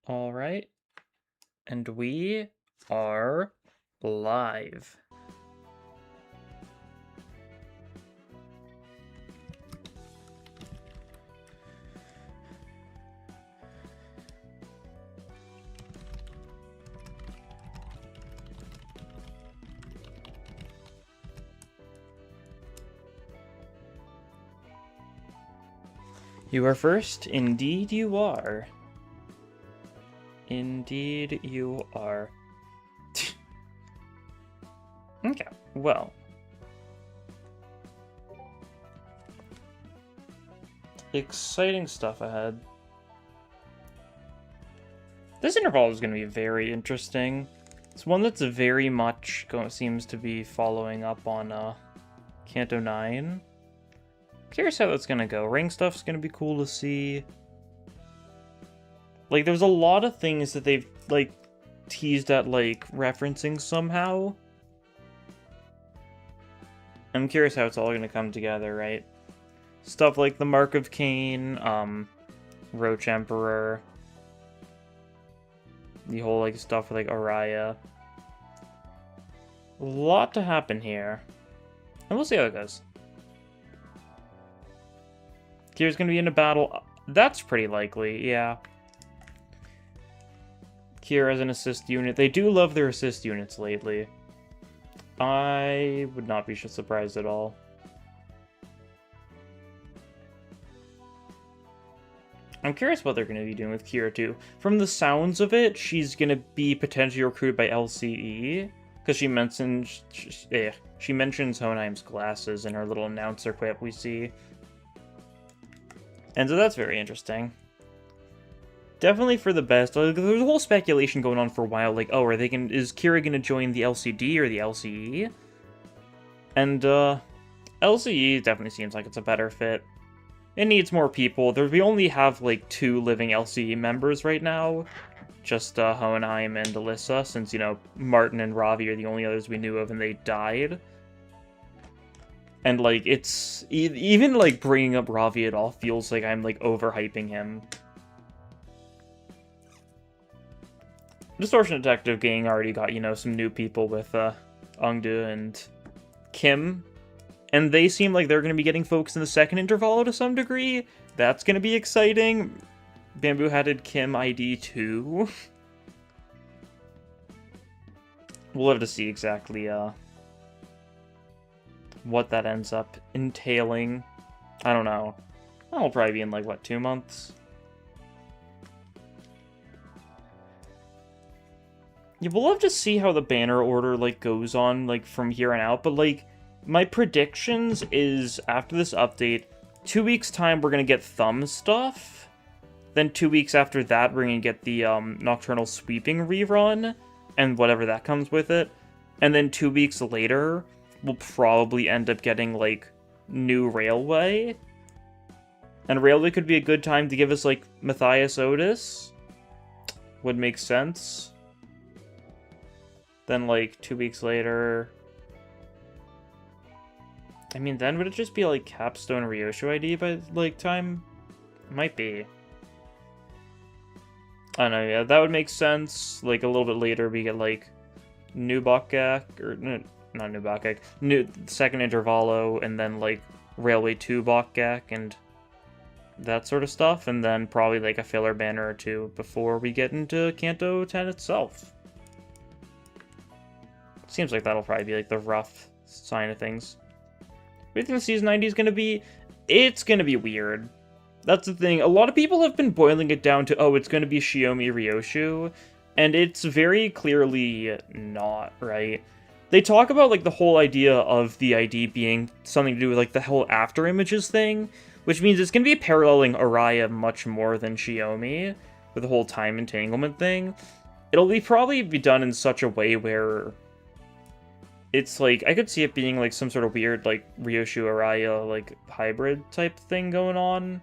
All right, and we are live. You are first? Indeed you are. Indeed you are. Okay, well. Exciting stuff ahead. This interval is going to be very interesting. It's one that's very much seems to be following up on Canto 9. Curious how that's going to go. Ring stuff's going to be cool to see. Like, there's a lot of things that they've, like, teased at, like, referencing somehow. I'm curious how it's all going to come together, right? Stuff like the Mark of Cain, Roach Emperor, the whole, like, stuff with, like, Araya. A lot to happen here. And we'll see how it goes. Kira's going to be in a battle. That's pretty likely, yeah. Kira as an assist unit. They do love their assist units lately. I would not be surprised at all. I'm curious what they're going to be doing with Kira, too. From the sounds of it, she's going to be potentially recruited by LCE. Because she mentions Hohenheim's glasses in her little announcer quip we see. And so that's very interesting. Definitely for the best. Like, there's a whole speculation going on for a while, like, oh, is Kira gonna join the LCD or the LCE? And, LCE definitely seems like it's a better fit. It needs more people. We only have, like, 2 living LCE members right now. Just, Hohenheim and Alyssa, since, you know, Martin and Ravi are the only others we knew of and they died. And, like, it's... Even, like, bringing up Ravi at all feels like I'm, like, overhyping him. Distortion Detective gang already got, you know, some new people with Ungdu and Kim. And they seem like they're going to be getting folks in the second Intervallo to some degree. That's going to be exciting. Bamboo-hatted Kim ID 2. We'll have to see exactly what that ends up entailing. I don't know. That'll probably be in, like, what, 2 months? Yeah, we'll have to see how the banner order, like, goes on, like, from here on out, but, like, my predictions is, after this update, 2 weeks' time, we're gonna get Thumb stuff, then 2 weeks after that, we're gonna get the, Nocturnal Sweeping rerun, and whatever that comes with it, and then 2 weeks later, we'll probably end up getting, like, new Railway, and Railway could be a good time to give us, like, Matthias Otis, would make sense. Then, like, 2 weeks later... I mean, then would it just be, like, Capstone Ryoshu ID by, like, time? Might be. I don't know, yeah, that would make sense. Like, a little bit later, we get, like, New Bakgak, or, not New Bakgak, second Intervallo, and then, like, Railway 2 Bakgak, and that sort of stuff, and then probably, like, a filler banner or 2 before we get into Canto 10 itself. Seems like that'll probably be, like, the rough sign of things. What do you think Season 90 is going to be? It's going to be weird. That's the thing. A lot of people have been boiling it down to, oh, it's going to be Shiomi Ryoshu, and it's very clearly not, right? They talk about, like, the whole idea of the ID being something to do with, like, the whole after images thing, which means it's going to be paralleling Araya much more than Shiomi, with the whole time entanglement thing. It'll probably be done in such a way where... It's, like, I could see it being, like, some sort of weird, like, Ryoshu Araya, like, hybrid type thing going on.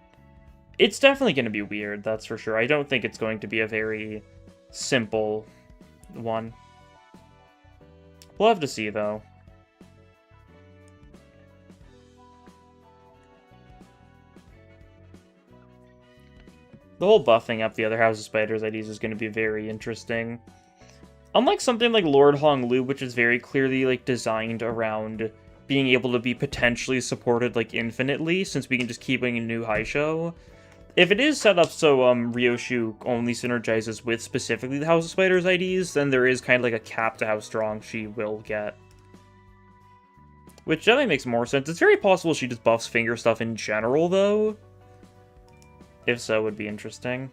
It's definitely going to be weird, that's for sure. I don't think it's going to be a very simple one. We'll have to see, though. The whole buffing up the other House of Spiders IDs is going to be very interesting. Unlike something like Lord Honglu, which is very clearly like designed around being able to be potentially supported like infinitely, since we can just keep winning a new high show. If it is set up so Ryoshu only synergizes with specifically the House of Spiders IDs, then there is kind of like a cap to how strong she will get. Which definitely makes more sense. It's very possible she just buffs finger stuff in general, though. If so, it would be interesting.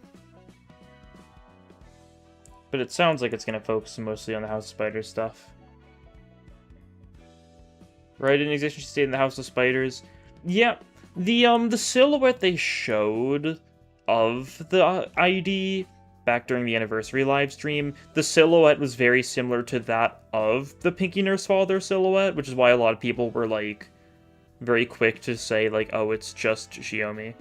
But it sounds like it's going to focus mostly on the House of Spiders stuff. Right, in existence, she stayed in the House of Spiders. Yeah, the silhouette they showed of the ID back during the anniversary livestream, the silhouette was very similar to that of the Pinky Nurse Father silhouette, which is why a lot of people were, like, very quick to say, like, oh, it's just Xiaomi.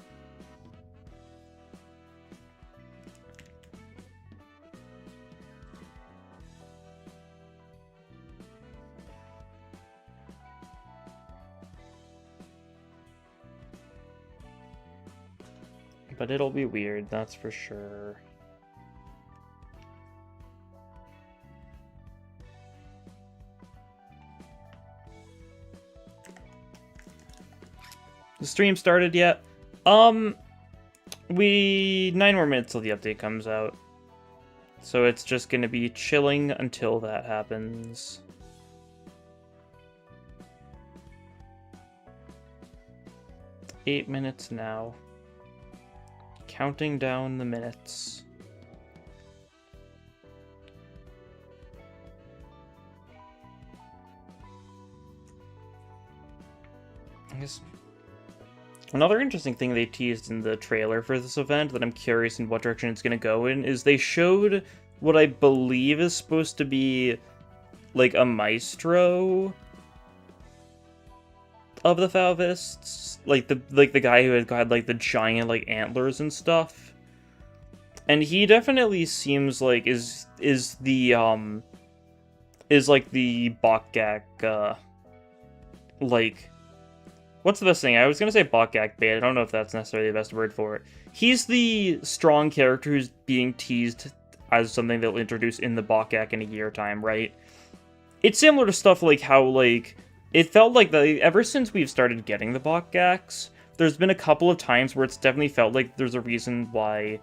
But it'll be weird, that's for sure. The stream started yet? 9 more minutes till the update comes out. So it's just gonna be chilling until that happens. Eight minutes now. Counting down the minutes. I guess another interesting thing they teased in the trailer for this event that I'm curious in what direction it's going to go in is they showed what I believe is supposed to be like a maestro of the Falvists, like the guy who had like the giant like antlers and stuff, and he definitely seems like is like the Bakgak like, what's the best thing? I was gonna say Bakgak bait. I don't know if that's necessarily the best word for it. He's the strong character who's being teased as something they'll introduce in the Bakgak in a year time, right? It's similar to stuff like how like it felt like ever since we've started getting the Bakgaks, there's been a couple of times where it's definitely felt like there's a reason why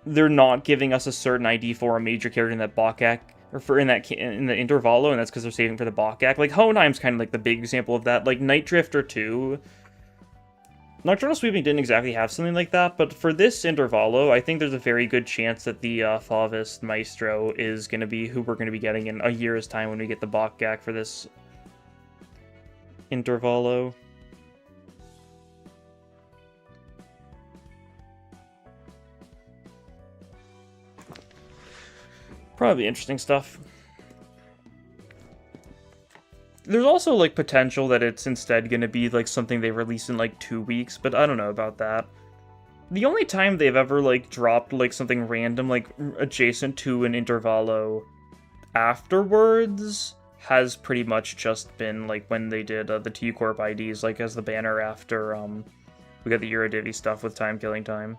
they're not giving us a certain ID for a major character in that Bakgak, or in the Intervallo, and that's because they're saving for the Bakgak. Like, Hohenheim's kind of like the big example of that. Like, Night Drifter 2. Nocturnal Sweeping didn't exactly have something like that, but for this Intervallo, I think there's a very good chance that the Favist Maestro is going to be who we're going to be getting in a year's time when we get the Bakgak for this Intervallo. Probably interesting stuff. There's also, like, potential that it's instead going to be, like, something they release in, like, 2 weeks, but I don't know about that. The only time they've ever, like, dropped, like, something random, like, adjacent to an Intervallo afterwards has pretty much just been, like, when they did the T-Corp IDs, like, as the banner after, we got the Eurodivi stuff with Time Killing Time.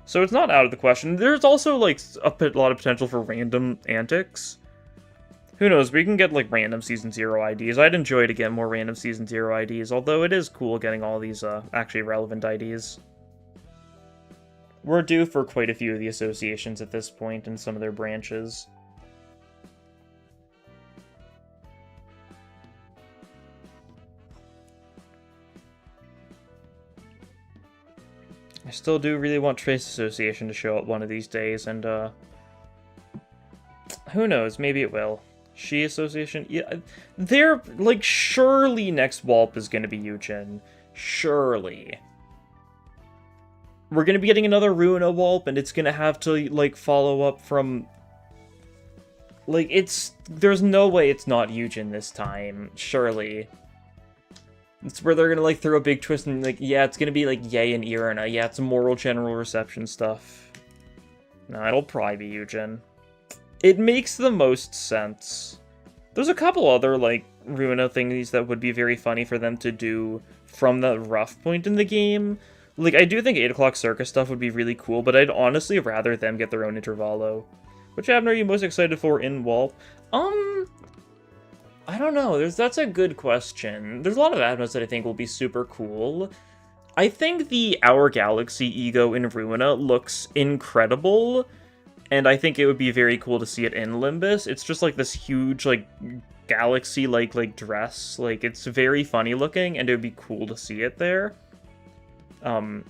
So it's not out of the question. There's also, like, a lot of potential for random antics. Who knows, we can get, like, random Season 0 IDs. I'd enjoy to get more random Season 0 IDs, although it is cool getting all these, actually relevant IDs. We're due for quite a few of the associations at this point in some of their branches. I still do really want Trace Association to show up one of these days, and, who knows, maybe it will. She Association? Yeah, they're, like, surely next Walp is gonna be Yujin. Surely. We're gonna be getting another Ruina Walp, and it's gonna have to, like, follow up from... Like, there's no way it's not Yujin this time, surely. It's where they're gonna, like, throw a big twist and, like, yeah, it's gonna be, like, Ye and Irina. Yeah, it's moral general reception stuff. No, it'll probably be Yujin. It makes the most sense. There's a couple other, like, Ruina thingies that would be very funny for them to do from the rough point in the game. Like, I do think 8 o'clock circus stuff would be really cool, but I'd honestly rather them get their own Intervallo. Which Abner are you most excited for in WALP? I don't know. That's a good question. There's a lot of Abnos that I think will be super cool. I think the Our Galaxy ego in Ruina looks incredible, and I think it would be very cool to see it in Limbus. It's just like this huge, like, galaxy-like dress. Like, it's very funny looking, and it would be cool to see it there. And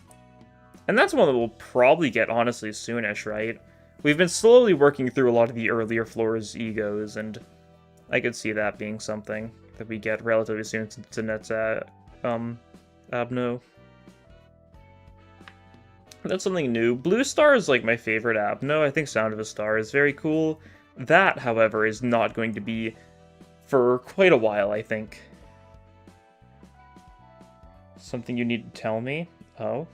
that's one that we'll probably get, honestly, soonish, right? We've been slowly working through a lot of the earlier floors' egos, and I could see that being something that we get relatively soon to Net's Abno. That's something new. Blue Star is like my favorite Abno. I think Sound of a Star is very cool. That, however, is not going to be for quite a while, I think. Something you need to tell me? Oh.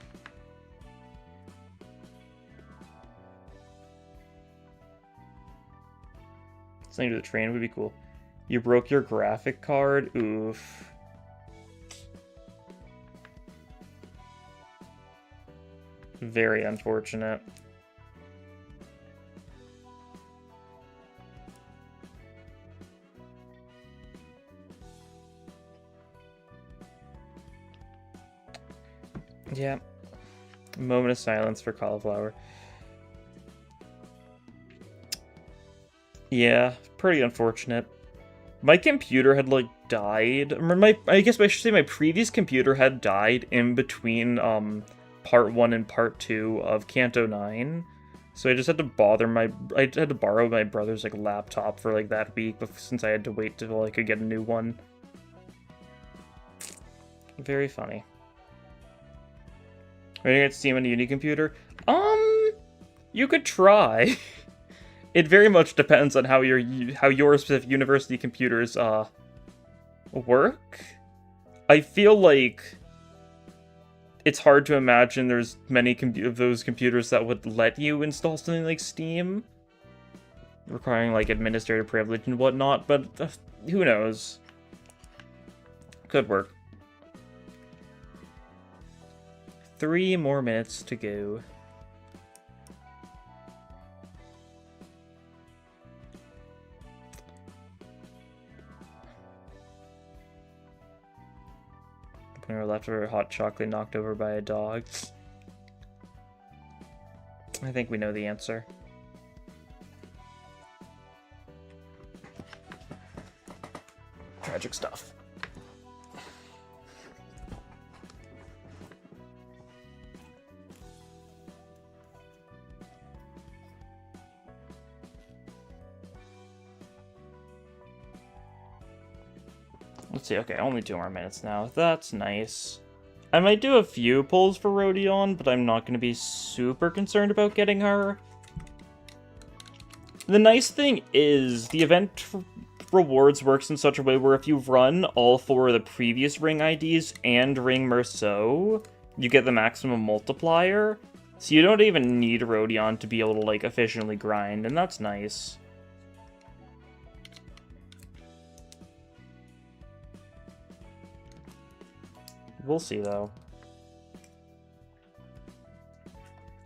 Something to the train would be cool. You broke your graphic card? Oof. Very unfortunate. Yeah. A moment of silence for Cauliflower. Yeah, pretty unfortunate. My computer had, like, died. I guess I should say my previous computer had died in between, Part 1 and Part 2 of Canto 9. So I just had to I had to borrow my brother's, like, laptop for, like, that week, since I had to wait till I could get a new one. Very funny. Are you gonna get Steam on a uni computer? You could try. It very much depends on how your specific university computers work. I feel like it's hard to imagine there's many of those computers that would let you install something like Steam, requiring like administrative privilege and whatnot. But who knows? Could work. 3 more minutes to go. Putting her leftover hot chocolate knocked over by a dog. I think we know the answer. Tragic stuff. Let's see, okay, only 2 more minutes now. That's nice. I might do a few pulls for Rodion, but I'm not going to be super concerned about getting her. The nice thing is, the event rewards works in such a way where if you run all 4 of the previous ring IDs and ring Merceau, you get the maximum multiplier. So you don't even need Rodion to be able to, like, efficiently grind, and that's nice. We'll see, though.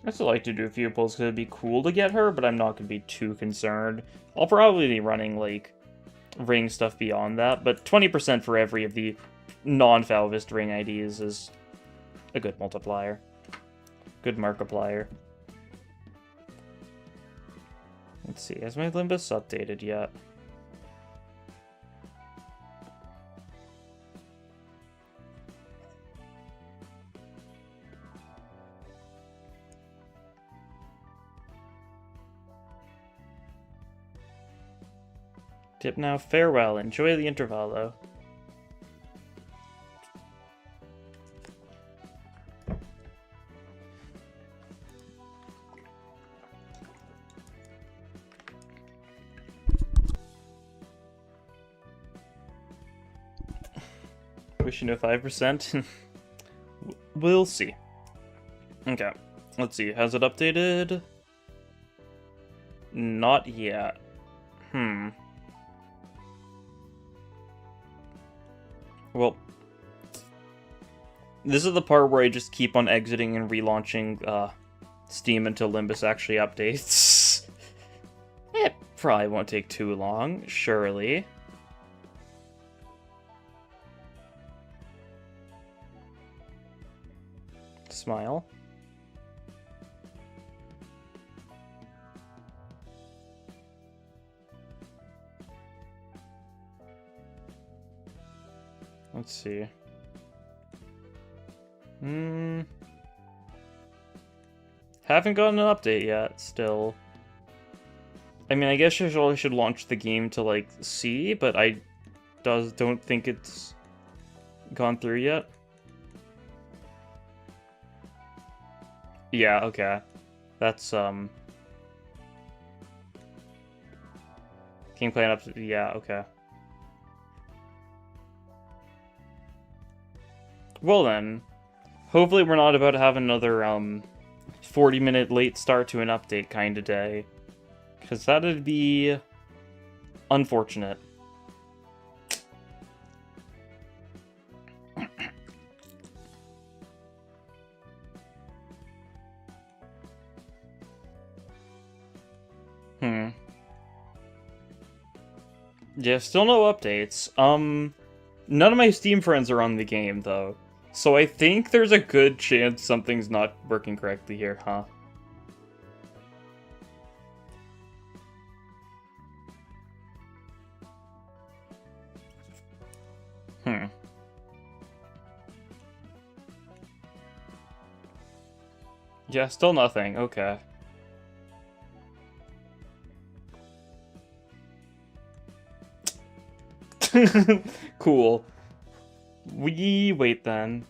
I still like to do a few pulls because it'd be cool to get her, but I'm not going to be too concerned. I'll probably be running, like, ring stuff beyond that, but 20% for every of the non-Falvist ring IDs is a good multiplier. Good Markiplier. Let's see, has my Limbus updated yet? Tip now, farewell, enjoy the Intervallo. Wish you know 5%. We'll see. Okay, let's see, has it updated? Not yet. Well, This is the part where I just keep on exiting and relaunching Steam until Limbus actually updates. It probably won't take too long, surely. Smile. Let's see. Haven't gotten an update yet, still. I mean, I guess I should launch the game to, like, see, but I don't think it's gone through yet. Yeah, okay. That's, Game Plan up to, yeah, okay. Well then, hopefully we're not about to have another, 40-minute late start to an update kind of day. Because that'd be unfortunate. Yeah, still no updates. None of my Steam friends are on the game, though. So I think there's a good chance something's not working correctly here, huh? Yeah, still nothing. Okay. Cool. We wait then.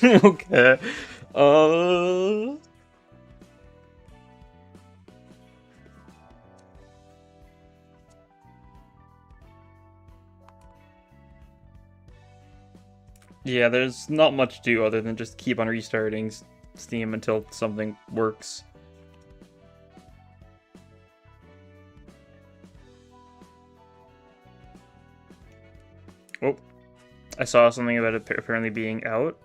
Okay. Yeah, there's not much to do other than just keep on restarting Steam until something works. Oh, I saw something about it apparently being out.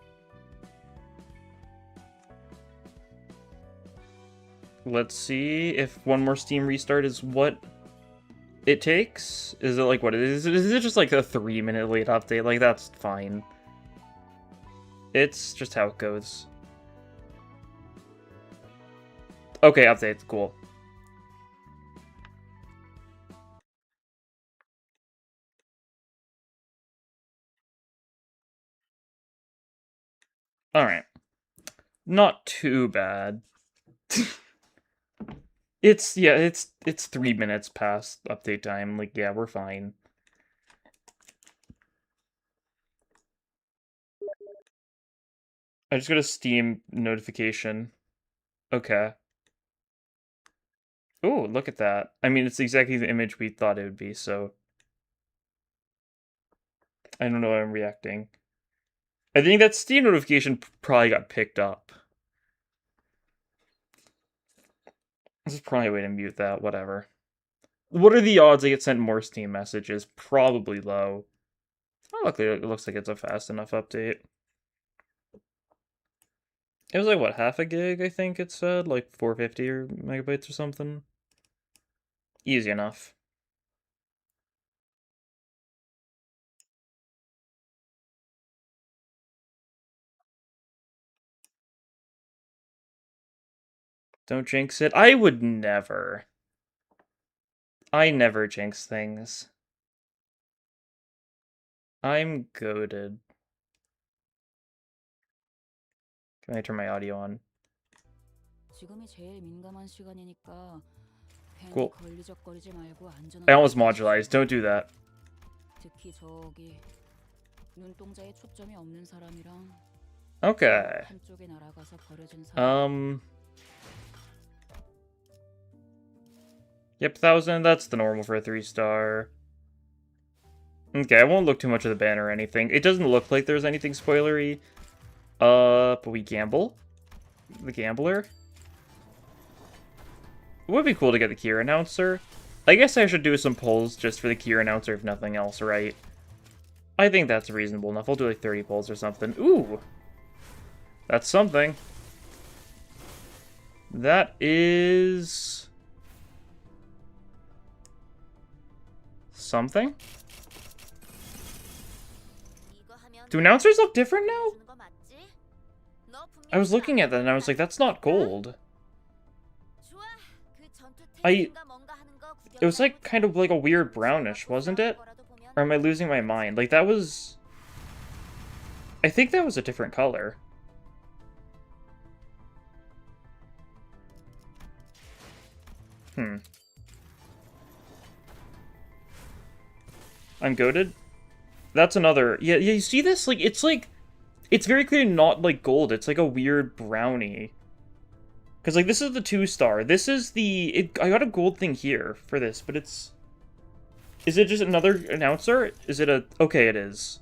Let's see if one more Steam restart is what it takes. Is it like what it is? Is it just like a 3-minute late update? Like, that's fine. It's just how it goes. Okay, updates, cool. Alright. Not too bad. It's 3 minutes past update time. Like, yeah, we're fine. I just got a Steam notification. Okay. Oh, look at that. I mean, it's exactly the image we thought it would be, so I don't know why I'm reacting. I think that Steam notification probably got picked up. This is probably a way to mute that, whatever. What are the odds I get sent more Steam messages? Probably low. Oh, luckily it looks like it's a fast enough update. It was like, what, half a gig, I think it said? Like 450 or megabytes or something? Easy enough. Don't jinx it. I would never. I never jinx things. I'm goated. Can I turn my audio on? Cool. I almost modularized. Don't do that. Okay. Yep, 1,000. That's the normal for a 3-star. Okay, I won't look too much at the banner or anything. It doesn't look like there's anything spoilery. But we gamble. The Gambler. It would be cool to get the Kier Announcer. I guess I should do some polls just for the Kier Announcer if nothing else, right? I think that's reasonable enough. I'll do like 30 polls or something. Ooh! That's something. That is... something? Do announcers look different now? I was looking at that and I was like, that's not gold. It was like kind of like a weird brownish, wasn't it? Or am I losing my mind? Like that was... I think that was a different color. I'm goated? That's another... Yeah, you see this? Like, it's very clearly not, like, gold. It's, like, a weird brownie. Because, like, this is the 2-star. This is the... I got a gold thing here for this, but it's... Is it just another announcer? Is it a... Okay, it is.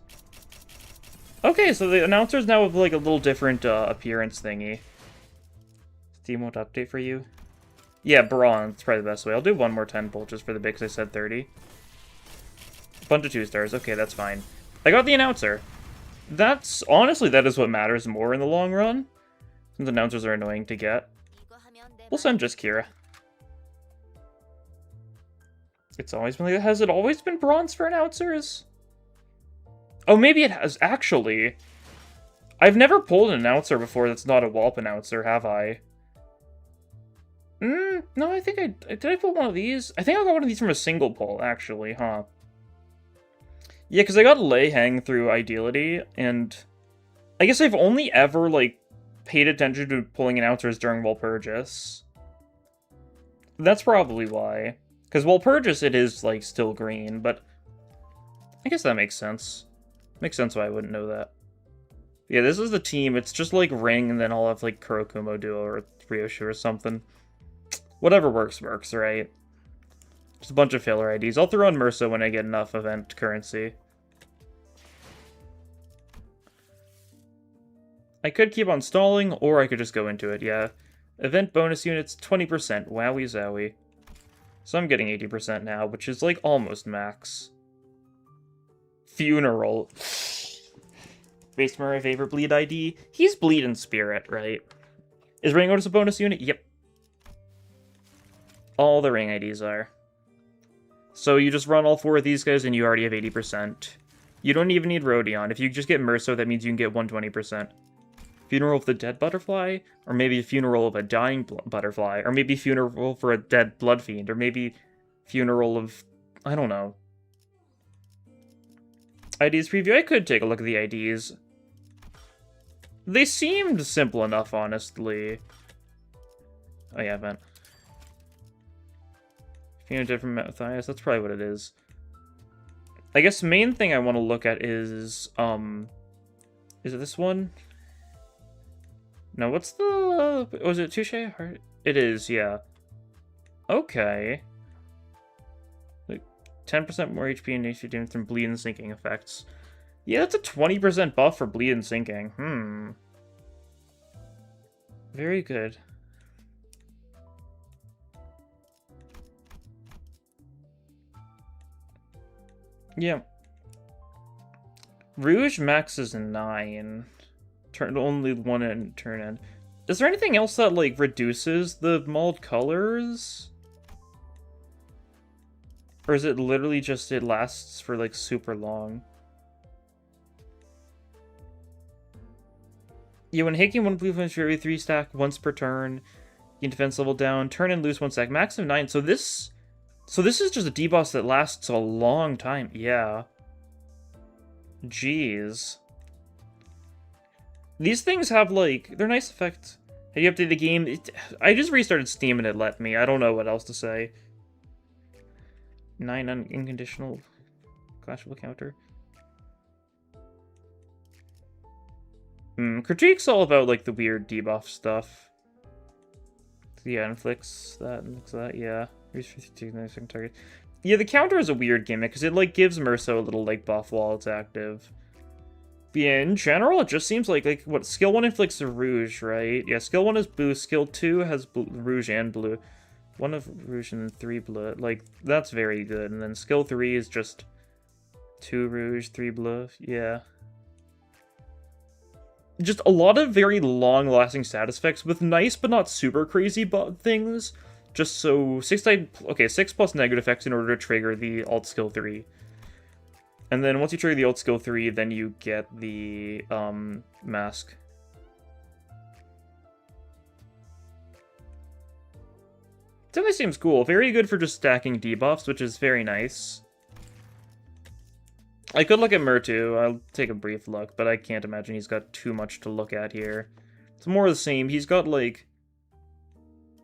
Okay, so the announcers now have, like, a little different appearance thingy. Steam won't update for you? Yeah, bronze. It's probably the best way. I'll do one more 10 pull just for the bit, because I said 30. Bunch of 2-stars. Okay, that's fine. I got the announcer. That's... Honestly, that is what matters more in the long run. Since announcers are annoying to get. We'll send just Kira. It's always been like... Has it always been bronze for announcers? Oh, maybe it has, actually. I've never pulled an announcer before that's not a Wallop announcer, have I? No, I think I... Did I pull one of these? I think I got one of these from a single pull, actually, huh? Yeah, because I got Lei Hang through Ideality, and I guess I've only ever, like, paid attention to pulling announcers during Walpurgis. That's probably why. Because Walpurgis, it is, like, still green, but I guess that makes sense. Makes sense why I wouldn't know that. Yeah, this is the team. It's just, like, Ring, and then I'll have, like, Kurokumo Duo or Ryoshu or something. Whatever works, right? Just a bunch of filler IDs. I'll throw in Mursa when I get enough event currency. I could keep on stalling, or I could just go into it, yeah. Event bonus units, 20%. Wowie zowie. So I'm getting 80% now, which is, like, almost max. Funeral. Based on my favorite bleed ID. He's bleed in spirit, right? Is Ring Otis a bonus unit? Yep. All the Ring IDs are. So you just run all 4 of these guys and you already have 80%. You don't even need Rodion. If you just get Merso, that means you can get 120%. Funeral of the Dead Butterfly? Or maybe a Funeral of a Dying Butterfly? Or maybe Funeral for a Dead Blood Fiend? Or maybe Funeral of... I don't know. IDs preview? I could take a look at the IDs. They seemed simple enough, honestly. Oh yeah, event. Phenotype from Matthias, that's probably what it is. I guess the main thing I want to look at is it this one? No, what's the... Was it Touche? It is, yeah. Okay. Like, 10% more HP and HP damage from bleed and sinking effects. Yeah, that's a 20% buff for bleed and sinking. Very good. Yeah. Rouge max is 9. Turn only 1 and turn in. Is there anything else that, like, reduces the mauled colors? Or is it literally just it lasts for, like, super long? Yeah, when Haking 1 blue finish for every 3 stack once per turn, you can defense level down, turn and lose 1 stack. Max of 9. So this is just a debuff that lasts a long time. Yeah. Jeez. These things have, like, they're nice effects. Have you updated the game? I just restarted Steam and it let me. I don't know what else to say. 9 unconditional clashable counter. Critique's all about, like, the weird debuff stuff. Yeah, inflicts that, yeah. Target. Yeah, the counter is a weird gimmick, because it, like, gives Merceau a little, like, buff while it's active. But yeah, in general, it just seems like, what, skill 1 inflicts a rouge, right? Yeah, skill 1 is blue, skill 2 has rouge and blue. 1 of rouge and 3 blue. Like, that's very good. And then skill 3 is just 2 rouge, 3 blue. Yeah. Just a lot of very long-lasting status effects with nice but not super crazy things. Just so 6 plus negative effects in order to trigger the alt skill 3. And then once you trigger the alt skill 3, then you get the mask. It definitely seems cool. Very good for just stacking debuffs, which is very nice. I could look at Murtu. I'll take a brief look, but I can't imagine he's got too much to look at here. It's more the same. He's got, like...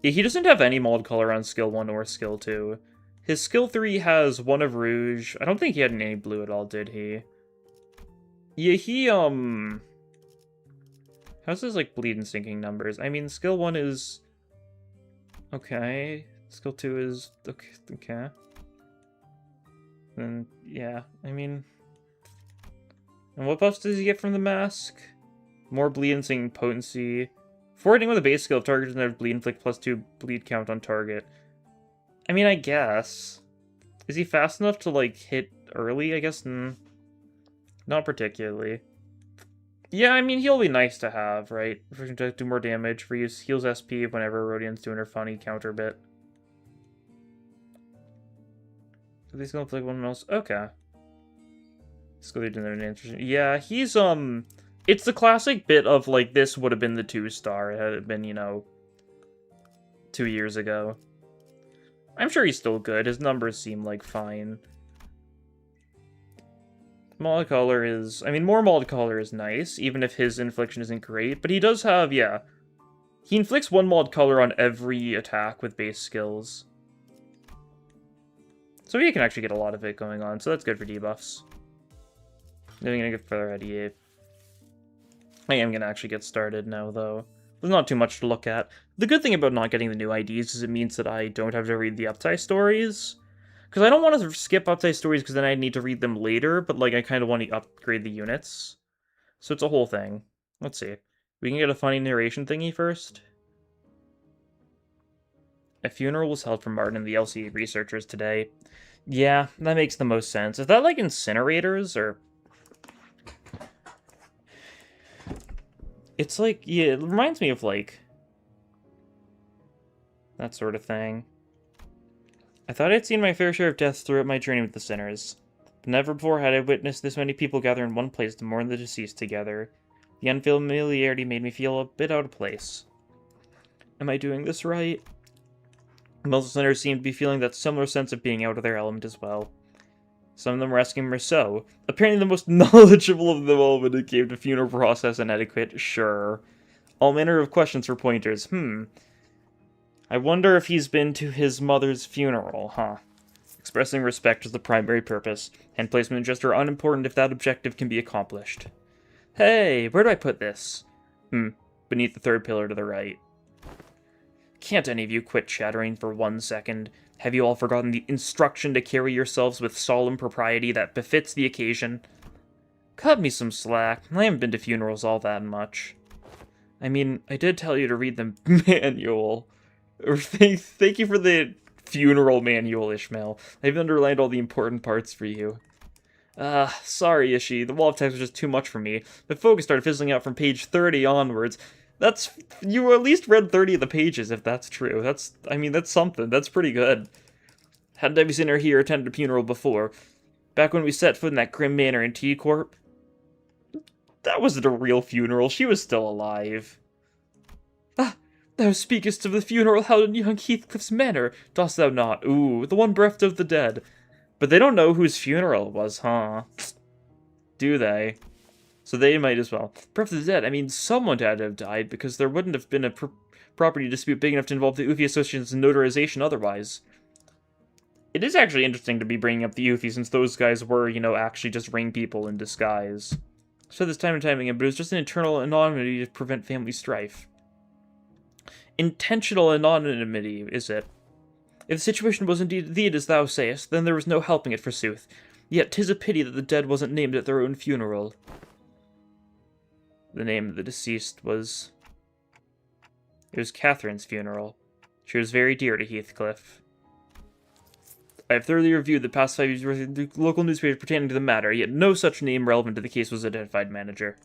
He doesn't have any mod color on skill 1 or skill 2. His skill 3 has 1 of rouge. I don't think he had any blue at all, did he? Yeah, he, how's his, like, bleed and sinking numbers? I mean, skill 1 is... Okay. Skill 2 is... Okay. Then, yeah, I mean... And what buffs does he get from the mask? More bleed and sinking potency. Forwarding with a base skill, if target doesn't have bleed, inflict +2 bleed count on target. I mean, I guess. Is he fast enough to, like, hit early? I guess not particularly. Yeah, I mean, he'll be nice to have, right? If we can do more damage, heals SP whenever Rodian's doing her funny counter bit. Are these gonna inflict one else? Okay. Let's go do an interesting. Yeah, he's, it's the classic bit of, like, this would have been the 2-star had it been, you know, 2 years ago. I'm sure he's still good. His numbers seem, like, fine. Mod color is... I mean, more mod color is nice, even if his infliction isn't great. But he does have, yeah. He inflicts 1 mod color on every attack with base skills. So he can actually get a lot of it going on, so that's good for debuffs. Then I'm gonna get further ahead of you. I am gonna actually get started now, though. There's not too much to look at. The good thing about not getting the new IDs is it means that I don't have to read the uptie stories. Because I don't want to skip uptie stories because then I need to read them later, but like I kind of want to upgrade the units. So it's a whole thing. Let's see. We can get a funny narration thingy first. A funeral was held for Martin and the LC researchers today. Yeah, that makes the most sense. Is that like incinerators, or... It's like, yeah, it reminds me of like... that sort of thing. I thought I'd seen my fair share of deaths throughout my journey with the sinners. But never before had I witnessed this many people gather in one place to mourn the deceased together. The unfamiliarity made me feel a bit out of place. Am I doing this right? Most sinners seem to be feeling that similar sense of being out of their element as well. Some of them were asking Merceau, apparently the most knowledgeable of them all when it came to funeral process and etiquette. Sure. All manner of questions for pointers. I wonder if he's been to his mother's funeral, huh? Expressing respect is the primary purpose. Hand placement and gesture are unimportant if that objective can be accomplished. Hey, where do I put this? Beneath the third pillar to the right. Can't any of you quit chattering for 1 second? Have you all forgotten the instruction to carry yourselves with solemn propriety that befits the occasion? Cut me some slack. I haven't been to funerals all that much. I mean, I did tell you to read the manual. Thank you for the funeral manual, Ishmael. I've underlined all the important parts for you. Sorry, Ishi. The wall of text was just too much for me. The focus started fizzling out from page 30 onwards. You at least read 30 of the pages, if that's true. That's something. That's pretty good. Hadn't I seen her here attended a funeral before? Back when we set foot in that grim manor in T-Corp? That wasn't a real funeral. She was still alive. Thou speakest of the funeral held in young Heathcliff's manor, dost thou not? Ooh, the one bereft of the dead. But they don't know whose funeral it was, huh? Do they? So they might as well. Bereft of the dead, I mean, someone had to have died, because there wouldn't have been a property dispute big enough to involve the Ufi Association's notarization otherwise. It is actually interesting to be bringing up the Ufi, since those guys were, you know, actually just ring people in disguise. So this time and time again, but it was just an internal anonymity to prevent family strife. Intentional anonymity, is it? If the situation was indeed as thou sayest, then there was no helping it, forsooth. Yet 'tis a pity that the dead wasn't named at their own funeral. The name of the deceased was... It was Catherine's funeral. She was very dear to Heathcliff. I have thoroughly reviewed the past 5 years' worth of the local newspapers pertaining to the matter, yet no such name relevant to the case was identified, manager.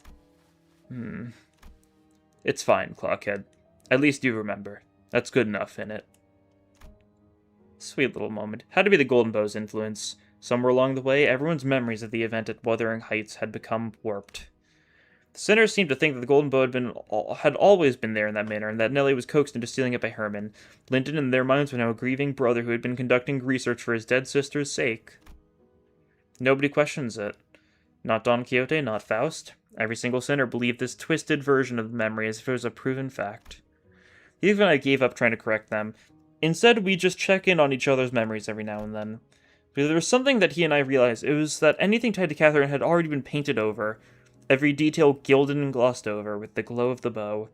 It's fine, Clockhead. At least you remember. That's good enough, innit? Sweet little moment. Had to be the Golden Bow's influence. Somewhere along the way, everyone's memories of the event at Wuthering Heights had become warped. The sinners seemed to think that the Golden Bow had always been there in that manner, and that Nellie was coaxed into stealing it by Herman. Linton in their minds was now a grieving brother who had been conducting research for his dead sister's sake. Nobody questions it. Not Don Quixote, not Faust. Every single sinner believed this twisted version of the memory as if it was a proven fact. Even I gave up trying to correct them. Instead, we just check in on each other's memories every now and then. But there was something that he and I realized. It was that anything tied to Catherine had already been painted over. Every detail gilded and glossed over with the glow of the bow.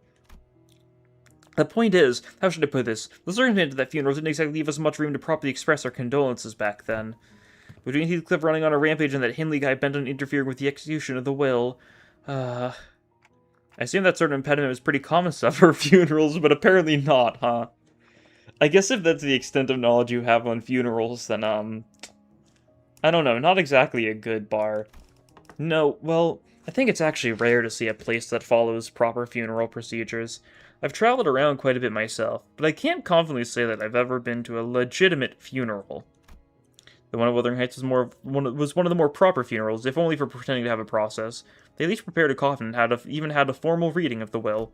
The point is, how should I put this? The circumstances of that funeral didn't exactly leave us much room to properly express our condolences back then. Between Heathcliff running on a rampage and that Hindley guy bent on interfering with the execution of the will, I assume that sort of impediment was pretty common stuff for funerals, but apparently not, huh? I guess if that's the extent of knowledge you have on funerals, then, I don't know, not exactly a good bar. No, well, I think it's actually rare to see a place that follows proper funeral procedures. I've traveled around quite a bit myself, but I can't confidently say that I've ever been to a legitimate funeral. The one at Wuthering Heights was one of the more proper funerals, if only for pretending to have a process. They at least prepared a coffin and even had a formal reading of the will.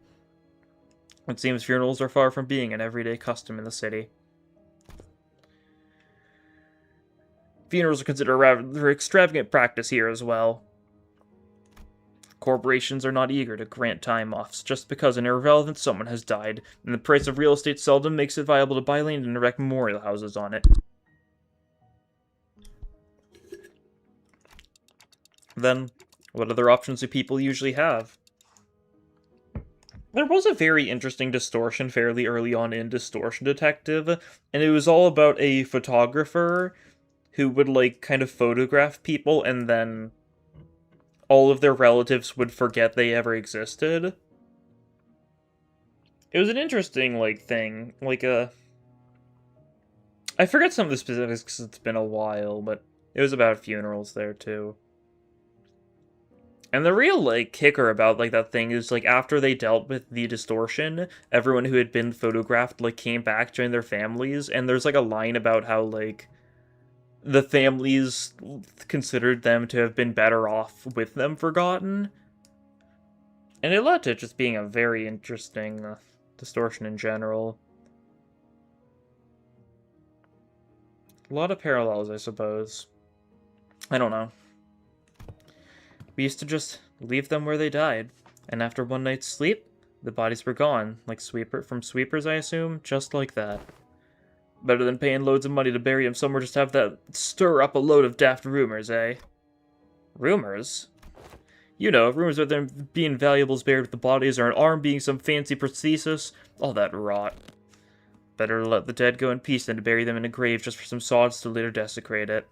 It seems funerals are far from being an everyday custom in the city. Funerals are considered a rather extravagant practice here as well. Corporations are not eager to grant time-offs just because an irrelevant someone has died, and the price of real estate seldom makes it viable to buy land and erect memorial houses on it. Then, what other options do people usually have? There was a very interesting distortion fairly early on in Distortion Detective, and it was all about a photographer who would, like, kind of photograph people, and then all of their relatives would forget they ever existed. It was an interesting, like, thing. Like, I forget some of the specifics because it's been a while, but it was about funerals there, too. And the real, like, kicker about, like, that thing is, like, after they dealt with the distortion, everyone who had been photographed, like, came back, joined their families, and there's, like, a line about how, like, the families considered them to have been better off with them forgotten. And it led to it just being a very interesting distortion in general. A lot of parallels, I suppose. I don't know. We used to just leave them where they died, and after one night's sleep, the bodies were gone, like sweepers, I assume, just like that. Better than paying loads of money to bury them somewhere just to have that stir up a load of daft rumors, eh? Rumors? You know, rumors about there being valuables buried with the bodies, or an arm being some fancy prosthesis, all that rot. Better to let the dead go in peace than to bury them in a grave just for some sods to later desecrate it.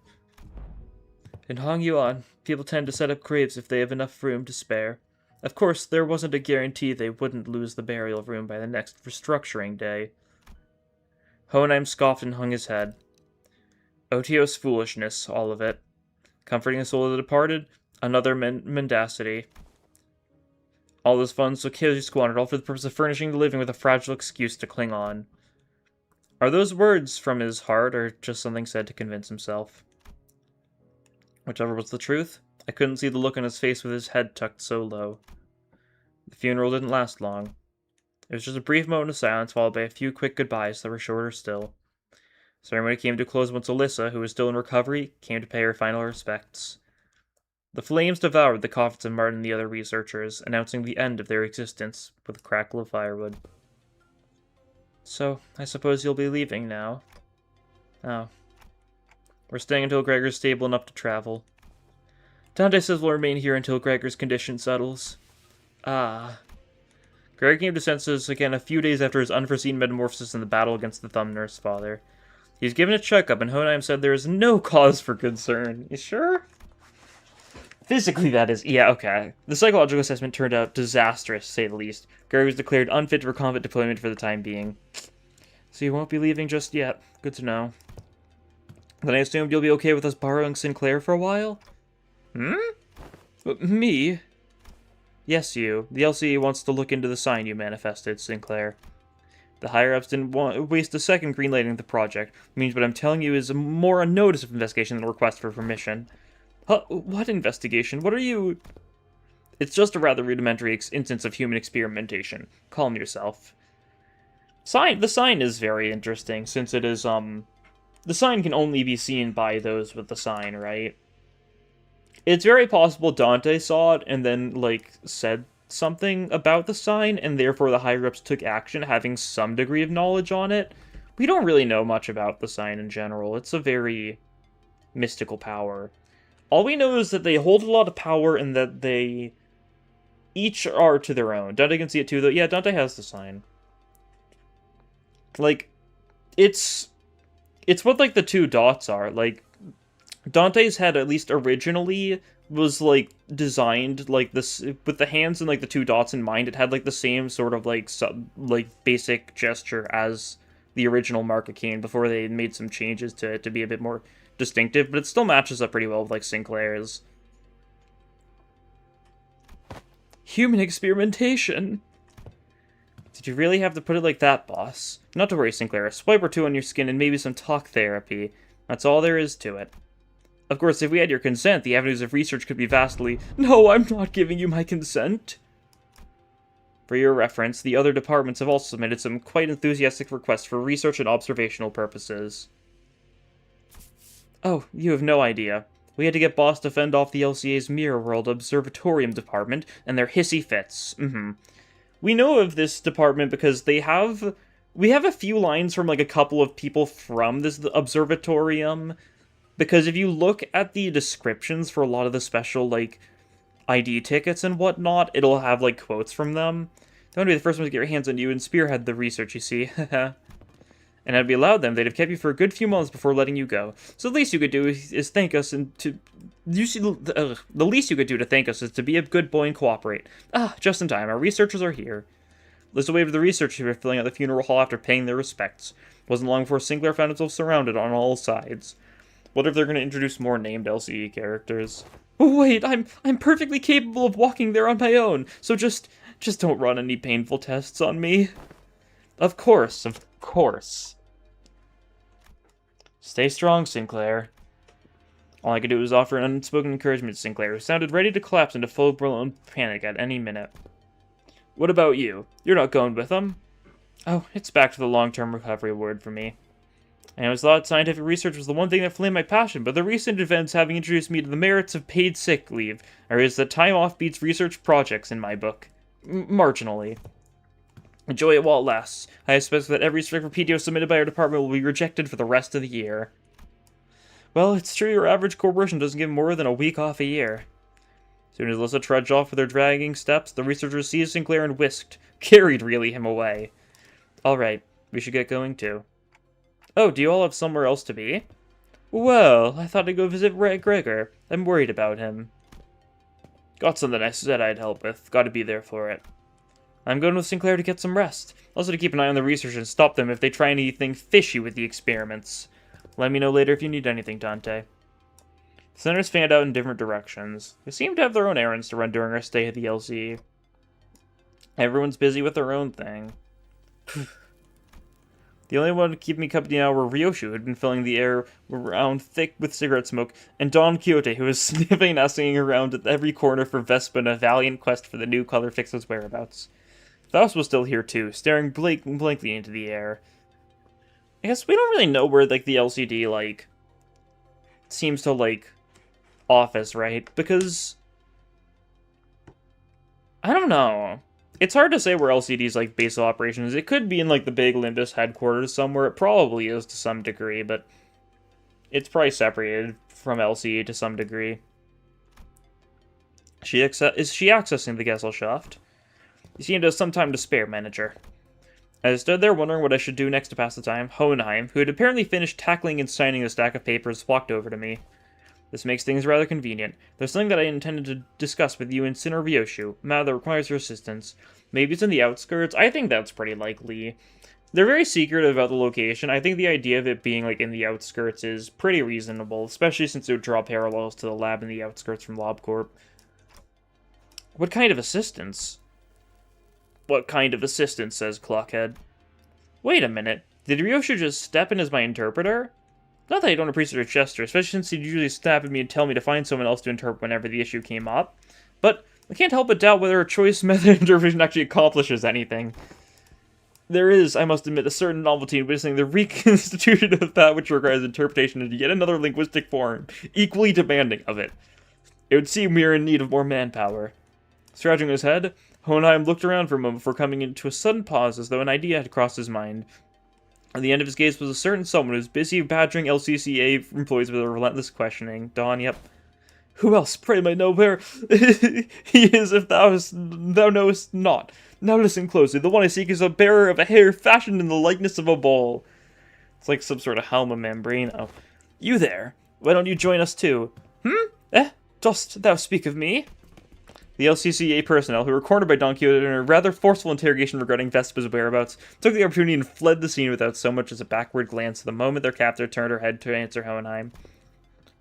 And hung you on, people tend to set up graves if they have enough room to spare. Of course, there wasn't a guarantee they wouldn't lose the burial room by the next restructuring day. Hohenheim scoffed and hung his head. Otiose foolishness, all of it. Comforting the soul of the departed, another mendacity. All those funds so carelessly squandered, all for the purpose of furnishing the living with a fragile excuse to cling on. Are those words from his heart, or just something said to convince himself? Whichever was the truth, I couldn't see the look on his face with his head tucked so low. The funeral didn't last long. It was just a brief moment of silence, followed by a few quick goodbyes that were shorter still. The ceremony came to a close once Alyssa, who was still in recovery, came to pay her final respects. The flames devoured the coffins of Martin and the other researchers, announcing the end of their existence with a crackle of firewood. So, I suppose you'll be leaving now. Oh. We're staying until Gregor's stable enough to travel. Dante says we'll remain here until Gregor's condition settles. Ah. Gregor came to senses again a few days after his unforeseen metamorphosis in the battle against the Thumb Nurse Father. He's given a checkup, and Hohenheim said there is no cause for concern. You sure? Physically, that is. Yeah, okay. The psychological assessment turned out disastrous, to say the least. Gary was declared unfit for combat deployment for the time being. So you won't be leaving just yet. Good to know. Then I assumed you'll be okay with us borrowing Sinclair for a while? Me? Yes, you. The LCA wants to look into the sign you manifested, Sinclair. The higher-ups didn't want to waste a second greenlighting the project. It means what I'm telling you is more a notice of investigation than a request for permission. What investigation? What are you... It's just a rather rudimentary instance of human experimentation. Calm yourself. The sign is very interesting, since it is, the sign can only be seen by those with the sign, right? It's very possible Dante saw it and then, like, said something about the sign, and therefore the higher-ups took action, having some degree of knowledge on it. We don't really know much about the sign in general. It's a very mystical power. All we know is that they hold a lot of power and that they each are to their own. Dante can see it too, though. Yeah, Dante has the sign. Like, it's what, like, the two dots are. Like, Dante's head, at least originally, was, like, designed, like, this, with the hands and, like, the two dots in mind. It had, like, the same sort of, like, basic gesture as the original Mark of Cain before they made some changes to it to be a bit more distinctive, but it still matches up pretty well with, like, Sinclair's. Human experimentation. Did you really have to put it like that, boss? Not to worry, Sinclair. A swipe or two on your skin and maybe some talk therapy. That's all there is to it. Of course, if we had your consent, the avenues of research could be vastly... No, I'm not giving you my consent! For your reference, the other departments have also submitted some quite enthusiastic requests for research and observational purposes. Oh, you have no idea. We had to get Boss to fend off the LCA's Mirror World Observatorium Department and their hissy fits. We know of this department because we have a few lines from, like, a couple of people from this observatorium, because if you look at the descriptions for a lot of the special, like, ID tickets and whatnot, it'll have, like, quotes from them. They want to be the first ones to get your hands on you and spearhead the research, you see. And had we allowed them, they'd have kept you for a good few months before letting you go. So the least you could do is thank us and to... the least you could do to thank us is to be a good boy and cooperate. Ah, just in time. Our researchers are here. Let's wave to the researchers who were filling out the funeral hall after paying their respects. Wasn't long before Sinclair found himself surrounded on all sides. What if they're going to introduce more named LCE characters? Oh, wait, I'm perfectly capable of walking there on my own, so just don't run any painful tests on me. Of course. Stay strong, Sinclair. All I could do was offer an unspoken encouragement to Sinclair, who sounded ready to collapse into full-blown panic at any minute. What about you? You're not going with them? Oh, it's back to the long-term recovery ward for me. I always thought scientific research was the one thing that flamed my passion, but the recent events having introduced me to the merits of paid sick leave, or is that time off beats research projects in my book. Marginally. Enjoy it while it lasts. I expect that every strict PTO submitted by our department will be rejected for the rest of the year. Well, it's true your average corporation doesn't give more than a week off a year. As soon as Alyssa trudged off with her dragging steps, the researchers seized Sinclair and carried really him away. Alright, we should get going too. Oh, do you all have somewhere else to be? Well, I thought I'd go visit Gregor. I'm worried about him. Got something I said I'd help with. Gotta be there for it. I'm going with Sinclair to get some rest. Also to keep an eye on the research and stop them if they try anything fishy with the experiments. Let me know later if you need anything, Dante. The Senators fanned out in different directions. They seem to have their own errands to run during our stay at the LC. Everyone's busy with their own thing. The only one to keep me company now were Ryoshu, who had been filling the air around thick with cigarette smoke, and Don Quixote, who was sniffing and asking around at every corner for Vespa in a valiant quest for the new color fix's whereabouts. Faust was still here too, staring blankly into the air. I guess we don't really know where, like, the LCD, like, seems to, like, office, right? Because, I don't know. It's hard to say where LCD's, like, base of operations is. It could be in, like, the big Limbus headquarters somewhere. It probably is to some degree, but it's probably separated from LCE to some degree. Is she accessing the Gesellschaft? You seem to have some time to spare, manager. As I stood there wondering what I should do next to pass the time, Hohenheim, who had apparently finished tackling and signing the stack of papers, walked over to me. This makes things rather convenient. There's something that I intended to discuss with you in Ryoshu, a matter that requires your assistance. Maybe it's in the outskirts? I think that's pretty likely. They're very secretive about the location. I think the idea of it being, like, in the outskirts is pretty reasonable, especially since it would draw parallels to the lab in the outskirts from LobCorp. What kind of assistance? What kind of assistance, says Clockhead. Wait a minute. Did Ryoshu just step in as my interpreter? Not that I don't appreciate her gesture, especially since he'd usually snap at me and tell me to find someone else to interpret whenever the issue came up. But I can't help but doubt whether her choice method of interpretation actually accomplishes anything. There is, I must admit, a certain novelty in witnessing the reconstitution of that which requires interpretation into yet another linguistic form, equally demanding of it. It would seem we are in need of more manpower. Scratching his head, Hohenheim looked around for a moment before coming into a sudden pause as though an idea had crossed his mind. At the end of his gaze was a certain someone who was busy badgering LCCA employees with a relentless questioning. Dawn, yep. Who else, pray might know where he is if thou knowest not? Now listen closely. The one I seek is a bearer of a hair fashioned in the likeness of a ball. It's like some sort of Halma Membrano. You there? Why don't you join us too? Dost thou speak of me? The LCCA personnel, who were cornered by Don Quixote in a rather forceful interrogation regarding Vespa's whereabouts, took the opportunity and fled the scene without so much as a backward glance the moment their captor turned her head to answer Hohenheim.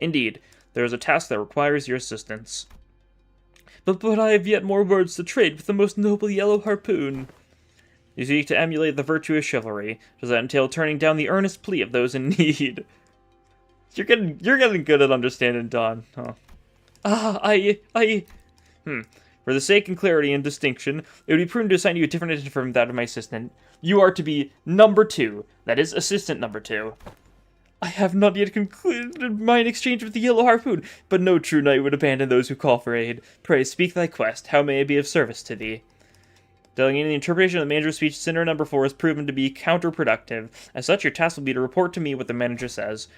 Indeed, there is a task that requires your assistance. But I have yet more words to trade with the most noble yellow harpoon. You seek to emulate the virtuous chivalry. Does that entail turning down the earnest plea of those in need? You're getting good at understanding Don, huh? For the sake and clarity and distinction, it would be prudent to assign you a different identity from that of my assistant. You are to be number 2. That is, assistant number 2. I have not yet concluded mine exchange with the yellow harpoon, but no true knight would abandon those who call for aid. Pray, speak thy quest. How may I be of service to thee? Delegating the interpretation of the manager's speech, Sinner number 4 has proven to be counterproductive. As such, your task will be to report to me what the manager says.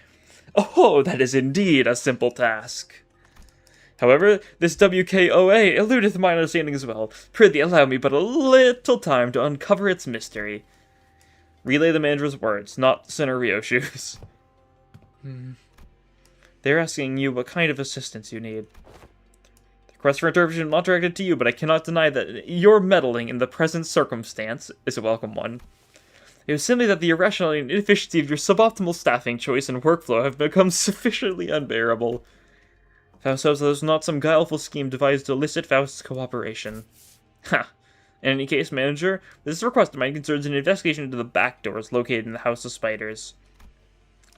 Oh, that is indeed a simple task. However, this WKOA eludeth my understanding as well. Prithee, allow me but a little time to uncover its mystery. Relay the manager's words, not Sinner Ryoshu's. They're asking you what kind of assistance you need. The request for interpretation is not directed to you, but I cannot deny that your meddling in the present circumstance is a welcome one. It was simply that the irrationality and inefficiency of your suboptimal staffing choice and workflow have become sufficiently unbearable. Faust hopes that there's not some guileful scheme devised to elicit Faust's cooperation. Ha! In any case, manager, this request of mine concerns an investigation into the back doors located in the House of Spiders.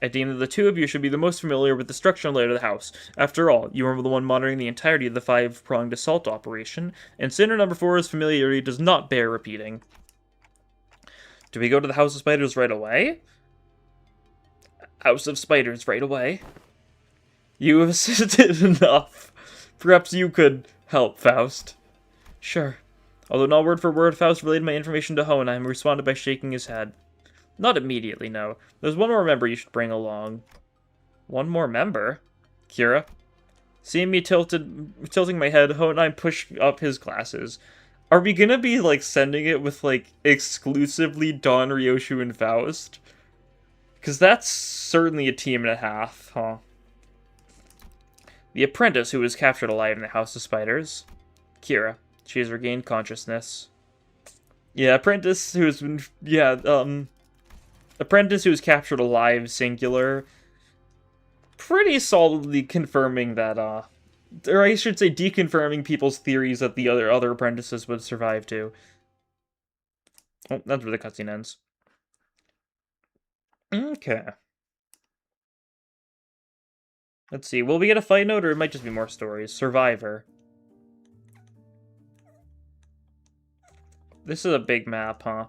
I deem that the two of you should be the most familiar with the structure and layout of the house. After all, you are the one monitoring the entirety of the 5-pronged assault operation, and Sinner number 4's familiarity does not bear repeating. Do we go to the House of Spiders right away? House of Spiders right away? You have assisted enough. Perhaps you could help, Faust. Sure. Although not word for word, Faust relayed my information to Hohenheim, who responded by shaking his head. Not immediately, no. There's one more member you should bring along. One more member? Kira? Seeing me tilting my head, Hohenheim pushed up his glasses. Are we gonna be, like, sending it with, like, exclusively Don, Ryoshu, and Faust? Because that's certainly a team and a half, huh? The apprentice who was captured alive in the House of Spiders. Kira. She has regained consciousness. Yeah, apprentice who has been... Yeah, apprentice who was captured alive, singular. Pretty solidly confirming that, or I should say deconfirming people's theories that the other apprentices would survive too. Oh, that's where the cutscene ends. Okay. Let's see, will we get a fight note, or it might just be more stories? Survivor. This is a big map, huh?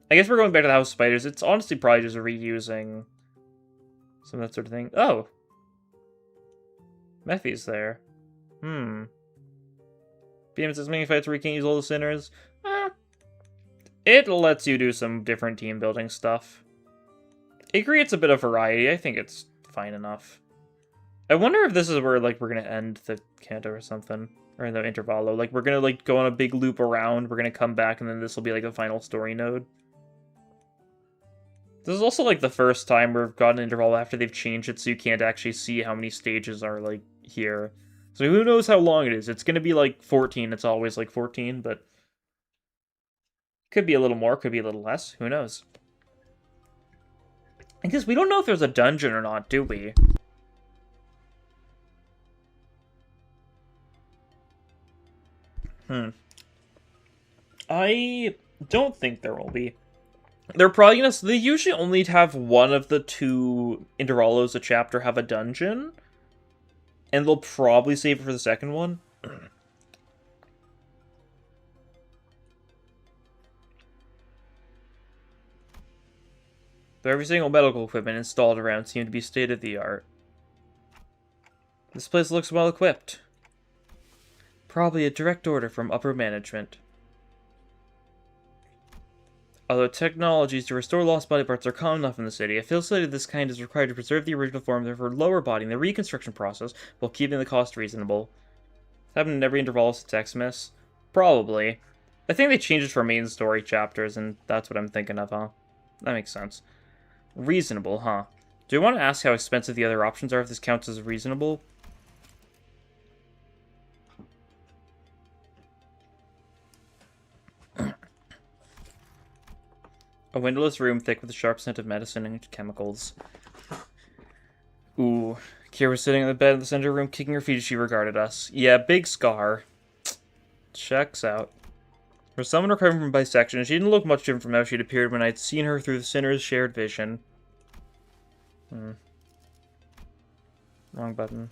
I guess we're going back to the House of Spiders. It's honestly probably just reusing some of that sort of thing. Oh! Mephi's there. BM says making fights where you can't use all the sinners. It lets you do some different team building stuff. It creates a bit of variety. I think it's fine enough. I wonder if this is where, like, we're gonna end the Canto or something. Or the Intervallo. Like, we're gonna, like, go on a big loop around, we're gonna come back, and then this will be, like, a final story node. This is also, like, the first time we've gotten an Intervallo after they've changed it so you can't actually see how many stages are, like, here. So who knows how long it is. It's gonna be, like, 14. It's always, like, 14, but... Could be a little more, could be a little less. Who knows? I guess we don't know if there's a dungeon or not, do we? I don't think there will be. They're probably gonna... They usually only have one of the two Intervallos a chapter have a dungeon. And they'll probably save it for the second one. But every single medical equipment installed around seemed to be state-of-the-art. This place looks well equipped. Probably a direct order from upper management. Although technologies to restore lost body parts are common enough in the city, a facility of this kind is required to preserve the original form of her lower body in the reconstruction process while keeping the cost reasonable. Happened in every Intervallo since Xmas? Probably. I think they changed it for main story chapters, and that's what I'm thinking of, huh? That makes sense. Reasonable, huh? Do you want to ask how expensive the other options are if this counts as reasonable? A windowless room thick with a sharp scent of medicine and chemicals. Ooh. Kira was sitting in the bed in the center room, kicking her feet as she regarded us. Yeah, big scar. Checks out. Her someone recovering from bisection, she didn't look much different from how she'd appeared when I'd seen her through the sinner's shared vision. Wrong button.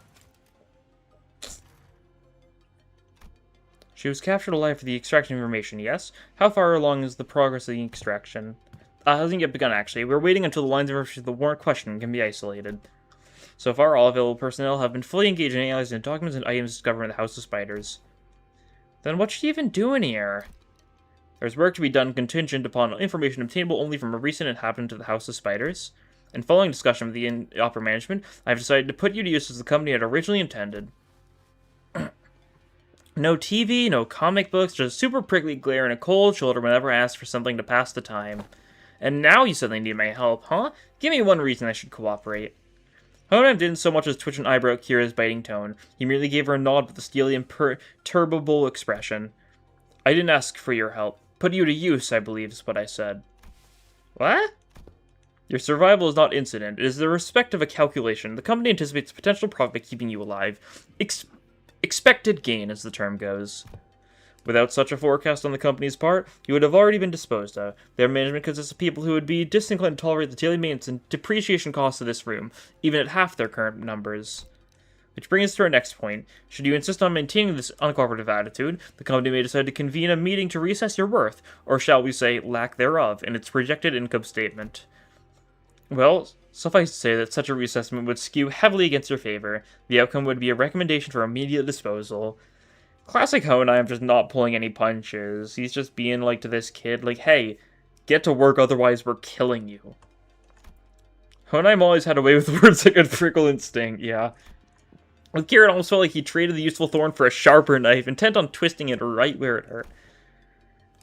She was captured alive for the extraction information, yes? How far along is the progress of the extraction? Hasn't yet begun, actually. We're waiting until the lines of information that warrant questioning can be isolated. So far, all available personnel have been fully engaged in analyzing the documents and items discovered in the House of Spiders. Then what's she even doing here? There's work to be done contingent upon information obtainable only from a recent inhabitant of the House of Spiders. And following discussion with the upper management, I've decided to put you to use as the company had originally intended. No TV, no comic books, just super prickly glare and a cold shoulder whenever I asked for something to pass the time. And now you suddenly need my help, huh? Give me one reason I should cooperate. Honam didn't so much as twitch an eyebrow at Kira's biting tone. He merely gave her a nod with a steely, imperturbable expression. I didn't ask for your help. Put you to use, I believe, is what I said. What? Your survival is not incident. It is the respect of a calculation. The company anticipates potential profit by keeping you alive. Expected gain, as the term goes. Without such a forecast on the company's part, you would have already been disposed of. Their management consists of people who would be disinclined to tolerate the daily maintenance and depreciation costs of this room, even at half their current numbers. Which brings us to our next point. Should you insist on maintaining this uncooperative attitude, the company may decide to convene a meeting to reassess your worth, or shall we say, lack thereof, in its projected income statement. Well, suffice to say that such a reassessment would skew heavily against your favor. The outcome would be a recommendation for immediate disposal. Classic Honai, just not pulling any punches. He's just being like to this kid, like, hey, get to work, otherwise we're killing you. Honai always had a way with words that could prickle and sting, yeah. With Kira, it almost felt like he traded the useful thorn for a sharper knife, intent on twisting it right where it hurt.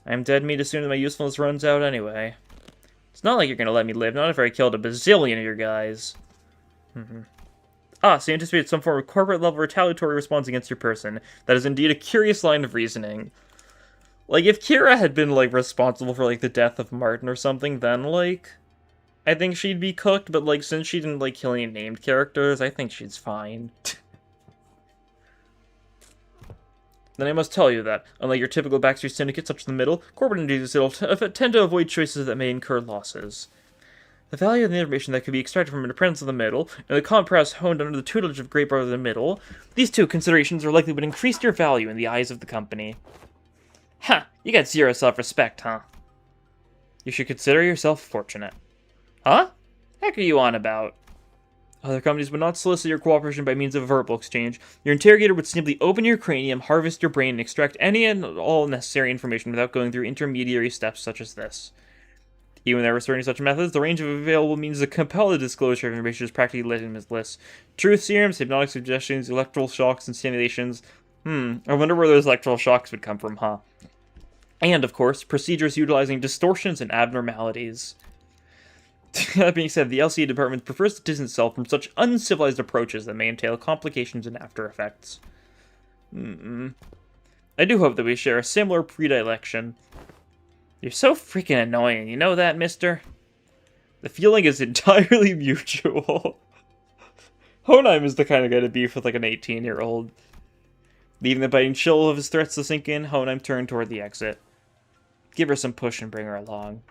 I'm dead meat as soon as my usefulness runs out anyway. It's not like you're gonna let me live, not if I killed a bazillion of your guys. So you anticipate some form of corporate-level retaliatory response against your person. That is indeed a curious line of reasoning. Like, if Kira had been, like, responsible for, like, the death of Martin or something, then, like, I think she'd be cooked, but, like, since she didn't, like, kill any named characters, I think she's fine. Then I must tell you that, unlike your typical backstreet syndicates up to the middle, corporate entities tend to avoid choices that may incur losses. The value of the information that could be extracted from an apprentice of the middle, and the common press honed under the tutelage of Great Brother of the Middle, these two considerations are likely would increase your value in the eyes of the company. Ha! You got zero self-respect, huh? You should consider yourself fortunate. Huh? Heck are you on about? Other companies would not solicit your cooperation by means of a verbal exchange. Your interrogator would simply open your cranium, harvest your brain, and extract any and all necessary information without going through intermediary steps such as this. Even when there were certain such methods, the range of available means to compel the disclosure of information is practically limitless. Truth serums, hypnotic suggestions, electrical shocks, and stimulations. I wonder where those electrical shocks would come from, huh? And, of course, procedures utilizing distortions and abnormalities. That being said, the LCA department prefers to distance itself from such uncivilized approaches that may entail complications and after effects. I do hope that we share a similar predilection. You're so freaking annoying, you know that, mister? The feeling is entirely mutual. Honheim is the kind of guy to beef with like an 18-year-old. Leaving the biting chill of his threats to sink in, Honheim turned toward the exit. Give her some push and bring her along.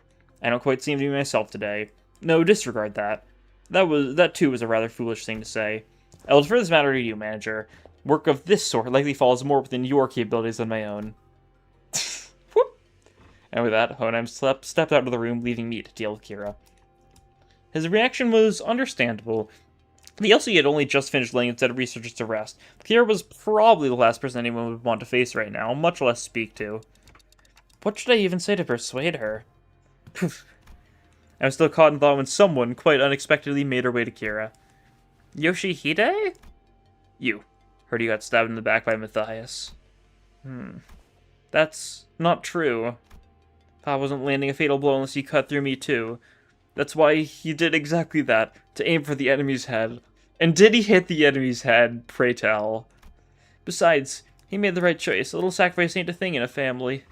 I don't quite seem to be myself today. No, disregard that. That too was a rather foolish thing to say. I will defer this matter to you, manager. Work of this sort likely falls more within your capabilities than my own. And with that, Honheim stepped out of the room, leaving me to deal with Kira. His reaction was understandable. The LC had only just finished laying its set of researchers to rest. Kira was probably the last person anyone would want to face right now, much less speak to. What should I even say to persuade her? I was still caught in thought when someone, quite unexpectedly, made her way to Kira. Yoshihide? You. Heard you got stabbed in the back by Matthias. That's not true. Pa wasn't landing a fatal blow unless he cut through me too. That's why he did exactly that, to aim for the enemy's head. And did he hit the enemy's head, pray tell? Besides, he made the right choice. A little sacrifice ain't a thing in a family.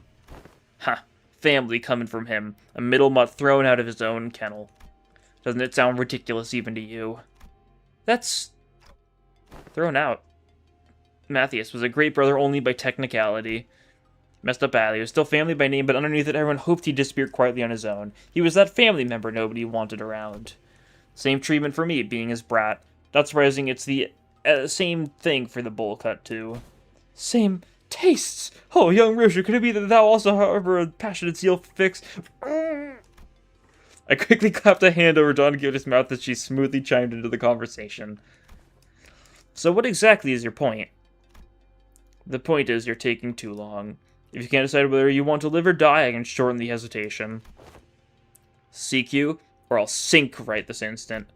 Ha, family coming from him. A middle mutt thrown out of his own kennel. Doesn't it sound ridiculous even to you? That's... thrown out. Matthias was a great brother only by technicality. Messed up badly. He was still family by name, but underneath it everyone hoped he'd disappear quietly on his own. He was that family member nobody wanted around. Same treatment for me, being his brat. Not surprising it's the same thing for the bowl cut, too. Same tastes! Oh, young Roshu, could it be that thou also harbor a passionate zeal for fix? I quickly clapped a hand over Don Quixote's mouth as she smoothly chimed into the conversation. So what exactly is your point? The point is you're taking too long. If you can't decide whether you want to live or die, I can shorten the hesitation. CQ, or I'll sink right this instant.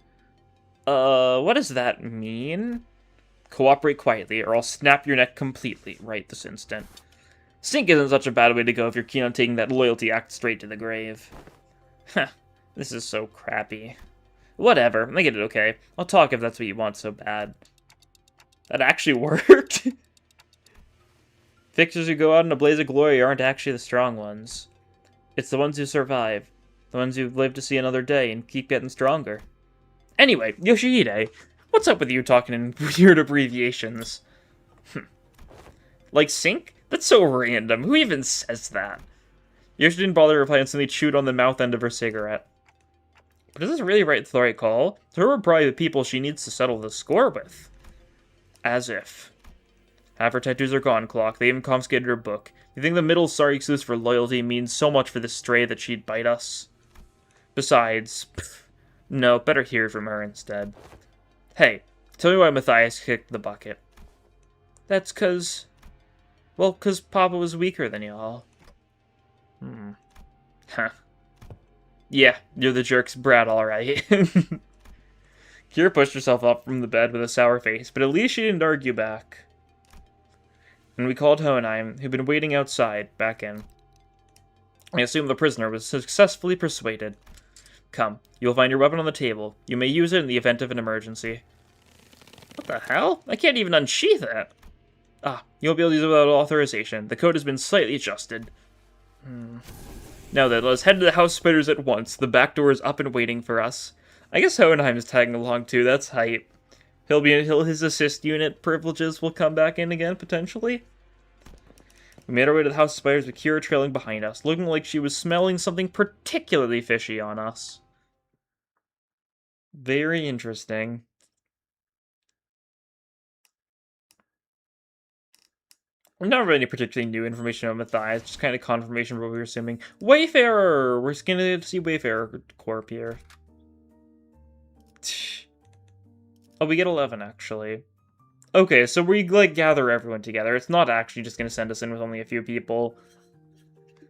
What does that mean? Cooperate quietly, or I'll snap your neck completely right this instant. Sink isn't such a bad way to go if you're keen on taking that loyalty act straight to the grave. Huh, this is so crappy. Whatever, I get it okay. I'll talk if that's what you want so bad. That actually worked? Fixers who go out in a blaze of glory aren't actually the strong ones. It's the ones who survive. The ones who live to see another day and keep getting stronger. Anyway, Yoshihide, what's up with you talking in weird abbreviations? Like sink? That's so random. Who even says that? Yoshi didn't bother replying and simply chewed on the mouth end of her cigarette. But is this really the right call? Her are probably the people she needs to settle the score with. As if. Half her tattoos are gone, Clock. They even confiscated her book. You think the middle sorry excuse for loyalty means so much for this stray that she'd bite us? Besides, no, better hear from her instead. Hey, tell me why Matthias kicked the bucket. That's 'cause... well, 'cause Papa was weaker than y'all. Huh. Yeah, you're the jerk's brat, alright. Kira pushed herself up from the bed with a sour face, but at least she didn't argue back. And we called Honheim, who'd been waiting outside, back in. I assume the prisoner was successfully persuaded. Come, you will find your weapon on the table. You may use it in the event of an emergency. What the hell? I can't even unsheath it. Ah, you'll be able to use it without authorization. The code has been slightly adjusted. Now then, let us head to the House Spiders at once. The back door is up and waiting for us. I guess Hohenheim is tagging along too, that's hype. His assist unit privileges will come back in again, potentially. We made our way to the House of Spiders with Kira trailing behind us, looking like she was smelling something particularly fishy on us. Very interesting. We don't have any particularly new information on Matthias, just kind of confirmation of what we were assuming. Wayfarer! We're just gonna see Wayfarer Corp here. Oh, we get 11, actually. Okay, so we, like, gather everyone together. It's not actually just gonna send us in with only a few people.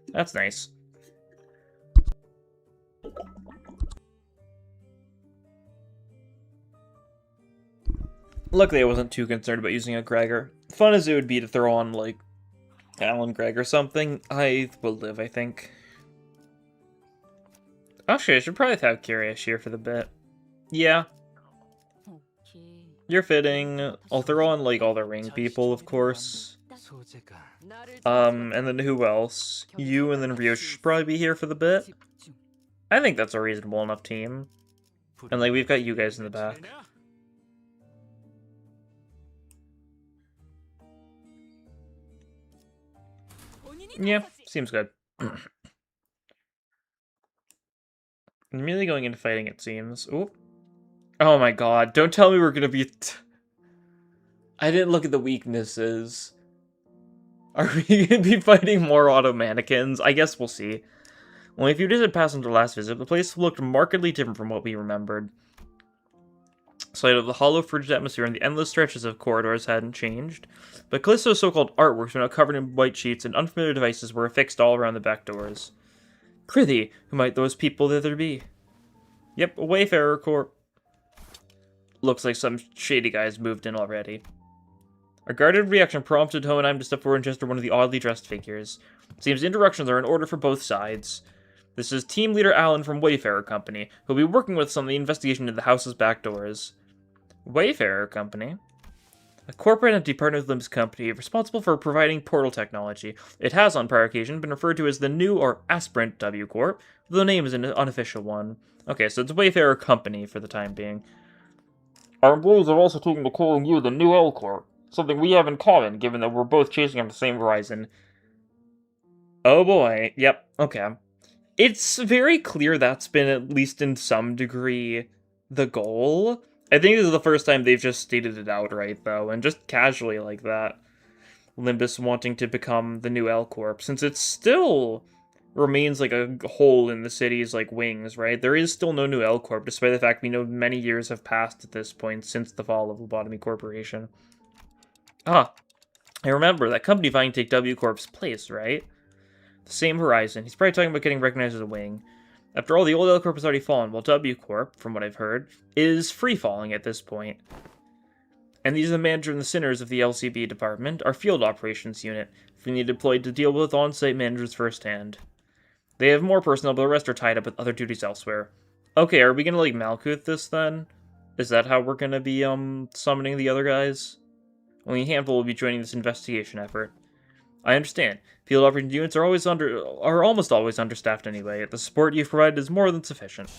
That's nice. Luckily, I wasn't too concerned about using a Gregor. Fun as it would be to throw on, like, Alan Gregg or something, I will live, I think. Actually, I should probably have Curious here for the bit. Yeah. You're fitting. I'll throw on, like, all the ring people, of course. And then who else? You and then Ryo should probably be here for the bit. I think that's a reasonable enough team. And, like, we've got you guys in the back. Yeah, seems good. Immediately going into fighting, it seems. Ooh. Oh my god, don't tell me we're gonna be... I didn't look at the weaknesses. Are we gonna be fighting more auto mannequins? I guess we'll see. Only a few days had passed since our last visit, the place looked markedly different from what we remembered. Sight of the hollow, frigid atmosphere and the endless stretches of corridors hadn't changed, but Callisto's so-called artworks were now covered in white sheets, and unfamiliar devices were affixed all around the back doors. Prithee, who might those people thither be? Yep, a Wayfarer Corp. Looks like some shady guys moved in already. A guarded reaction prompted Hohenheim to step forward and gesture one of the oddly dressed figures. Seems interactions are in order for both sides. This is team leader Alan from Wayfarer Company, who'll be working with us on the investigation into the house's back doors. Wayfarer Company? A corporate entity partner with Limbus Company, responsible for providing portal technology. It has, on prior occasion, been referred to as the new or aspirant W Corp, though the name is an unofficial one. Okay, so it's Wayfarer Company for the time being. Our employees have also taken to calling you the new L Corp, something we have in common, given that we're both chasing on the same horizon. Oh boy, yep, okay. It's very clear that's been, at least in some degree, the goal. I think this is the first time they've just stated it outright, though, and just casually like that. Limbus wanting to become the new L Corp, since it still remains like a hole in the city's like wings, right? There is still no new L Corp, despite the fact we know many years have passed at this point since the fall of Lobotomy Corporation. Ah, I remember, that company vying to take W Corp's place, right? The same horizon. He's probably talking about getting recognized as a wing. After all, the old L Corp has already fallen, while W Corp, from what I've heard, is free-falling at this point. And these are the manager and the sinners of the LCB department, our field operations unit, freely deployed to deal with on-site managers firsthand. They have more personnel, but the rest are tied up with other duties elsewhere. Okay, are we gonna, like, Malkuth this, then? Is that how we're gonna be, summoning the other guys? Only a handful will be joining this investigation effort. I understand. Field operations units are almost always understaffed anyway. The support you've provided is more than sufficient.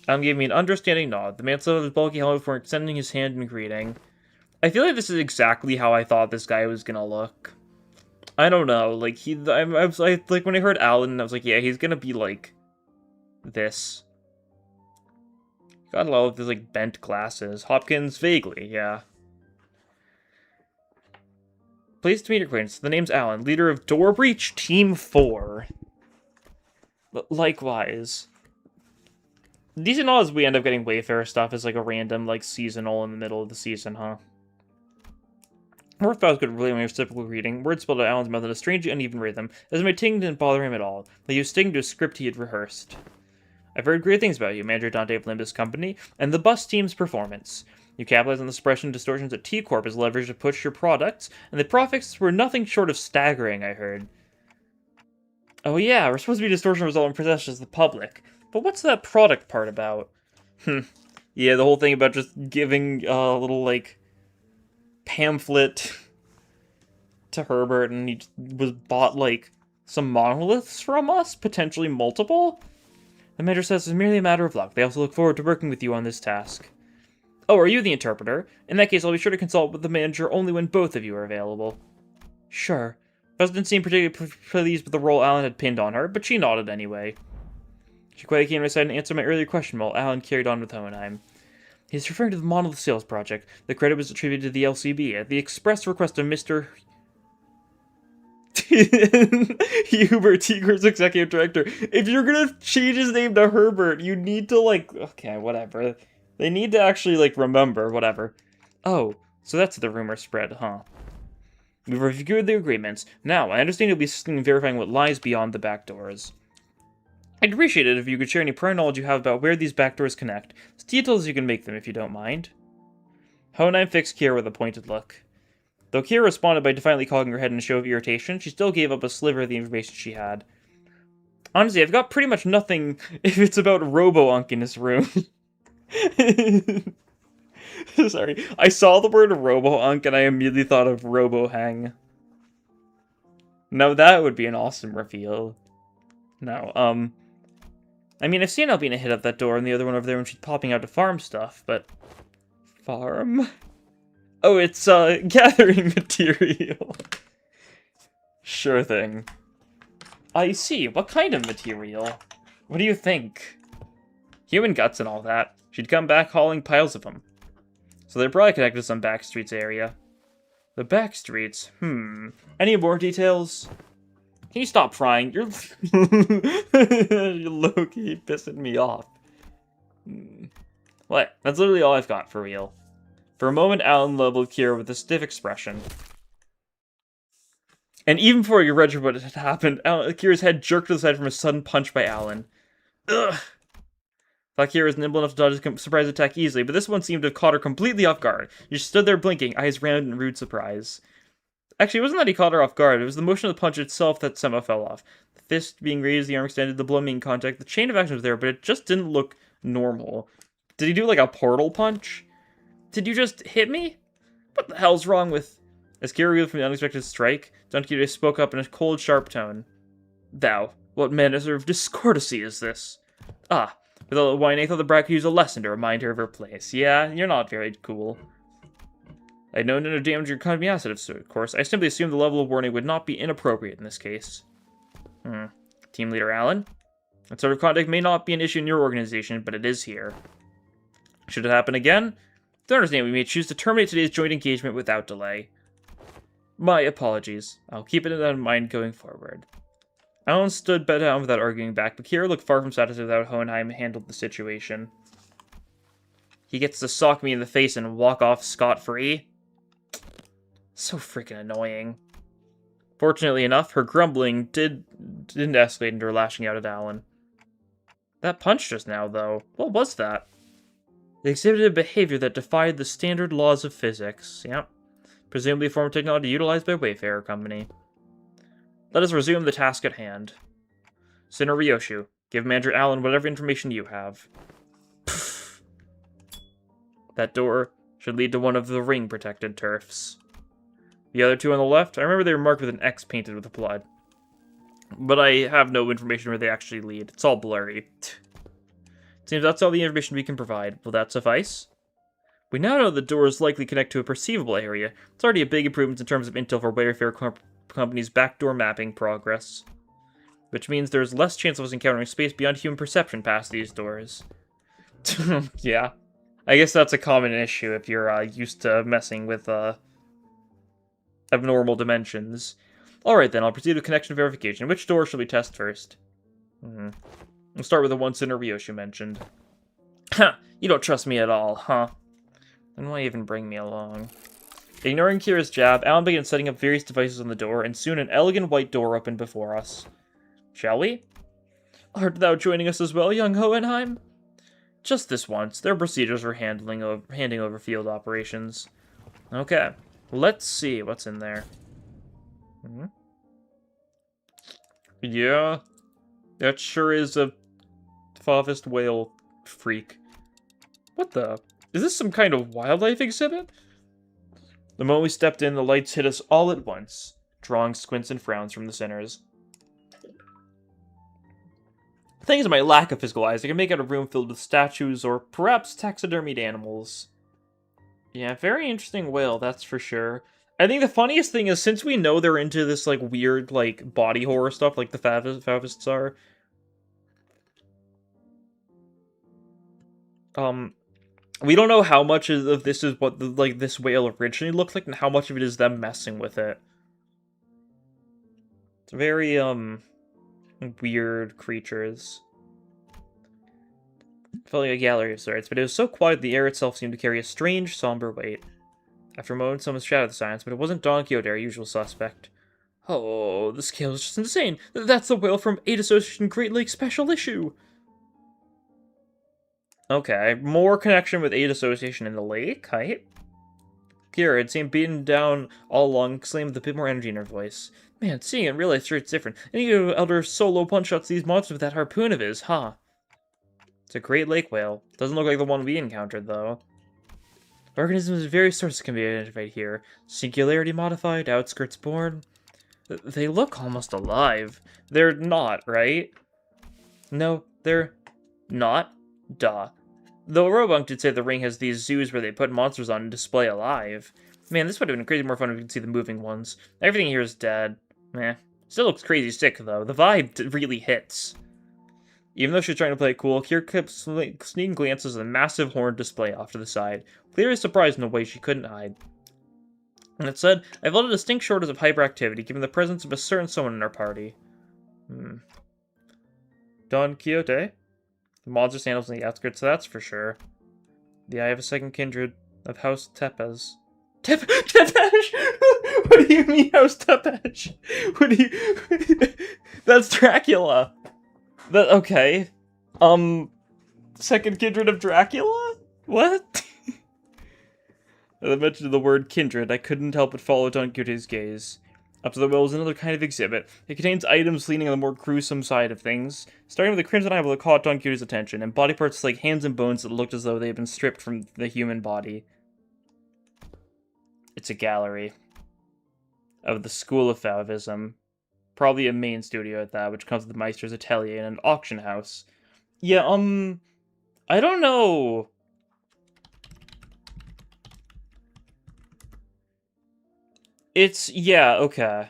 Alan gave me an understanding nod. The man stood with his bulky helmet before extending his hand in greeting. I feel like this is exactly how I thought this guy was gonna look. I don't know, like, like, when I heard Alan, I was like, yeah, he's gonna be, like, this. Got a lot of these, like, bent glasses. Hopkins, vaguely, yeah. Pleased to meet your acquaintance. The name's Alan, leader of Door Breach Team 4. But likewise. Decent odds we end up getting Wayfarer stuff as, like, a random, like, seasonal in the middle of the season, huh? Worth thought was good relay when he was typical reading. Words spelled out Alan's mouth in a strangely uneven rhythm, as my ting didn't bother him at all, but he was sticking to a script he had rehearsed. I've heard great things about you, Manager Dante of Limbus Company, and the bus team's performance. You capitalized on the suppression and distortions that T-Corp has leveraged to push your products, and the profits were nothing short of staggering, I heard. Oh yeah, we're supposed to be distortion result in possession of the public. But what's that product part about? Yeah, the whole thing about just giving a little, like, pamphlet to Herbert, and he was bought, like, some monoliths from us? Potentially multiple? The manager says it's merely a matter of luck. They also look forward to working with you on this task. Oh, are you the interpreter? In that case, I'll be sure to consult with the manager only when both of you are available. Sure. Buzz didn't seem particularly pleased with the role Alan had pinned on her, but she nodded anyway. She quietly came to my side and answered my earlier question while Alan carried on with Hohenheim. He's referring to the monolith sales project. The credit was attributed to the LCB at the express request of Mr. Hubert, T-Corp's executive director. If you're gonna change his name to Herbert, you need to, like... Okay, whatever. They need to actually, like, remember, whatever. Oh, so that's the rumor spread, huh? We've reviewed the agreements. Now, I understand you'll be assisting in verifying what lies beyond the back doors. I'd appreciate it if you could share any prior knowledge you have about where these back doors connect. As detailed as you can make them, if you don't mind. Hohenheim fixed Kiera with a pointed look. Though Kiera responded by defiantly cocking her head in a show of irritation, she still gave up a sliver of the information she had. Honestly, I've got pretty much nothing if it's about Robo-Unk in this room. Sorry. I saw the word Robo-Unk and I immediately thought of Robo-Hang. No, that would be an awesome reveal. No, I mean, I've seen Albina hit up that door and the other one over there when she's popping out to farm stuff, but... Farm? Oh, it's, gathering material. Sure thing. I see. What kind of material? What do you think? Human guts and all that. She'd come back hauling piles of them. So they're probably connected to some back streets area. The back streets? Any more details? Can you stop frying? You're you're low-key pissing me off. What? That's literally all I've got, for real. For a moment, Alan leveled Kira with a stiff expression. And even before you read what had happened, Kira's head jerked to the side from a sudden punch by Alan. Ugh! Thought Kira was nimble enough to dodge his surprise attack easily, but this one seemed to have caught her completely off guard. She stood there blinking, eyes round in rude surprise. Actually, it wasn't that he caught her off guard, it was the motion of the punch itself that somehow fell off. The fist being raised, the arm extended, the blow making contact, the chain of action was there, but it just didn't look normal. Did he do like a portal punch? Did you just hit me? What the hell's wrong with... As Kira reeled from the unexpected strike, Don Quixote spoke up in a cold, sharp tone. Thou, what manner of discourtesy is this? Ah, with all the whining, I thought the brat could use a lesson to remind her of her place. Yeah, you're not very cool. I had no to damage your economy asset, of course. I simply assumed the level of warning would not be inappropriate in this case. Team Leader Allen? That sort of conduct may not be an issue in your organization, but it is here. Should it happen again? Don't understand, we may choose to terminate today's joint engagement without delay. My apologies. I'll keep it in mind going forward. Alan stood down without arguing back, but Kira looked far from satisfied with how Hohenheim handled the situation. He gets to sock me in the face and walk off scot-free? So freaking annoying. Fortunately enough, her grumbling didn't escalate into her lashing out at Alan. That punch just now, though, what was that? It exhibited behavior that defied the standard laws of physics. Yep. Presumably a form of technology utilized by Wayfarer Company. Let us resume the task at hand. Sinner Ryoshu, give Manager Allen whatever information you have. Pfft. That door should lead to one of the ring-protected turfs. The other two on the left, I remember they were marked with an X painted with blood. But I have no information where they actually lead. It's all blurry. Seems that's all the information we can provide. Will that suffice? We now know the door is likely connected to a perceivable area. It's already a big improvement in terms of intel for Wayfarer Company's backdoor mapping progress. Which means there's less chance of us encountering space beyond human perception past these doors. Yeah. I guess that's a common issue if you're used to messing with abnormal dimensions. Alright then, I'll proceed with connection verification. Which door should we test first? We'll start with the one Sinner Ryoshu mentioned. Ha! You don't trust me at all, huh? Then why even bring me along? Ignoring Kira's jab, Alan began setting up various devices on the door, and soon an elegant white door opened before us. Shall we? Art thou joining us as well, young Hohenheim? Just this once. There are procedures for handing over field operations. Okay. Let's see what's in there. Yeah. That sure is a Favist whale freak. What the? Is this some kind of wildlife exhibit? The moment we stepped in, the lights hit us all at once, drawing squints and frowns from the sinners. Thanks to my lack of physical eyes, I can make out a room filled with statues or perhaps taxidermied animals. Yeah, very interesting whale, that's for sure. I think the funniest thing is, since we know they're into this, like, weird, like, body horror stuff, like the Favists are, we don't know how much of this is what, this whale originally looked like, and how much of it is them messing with it. It's very, weird creatures. Felt like a gallery of sorts, but it was so quiet the air itself seemed to carry a strange, somber weight. After a moment, someone shouted the silence, but it wasn't Don Quixote, our usual suspect. Oh, the scale is just insane! That's the whale from Aid Association Great Lakes Special Issue! Okay, more connection with Aid Association in the lake, right? Kira had seemed beaten down all along, exclaimed with a bit more energy in her voice. Man, seeing it in real life sure it's different. And you Elder solo punch-shots these monsters with that harpoon of his, huh? It's a great lake whale. Doesn't look like the one we encountered, though. Organisms of various sorts can be identified here. Singularity modified, outskirts born. They look almost alive. They're not, right? No, they're not. Duh. Though Robunk did say the ring has these zoos where they put monsters on display alive. Man, this would have been crazy more fun if we could see the moving ones. Everything here is dead. Meh. Still looks crazy sick, though. The vibe really hits. Even though she's trying to play it cool, Kier kept sneaking glances at the massive horn display off to the side, clearly surprised in a way she couldn't hide. And it said, I felt a distinct shortage of hyperactivity given the presence of a certain someone in our party. Don Quixote? The monster sandals on the outskirts, that's for sure. The eye of a second kindred of House Tepes. Tepesh? What do you mean, House Tepesh? What do you... That's Dracula! Okay. Second kindred of Dracula? What? As I mentioned the word kindred, I couldn't help but follow Don Quixote's gaze. Up to the well was another kind of exhibit. It contains items leaning on the more gruesome side of things, starting with a crimson eyeball that caught Don Quixote's attention, and body parts like hands and bones that looked as though they had been stripped from the human body. It's a gallery of the School of Fauvism. Probably a main studio at that, which comes with the Meister's Atelier and an auction house. Yeah, I don't know. Yeah, okay.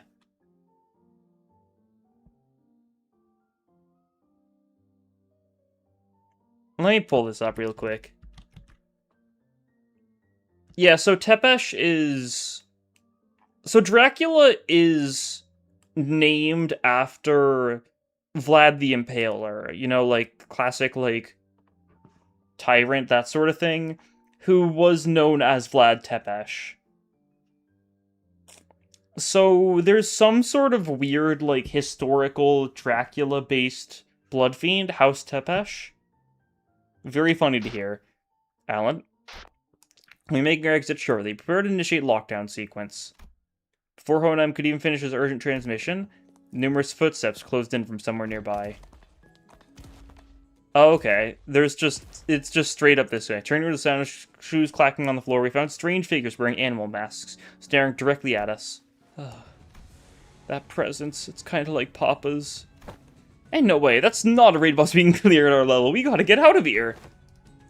Let me pull this up real quick. Yeah, so Tepesh is... So Dracula is named after Vlad the Impaler. You know, like, classic, like, tyrant, that sort of thing. Who was known as Vlad Tepesh. So there's some sort of weird, like, historical Dracula-based blood fiend, House Tepesh. Very funny to hear. Alan? We make our exit shortly. Prepare to initiate lockdown sequence. Before Honam could even finish his urgent transmission, numerous footsteps closed in from somewhere nearby. Oh, okay. It's just straight up this way. Turning to the sound of shoes clacking on the floor, we found strange figures wearing animal masks, staring directly at us. That presence, it's kind of like Papa's. Ain't no way, that's not a raid boss being clear at our level. We gotta get out of here.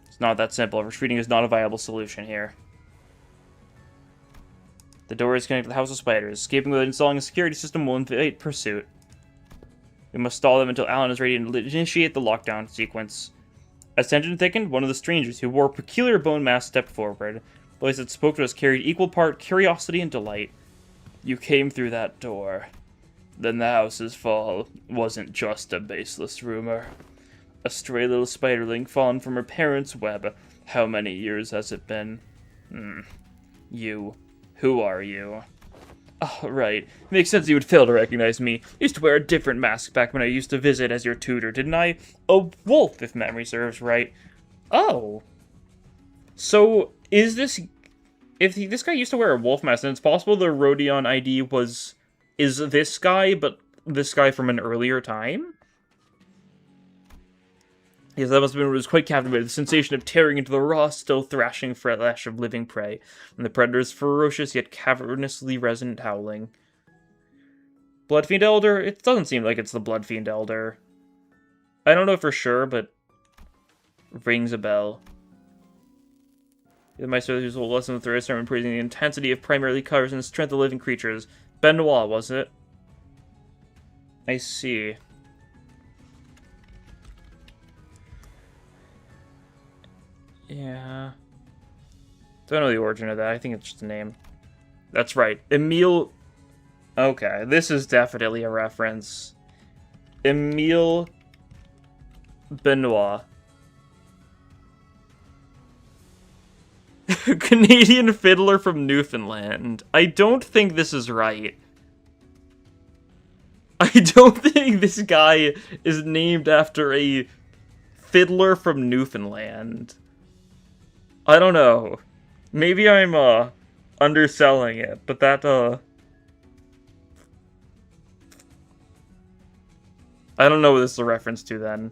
It's not that simple. Retreating is not a viable solution here. The door is connected to the House of Spiders. Escaping without installing a security system will invade pursuit. We must stall them until Alan is ready to initiate the lockdown sequence. As tension thickened, one of the strangers who wore a peculiar bone mask stepped forward. The voice that spoke to us carried equal part curiosity and delight. You came through that door. Then the house's fall wasn't just a baseless rumor. A stray little spiderling fallen from her parents' web. How many years has it been? You. Who are you? Oh, right. Makes sense you would fail to recognize me. Used to wear a different mask back when I used to visit as your tutor, didn't I? A wolf, if memory serves right. Oh. So, is this... If this guy used to wear a wolf mask, then it's possible the Rodion ID is this guy, but this guy from an earlier time? Yes, that must have been what was quite captivating. The sensation of tearing into the raw, still thrashing flesh of living prey, and the predator's ferocious yet cavernously resonant howling. Bloodfiend Elder? It doesn't seem like it's the Bloodfiend Elder. I don't know for sure, but rings a bell. The Meister whose whole lesson with the sermon praising the intensity of primarily colors and the strength of living creatures. Benoit, was it? I see. Yeah. Don't know the origin of that. I think it's just a name. That's right. Emile... Okay, this is definitely a reference. Emile Benoit. Canadian fiddler from Newfoundland. I don't think this is right. I don't think this guy is named after a fiddler from Newfoundland. I don't know. Maybe I'm, underselling it, but that, I don't know what this is a reference to then.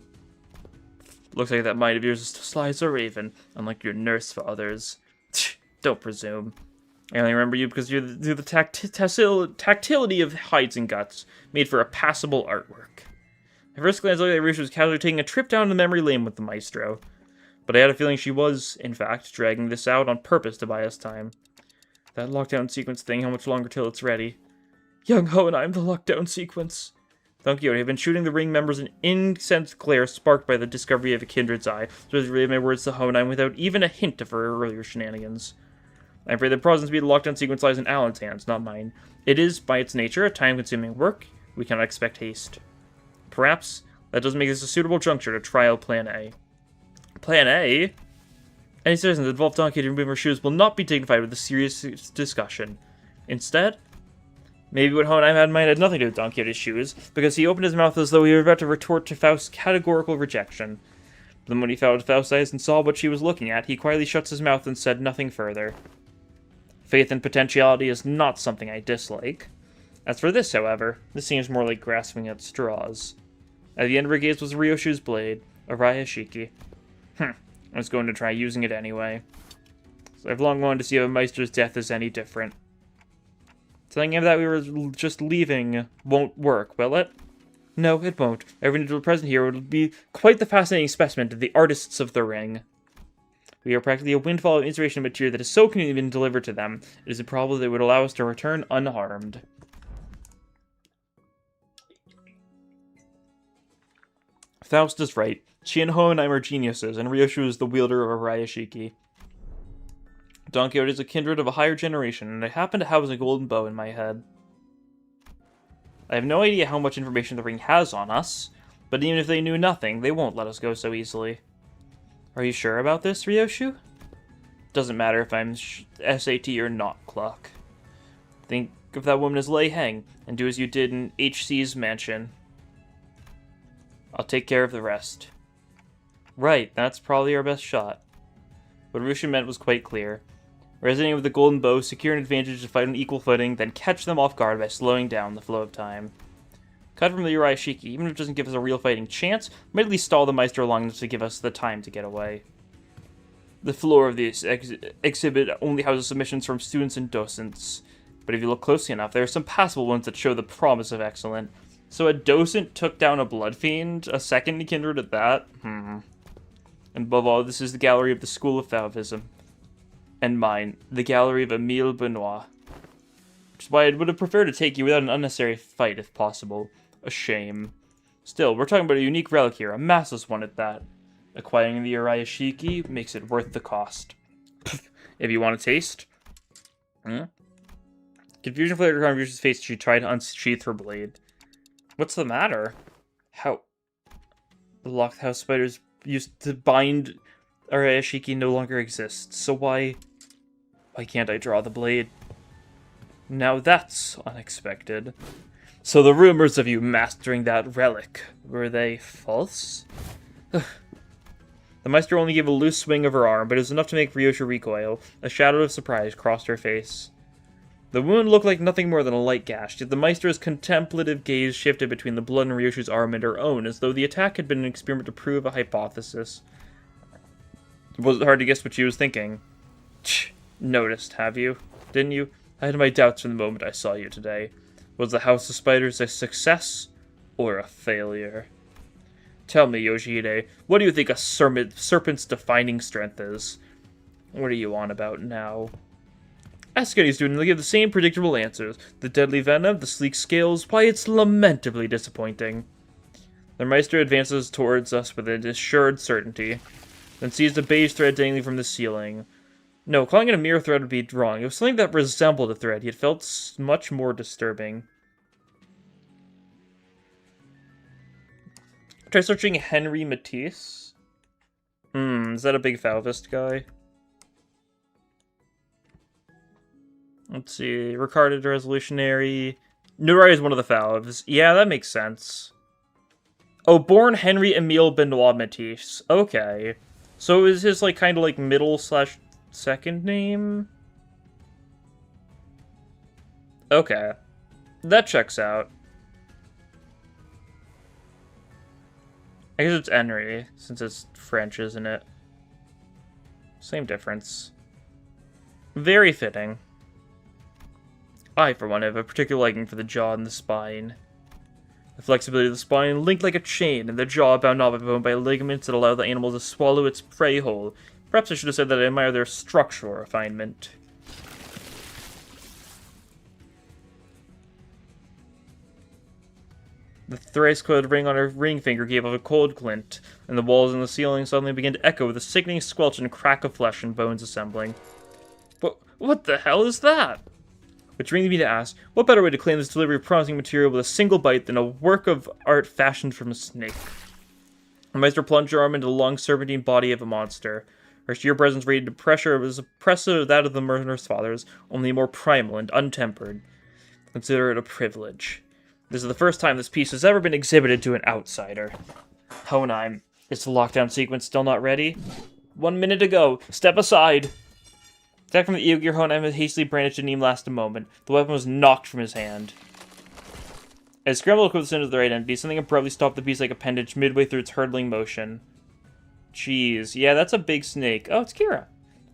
Looks like that mind of yours is to sly as a raven, unlike your nurse for others. Don't presume. I only remember you because you're the tactility of hides and guts, made for a passable artwork. At first glance, I looked like Risha was casually taking a trip down the memory lane with the maestro. But I had a feeling she was, in fact, dragging this out on purpose to buy us time. That lockdown sequence thing, how much longer till it's ready? Young Ho and I am the lockdown sequence. Don Quixote have been shooting the ring members an incensed glare sparked by the discovery of a kindred's eye, so as to relay my words to Hohenheim without even a hint of her earlier shenanigans. I'm afraid the process to be the lockdown sequence lies in Alan's hands, not mine. It is, by its nature, a time-consuming work. We cannot expect haste. Perhaps that doesn't make this a suitable juncture to try out Plan A. Plan A? Any citizens that involve Don Quixote to remove her shoes will not be dignified with a serious discussion. Instead, maybe what Hohenheim had in mind had nothing to do with Don Quixote's shoes, because he opened his mouth as though he were about to retort to Faust's categorical rejection. Then when he found Faust's eyes and saw what she was looking at, he quietly shuts his mouth and said nothing further. Faith in potentiality is not something I dislike. As for this, however, this seems more like grasping at straws. At the end of her gaze was Ryoshu's blade, a Rayashiki. I was going to try using it anyway. So I've long wanted to see if a Meister's death is any different. Telling him that we were just leaving won't work, will it? No, it won't. Every individual present here would be quite the fascinating specimen to the artists of the ring. We are practically a windfall of inspiration material that is so conveniently been delivered to them, it is improbable that it would allow us to return unharmed. Faust is right. She and Hohenheim are geniuses, and Ryoshu is the wielder of a Rayashiki. Don Quixote is a kindred of a higher generation, and I happen to house a golden bow in my head. I have no idea how much information the ring has on us, but even if they knew nothing, they won't let us go so easily. Are you sure about this, Ryoshu? Doesn't matter if I'm SAT or not, Cluck. Think of that woman as Lei Heng, and do as you did in HC's mansion. I'll take care of the rest. Right, that's probably our best shot. What Ryoshu meant was quite clear. Resonating with the golden bow, secure an advantage to fight on equal footing, then catch them off guard by slowing down the flow of time. Cut from the Uraishiki, even if it doesn't give us a real fighting chance, might at least stall the Meister long enough to give us the time to get away. The floor of this exhibit only houses submissions from students and docents, but if you look closely enough, there are some passable ones that show the promise of excellent. So a docent took down a blood fiend, a second kindred at that? And above all, this is the gallery of the School of Fauvism. And mine, the gallery of Emile Benoit. Which is why I would have preferred to take you without an unnecessary fight, if possible. A shame. Still, we're talking about a unique relic here, a massless one at that. Acquiring the Uraishiki makes it worth the cost. If you want a taste. Confusion flared on Ryoshu's face as she tried to unsheath her blade. What's the matter? How? The locked house spiders used to bind Uraishiki no longer exists, so why can't I draw the blade? Now that's unexpected. So the rumors of you mastering that relic, were they false? The Meister only gave a loose swing of her arm, but it was enough to make Ryoshu recoil. A shadow of surprise crossed her face. The wound looked like nothing more than a light gash, yet the Meister's contemplative gaze shifted between the blood in Ryoshu's arm and her own, as though the attack had been an experiment to prove a hypothesis. Was it hard to guess what she was thinking? Noticed, have you? Didn't you? I had my doubts from the moment I saw you today. Was the House of Spiders a success or a failure? Tell me, Yoshihide, what do you think a serpent's defining strength is? What are you on about now? Ask any student, they'll give the same predictable answers. The deadly venom, the sleek scales, why, it's lamentably disappointing. The Meister advances towards us with an assured certainty, then sees the beige thread dangling from the ceiling. No, calling it a mere thread would be wrong. It was something that resembled a thread, yet felt much more disturbing. Try searching Henry Matisse. Is that a big Fauvist guy? Let's see. Recorded Resolutionary. Nuri is one of the Fauves. Yeah, that makes sense. Oh, born Henry Emile Benoit Matisse. Okay. So is his, like, kind of like middle/second name? Okay. That checks out. I guess it's Henry, since it's French, isn't it? Same difference. Very fitting. I, for one, have a particular liking for the jaw and the spine. The flexibility of the spine linked like a chain, and the jaw bound not by bone by ligaments that allow the animal to swallow its prey whole. Perhaps I should have said that I admire their structural refinement. The thrice-coiled ring on her ring finger gave off a cold glint, and the walls and the ceiling suddenly began to echo with a sickening squelch and crack of flesh and bones assembling. But what the hell is that? Which brings me to ask, what better way to claim this delivery of promising material with a single bite than a work of art fashioned from a snake? The Meister plunged her arm into the long serpentine body of a monster. Her sheer presence radiated pressure was oppressive that of the murderous fathers, only more primal and untempered. Consider it a privilege. This is the first time this piece has ever been exhibited to an outsider. Honheim, is the lockdown sequence still not ready? 1 minute to go. Step aside. Attack from the Eogear. Honheim had hastily brandished didn't even last a moment. The weapon was knocked from his hand. As scrambled equipped the center of the right entity, something abruptly stopped the beast like appendage midway through its hurtling motion. Jeez. Yeah, that's a big snake. Oh, it's Kira.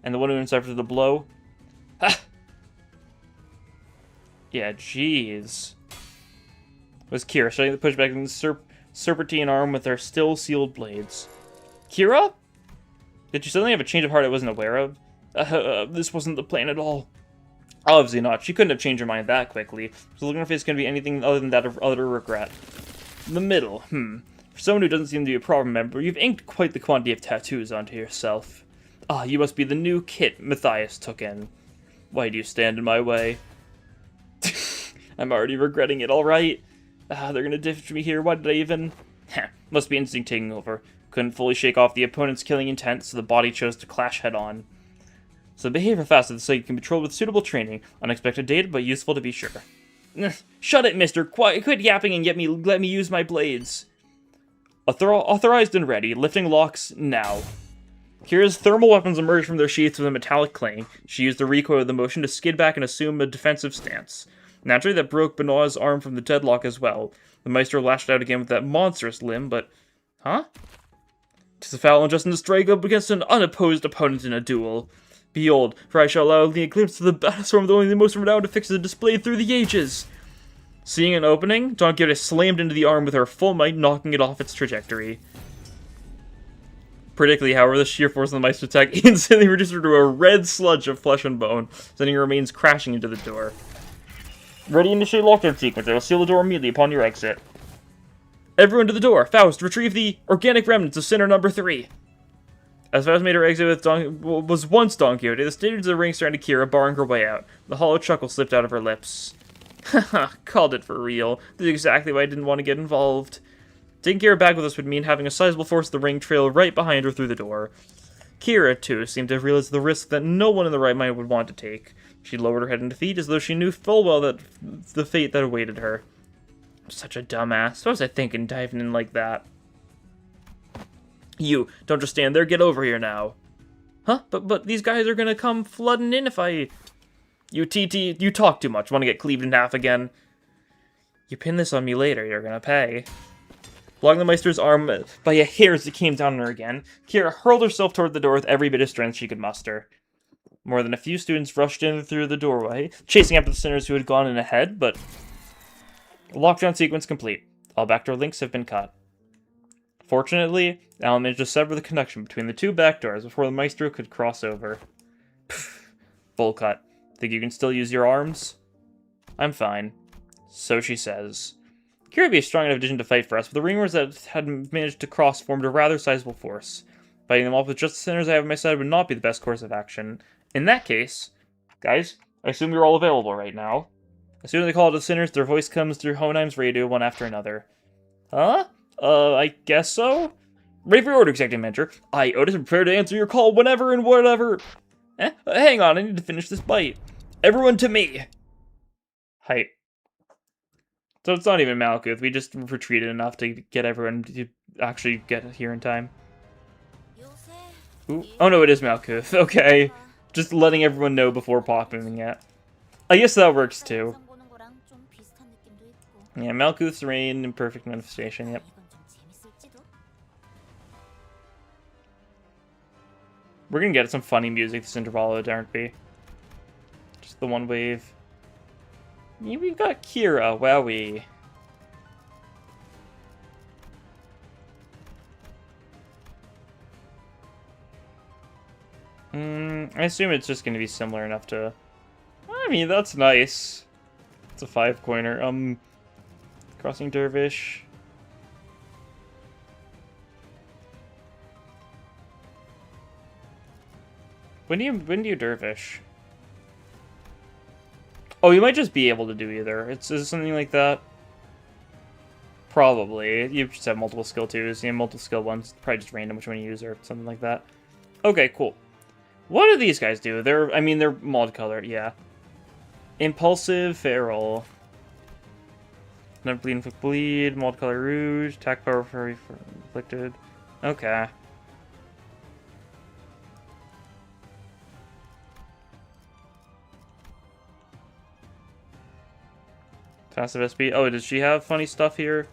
And the one who intercepted the blow. Ha! Yeah, jeez. Was Kira, shutting the pushback in the serpentine arm with her still sealed blades. Kira? Did you suddenly have a change of heart I wasn't aware of? This wasn't the plan at all. Obviously not. She couldn't have changed her mind that quickly. So looking at her face couldn't be anything other than that of utter regret. The middle, For someone who doesn't seem to be a problem member, you've inked quite the quantity of tattoos onto yourself. Ah, you must be the new kit Matthias took in. Why do you stand in my way? I'm already regretting it, alright? They're gonna ditch me here, why did I even... Must be instinct taking over. Couldn't fully shake off the opponent's killing intent, so the body chose to clash head-on. So the behavior facet so you can be controlled with suitable training. Unexpected data, but useful to be sure. Shut it, mister! Quit yapping and let me use my blades. Authorized and ready. Lifting locks now. Kira's thermal weapons emerged from their sheaths with a metallic clang. She used the recoil of the motion to skid back and assume a defensive stance. Naturally, that broke Benoit's arm from the deadlock as well. The Meister lashed out again with that monstrous limb, but... Huh? 'Tis a foul injustice to strike up against an unopposed opponent in a duel. Behold, for I shall allow the eclipse of the battlestorm that only the most renowned affixes are displayed through the ages. Seeing an opening, Don Quixote slammed into the arm with her full might, knocking it off its trajectory. Predictably, however, the sheer force of the Meister's attack instantly reduced her to a red sludge of flesh and bone, sending her remains crashing into the door. Ready to initiate lockdown sequence. I will seal the door immediately upon your exit. Everyone to the door. Faust, retrieve the organic remnants of Sinner number 3. As Faust made her exit with was once Don Quixote, the standards of the ring surrounded Kira, barring her way out. The hollow chuckle slipped out of her lips. Haha, called it for real. This is exactly why I didn't want to get involved. Taking Kira back with us would mean having a sizable force of the ring trail right behind her through the door. Kira, too, seemed to have realized the risk that no one in the right mind would want to take. She lowered her head in defeat as though she knew full well that the fate that awaited her. Such a dumbass. What was I thinking diving in like that? You, don't just stand there, get over here now. Huh? But these guys are gonna come flooding in if I... You TT, you talk too much. Want to get cleaved in half again? You pin this on me later, you're gonna pay. Blocking the Meister's arm by a hair as it came down on her again, Kira hurled herself toward the door with every bit of strength she could muster. More than a few students rushed in through the doorway, chasing after the sinners who had gone in ahead, but... Lockdown sequence complete. All backdoor links have been cut. Fortunately, Alan managed to sever the connection between the two back doors before the Maestro could cross over. Pfft. Full cut. Think you can still use your arms? I'm fine. So she says. Kira would be a strong enough addition to fight for us, but the ringers that had managed to cross formed a rather sizable force. Fighting them off with just the sinners I have on my side would not be the best course of action. In that case, guys, I assume you're all available right now. As soon as they call to the sinners, their voice comes through Honheim's radio one after another. Huh? I guess so? Ready for your order, Executive Manager. I, Otis, am prepared to answer your call whenever and whatever. Hang on, I need to finish this bite. Everyone to me! Hype. So it's not even Malkuth, we just retreated enough to get everyone to actually get here in time. Ooh. Oh no, it is Malkuth. Okay. Just letting everyone know before popping it. I guess that works too. Yeah, Malkuth's reign in perfect manifestation, yep. We're gonna get some funny music this Intervallo, aren't we? Just the one wave. Yeah, we've got Kira, wowie. I assume it's just gonna be similar enough to... I mean, that's nice. It's a 5-coiner. Crossing Dervish. When do you Dervish? Oh, you might just be able to do either. Is it something like that? Probably. You just have multiple skill 2s. You have multiple skill 1s. Probably just random which one you use or something like that. Okay, cool. What do these guys do? They're mod colored, yeah. Impulsive, Feral. Never bleed, inflict bleed, mod color rouge, attack power for inflicted. Okay. Passive SP. Oh, does she have funny stuff here?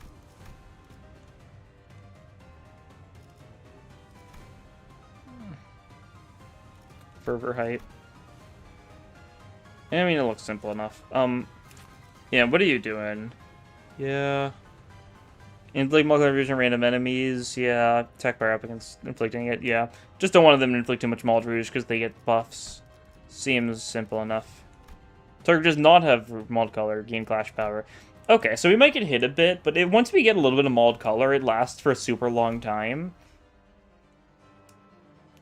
Fervor height. I mean, it looks simple enough. Yeah, what are you doing? Yeah. Inflict multiple vision random enemies. Yeah. Attack power up against inflicting it. Yeah. Just don't want them to inflict too much Mald Rouge because they get buffs. Seems simple enough. Target does not have Mauled Color, gain Clash Power. Okay, so we might get hit a bit, but once we get a little bit of Mauled Color, it lasts for a super long time.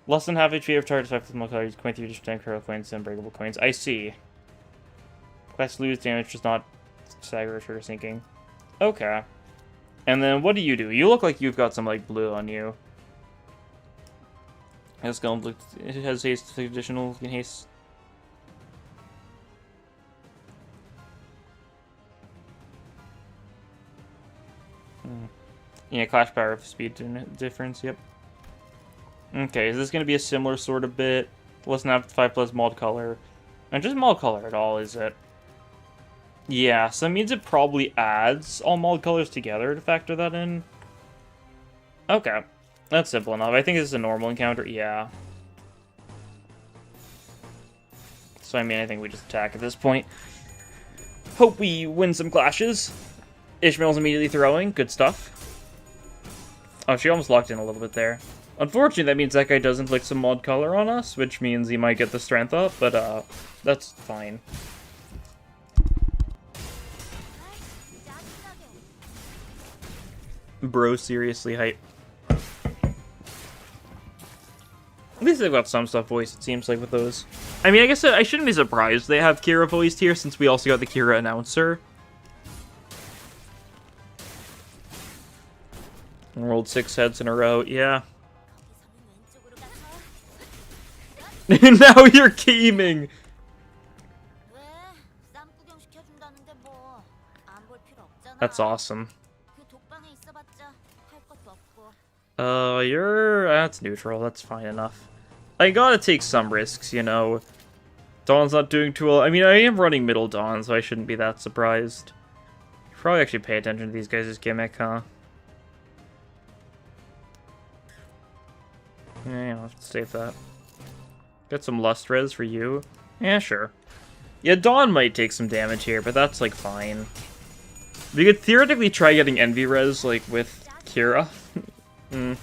Less than half HP of target's effect with Mauled Color, use coin 3 to strength curl coins and breakable coins. I see. Quest lose damage does not stagger or trigger sinking. Okay. And then what do? You look like you've got some like blue on you. It has haste, additional haste. Yeah, Clash Power speed difference, yep. Okay, is this going to be a similar sort of bit? Let's not have 5+ Mauled Color. And just Mauled Color at all, is it? Yeah, so that means it probably adds all Mauled Colors together to factor that in. Okay, that's simple enough. I think this is a normal encounter, yeah. So, I mean, I think we just attack at this point. Hope we win some clashes. Ishmael's immediately throwing, good stuff. Oh, she almost locked in a little bit there. Unfortunately, that means that guy does inflict some Mauled Color on us, which means he might get the strength up, but that's fine. Bro, seriously, hype. At least they've got some stuff voiced, it seems like, with those. I mean, I guess I shouldn't be surprised they have Kira voiced here, since we also got the Kira announcer. Rolled 6 heads in a row, yeah. Now you're gaming! That's awesome. That's neutral, that's fine enough. I gotta take some risks, you know. Dawn's not doing too well. I mean, I am running middle Dawn, so I shouldn't be that surprised. Probably actually pay attention to these guys' gimmick, huh? Yeah, I'll have to save that. Got some Lust Res for you. Yeah, sure. Yeah, Dawn might take some damage here, but that's, like, fine. We could theoretically try getting Envy Res, like, with Kira. Don't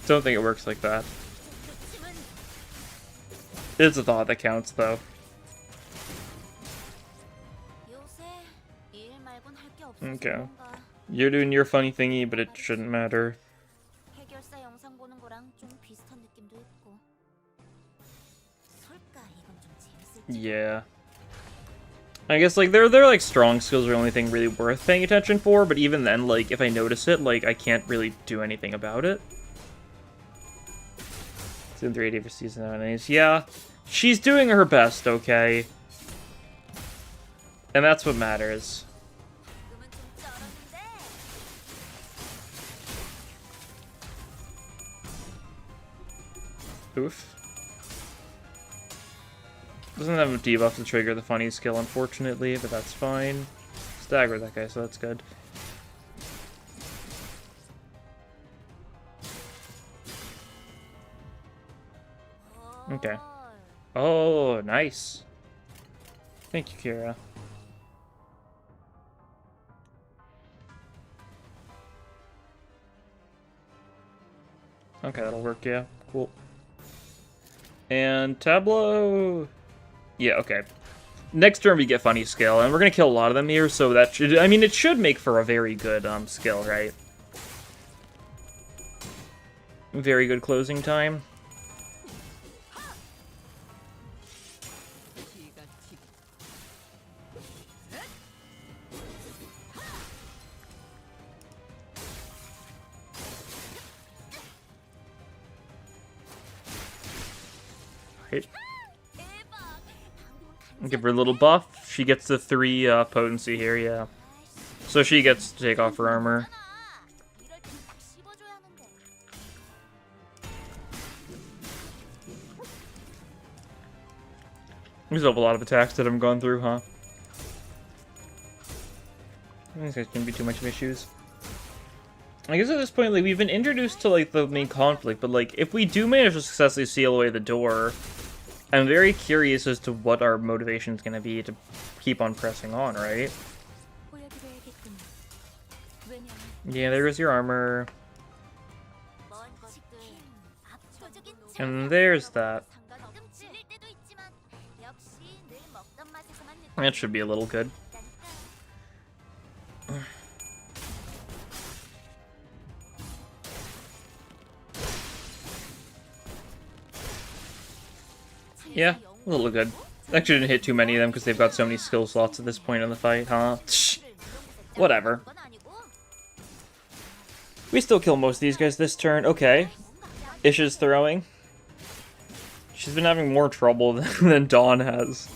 think it works like that. It's a thought that counts, though. Okay. You're doing your funny thingy, but it shouldn't matter. Yeah. I guess, like, they're like, strong skills are the only thing really worth paying attention for, but even then, like, if I notice it, like, I can't really do anything about it. Season 380 for Season 9. Yeah, she's doing her best, okay? And that's what matters. Oof. Doesn't have a debuff to trigger the funny skill, unfortunately, but that's fine. Stagger that guy, so that's good. Okay. Oh, nice. Thank you, Kira. Okay, that'll work, yeah. Cool. And Tableau... Yeah, okay. Next turn we get Funny Skill, and we're gonna kill a lot of them here, so that should... I mean, it should make for a very good skill, right? Very good closing time. Right. Give her a little buff. She gets the 3 potency here, yeah. So she gets to take off her armor. We still have a lot of attacks that have gone through, huh? I think there's gonna be too much of issues. I guess at this point, like, we've been introduced to, like, the main conflict, but, like, if we do manage to successfully seal away the door, I'm very curious as to what our motivation is gonna be to keep on pressing on, right? Yeah, there's your armor. And there's that. That should be a little good. Yeah, a little good. Actually didn't hit too many of them because they've got so many skill slots at this point in the fight, huh? Whatever. We still kill most of these guys this turn. Okay. Isha's throwing. She's been having more trouble than Dawn has.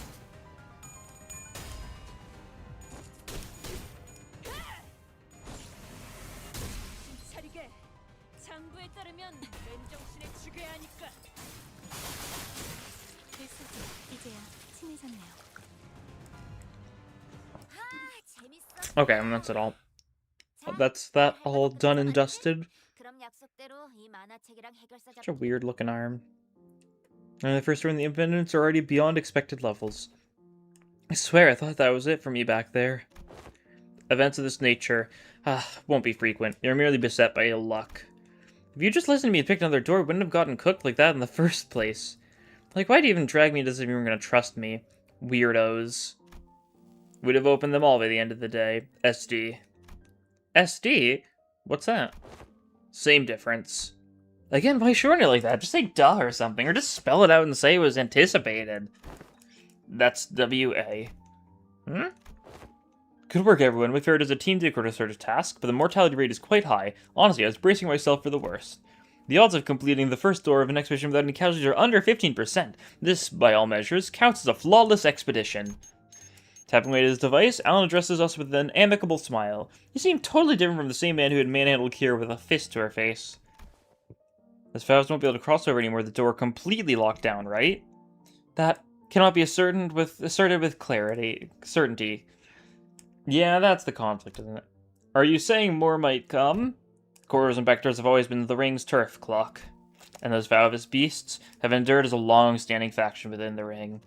Okay, and that's it all. That's that all done and dusted. Such a weird looking arm. And the first one in the Independents are already beyond expected levels. I swear I thought that was it for me back there. Events of this nature won't be frequent. You're merely beset by ill luck. If you just listened to me and picked another door, we wouldn't have gotten cooked like that in the first place. Like, why'd you even drag me as if you were gonna trust me? Weirdos. We'd have opened them all by the end of the day. SD. SD? What's that? Same difference. Again, why shorten it like that? Just say duh or something, or just spell it out and say it was anticipated. That's W-A. Good work, everyone. We fared as a team to a sort of task, but the mortality rate is quite high. Honestly, I was bracing myself for the worst. The odds of completing the first door of an expedition without any casualties are under 15%. This, by all measures, counts as a flawless expedition. Tapping away at his device, Alan addresses us with an amicable smile. He seemed totally different from the same man who had manhandled Kira with a fist to her face. As Faust won't be able to cross over anymore, the door completely locked down, right? That cannot be asserted with certainty. Yeah, that's the conflict, isn't it? Are you saying more might come? Corridors and back doors have always been the ring's turf clock, and those Valvis beasts have endured as a long-standing faction within the ring.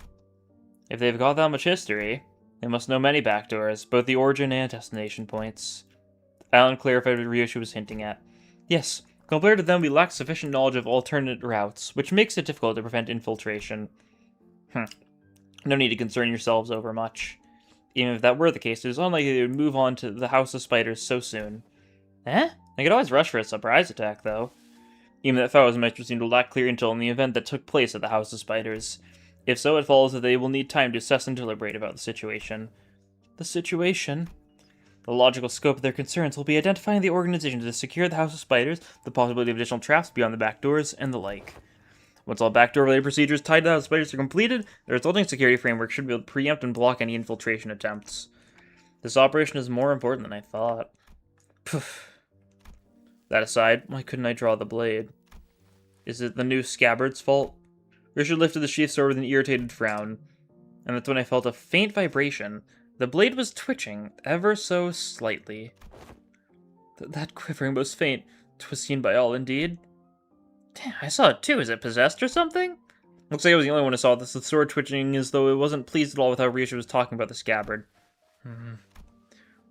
If they've got that much history, they must know many back doors, both the origin and destination points. Alan clarified what Ryoshu was hinting at. Yes, compared to them, we lack sufficient knowledge of alternate routes, which makes it difficult to prevent infiltration. No need to concern yourselves over much. Even if that were the case, it is unlikely they would move on to the House of Spiders so soon. They could always rush for a surprise attack, though. Even that Fao's measures seem to lack clear intel on the event that took place at the House of Spiders. If so, it follows that they will need time to assess and deliberate about the situation. The situation? The logical scope of their concerns will be identifying the organization to secure the House of Spiders, the possibility of additional traps beyond the back doors, and the like. Once all backdoor-related procedures tied to the House of Spiders are completed, the resulting security framework should be able to preempt and block any infiltration attempts. This operation is more important than I thought. Poof. That aside, why couldn't I draw the blade? Is it the new scabbard's fault? Richard lifted the sheath sword with an irritated frown, and that's when I felt a faint vibration. The blade was twitching, ever so slightly. That quivering was faint. 'Twas seen by all, indeed. Damn, I saw it too. Is it possessed or something? Looks like I was the only one who saw this. The sword twitching as though it wasn't pleased at all with how Ryosha was talking about the scabbard.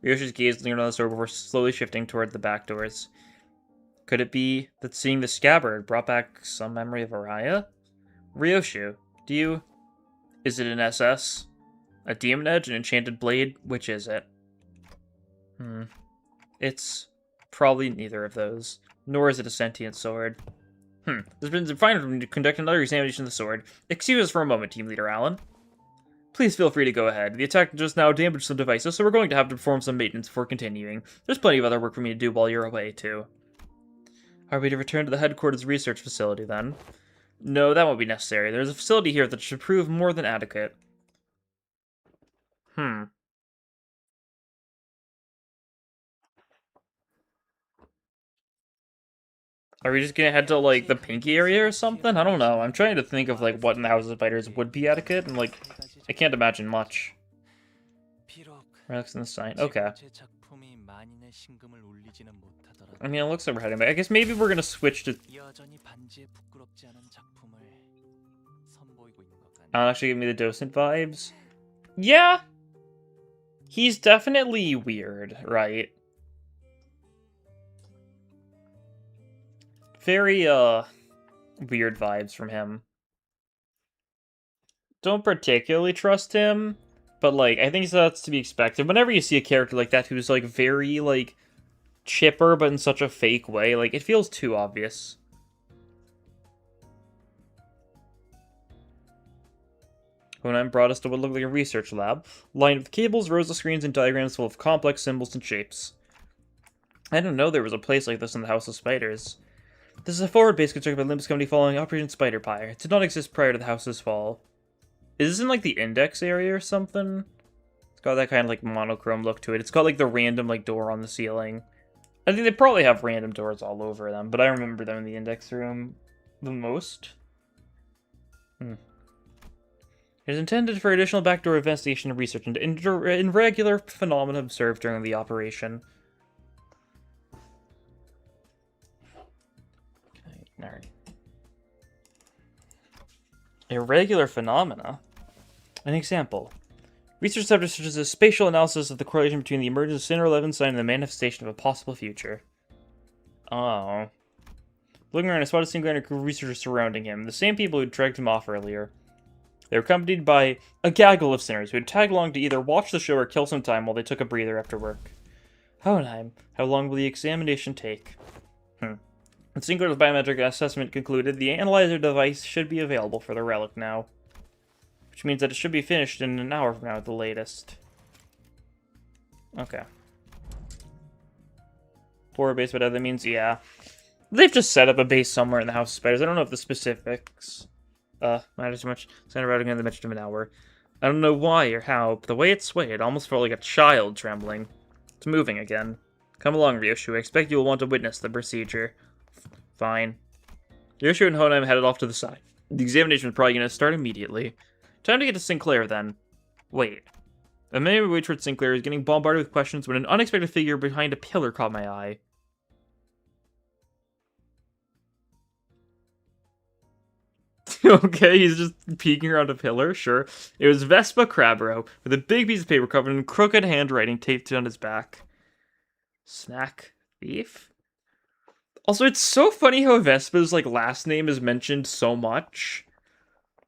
Ryosha's gaze lingered on the sword before slowly shifting toward the back doors. Could it be that seeing the scabbard brought back some memory of Araya? Ryoshu, do you... Is it an SS? A demon edge? An enchanted blade? Which is it? It's probably neither of those. Nor is it a sentient sword. There's been fine for me to conduct another examination of the sword. Excuse us for a moment, Team Leader Allen. Please feel free to go ahead. The attack just now damaged some devices, so we're going to have to perform some maintenance before continuing. There's plenty of other work for me to do while you're away, too. Are we to return to the headquarters research facility, then? No, that won't be necessary. There's a facility here that should prove more than adequate. Are we just gonna head to, like, the Pinky area or something? I don't know. I'm trying to think of, like, what in the House of Spiders would be adequate, and, like, I can't imagine much. Relics in the sign. Okay. I mean, it looks like we're heading back. I guess maybe we're gonna switch to... actually give me the docent vibes. Yeah! He's definitely weird, right? Very, weird vibes from him. Don't particularly trust him, but, like, I think that's to be expected. Whenever you see a character like that who's, like, very, like, chipper, but in such a fake way, like, it feels too obvious. Honheim brought us to what looked like a research lab, lined with cables, rows of screens, and diagrams full of complex symbols and shapes. I didn't know there was a place like this in the House of Spiders. This is a forward base constructed by Limbus Company following Operation Spider Pie. It did not exist prior to the house's fall. Is this in, like, the index area or something? It's got that kind of, like, monochrome look to it. It's got, like, the random, like, door on the ceiling. I think they probably have random doors all over them, but I remember them in the index room the most. It is intended for additional backdoor investigation and research into irregular phenomena observed during the operation. Alright. Irregular phenomena? An example. Research subjects such as a spatial analysis of the correlation between the emergence of Sinner 11 sign and the manifestation of a possible future. Oh. Looking around, I spotted a single group of researchers surrounding him, the same people who dragged him off earlier. They were accompanied by a gaggle of sinners who had tagged along to either watch the show or kill some time while they took a breather after work. Hohenheim, how long will the examination take? The singular biometric assessment concluded the analyzer device should be available for the relic now. Which means that it should be finished in an hour from now at the latest. Okay. For a base, but that means, yeah. They've just set up a base somewhere in the House of Spiders. I don't know if the specifics matter too much. Center routing in the mention of an hour. I don't know why or how, but the way it swayed, it almost felt like a child trembling. It's moving again. Come along, Ryoshu. I expect you will want to witness the procedure. Fine. Ryoshu and Honheim headed off to the side. The examination was probably going to start immediately. Time to get to Sinclair, then. Wait. A minute we wait towards Sinclair is getting bombarded with questions when an unexpected figure behind a pillar caught my eye. Okay, he's just peeking around a pillar, sure. It was Vespa Crabro, with a big piece of paper covered in crooked handwriting taped on his back. Snack thief? Also, it's so funny how Vespa's, like, last name is mentioned so much.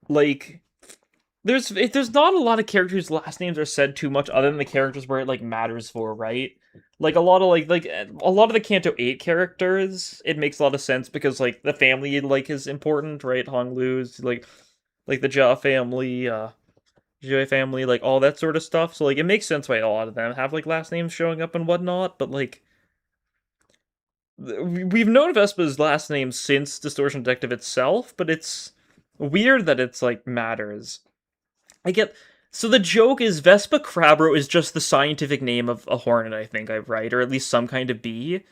Like, there's not a lot of characters' last names are said too much other than the characters where it, like, matters for, right? Like, a lot of, a lot of the Kanto 8 characters, it makes a lot of sense because, like, the family, like, is important, right? Honglu's, like the Jia family, Jue family, like, all that sort of stuff. So, like, it makes sense why a lot of them have, like, last names showing up and whatnot, but, like, we've known Vespa's last name since Distortion Detective itself, but it's weird that it's, like, matters. So the joke is Vespa Crabro is just the scientific name of a hornet, I think, right? Or at least some kind of bee.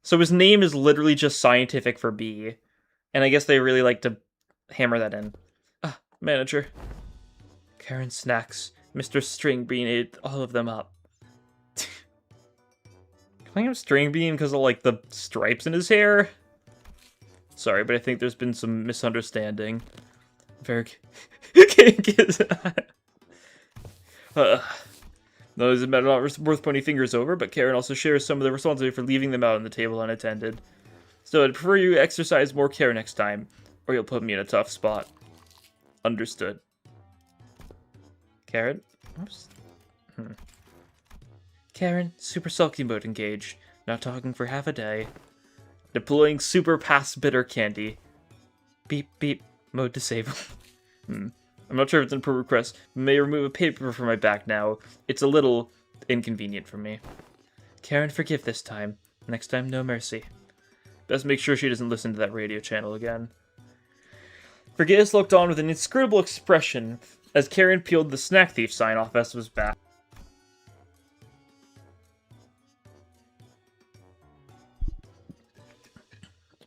So his name is literally just scientific for bee. And I guess they really like to hammer that in. Manager. Karen Snacks. Mr. Stringbean ate all of them up. Calling him Stringbean because of, like, the stripes in his hair? Sorry, but I think there's been some misunderstanding. Very No, it's not worth pointing fingers over, but Karen also shares some of the responsibility for leaving them out on the table unattended. So I'd prefer you exercise more care next time, or you'll put me in a tough spot. Understood. Karen? Oops. Karen, super sulky mode engaged. Not talking for half a day. Deploying super pass bitter candy. Beep beep. Mode disabled. I'm not sure if it's an appropriate request. May remove a paper from my back now. It's a little inconvenient for me. Karen, forgive this time. Next time, no mercy. Best make sure she doesn't listen to that radio channel again. Vergais looked on with an inscrutable expression as Karen peeled the snack thief sign off Esteba's back.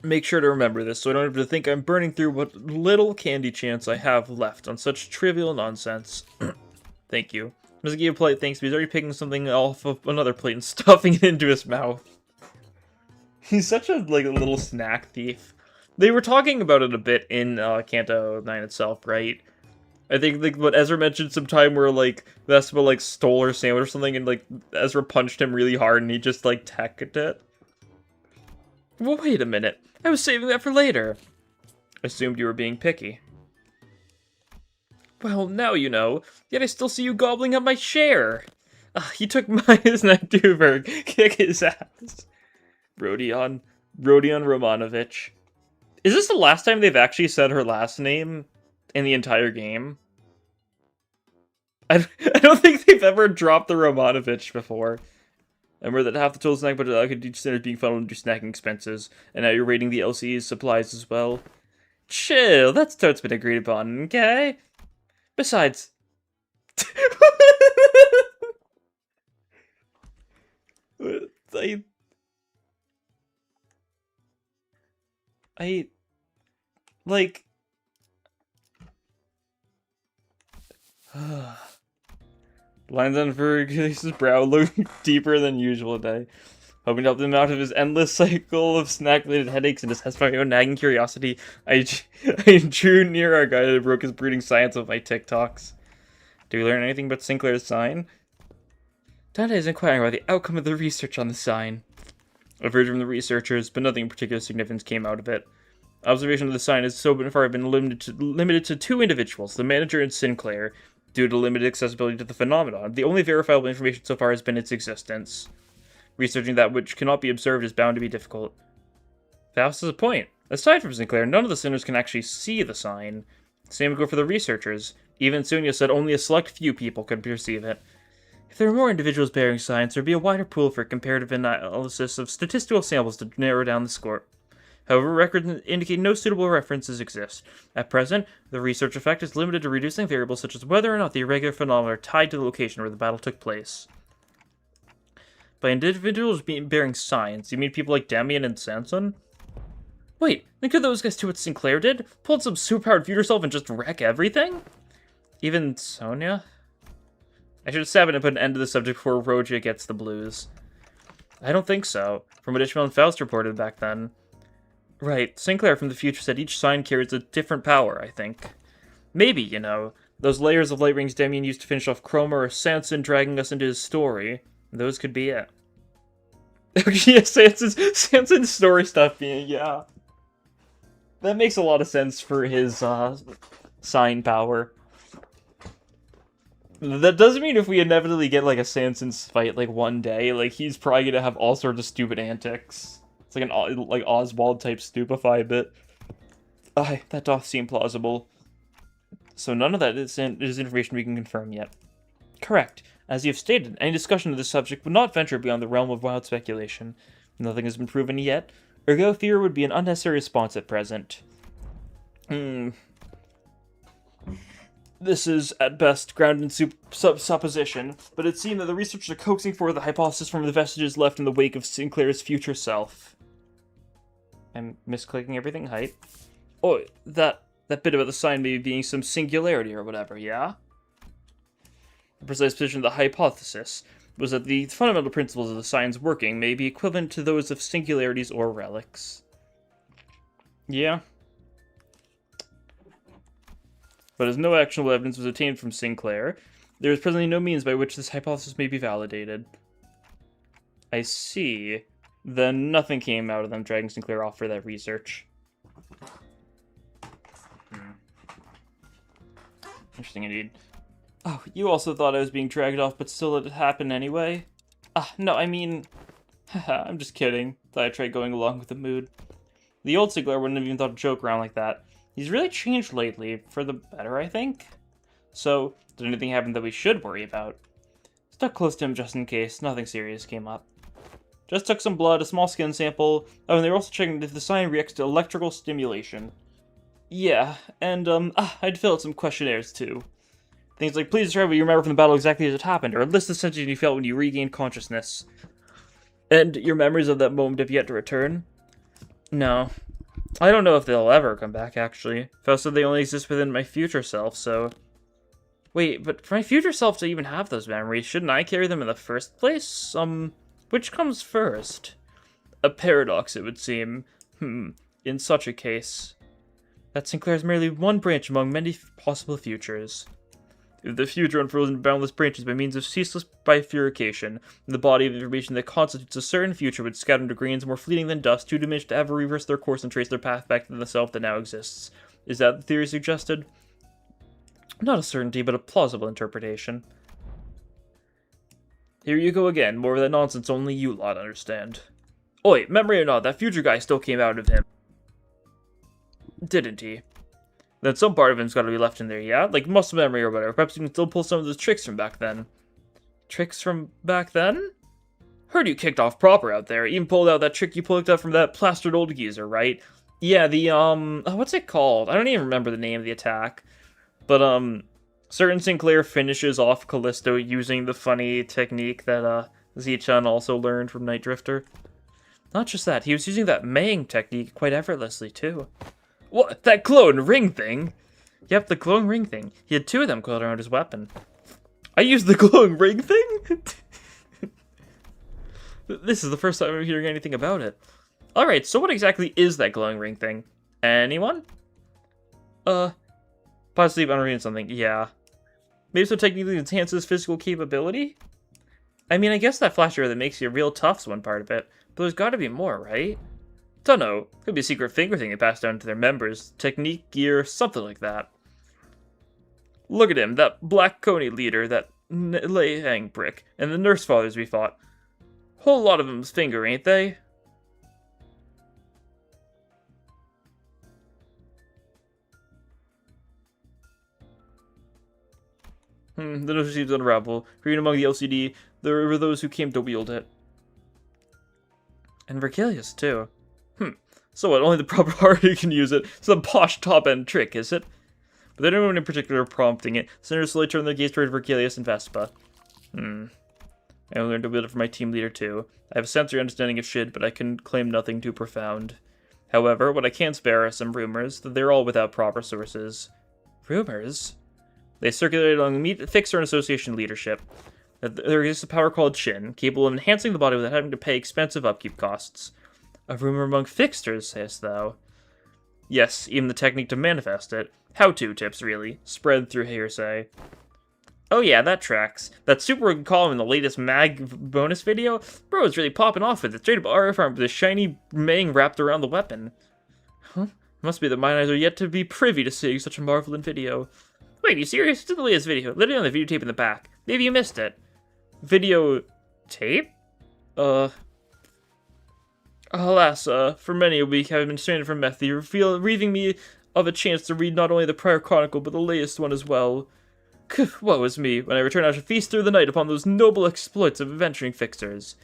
Make sure to remember this so I don't have to think I'm burning through what little candy chance I have left on such trivial nonsense. Thank you. I'm just gonna give you a polite thanks, but he's already picking something off of another plate and stuffing it into his mouth. He's such a little snack thief. They were talking about it a bit in Canto 9 itself, right? I think what Ezra mentioned some time where Vespa stole her sandwich or something, and Ezra punched him really hard and he just teched it. Well, wait a minute. I was saving that for later. Assumed you were being picky. Well, now you know. Yet I still see you gobbling up my share. He took mine, isn't Duberg? Kick his ass. Rodion Romanovich. Is this the last time they've actually said her last name in the entire game? I don't think they've ever dropped the Romanovich before. I remember that half the total snack budget could consider being funneled into snacking expenses, and now you're rating the LC's supplies as well. Chill, that's what's been agreed upon, okay? Besides... Lines on Vergais's brow look deeper than usual today. Hoping to help him out of his endless cycle of snack-related headaches and to satisfy my own nagging curiosity, I drew near our guy that broke his brooding science of my TikToks. Do we learn anything about Sinclair's sign? Dante is inquiring about the outcome of the research on the sign. I've heard from the researchers, but nothing of particular significance came out of it. Observation of the sign has so far been limited to two individuals, the manager and Sinclair, due to limited accessibility to the phenomenon. The only verifiable information so far has been its existence. Researching that which cannot be observed is bound to be difficult. Faust has a point. Aside from Sinclair, none of the sinners can actually see the sign. Same would go for the researchers. Even Sunya said only a select few people could perceive it. If there were more individuals bearing signs, there would be a wider pool for comparative analysis of statistical samples to narrow down the score. However, records indicate no suitable references exist. At present, the research effect is limited to reducing variables such as whether or not the irregular phenomena are tied to the location where the battle took place. By individuals bearing signs, you mean people like Damien and Sanson? Wait, then could those guys do what Sinclair did? Pull some superpowered future self and just wreck everything? Even Sonia? I should stab it and put an end to the subject before Roja gets the blues. I don't think so, from what Ishmael and Faust reported back then. Right, Sinclair from the future said each sign carries a different power, I think. Maybe, those layers of light rings Damien used to finish off Chroma or Sanson dragging us into his story. Those could be it. Yeah, Sanson's story stuff being, yeah. That makes a lot of sense for his, sign power. That doesn't mean if we inevitably get, a Sanson's fight, one day, he's probably gonna have all sorts of stupid antics. It's like an, Oswald-type stupefy bit. That doth seem plausible. So none of that is information we can confirm yet. Correct. As you have stated, any discussion of this subject would not venture beyond the realm of wild speculation. Nothing has been proven yet. Ergo, fear would be an unnecessary response at present. This is, at best, grounded in supposition, but it seemed that the researchers are coaxing forward the hypothesis from the vestiges left in the wake of Sinclair's future self. I'm misclicking everything, height. Oh, that bit about the sign maybe being some singularity or whatever, yeah? The precise position of the hypothesis was that the fundamental principles of the sign's working may be equivalent to those of singularities or relics. Yeah. But as no actionable evidence was obtained from Sinclair, there is presently no means by which this hypothesis may be validated. I see. Then nothing came out of them dragging Sinclair off for that research. Interesting indeed. Oh, you also thought I was being dragged off, but still it happened anyway? No, I mean... Haha, I'm just kidding. Thought I tried going along with the mood. The old Sinclair wouldn't have even thought to joke around like that. He's really changed lately, for the better, I think. So, did anything happen that we should worry about? Stuck close to him just in case, nothing serious came up. Just took some blood, a small skin sample. Oh, and they were also checking if the sign reacts to electrical stimulation. Yeah, and, I'd fill out some questionnaires, too. Things like, please describe what you remember from the battle exactly as it happened, or list the sensations you felt when you regained consciousness. And your memories of that moment have yet to return? No. I don't know if they'll ever come back, actually. Faust said they only exist within my future self, so... Wait, but for my future self to even have those memories, shouldn't I carry them in the first place? Which comes first? A paradox, it would seem. In such a case. That Sinclair is merely one branch among many possible futures. If the future unfurls into boundless branches by means of ceaseless bifurcation, the body of information that constitutes a certain future would scatter into grains more fleeting than dust, too diminished to ever reverse their course and trace their path back to the self that now exists. Is that the theory suggested? Not a certainty, but a plausible interpretation. Here you go again, more of that nonsense only you lot understand. Oi, memory or not, that future guy still came out of him. Didn't he? Then some part of him's gotta be left in there, yeah? Like muscle memory or whatever. Perhaps you can still pull some of those tricks from back then. Tricks from back then? Heard you kicked off proper out there. Even pulled out that trick you pulled up from that plastered old geezer, right? Yeah, the, what's it called? I don't even remember the name of the attack. But, certain Sinclair finishes off Callisto using the funny technique that, Z-chan also learned from Night Drifter. Not just that, he was using that Maying technique quite effortlessly, too. What? That glowing ring thing? Yep, the glowing ring thing. He had two of them coiled around his weapon. I used the glowing ring thing? This is the first time I'm hearing anything about it. Alright, so what exactly is that glowing ring thing? Anyone? Possibly I'm reading something. Yeah. Maybe so technically enhances physical capability? I mean, I guess that flash arrow that makes you real tough's one part of it. But there's gotta be more, right? Dunno. Could be a secret finger thing they passed down to their members. Technique, gear, something like that. Look at him, that Black Coney leader, that Lei brick, and the nurse fathers we fought. Whole lot of them's finger, ain't they? The nose seems unravel. Green among the LCD, there were those who came to wield it. And Vergilius, too. So what, only the proper party can use it? It's a posh top-end trick, is it? But there anyone in particular prompting it. Senators slowly turn their gaze toward Vergilius and Vespa. I learned to wield it from my team leader, too. I have a sensory understanding of shit, but I can claim nothing too profound. However, what I can spare are some rumors, that they're all without proper sources. Rumors? They circulate among Fixer and Association leadership. That there exists a power called Shin, capable of enhancing the body without having to pay expensive upkeep costs. A rumor among Fixsters, sayest thou? Yes, even the technique to manifest it. How-to tips, really. Spread through hearsay. Oh yeah, that tracks. That super column in the latest mag bonus video? Bro is really popping off with it. Straight up RF arm with a shiny Maying wrapped around the weapon. Huh? Must be that mine eyes are yet to be privy to seeing such a marvel in video. Wait, are you serious? It's in the latest video. Literally on the videotape in the back. Maybe you missed it. Video... tape? Alas, for many a week having been stranded from Methy, relieving me of a chance to read not only the prior chronicle, but the latest one as well. Woe is me, when I return I shall feast through the night upon those noble exploits of adventuring fixers.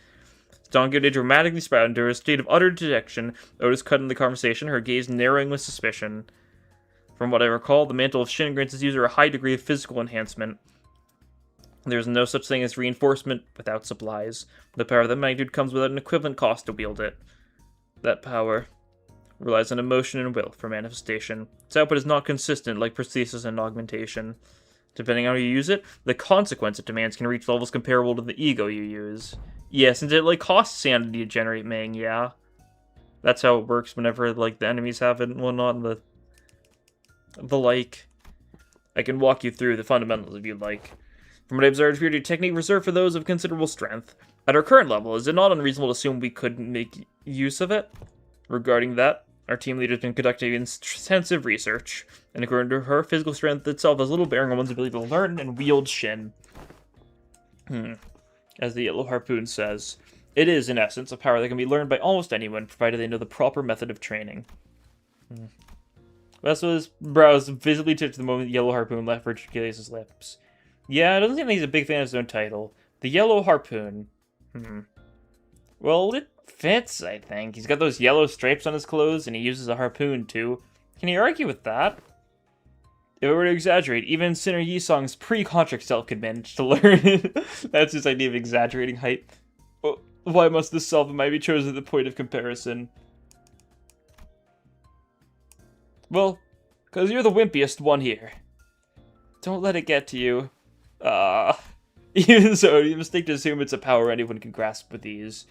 Donkey dramatically sprouted into a state of utter dejection. Otis cut in the conversation, her gaze narrowing with suspicion. From what I recall, the mantle of Shin grants its user a high degree of physical enhancement. There is no such thing as reinforcement without supplies. The power of that magnitude comes without an equivalent cost to wield it. That power relies on emotion and will for manifestation. Its output is not consistent like prosthesis and augmentation. Depending on how you use it, the consequence it demands can reach levels comparable to the ego you use. Yeah, since it, costs sanity to generate Maying, yeah. That's how it works whenever, the enemies have it and whatnot, and the like. I can walk you through the fundamentals if you'd like. From what I observed, we are a technique reserved for those of considerable strength. At our current level, is it not unreasonable to assume we could make use of it? Regarding that, our team leader has been conducting intensive research, and according to her, physical strength itself has little bearing on one's ability to learn and wield Shin. As the Yellow Harpoon says, it is, in essence, a power that can be learned by almost anyone, provided they know the proper method of training. Vespa's brows visibly tipped the moment the Yellow Harpoon left Virgilius' lips. Yeah, it doesn't seem like he's a big fan of his own title. The Yellow Harpoon. Well, it fits, I think. He's got those yellow stripes on his clothes, and he uses a harpoon, too. Can you argue with that? If I were to exaggerate, even Sinner Yisong's pre-contract self could manage to learn it. That's his idea of exaggerating height. Oh, why must this self of mine be chosen as the point of comparison? Well, because you're the wimpiest one here. Don't let it get to you. Even so, you mistake to assume it's a power anyone can grasp with ease.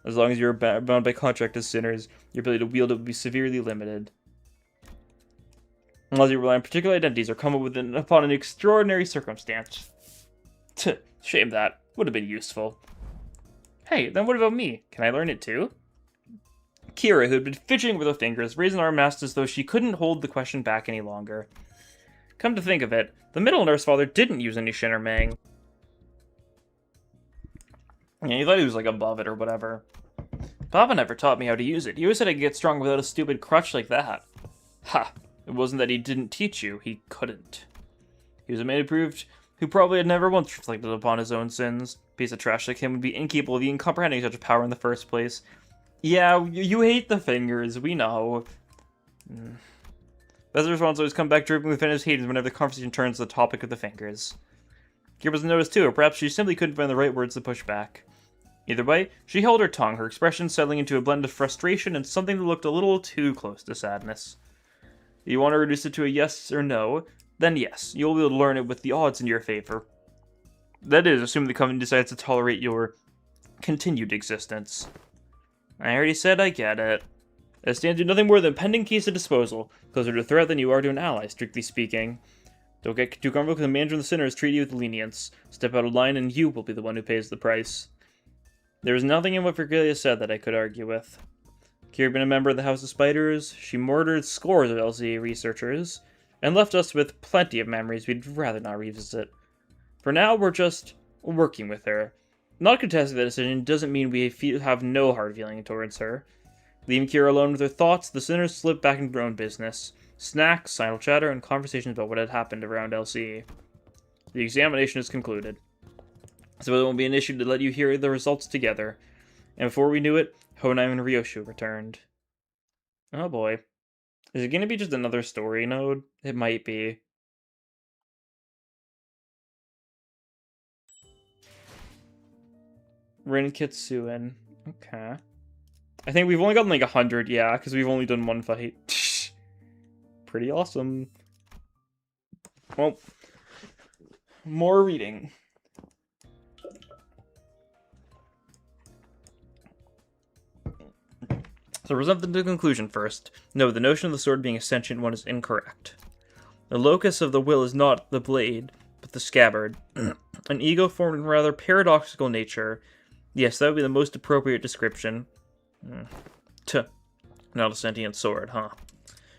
As long as you're bound by contract as sinners, your ability to wield it would be severely limited. Unless you rely on particular identities or come up upon an extraordinary circumstance. Shame that. Would have been useful. Hey, then what about me? Can I learn it too? Kira, who had been fidgeting with her fingers, raised an arm as though she couldn't hold the question back any longer. Come to think of it, the middle nurse father didn't use any Shin or Mang. Yeah, he thought he was like above it or whatever. Papa never taught me how to use it. He always said I could get strong without a stupid crutch like that. Ha! It wasn't that he didn't teach you, he couldn't. He was a man who probably had never once reflected upon his own sins. A piece of trash like him would be incapable of even comprehending such a power in the first place. Yeah, you hate the fingers, we know. Best response always come back dripping with venomous hate whenever the conversation turns to the topic of the fingers. Kira was noticed too, or perhaps she simply couldn't find the right words to push back. Either way, she held her tongue, her expression settling into a blend of frustration and something that looked a little too close to sadness. If you want to reduce it to a yes or no, then yes, you'll be able to learn it with the odds in your favor. That is, assuming the company decides to tolerate your continued existence. I already said I get it. It stands you nothing more than a pending case of disposal, closer to a threat than you are to an ally, strictly speaking. Don't get too comfortable because the manager and the sinners treat you with lenience. Step out of line and you will be the one who pays the price. There was nothing in what Virgilia said that I could argue with. Kira had been a member of the House of Spiders, she murdered scores of LCA researchers, and left us with plenty of memories we'd rather not revisit. For now, we're just working with her. Not contesting the decision doesn't mean we have no hard feeling towards her. Leaving Kira alone with her thoughts, the sinners slipped back into their own business. Snacks, idle chatter, and conversations about what had happened around LCE. The examination is concluded. So it won't be an issue to let you hear the results together. And before we knew it, Honai and Ryoshu returned. Oh boy. Is it going to be just another story node? It might be. Rin Kitsuen. Okay. I think we've only gotten like 100, yeah, because we've only done one fight. Pretty awesome. Well, more reading. So present the conclusion first. No, the notion of the sword being a sentient one is incorrect. The locus of the will is not the blade, but the scabbard. An ego formed in rather paradoxical nature. Yes, that would be the most appropriate description. Not a sentient sword, huh?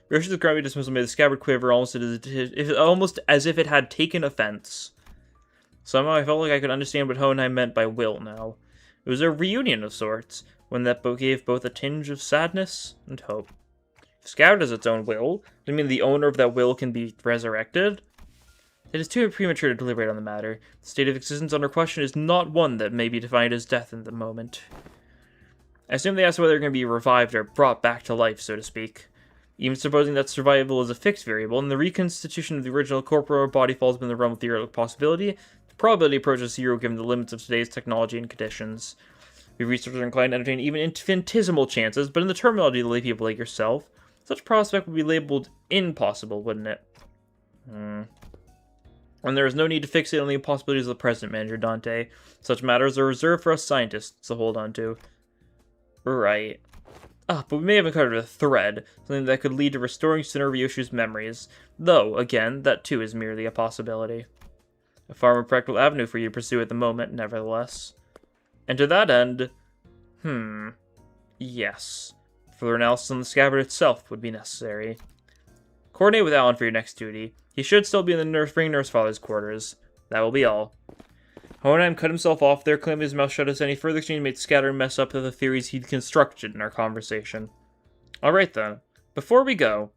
Roshi described me dismissal made the scabbard quiver almost as if it had taken offense. Somehow I felt like I could understand what Honai meant by will now. It was a reunion of sorts, one that gave both a tinge of sadness and hope. If scabbard has its own will, does it mean the owner of that will can be resurrected? It is too premature to deliberate on the matter. The state of existence under question is not one that may be defined as death in the moment. I assume they asked whether they're going to be revived or brought back to life, so to speak. Even supposing that survival is a fixed variable, and the reconstitution of the original corporeal body falls within the realm of theoretical possibility, the probability approaches zero given the limits of today's technology and conditions. We researchers are inclined to entertain even infinitesimal chances, but in the terminology of the lay people like yourself, such prospect would be labeled impossible, wouldn't it? And there is no need to fixate on the impossibilities of the present, Manager Dante. Such matters are reserved for us scientists to hold on to. Right. Ah, but we may have uncovered a thread, something that could lead to restoring Tsunoryoshi's memories. Though, again, that too is merely a possibility. A far more practical avenue for you to pursue at the moment, nevertheless. And to that end, yes. Further analysis on the scabbard itself would be necessary. Coordinate with Alan for your next duty. He should still be in the Spring Nurse Father's quarters. That will be all. Hohenheim cut himself off there, clamping his mouth shut as any further exchange made scatter and mess up the theories he'd constructed in our conversation. Alright then. Before we go,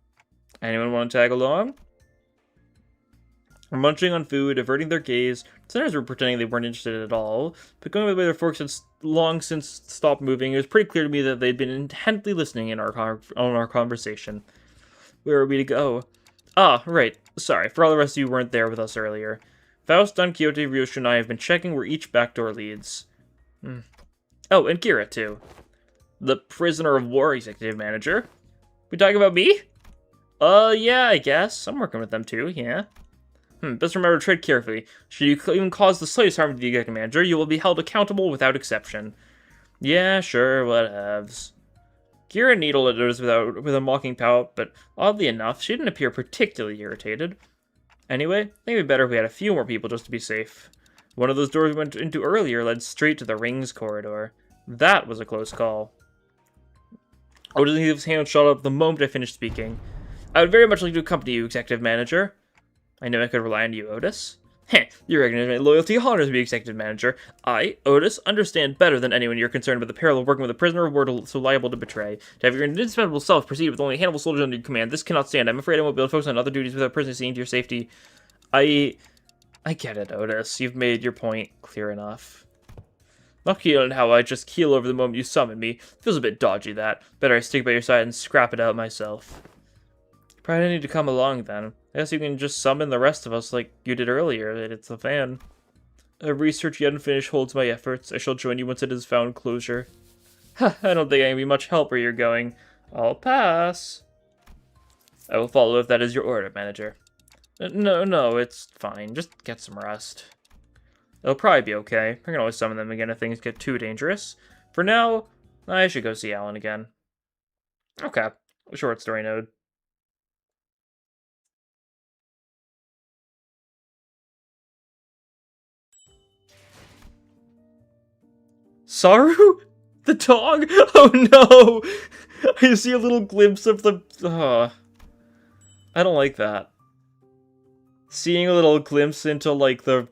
anyone want to tag along? We're munching on food, averting their gaze. Sinners were pretending they weren't interested at all, but going by the way their forks had long since stopped moving, it was pretty clear to me that they'd been intently listening in on our conversation. Where are we to go? Ah, right. Sorry, for all the rest of you who weren't there with us earlier. Faust, Don Quixote, Ryoshu, and I have been checking where each back door leads. Oh, and Kira, too. The prisoner of war executive manager. We talking about me? Yeah, I guess. I'm working with them, too, yeah. Best remember to tread carefully. Should you even cause the slightest harm to the executive manager, you will be held accountable without exception. Yeah, sure, whatevs. Kira needled at us with a mocking pout, but oddly enough, she didn't appear particularly irritated. Anyway, I think it'd be better if we had a few more people just to be safe. One of those doors we went into earlier led straight to the rings corridor. That was a close call. Otis and his hand shot up the moment I finished speaking. I would very much like to accompany you, Executive Manager. I know I could rely on you, Otis. Heh, you recognize my loyalty honors me, Executive Manager. I, Otis, understand better than anyone you're concerned about the peril of working with a prisoner of war so liable to betray. To have your indispensable self proceed with only a handful of soldiers under your command, this cannot stand. I'm afraid I won't be able to focus on other duties without personally seeing to your safety. I get it, Otis. You've made your point clear enough. Lucky on how I just keel over the moment you summon me. Feels a bit dodgy, that. Better I stick by your side and scrap it out myself. Probably need to come along, then. I guess you can just summon the rest of us like you did earlier. It's a fan. A research yet unfinished holds my efforts. I shall join you once it has found closure. Ha, I don't think I can be much help where you're going. I'll pass. I will follow if that is your order, Manager. No, it's fine. Just get some rest. It'll probably be okay. I can always summon them again if things get too dangerous. For now, I should go see Alan again. Okay. Short story node. Saru? The dog? Oh no! I see a little glimpse of the... I don't like that. Seeing a little glimpse into, like, the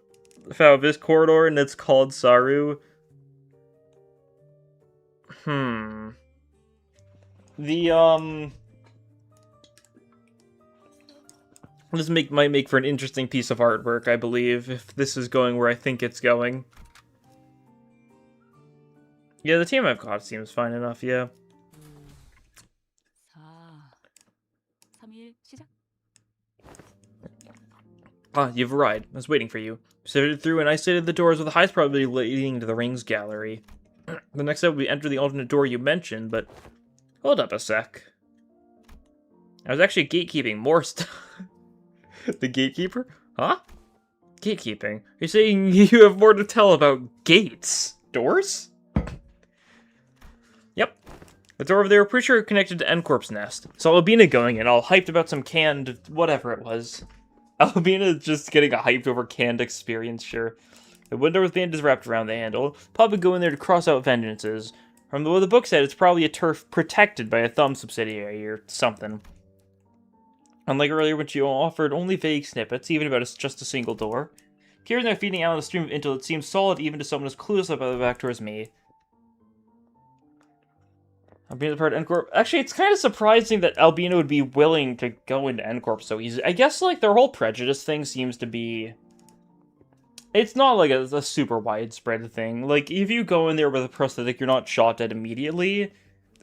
Falvis corridor, and it's called Saru. This might make for an interesting piece of artwork, I believe, if this is going where I think it's going. Yeah, the team I've got seems fine enough, yeah. Ah, you've arrived. I was waiting for you. Sifted through and isolated the doors with the highest probability leading to the rings gallery. The next step would be enter the alternate door you mentioned, but... Hold up a sec. I was actually gatekeeping more stuff. The gatekeeper? Huh? Gatekeeping? You're saying you have more to tell about gates? Doors? Yep. The door over there, pretty sure connected to N-Corp's nest. Saw Albina going in, all hyped about some canned whatever it was. Albina just getting a hyped over canned experience, sure. The window with bandages wrapped around the handle. Pop would go in there to cross out vengeances. From the way the book said, it's probably a turf protected by a thumb subsidiary or something. Unlike earlier when she offered only vague snippets, even about just a single door. Kira's now feeding out a stream of intel that seems solid even to someone as clueless about the back as me. Albina part of N-Corp. Actually, it's kind of surprising that Albina would be willing to go into N-Corp so easy. I guess, like, their whole prejudice thing seems to be... It's not, like, a super widespread thing. Like, if you go in there with a prosthetic, you're not shot at immediately.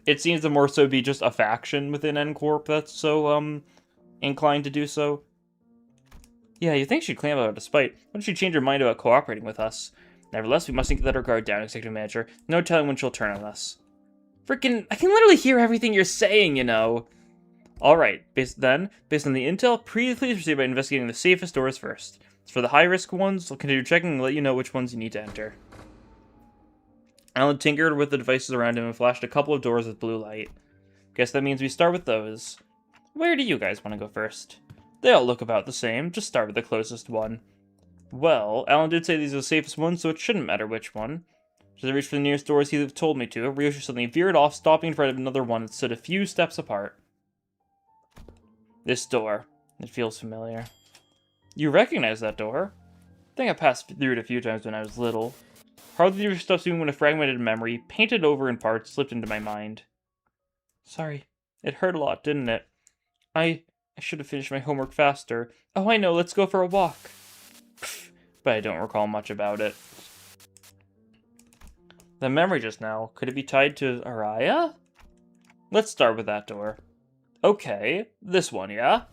It seems to more so be just a faction within N-Corp that's so, inclined to do so. Yeah, you think she'd claim about despite. Why don't she change her mind about cooperating with us? Nevertheless, we mustn't let her guard down, Executive Manager. No telling when she'll turn on us. Frickin', I can literally hear everything you're saying, you know. Alright, based on the intel, please proceed by investigating the safest doors first. As for the high-risk ones, I'll continue checking and let you know which ones you need to enter. Alan tinkered with the devices around him and flashed a couple of doors with blue light. Guess that means we start with those. Where do you guys want to go first? They all look about the same, just start with the closest one. Well, Alan did say these are the safest ones, so it shouldn't matter which one. As I reached for the nearest doors he told me to, Ryoshu suddenly veered off, stopping in front of another one that stood a few steps apart. This door. It feels familiar. You recognize that door? I think I passed through it a few times when I was little. Hardly ever stopped seeing when a fragmented memory, painted over in parts, slipped into my mind. Sorry. It hurt a lot, didn't it? I should have finished my homework faster. Oh, I know, let's go for a walk. Pfft, but I don't recall much about it. The memory just now, could it be tied to Araya? Let's start with that door. Okay, this one, yeah?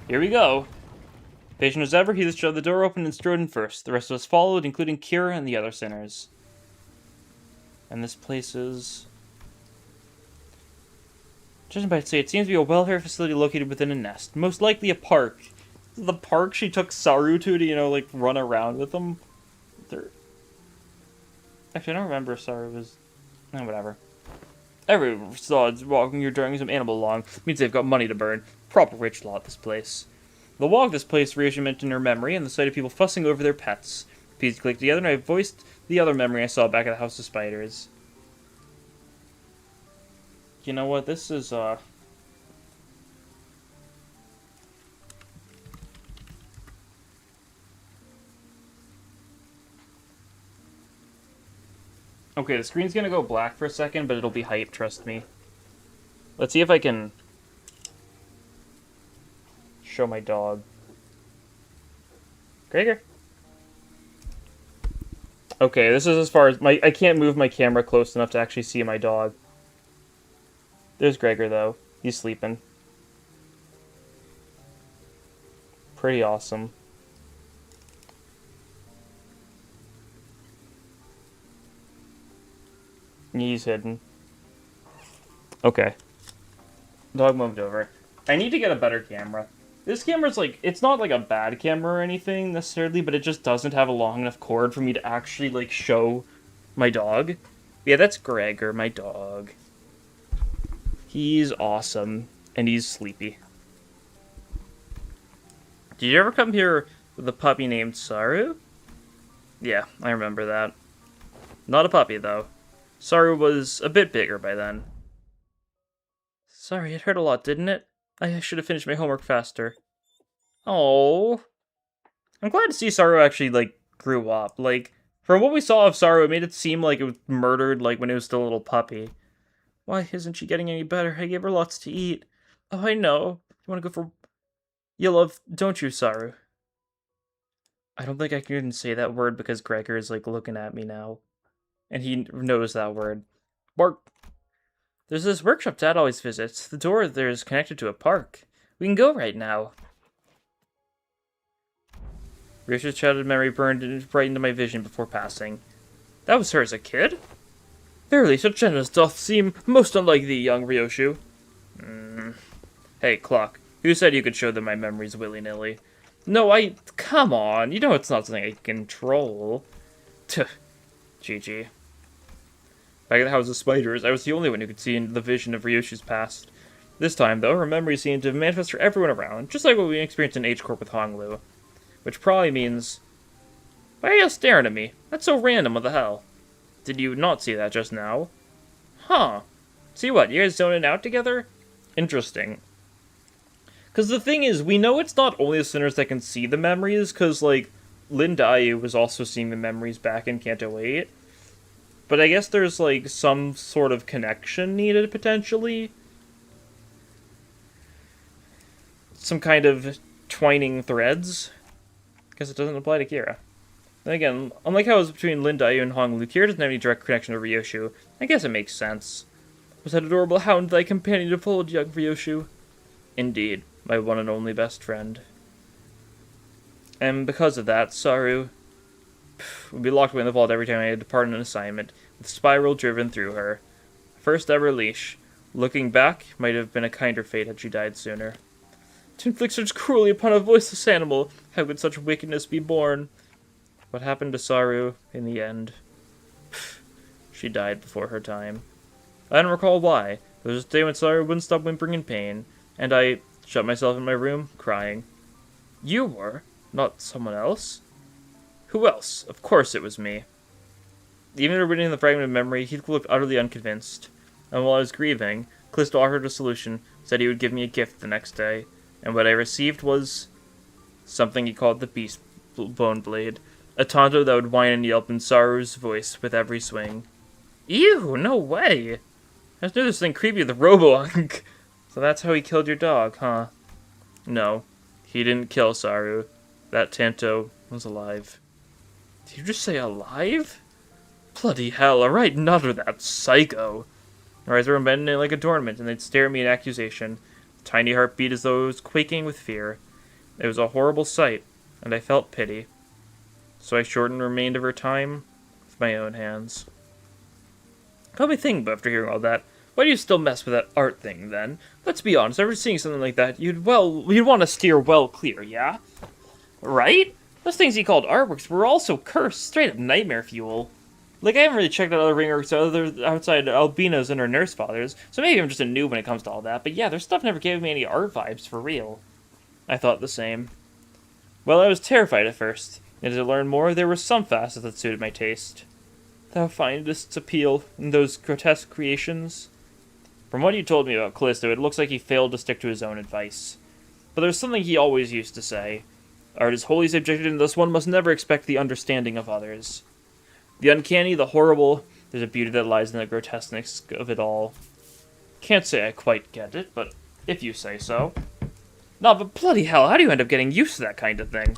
Here we go. Patient as ever, he shoved the door open and strode in first. The rest of us followed, including Kira and the other sinners. And this place is... Judging by say, it seems to be a welfare facility located within a nest. Most likely a park. The park she took Saru to, you know, like, run around with them. Actually, I don't remember if Saru was... Oh, whatever. Everyone saw walking here dragging some animal along. Means they've got money to burn. Proper rich lot, this place. The walk this place Ryoshu mentioned in her memory, and the sight of people fussing over their pets. Pieces clicked together, and I voiced the other memory I saw back at the House of Spiders. You know what, this is, Okay, the screen's gonna go black for a second, but it'll be hype, trust me. Let's see if I can... show my dog. Gregor? Okay, this is as far as... I can't move my camera close enough to actually see my dog. There's Gregor, though. He's sleeping. Pretty awesome. He's hidden. Okay. Dog moved over. I need to get a better camera. This camera's like, it's not like a bad camera or anything necessarily, but it just doesn't have a long enough cord for me to actually like show my dog. Yeah, that's Gregor, my dog. He's awesome, and he's sleepy. Did you ever come here with a puppy named Saru? Yeah, I remember that. Not a puppy, though. Saru was a bit bigger by then. Sorry, it hurt a lot, didn't it? I should have finished my homework faster. Oh, I'm glad to see Saru actually, like, grew up. Like, from what we saw of Saru, it made it seem like it was murdered, like, when it was still a little puppy. Why isn't she getting any better? I gave her lots to eat. Oh, I know. You want to go for... You love, don't you, Saru? I don't think I can even say that word because Gregor is, like, looking at me now. And he knows that word. Bark. There's this workshop Dad always visits. The door there is connected to a park. We can go right now. Richard's childhood memory burned right into my vision before passing. That was her as a kid? Verily, such gentleness doth seem most unlike thee, young Ryoshu. Hey, Clock. Who said you could show them my memories willy-nilly? No, come on. You know it's not something I can control. Tuh. GG. Back at the House of Spiders, I was the only one who could see into the vision of Ryoshu's past. This time, though, her memories seemed to manifest for everyone around, just like what we experienced in H-Corp with Honglu. Which probably means... Why are you staring at me? That's so random, what the hell? Did you not see that just now? Huh. See what, you guys zoning out together? Interesting. Because the thing is, we know it's not only the sinners that can see the memories, because, like, Lindayu was also seeing the memories back in Canto 8. But I guess there's, like, some sort of connection needed, potentially. Some kind of twining threads. Because it doesn't apply to Kira. Then again, unlike how it was between Lindayu and Honglu, Kira doesn't have any direct connection to Ryoshu. I guess it makes sense. Was that adorable hound thy companion to fold, young Ryoshu? Indeed, my one and only best friend. And because of that, Saru would be locked away in the vault every time I had to depart on an assignment, with spiral driven through her. First ever leash. Looking back, might have been a kinder fate had she died sooner. To inflict such cruelty upon a voiceless animal, how could such wickedness be born? What happened to Saru in the end? She died before her time. I don't recall why, There was a day when Saru wouldn't stop whimpering in pain, and I shut myself in my room, crying. You were, not someone else? Who else? Of course it was me. Even after reading the fragment of memory, Heathcliff looked utterly unconvinced. And while I was grieving, Callisto offered a solution, said he would give me a gift the next day, and what I received was something he called the Beast Bone Blade, a Tonto that would whine and yelp in Saru's voice with every swing. Ew, no way! I just knew this thing creepy with Robo-Unk. So that's how he killed your dog, huh? No, he didn't kill Saru. That Tanto was alive. Did you just say alive? Bloody hell, alright, none of that psycho. Her eyes were bending like a dormant, and they'd stare at me in accusation. A tiny heart beat as though it was quaking with fear. It was a horrible sight, and I felt pity. So I shortened the remainder of her time with my own hands. Got me thinking, but after hearing all that, why do you still mess with that art thing, then? Let's be honest, after seeing something like that, you'd want to steer well clear, yeah? Right? Those things he called artworks were also cursed, straight up nightmare fuel. Like, I haven't really checked out other ring artworks outside Albino's and her nurse fathers, so maybe I'm just a noob when it comes to all that, but yeah, their stuff never gave me any art vibes, for real. I thought the same. Well, I was terrified at first, and as I learned more, there were some facets that suited my taste. Thou findest appeal in those grotesque creations? From what you told me about Callisto, it looks like he failed to stick to his own advice. But there's something he always used to say. Art is wholly subjective, and thus one must never expect the understanding of others. The uncanny, the horrible, there's a beauty that lies in the grotesqueness of it all. Can't say I quite get it, but if you say so. No, but bloody hell, how do you end up getting used to that kind of thing?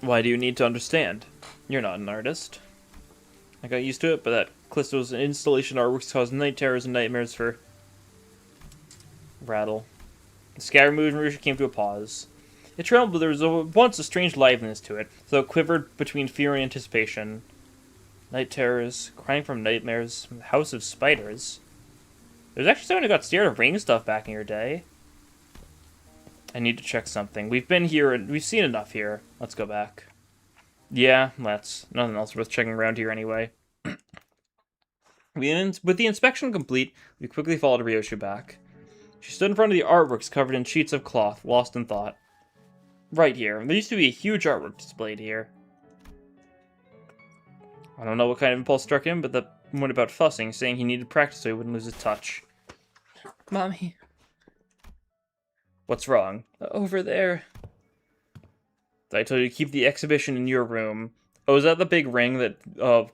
Why do you need to understand? You're not an artist. I got used to it, but that Callisto's installation artworks caused night terrors and nightmares for... Rattle. The scatter moved and Risha came to a pause. It trembled, but there was once a strange liveliness to it, though it quivered between fear and anticipation. Night terrors, crying from nightmares, from the house of spiders. There's actually someone who got scared of ring stuff back in your day. I need to check something. We've been here, and we've seen enough here. Let's go back. Yeah, let's. Nothing else worth checking around here anyway. With the inspection complete, we quickly followed Ryoshu back. She stood in front of the artworks covered in sheets of cloth, lost in thought. Right here. There used to be a huge artwork displayed here. I don't know what kind of impulse struck him, but the one about fussing, saying he needed practice so he wouldn't lose his touch. Mommy. What's wrong? Over there. I told you to keep the exhibition in your room. Oh, is that the big ring that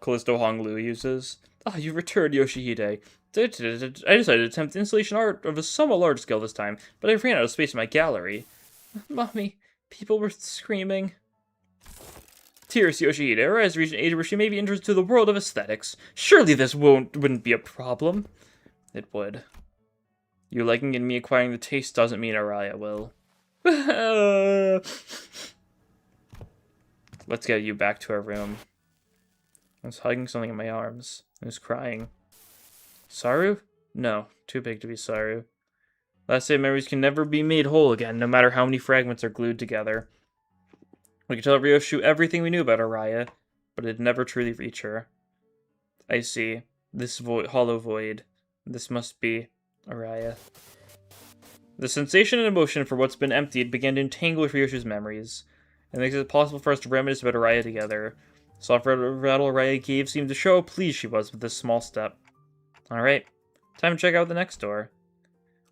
Callisto Honglu uses? Ah, you returned, Yoshihide. I decided to attempt installation art of a somewhat large scale this time, but I ran out of space in my gallery. Mommy, people were screaming. Tears, Yoshihide. Her eyes reached an age where she may be interested to the world of aesthetics. Surely this wouldn't be a problem. It would. You liking and me acquiring the taste doesn't mean Araya will. Let's get you back to our room. I was hugging something in my arms. I was crying. Saru? No, too big to be Saru. Last day memories can never be made whole again, no matter how many fragments are glued together. We could tell Ryoshu everything we knew about Araya, but it'd never truly reach her. I see. This hollow void. This must be Araya. The sensation and emotion for what's been emptied began to entangle with Ryoshu's memories. It makes it possible for us to reminisce about Araya together. The soft rattle Araya gave seemed to show how pleased she was with this small step. Alright, time to check out the next door.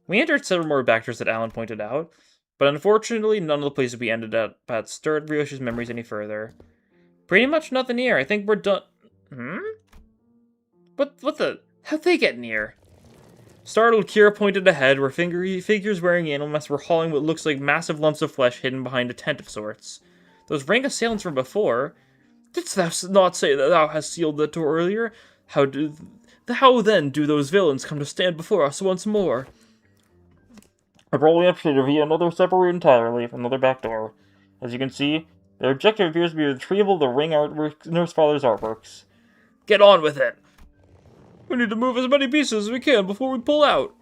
We entered several more back doors that Alan pointed out, but unfortunately none of the places we ended up at stirred Ryoshu's memories any further. Pretty much nothing here. I think we're done. What the? How'd they get in here? Startled, Kira pointed ahead, where figures wearing animal masks were hauling what looks like massive lumps of flesh hidden behind a tent of sorts. Those rank assailants from before. Didst thou not say that thou hast sealed the door earlier? How then do those villains come to stand before us once more? I've probably amputated via another separate route entirely from another back door. As you can see, their objective appears to be the retrieval of the ring artwork, Nurse Father's artworks. Get on with it! We need to move as many pieces as we can before we pull out.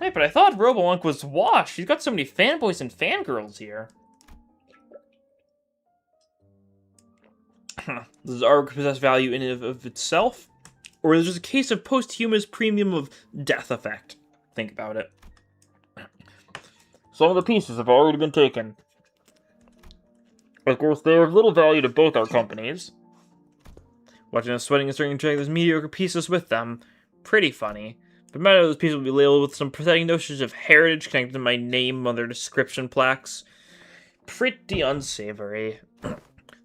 Hey, but I thought Robo-Unk was washed. He's got so many fanboys and fangirls here. Does art possess value in and of itself? Or is it just a case of posthumous premium of death effect? Think about it. Some of the pieces have already been taken. Of course, they are of little value to both our companies. Watching us sweating and starting to drag those mediocre pieces with them. Pretty funny. But many of those pieces will be labeled with some pathetic notions of heritage connected to my name on their description plaques. Pretty unsavory.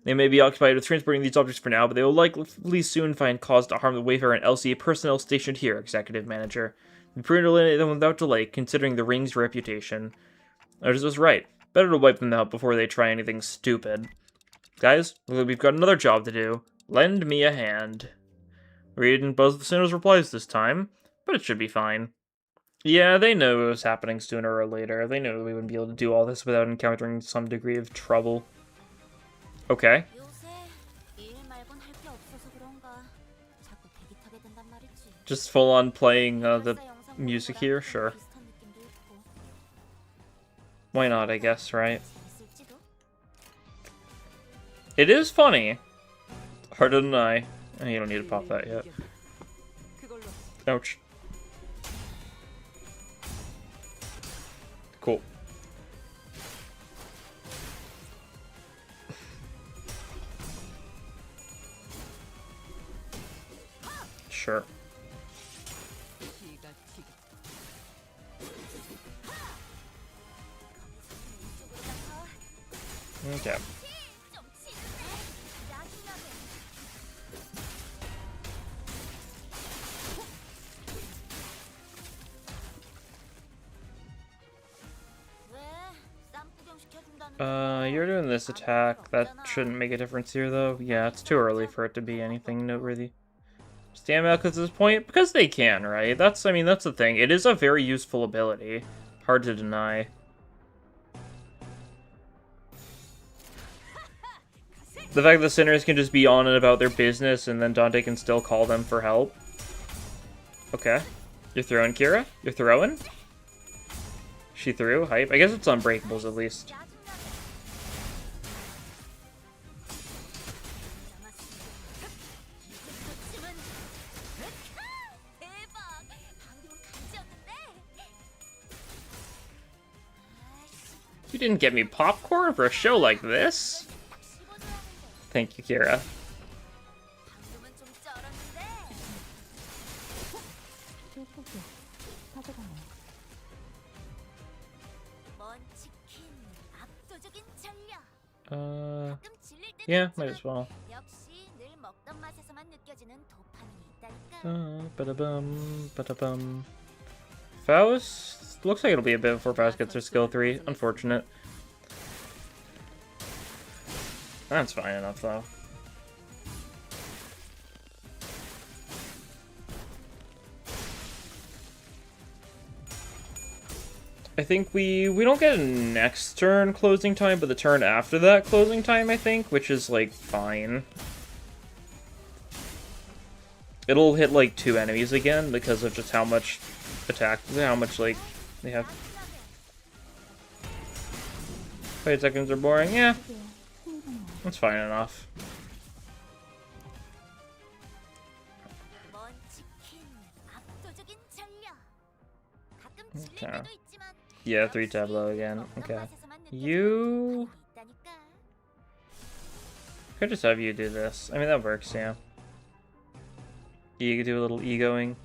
They may be occupied with transporting these objects for now, but they will likely soon find cause to harm the Wayfarer and LCA personnel stationed here, Executive Manager. We prudent to eliminate them without delay, considering the ring's reputation. Ours was right. Better to wipe them out before they try anything stupid. Guys, look like we've got another job to do. Lend me a hand. We didn't buzz the Sinnoh's replies this time, but it should be fine. Yeah, they know it was happening sooner or later. They knew we wouldn't be able to do all this without encountering some degree of trouble. Okay. Just full on playing the music here? Sure. Why not, I guess, right? It is funny. Hard to deny. Oh, you don't need to pop that yet. Ouch. Cool. Sure. Okay. You're doing this attack. That shouldn't make a difference here, though. Yeah, it's too early for it to be anything noteworthy. Stand back at this point? Because they can, right? That's the thing. It is a very useful ability. Hard to deny. The fact that sinners can just be on and about their business and then Dante can still call them for help. Okay. You're throwing, Kira? You're throwing? She threw? Hype. I guess it's unbreakables at least. You didn't get me popcorn for a show like this? Thank you, Kira. Yeah, might as well. Ba-da-bum. Faust? Looks like it'll be a bit before Faust gets her skill 3. Unfortunate. That's fine enough, though. I think we don't get a next turn closing time, but the turn after that closing time, I think, which is, like, fine. It'll hit, like, 2 enemies again because of just how much attack, how much, like, they have. 5 seconds are boring, yeah. That's fine enough. Okay. Yeah, 3 tableau again. Okay. You... could just have you do this. I mean, that works, yeah. You could do a little egoing.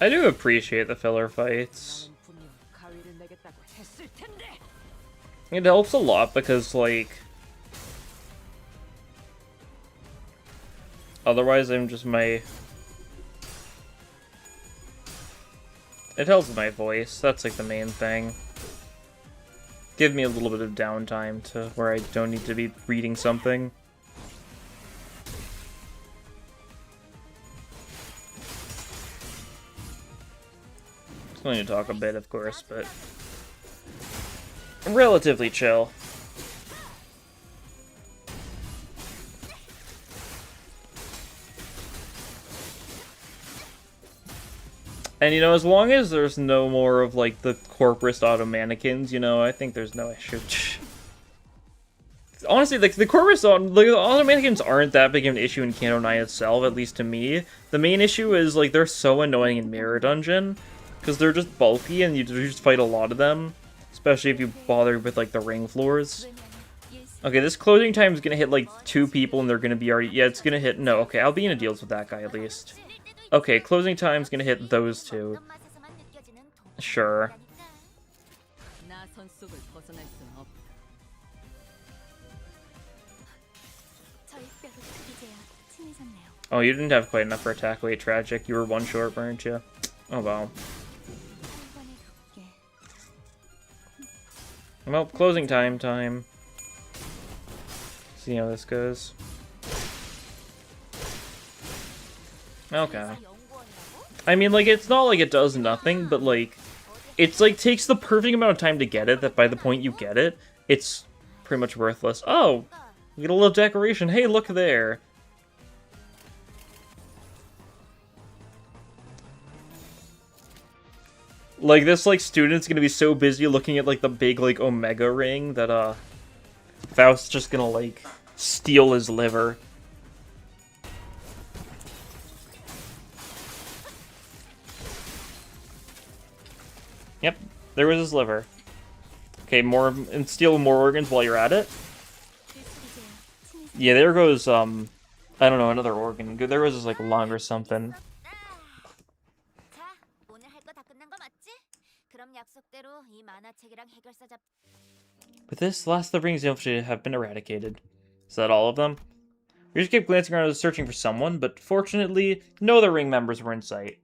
I do appreciate the filler fights. It helps a lot because, like, otherwise I'm just it helps my voice. That's, like, the main thing. Give me a little bit of downtime to where I don't need to be reading something. Still need to talk a bit, of course, but relatively chill. And, you know, as long as there's no more of, like, the corporate auto mannequins, you know, I think there's no issue. Honestly, like, the corporate auto mannequins aren't that big of an issue in Canto 9 itself, at least to me. The main issue is, like, they're so annoying in Mirror Dungeon, because they're just bulky and you just fight a lot of them, especially if you bother with, like, the ring floors. Okay, this closing time is gonna hit, like, 2 people and they're gonna be already... Yeah, it's gonna hit... No, okay, Albina deals with that guy at least. Okay, closing time's gonna hit those 2. Sure. Oh, you didn't have quite enough for attack weight, tragic. You were 1 short, weren't you? Oh, wow. Well, closing time. See how this goes. Okay. I mean, like, it's not like it does nothing, but, like, it's, like, takes the perfect amount of time to get it, that by the point you get it, it's pretty much worthless. Oh! We get a little decoration. Hey, look there! Like, this, like, student's gonna be so busy looking at, like, the big, like, Omega ring that, Faust's just gonna, like, steal his liver. Yep, there was his liver. Okay, and steal more organs while you're at it. Yeah, there goes, I don't know, another organ. There was this, like, lung or something. With this, the last of the rings have been eradicated. Is that all of them? We just kept glancing around searching for someone, but fortunately, no other ring members were in sight.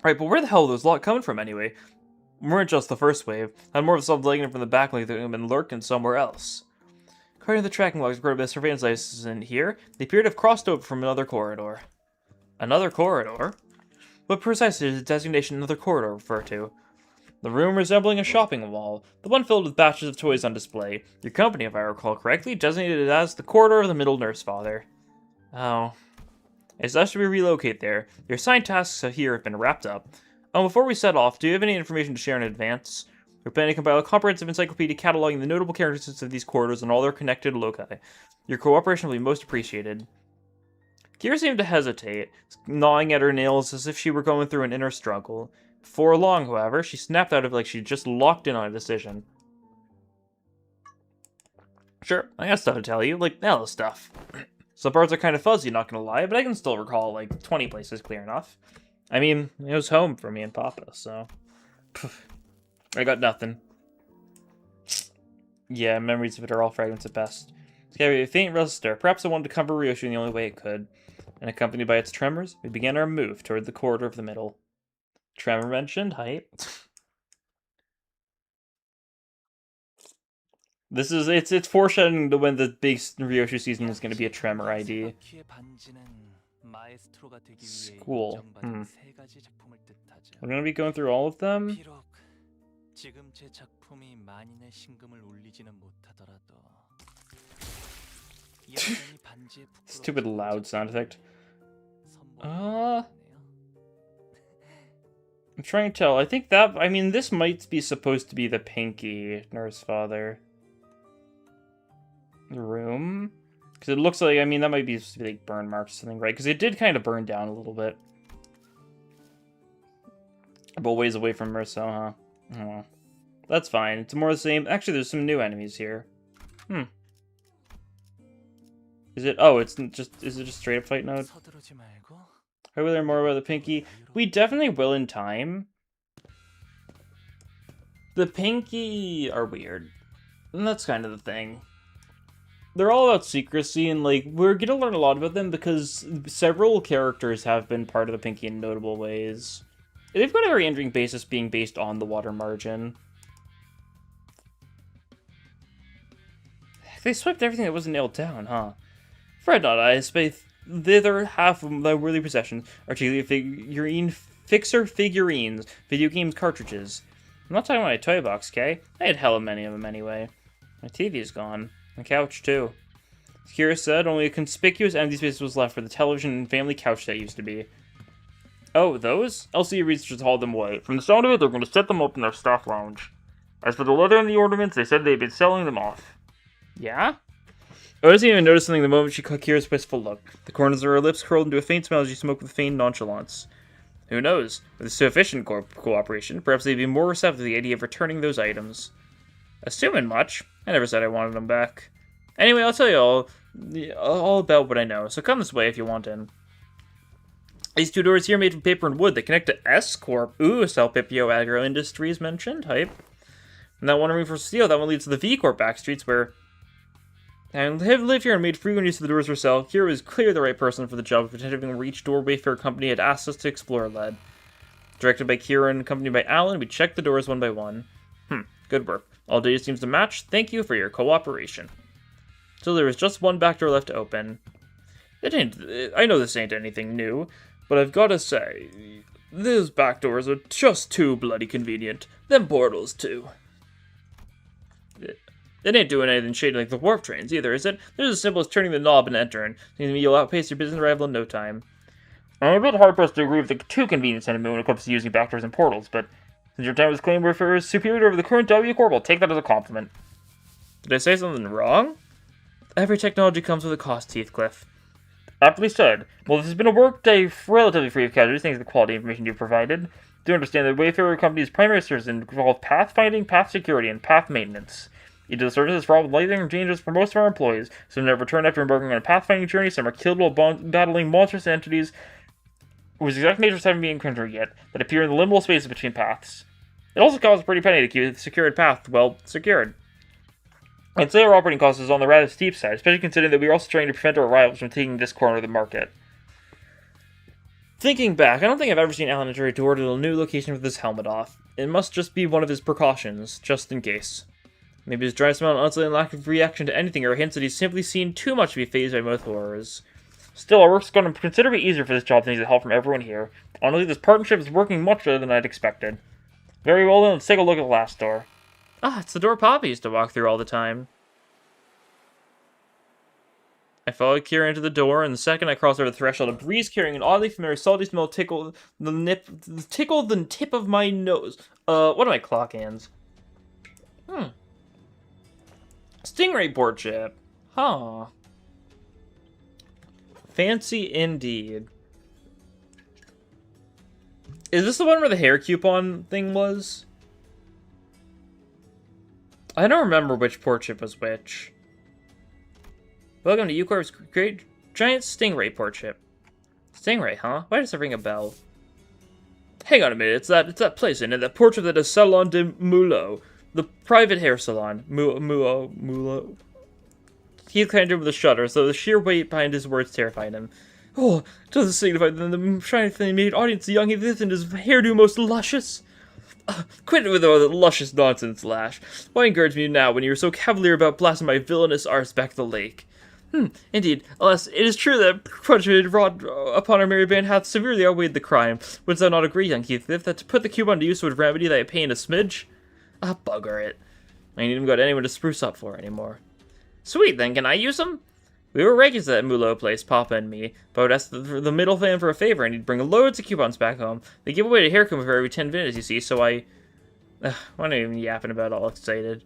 Right, but where the hell was a lot coming from anyway? We weren't just the first wave. Had more of some legging from the back like they'd been lurking somewhere else. According to the tracking logs recorded by the surveillance licenses in here, they appeared to have crossed over from another corridor. Another corridor? What precisely does the designation another corridor refer to? The room resembling a shopping mall, the one filled with batches of toys on display. Your company, if I recall correctly, designated it as the corridor of the middle nurse father. Oh. It's us to relocate there. Your assigned tasks here have been wrapped up. Before we set off, do you have any information to share in advance? We're planning to compile a comprehensive encyclopedia cataloging the notable characteristics of these corridors and all their connected loci. Your cooperation will be most appreciated. Kira seemed to hesitate, gnawing at her nails as if she were going through an inner struggle. Before long, however, she snapped out of it like she'd just locked in on a decision. Sure, I got stuff to tell you, like hella stuff. Some parts are kind of fuzzy, not gonna lie, but I can still recall like 20 places clear enough. I mean, it was home for me and Papa, so... I got nothing. Yeah, memories of it are all fragments at best. It's got a faint register. Perhaps I wanted to comfort Ryoshi in the only way it could. And accompanied by its tremors, we began our move toward the corridor of the middle. Tremor mentioned? Hype. This is, it's foreshadowing to when the big Ryoshi season is going to be a Tremor ID. School. We're going to be going through all of them? Stupid loud sound effect. I'm trying to tell. I think that, I mean, this might be supposed to be the Pinky nurse father. The room? Because it looks like, I mean, that might be like burn marks or something, right? Because it did kind of burn down a little bit. But ways away from Merceau, huh? Oh, that's fine. It's more the same. Actually, there's some new enemies here. Is it? Oh, it's just. Is it just straight up fight mode? Are we learn more about the Pinky? We definitely will in time. The Pinky are weird, and that's kind of the thing. They're all about secrecy, and like we're gonna learn a lot about them because several characters have been part of the Pinky in notable ways. They've got a very interesting basis being based on the water margin. They swept everything that wasn't nailed down, huh? Fret not, I spake thither half of thy worthy possessions, articulate fixer figurines, video games cartridges. I'm not talking about my toy box, Kay. I had hella many of them anyway. My TV's gone. My couch, too. Kira said only a conspicuous empty space was left for the television and family couch that used to be. Oh, those? Elsie reached to haul them away. From the sound of it, they're going to set them up in their staff lounge. As for the leather and the ornaments, they said they'd been selling them off. Yeah? Otis didn't even notice something the moment she caught Kira's wistful look. The corners of her lips curled into a faint smile as she smoked with feigned nonchalance. Who knows? With sufficient cooperation, perhaps they'd be more receptive to the idea of returning those items. Assuming much, I never said I wanted them back. Anyway, I'll tell you all about what I know, so come this way if you want in. These two doors here made from paper and wood that connect to S Corp. Ooh, Salpipio Agro Industries mentioned. Hype. And that one room for steel, that one leads to the V Corp back streets where... And live here and made frequent use of the doors herself. Kira was clearly the right person for the job, pretending where each doorway fair company had asked us to explore led. Directed by Kira and accompanied by Alan, we checked the doors one by one. Good work. All data seems to match. Thank you for your cooperation. So there was just one back door left to open. I know this ain't anything new, but I've gotta say, those back doors are just too bloody convenient. Them portals, too. It ain't doing anything shady like the warp trains either, is it? They're as simple as turning the knob and entering. Seems to me you'll outpace your business arrival in no time. I'm a bit hard-pressed to agree with the too convenient sentiment when it comes to using backdoors and portals, but since your time was claimed refers superior over the current W Corp, I'll take that as a compliment. Did I say something wrong? Every technology comes with a cost, Heathcliff. Aptly said. Well, this has been a workday relatively free of casualties thanks to the quality information you've provided. Do understand that Wayfarer Company's primary services involve pathfinding, path security, and path maintenance. Each of the services is fraught with life and dangers for most of our employees. Some never return after embarking on a pathfinding journey, some are killed while battling monstrous entities whose exact natures haven't been encountered yet, that appear in the liminal spaces between paths. It also costs a pretty penny to keep the secured path, well, secured. I'd say our operating cost is on the rather steep side, especially considering that we are also trying to prevent our rivals from taking this corner of the market. Thinking back, I don't think I've ever seen Alan enter a door to a new location with his helmet off. It must just be one of his precautions, just in case. Maybe his dry smell and unsettling lack of reaction to anything are hints that he's simply seen too much to be fazed by most horrors. Still, our work's going to considerably easier for this job thanks to help from everyone here. Honestly, this partnership is working much better than I'd expected. Very well then, let's take a look at the last door. Ah, it's the door Poppy used to walk through all the time. I followed Kira into the door, and the second I crossed over the threshold, a breeze carrying an oddly familiar salty smell tickled the tip of my nose. What are my clock hands? Stingray port chip. Huh. Fancy indeed. Is this the one where the hair coupon thing was? I don't remember which port chip was which. Welcome to U-Corp's great giant Stingray port chip. Stingray, huh? Why does it ring a bell? Hang on a minute, it's that place, isn't it? That port chip that is Salon de Mulot. The private hair salon. Mulot. He climbed over the shutter, so the sheer weight behind his words terrified him. Oh, doesn't signify that the shiny thing made audience young Edith and his hairdo most luscious. Quit with all that luscious nonsense, Lash. Why encourage me now when you were so cavalier about blasting my villainous arse back the lake? Indeed, alas, it is true that prodigy wrought upon our merry band hath severely outweighed the crime. Wouldst thou not agree, young Heathcliff, that to put the coupon to use would remedy thy pain a smidge? Ah, bugger it. I ain't even got anyone to spruce up for anymore. Sweet, then, can I use them? We were regulars at that Mulot place, Papa and me, but I would ask the middleman for a favor, and he'd bring loads of coupons back home. They give away a haircut for every 10 minutes, you see, so I... Why am I even yapping about all excited?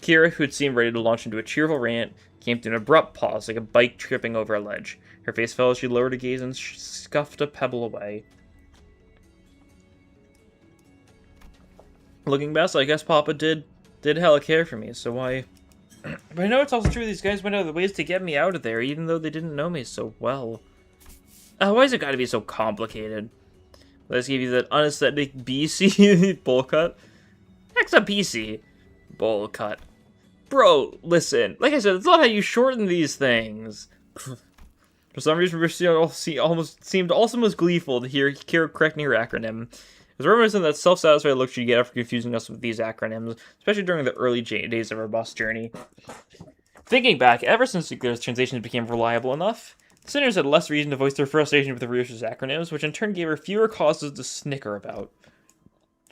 Kira, who'd seemed ready to launch into a cheerful rant, came to an abrupt pause, like a bike tripping over a ledge. Her face fell as she lowered her gaze and scuffed a pebble away. Looking back, I guess Papa did hella care for me, so why... But I know it's also true these guys went out of the ways to get me out of there, even though they didn't know me so well. Why has it got to be so complicated? Let's give you that unaesthetic BC bowl cut. Heck's a BC bowl cut. Bro, listen. Like I said, it's not how you shorten these things. For some reason, Rishi almost seemed also most gleeful to hear Kira correcting her acronym. It was reminiscent of that self-satisfied look she'd get after confusing us with these acronyms, especially during the early days of our bus journey. Thinking back, ever since those translations became reliable enough, the sinners had less reason to voice their frustration with the Ryoshi's acronyms, which in turn gave her fewer causes to snicker about.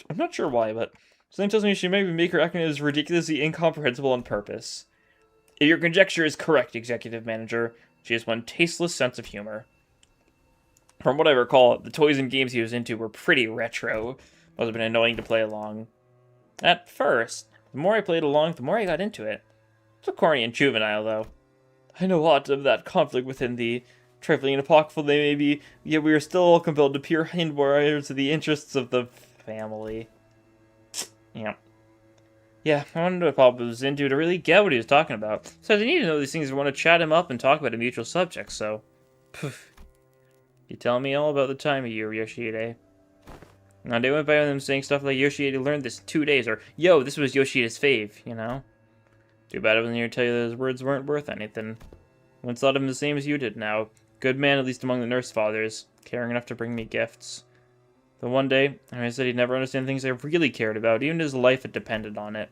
I'm not sure why, but something tells me she may make her acronyms ridiculously incomprehensible on purpose. Your conjecture is correct, Executive Manager. She has one tasteless sense of humor. From what I recall, the toys and games he was into were pretty retro. Must have been annoying to play along. At first, the more I played along, the more I got into it. So corny and juvenile, though. I know aught of that conflict within thee. Trifling and apocryphal they may be, yet we are still all compelled to peer inwards to the interests of the family. Yeah. Yeah, I wanted what Papa was into to really get what he was talking about. So I need to know these things. I want to chat him up and talk about a mutual subject, so... Poof. You tell me all about the time of year, Yoshihide. Now, they went by on them saying stuff like, Yoshihide learned this in 2 days, or, yo, this was Yoshihide's fave, you know? Too bad I wasn't here to tell you that his words weren't worth anything. Once thought of him the same as you did now. Good man, at least among the nurse fathers. Caring enough to bring me gifts. Then one day, I said he'd never understand things I really cared about, even his life had depended on it.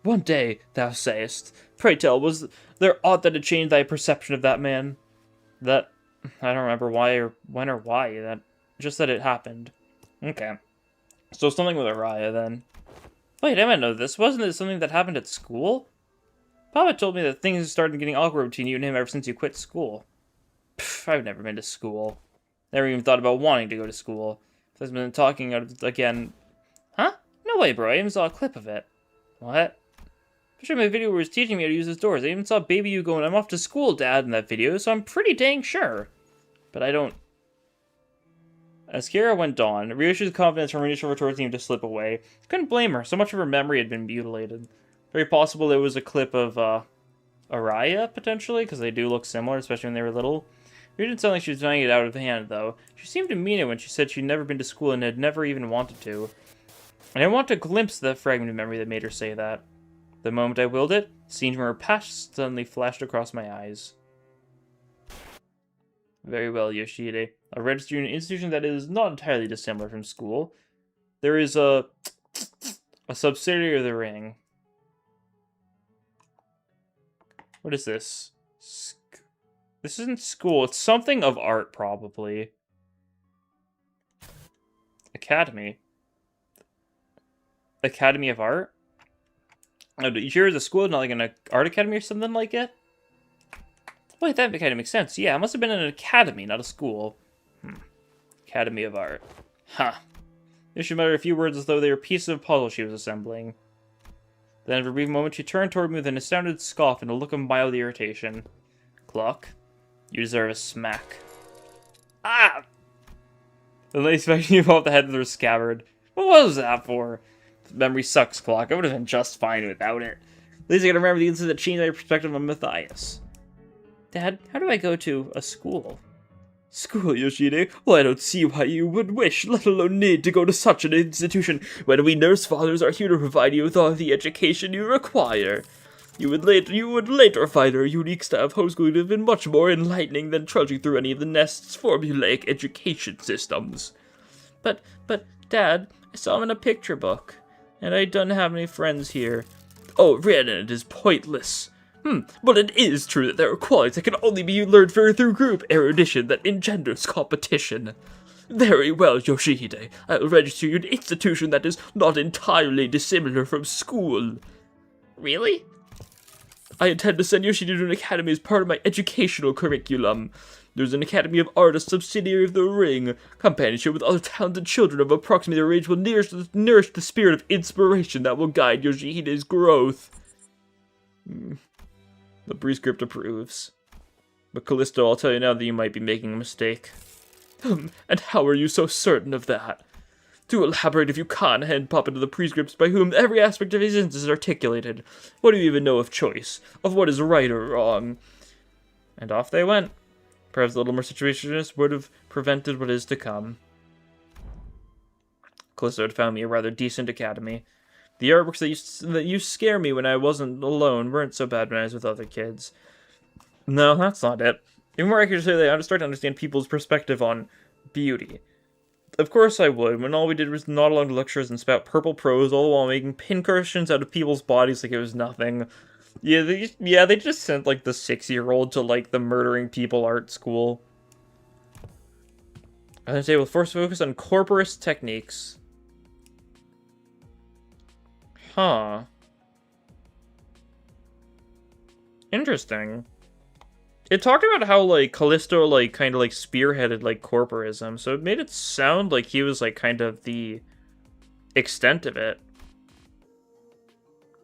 One day, thou sayest. Pray tell, was there aught that had changed thy perception of that man? That... I don't remember why or when or why. That just that it happened. Okay. So something with Araya, then. Wait, I might know this. Wasn't it something that happened at school? Papa told me that things started getting awkward between you and him ever since you quit school. Pff, I've never been to school. Never even thought about wanting to go to school. I've been talking again. Huh? No way, bro. I even saw a clip of it. What? I showed my video where he was teaching me how to use his doors. I even saw baby you going, I'm off to school, Dad, in that video, so I'm pretty dang sure. But I don't... As Kira went on, Ryoshi's confidence from her initial retort seemed to slip away. Couldn't blame her. So much of her memory had been mutilated. Very possible it was a clip of, Araya, potentially, because they do look similar, especially when they were little. It didn't sound like she was dying it out of hand, though. She seemed to mean it when she said she'd never been to school and had never even wanted to. And I want to glimpse that fragment of memory that made her say that. The moment I willed it, the scene from her past suddenly flashed across my eyes. Very well, Yoshihide. A registered institution that is not entirely dissimilar from school. There is a subsidiary of the ring. What is this? This isn't school. It's something of art, probably. Academy. Academy of Art? Oh, you sure it's a school, not like an art academy or something like it? Wait, that kind of makes sense. Yeah, it must have been an academy, not a school. Academy of Art. Huh. She muttered a few words as though they were pieces of puzzle she was assembling. Then, for a brief moment, she turned toward me with an astounded scoff and a look of mild irritation. Clock, you deserve a smack. Ah! The lady smacking you off the head with her scabbard. What was that for? Memory sucks, Clock. I would have been just fine without it. At least I can remember the incident that changed my perspective on Matthias. Dad, how do I go to a school? School, Yoshihide? Well, I don't see why you would wish, let alone need, to go to such an institution when we nurse fathers are here to provide you with all the education you require. You would later find our unique style of homeschooling to have been much more enlightening than trudging through any of the nest's formulaic education systems. But, Dad, I saw him in a picture book, and I don't have any friends here. Oh, Rhiannon, it is pointless. But it is true that there are qualities that can only be learned through group erudition that engenders competition. Very well, Yoshihide. I will register you in an institution that is not entirely dissimilar from school. Really? I intend to send Yoshihide to an academy as part of my educational curriculum. There's an Academy of Art, a subsidiary of the Ring. Companionship with other talented children of approximately their age will nourish the spirit of inspiration that will guide Yoshihide's growth. The prescript approves. But Callisto, I'll tell you now that you might be making a mistake. And how are you so certain of that? Do elaborate if you can, and pop into the prescripts by whom every aspect of existence is articulated. What do you even know of choice? Of what is right or wrong? And off they went. Perhaps a little more situationist would have prevented what is to come. Callisto had found me a rather decent academy. The artworks that used to scare me when I wasn't alone weren't so bad when I was with other kids. No, that's not it. Even more accurate to say that I start to understand people's perspective on beauty. Of course I would, when all we did was nod along to lectures and spout purple prose, all the while making pincushions out of people's bodies like it was nothing. Yeah, they just sent, like, the 6-year-old to, like, the murdering people art school. I would say we'll first focus on corporist techniques. Huh. Interesting. It talked about how, like, Callisto, like, kind of, like, spearheaded, like, corporism, so it made it sound like he was, like, kind of the extent of it.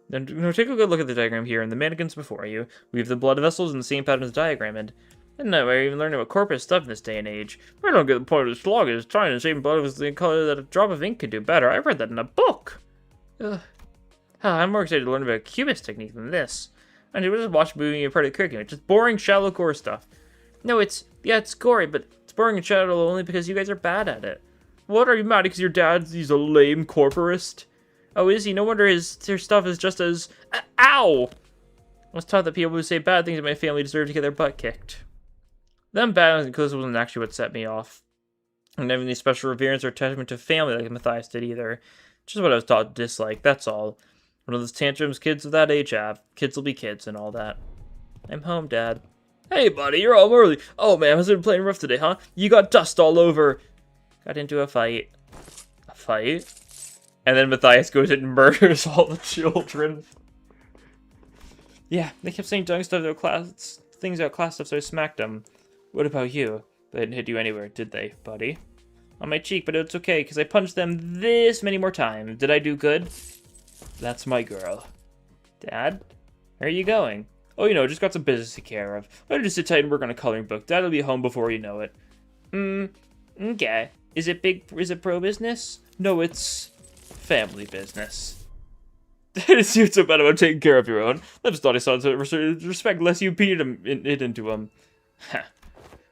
Then, take a good look at the diagram here, and the mannequins before you. We have the blood vessels in the same pattern as the diagram, and no, I even learned about corporate stuff in this day and age. I don't get the point of this log is trying to shape blood with the color that a drop of ink could do better. I read that in a book. Ugh. I'm more excited to learn about Cubist technique than this. I mean, we'll just watch a movie and part of the curriculum. It's just boring, shallow gore stuff. No, it's gory, but it's boring and shallow only because you guys are bad at it. What, are you mad because your he's a lame corporist? Oh, is he? No wonder his stuff is just as... Ow! I was taught that people who say bad things about my family deserve to get their butt kicked. Them bad things wasn't actually what set me off. And having any special reverence or attachment to family like Matthias did either. Just what I was taught to dislike, that's all. One of those tantrums kids of that age have. Kids will be kids and all that. I'm home, Dad. Hey, buddy, you're home early. Oh, man, has it been playing rough today, huh? You got dust all over. Got into a fight. A fight? And then Matthias goes and murders all the children. Yeah, they kept saying dumb stuff about class, things about class stuff, so I smacked them. What about you? They didn't hit you anywhere, did they, buddy? On my cheek, but it's okay, because I punched them this many more times. Did I do good? That's my girl. Dad? Where are you going? Oh, just got some business to take care of. Why don't you sit tight and work on a coloring book? Dad'll be home before you know it. Okay. Is it pro business? No, it's family business. It's so bad about taking care of your own. I just thought I saw some respect lest you beat it into him. Huh.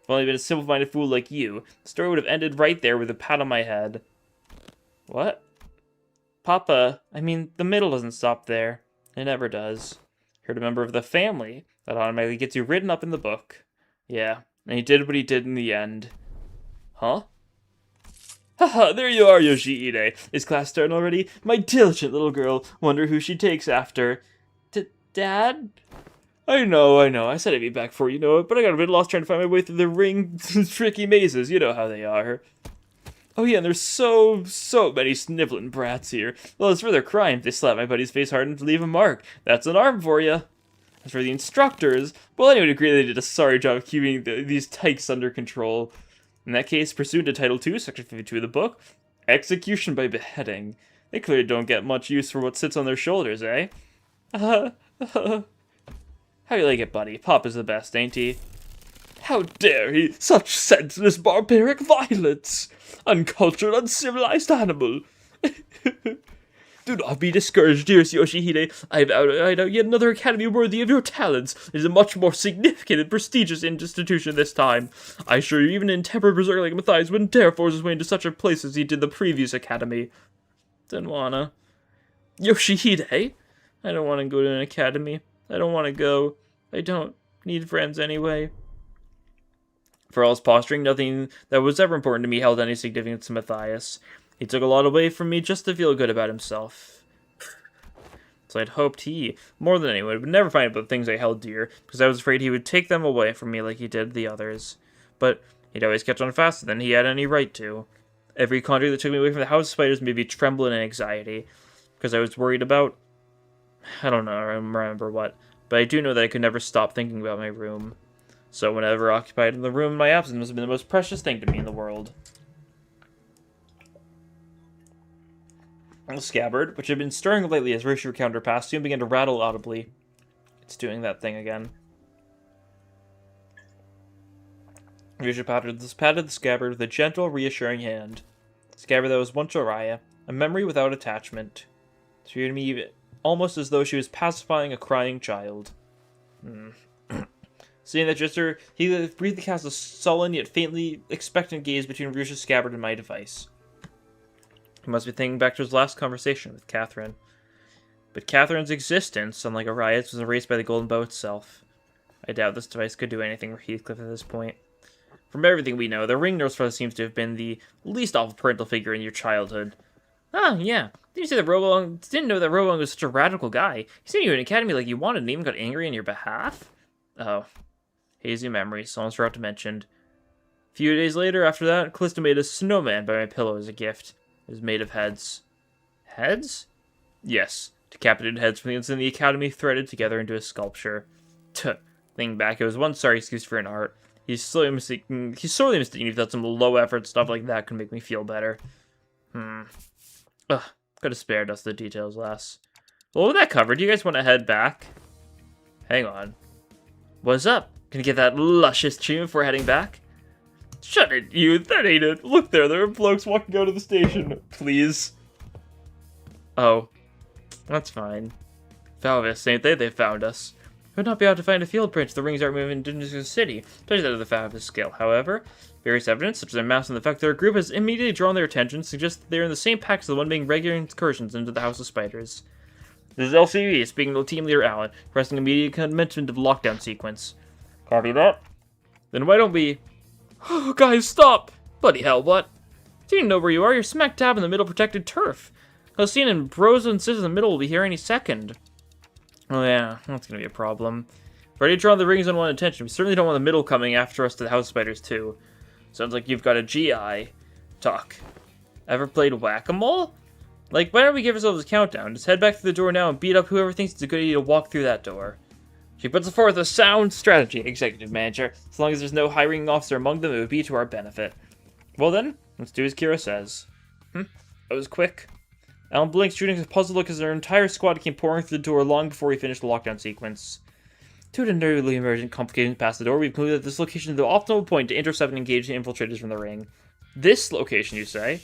If only been a simple-minded fool like you, the story would have ended right there with a pat on my head. What? Papa, I mean, the middle doesn't stop there. It never does. Heard a member of the family. That automatically gets you written up in the book. Yeah, and he did what he did in the end. Huh? Haha, there you are, Yoshihide. Is class starting already? My diligent little girl. Wonder who she takes after. Dad? I know. I said I'd be back before you know it, but I got a bit lost trying to find my way through the ring tricky mazes. You know how they are. Oh yeah, and there's so many sniveling brats here. Well, it's for their crime. They slap my buddy's face hard and leave a mark. That's an arm for you. As for the instructors, well, anyone would agree they did a sorry job of keeping these tykes under control. In that case, pursuant to Title 2, Section 52 of the book, execution by beheading. They clearly don't get much use for what sits on their shoulders, eh? How you like it, buddy? Pop is the best, ain't he? How dare he! Such senseless, barbaric violence! Uncultured, uncivilized animal! Do not be discouraged, dearest Yoshihide. I have out yet another academy worthy of your talents. It is a much more significant and prestigious institution this time. I assure you, even an intemperate berserker like Matthias wouldn't dare force his way into such a place as he did the previous academy. Didn't wanna. Yoshihide? I don't want to go to an academy. I don't want to go. I don't need friends anyway. For all his posturing, nothing that was ever important to me held any significance to Matthias. He took a lot away from me just to feel good about himself. So I'd hoped he, more than anyone, would never find out the things I held dear, because I was afraid he would take them away from me like he did the others. But he'd always catch on faster than he had any right to. Every conjuring that took me away from the House of Spiders made me tremble in anxiety, because I was worried about... I don't know, I remember what, but I do know that I could never stop thinking about my room. So whenever occupied in the room, my absence must have been the most precious thing to me in the world. The scabbard, which had been stirring lately as Rishi recounted her past, soon began to rattle audibly. It's doing that thing again. Rishi patted the scabbard with a gentle, reassuring hand. The scabbard that was once Uriah, a memory without attachment. It appeared to me almost as though she was pacifying a crying child. Seeing that gesture, he briefly cast a sullen yet faintly expectant gaze between Rishi's scabbard and my device. He must be thinking back to his last conversation with Catherine. But Catherine's existence, unlike Uriah's, was erased by the golden bow itself. I doubt this device could do anything for Heathcliff at this point. From everything we know, the ring nurse father seems to have been the least awful parental figure in your childhood. Ah, yeah. Didn't you say that didn't know that Rowan was such a radical guy? He sent you to an academy like you wanted and even got angry on your behalf? Oh. Hazy memories, someone's forgot to mention. A few days later, after that, Callisto made a snowman by my pillow as a gift. It was made of heads. Heads? Yes. Decapitated heads from the inside of the academy threaded together into a sculpture. thing back. It was one sorry excuse for an art. He's sorely mistaken if that some low effort stuff like that could make me feel better. Ugh, could have spared us the details less. Well, with that covered, do you guys want to head back? Hang on. What's up? Gonna get that luscious tune before heading back? Shut it, you. That ain't it. Look there are blokes walking out of the station. Please. Oh. That's fine. Falvis, ain't they? They found us. Would not be able to find a field print if the rings aren't moving into the city, especially that of the Falvis scale. However, various evidence, such as their mass and the fact that their group has immediately drawn their attention, suggests that they are in the same pack as the one making regular incursions into the House of Spiders. This is LCV, speaking to the team leader Alan, requesting immediate commencement of the lockdown sequence. Copy that? Then why don't we... Oh, guys, stop! Bloody hell, what? Do you know where you are? You're smack dab in the middle protected turf. Hossein and Brozo and Sis in the middle will be here any second. Oh yeah, that's gonna be a problem. We've already drawn the rings unwanted attention. We certainly don't want the middle coming after us to the House Spiders too. Sounds like you've got a GI. Talk. Ever played Whack-A-Mole? Like, why don't we give ourselves a countdown? Just head back to the door now and beat up whoever thinks it's a good idea to walk through that door. She puts forth a sound strategy, Executive Manager. As long as there's no high-ranking officer among them, it would be to our benefit. Well then, let's do as Kira says. That was quick. Alan blinks, shooting a puzzled look as their entire squad came pouring through the door long before we finished the lockdown sequence. Due to nearly emergent complications past the door, we've concluded that this location is the optimal point to intercept and engage the infiltrators from the ring. This location, you say?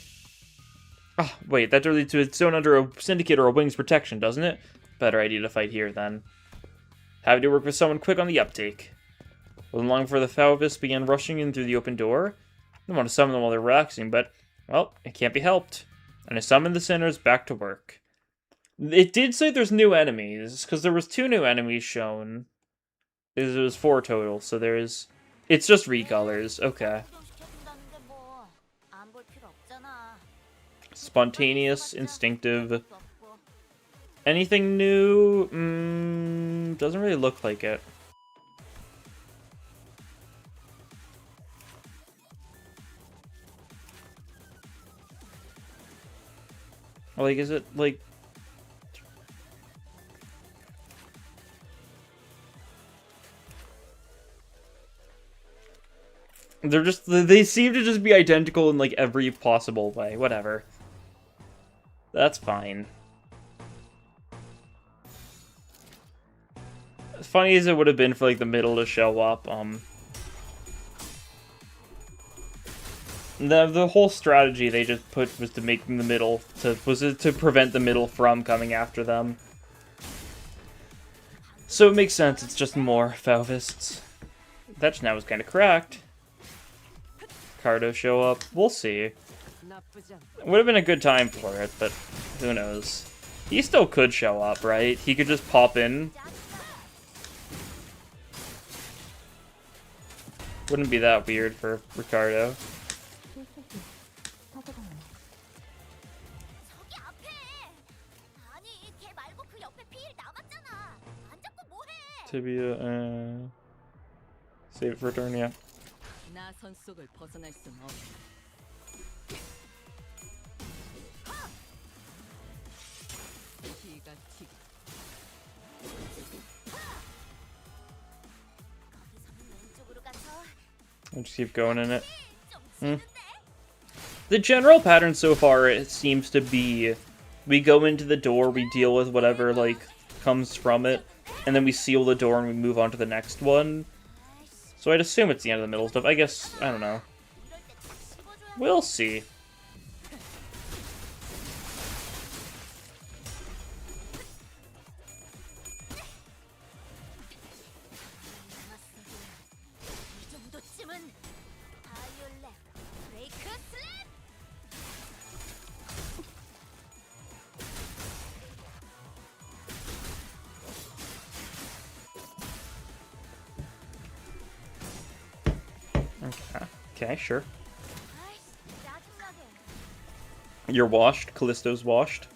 Oh, wait, that door leads to a zone under a syndicate or a wing's protection, doesn't it? Better idea to fight here, then. Having to work with someone quick on the uptake. Wasn't long before the Falvis began rushing in through the open door. I don't want to summon them while they're relaxing, but, well, it can't be helped. And I summoned the sinners back to work. It did say there's new enemies, because there was 2 new enemies shown. It was 4 total, so there's... It's just recolors, okay. Spontaneous, instinctive. Anything new? Doesn't really look like it. Like, is it, like... They're just... They seem to just be identical in, like, every possible way. Whatever. That's fine. As funny as it would have been for, like, the middle to show up, The whole strategy they just put was to make the middle to prevent the middle from coming after them. So it makes sense. It's just more Falvists. That now is kind of cracked. Cardo show up. We'll see. It would have been a good time for it, but who knows? He still could show up, right? He could just pop in. Wouldn't be that weird for Ricardo. Tibia, save it for a turn, yeah. I'll just keep going in it. The general pattern so far, it seems to be, we go into the door, we deal with whatever, like, comes from it, and then we seal the door and we move on to the next one. So I'd assume it's the end of the middle stuff. I guess, I don't know. We'll see. Okay, sure. You're washed. Callisto's washed.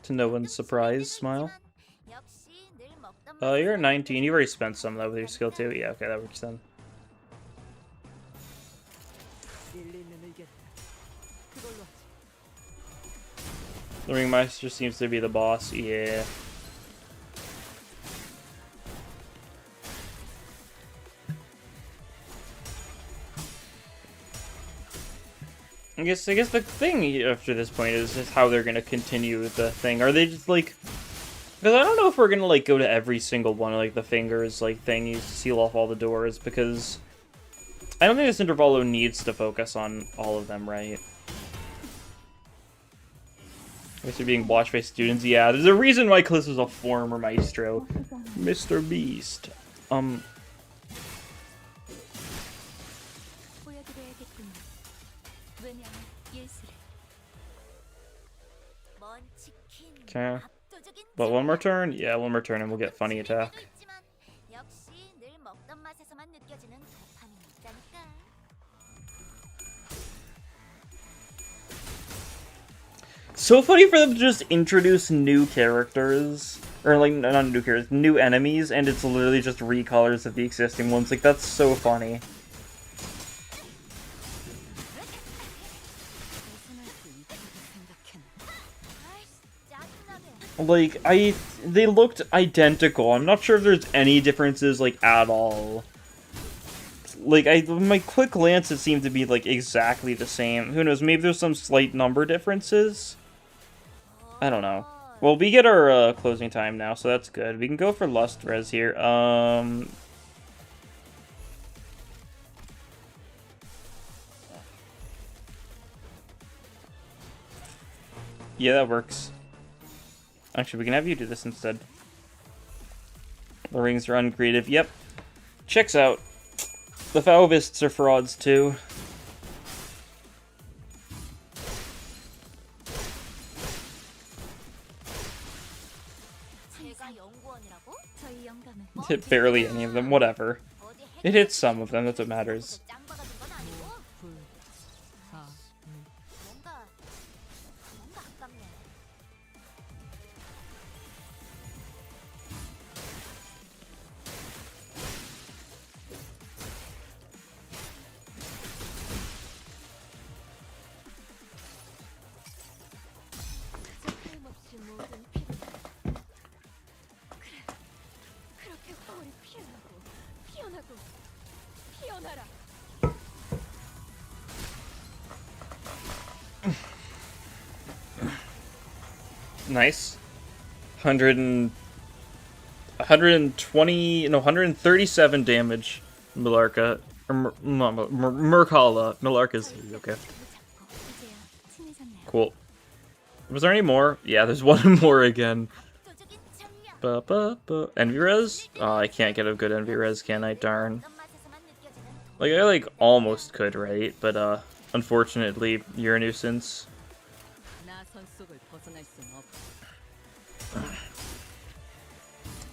To no one's surprise, smile. You're at 19. You already spent some of that with your skill too. Yeah, okay, that works then. The Ringmeister seems to be the boss. Yeah. I guess the thing after this point is just how they're gonna continue the thing. Are they just like? Because I don't know if we're gonna like go to every single one of like the fingers like thingies to seal off all the doors, because I don't think this Intervallo needs to focus on all of them, right? I guess they're being watched by students. Yeah, there's a reason why Callisto's a former maestro, Mr. Beast. Okay. But one more turn? Yeah, one more turn and we'll get funny attack. So funny for them to just introduce new characters. Or, like, not new characters, new enemies, and it's literally just recolors of the existing ones. Like, that's so funny. Like, they looked identical. I'm not sure if there's any differences, like, at all. Like, my quick glance, it seemed to be, like, exactly the same. Who knows, maybe there's some slight number differences? I don't know. Well, we get our, closing time now, so that's good. We can go for Lust Res here. Yeah, that works. Actually, we can have you do this instead. The rings are uncreative. Yep. Checks out. The Fauvists are frauds, too. Hit barely any of them, whatever. It hits some of them, that's what matters. Nice. 137 damage, Millarca. Or Merkala. Millarca's okay. Cool. Was there any more? Yeah, there's one more again. Envy Res? Oh, I can't get a good Envy Res, can I? Darn. Like, I, like, almost could, right? But, unfortunately, you're a nuisance.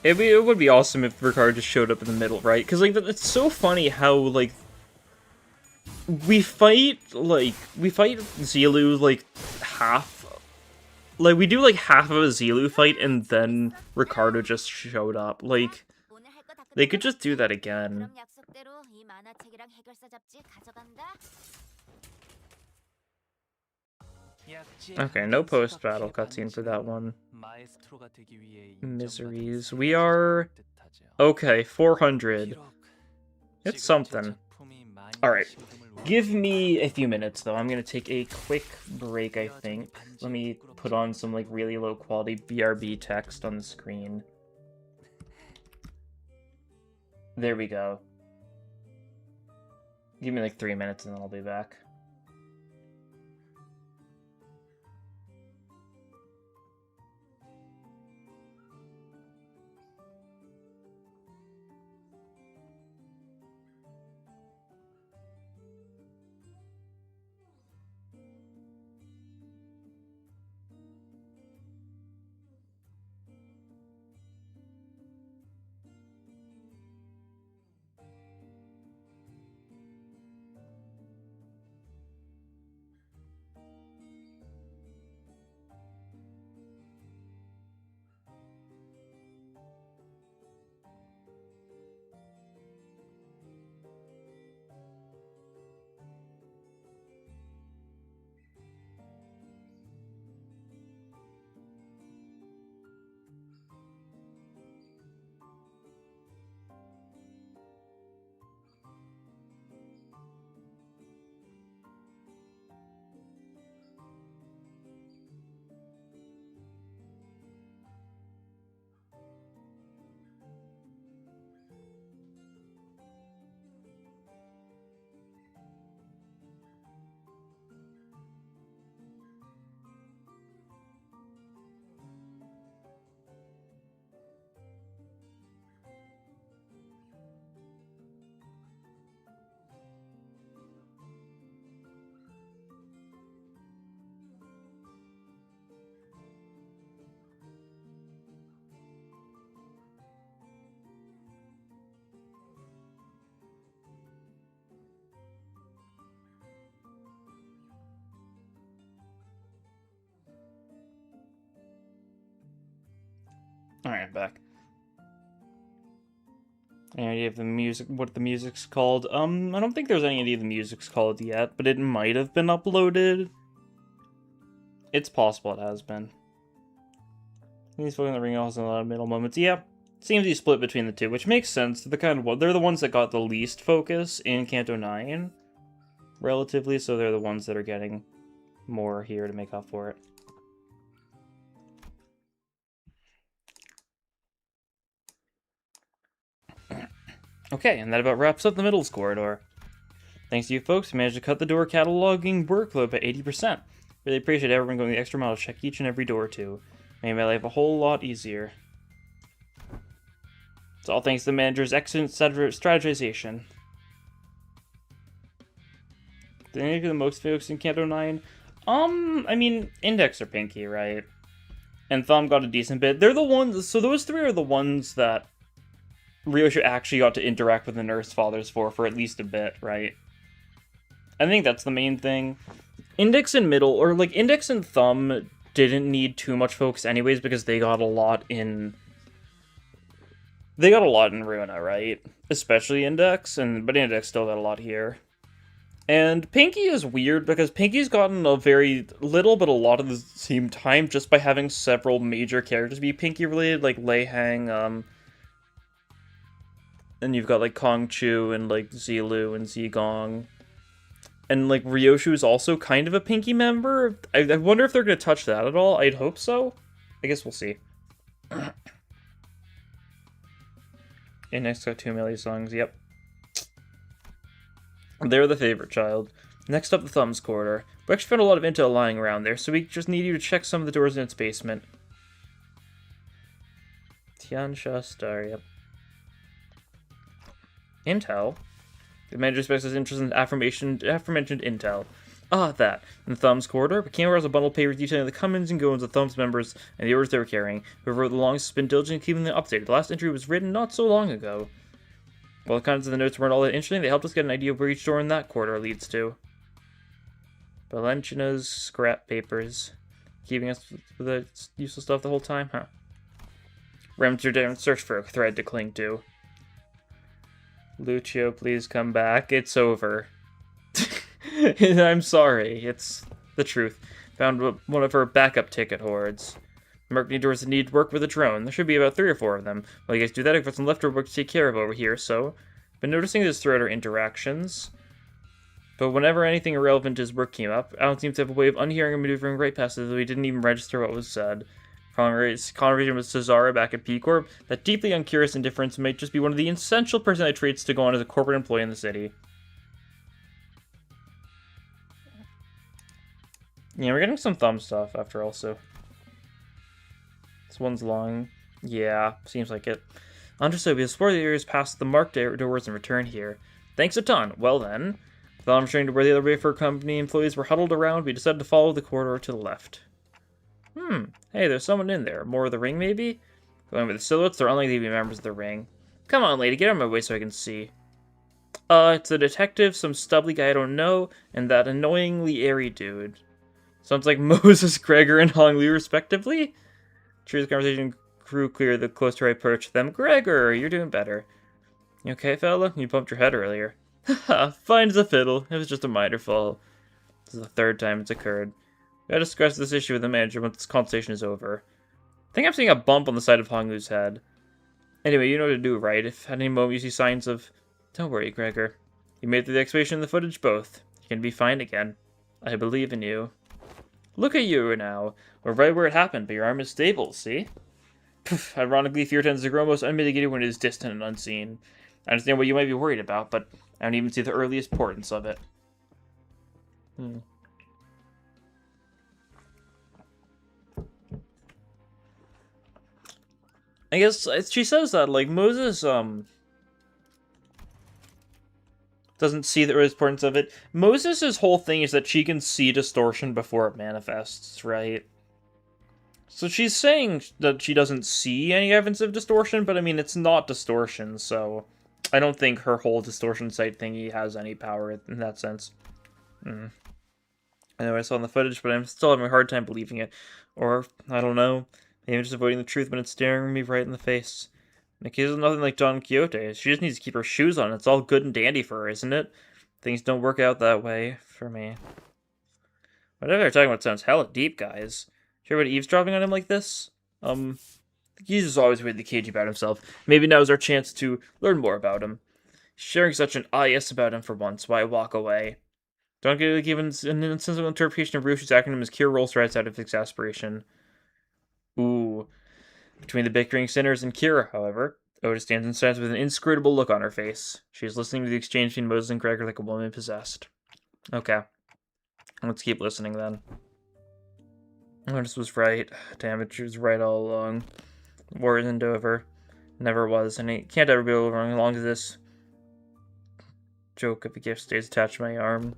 It would be awesome if Ricard just showed up in the middle, right? Because, like, it's so funny how, like, we fight Zeelu, like, half. Like, we do, like, half of a Zeelu fight, and then Ricardo just showed up. Like, they could just do that again. Okay, no post-battle cutscene for that one. Miseries. We are... Okay, 400. It's something. Alright. Give me a few minutes, though. I'm gonna take a quick break, I think. Let me put on some, like, really low-quality BRB text on the screen. There we go. Give me, like, 3 minutes, and then I'll be back. right back. Any idea of the music, what the music's called? I don't think there's any idea of the music's called yet, but it might have been uploaded. It's possible it has been. He's fucking the ring also a lot of middle moments. Yeah, seems to be split between the two, which makes sense. They're the ones that got the least focus in Canto 9, relatively, so they're the ones that are getting more here to make up for it. Okay, and that about wraps up the middles corridor. Thanks to you folks, we managed to cut the door cataloging workload by 80%. Really appreciate everyone going the extra mile to check each and every door too. Made my life a whole lot easier. It's all thanks to the manager's excellent strategization. Did any of the most folks in Canto 9? I mean, Index or Pinky, right? And Thumb got a decent bit. They're the ones, so those three are the ones that Ryoshu actually got to interact with the Nurse Fathers for at least a bit, right? I think that's the main thing. Index and Middle, or like Index and Thumb didn't need too much focus anyways because they got a lot in Ruina, right? Especially Index, but Index still got a lot here. And Pinky is weird because Pinky's gotten a very little but a lot of the same time just by having several major characters be Pinky related, like Lei Hang, and you've got like Kong Chu and like Zilu and Zigong. And like Ryoshu is also kind of a Pinky member. I wonder if they're going to touch that at all. I'd hope so. I guess we'll see. Index got 2 million songs, yep. They're the favorite child. Next up, the Thumbs Corridor. We actually found a lot of intel lying around there, so we just need you to check some of the doors in its basement. Tiansha Star, yep. Intel? The manager expects his interest in aforementioned intel. Ah, that. In the Thumbs Corridor, we came across a bundle of papers detailing the comings and goings of Thumbs members and the orders they were carrying. Whoever wrote the longest has been diligent in keeping them updated. The last entry was written not so long ago. While the contents of the notes weren't all that interesting, they helped us get an idea of where each door in that corridor leads to. Valenciana's scrap papers. Keeping us with the useful stuff the whole time, huh? Remter didn't search for a thread to cling to. Lucio, please come back. It's over. I'm sorry. It's the truth. Found one of her backup ticket hordes. Marketing doors that need work with a drone. There should be about 3 or 4 of them. While you guys do that, I've got some leftover work to take care of over here, so... Been noticing this throughout our interactions. But whenever anything irrelevant to his work came up, Alan seems to have a way of unhearing and maneuvering right past it, though he didn't even register what was said. Conversation with Cesara back at P-Corp, that deeply uncurious indifference might just be one of the essential personality traits to go on as a corporate employee in the city. Yeah, we're getting some Thumb stuff after all, so... This one's long. Yeah, seems like it. Understood, we explore the areas past the marked doors and return here. Thanks a ton. Well then, without returning to where the other Wayfair company employees were huddled around, we decided to follow the corridor to the left. Hey, there's someone in there. More of the ring, maybe? Going with the silhouettes, they're unlikely to be members of the ring. Come on, lady, get out of my way so I can see. It's a detective, some stubbly guy I don't know, and that annoyingly airy dude. Sounds like Moses, Gregor, and Hong Liu, respectively? True, the conversation grew clear the closer I approached them. Gregor, you're doing better. You okay, fella? You bumped your head earlier. Haha, fine as a fiddle. It was just a minor fall. This is the 3rd time it's occurred. We gotta discuss this issue with the manager once this conversation is over. I think I'm seeing a bump on the side of Hong Liu's head. Anyway, you know what to do, right? If at any moment you see signs of... Don't worry, Gregor. You made it through the excavation and the footage both. You can be fine again. I believe in you. Look at you now. We're right where it happened, but your arm is stable, see? Poof, ironically, fear tends to grow most unmitigated when it is distant and unseen. I understand what you might be worried about, but I don't even see the earliest importance of it. I guess she says that, like, Moses, doesn't see the earliest importance of it. Moses' whole thing is that she can see distortion before it manifests, right? So she's saying that she doesn't see any evidence of distortion, but I mean, it's not distortion, so I don't think her whole distortion sight thingy has any power in that sense. I know I saw in the footage, but I'm still having a hard time believing it. Or, I don't know, Maybe I'm just avoiding the truth when it's staring me right in the face. Nikita's nothing like Don Quixote. She just needs to keep her shoes on. It's all good and dandy for her, isn't it? Things don't work out that way for me. Whatever they're talking about sounds hella deep, guys. Hear about eavesdropping on him like this? He's just always weirdly cagey about himself. Maybe now is our chance to learn more about him. Sharing such an yes about him for once, why walk away? Don't get given an insensible interpretation of Rushi's acronym as Kira rolls her eyes out of exasperation. Ooh. Between the bickering sinners and Kira, however, Oda stands in silence with an inscrutable look on her face. She is listening to the exchange between Moses and Gregor like a woman possessed. Okay. Let's keep listening then. Otis was right. Damn it, she was right all along. War isn't over. Never was, and it can't ever be over as long as this joke of a gift stays attached to my arm.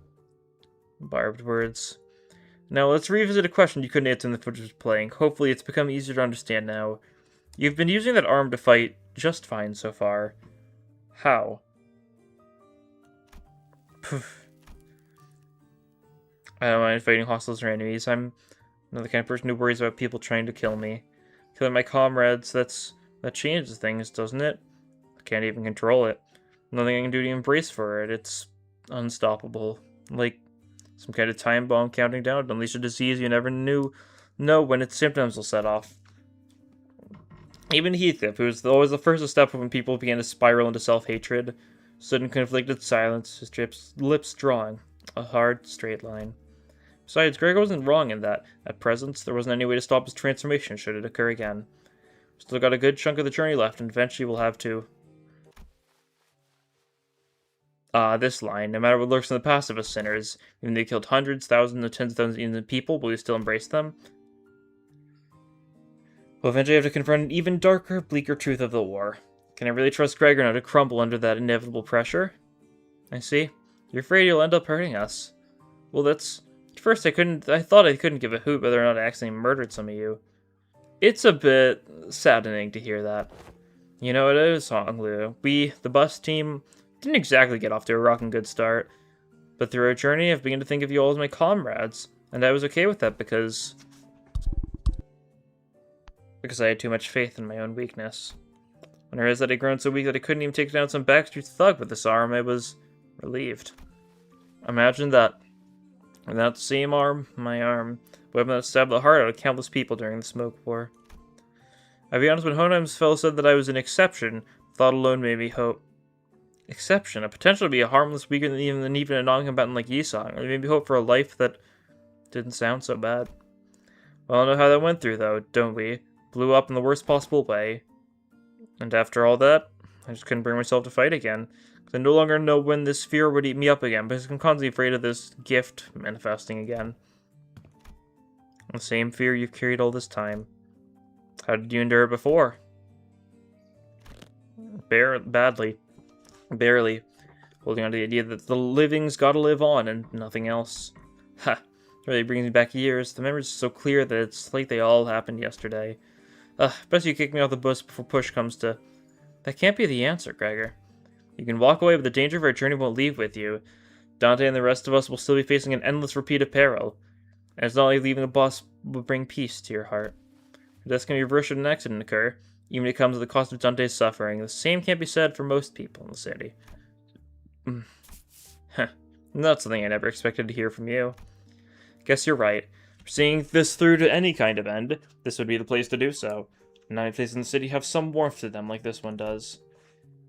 Barbed words. Now, let's revisit a question you couldn't answer in the footage was playing. Hopefully, it's become easier to understand now. You've been using that arm to fight just fine so far. How? Poof. I don't mind fighting hostiles or enemies. I'm not the kind of person who worries about people trying to kill me. Killing my comrades, that changes things, doesn't it? I can't even control it. Nothing I can do to embrace for it. It's unstoppable. Like some kind of time bomb counting down to unleash a disease you never know when its symptoms will set off. Even Heathcliff, who was always the first to step up when people began to spiral into self-hatred, stood in conflicted silence, his lips drawing a hard, straight line. Besides, Gregor wasn't wrong in that, at present, there wasn't any way to stop his transformation should it occur again. Still got a good chunk of the journey left, and eventually we'll have to... this line, no matter what lurks in the past of us sinners, even they killed hundreds, thousands, and tens of thousands of people, will we still embrace them? We'll eventually have to confront an even darker, bleaker truth of the war. Can I really trust Gregor now to crumble under that inevitable pressure? I see. You're afraid you'll end up hurting us. Well, that's... At first I thought I couldn't give a hoot whether or not I accidentally murdered some of you. It's a bit saddening to hear that. You know, it is, Honglu. We, the bus team, didn't exactly get off to a rockin' good start. But through our journey, I've begun to think of you all as my comrades. And I was okay with that because I had too much faith in my own weakness. When I realized that I'd grown so weak that I couldn't even take down some backstreet thug with this arm, I was relieved. Imagine that. Without the same arm, my arm, weapon that stabbed the heart out of countless people during the Smoke War. I'll be honest, when Hoheim's fellow said that I was an exception, thought alone made me hope. Exception? A potential to be a harmless, weaker than even a non-combatant like Yisong. It made me hope for a life that didn't sound so bad. Well, I know how that went through, though, don't we? Blew up in the worst possible way. And after all that, I just couldn't bring myself to fight again. I no longer know when this fear would eat me up again, because I'm constantly afraid of this gift manifesting again. The same fear you've carried all this time. How did you endure it before? Badly. Barely. Holding on to the idea that the living's gotta live on, and nothing else. Ha! It really brings me back years. The memories are so clear that it's like they all happened yesterday. Best you kick me off the bus before push comes to... That can't be the answer, Gregor. You can walk away, but the danger of our journey won't leave with you. Dante and the rest of us will still be facing an endless repeat of peril. And it's not like leaving the bus will bring peace to your heart. Your death can be reversed should an accident occur, even if it comes at the cost of Dante's suffering. The same can't be said for most people in the city. Not something I never expected to hear from you. Guess you're right. For seeing this through to any kind of end, this would be the place to do so. Not many places in the city have some warmth to them like this one does.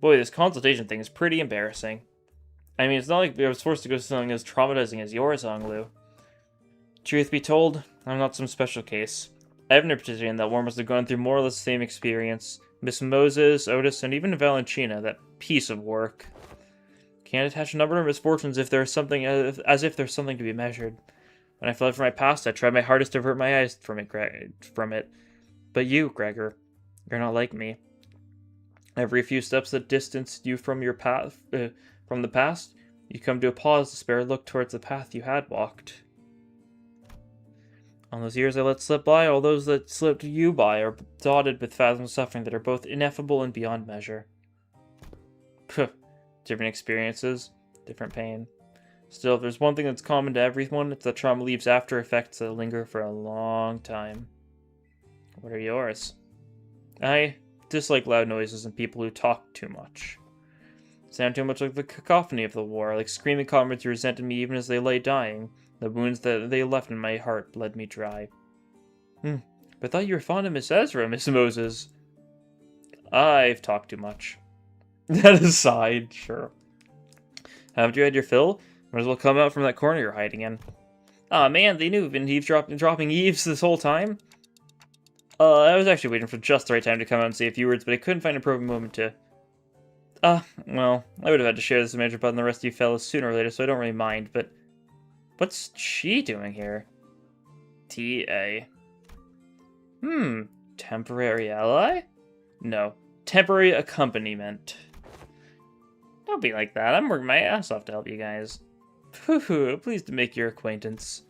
Boy, this consultation thing is pretty embarrassing. I mean, it's not like I was forced to go through something as traumatizing as yours, Honglu. Truth be told, I'm not some special case. Everyone participating in that war must have gone through more or less the same experience. Miss Moses, Otis, and even Valentina, that piece of work. Can't attach a number of misfortunes if there's something, as if there's something to be measured. When I fled from my past, I tried my hardest to avert my eyes from it. But you, Gregor, you're not like me. Every few steps that distance you from your path, from the past, you come to a pause to spare a look towards the path you had walked. All those years I let slip by, all those that slipped you by, are dotted with fathoms of suffering that are both ineffable and beyond measure. Different experiences, different pain. Still, if there's one thing that's common to everyone, it's that trauma leaves after effects that linger for a long time. What are yours? I dislike loud noises and people who talk too much. Sound too much like the cacophony of the war, like screaming comrades who resented me even as they lay dying. The wounds that they left in my heart bled me dry. But I thought you were fond of Miss Ezra, Miss Moses. I've talked too much. That aside, sure. Haven't you had your fill? Might as well come out from that corner you're hiding in. Aw, man, they knew we've been dropping eaves this whole time. I was actually waiting for just the right time to come out and say a few words, but I couldn't find an appropriate moment to... well, I would have had to share this image about the rest of you fellas sooner or later, so I don't really mind, but... What's she doing here? T.A. Temporary ally? No. Temporary accompaniment. Don't be like that. I'm working my ass off to help you guys. Pleased to make your acquaintance.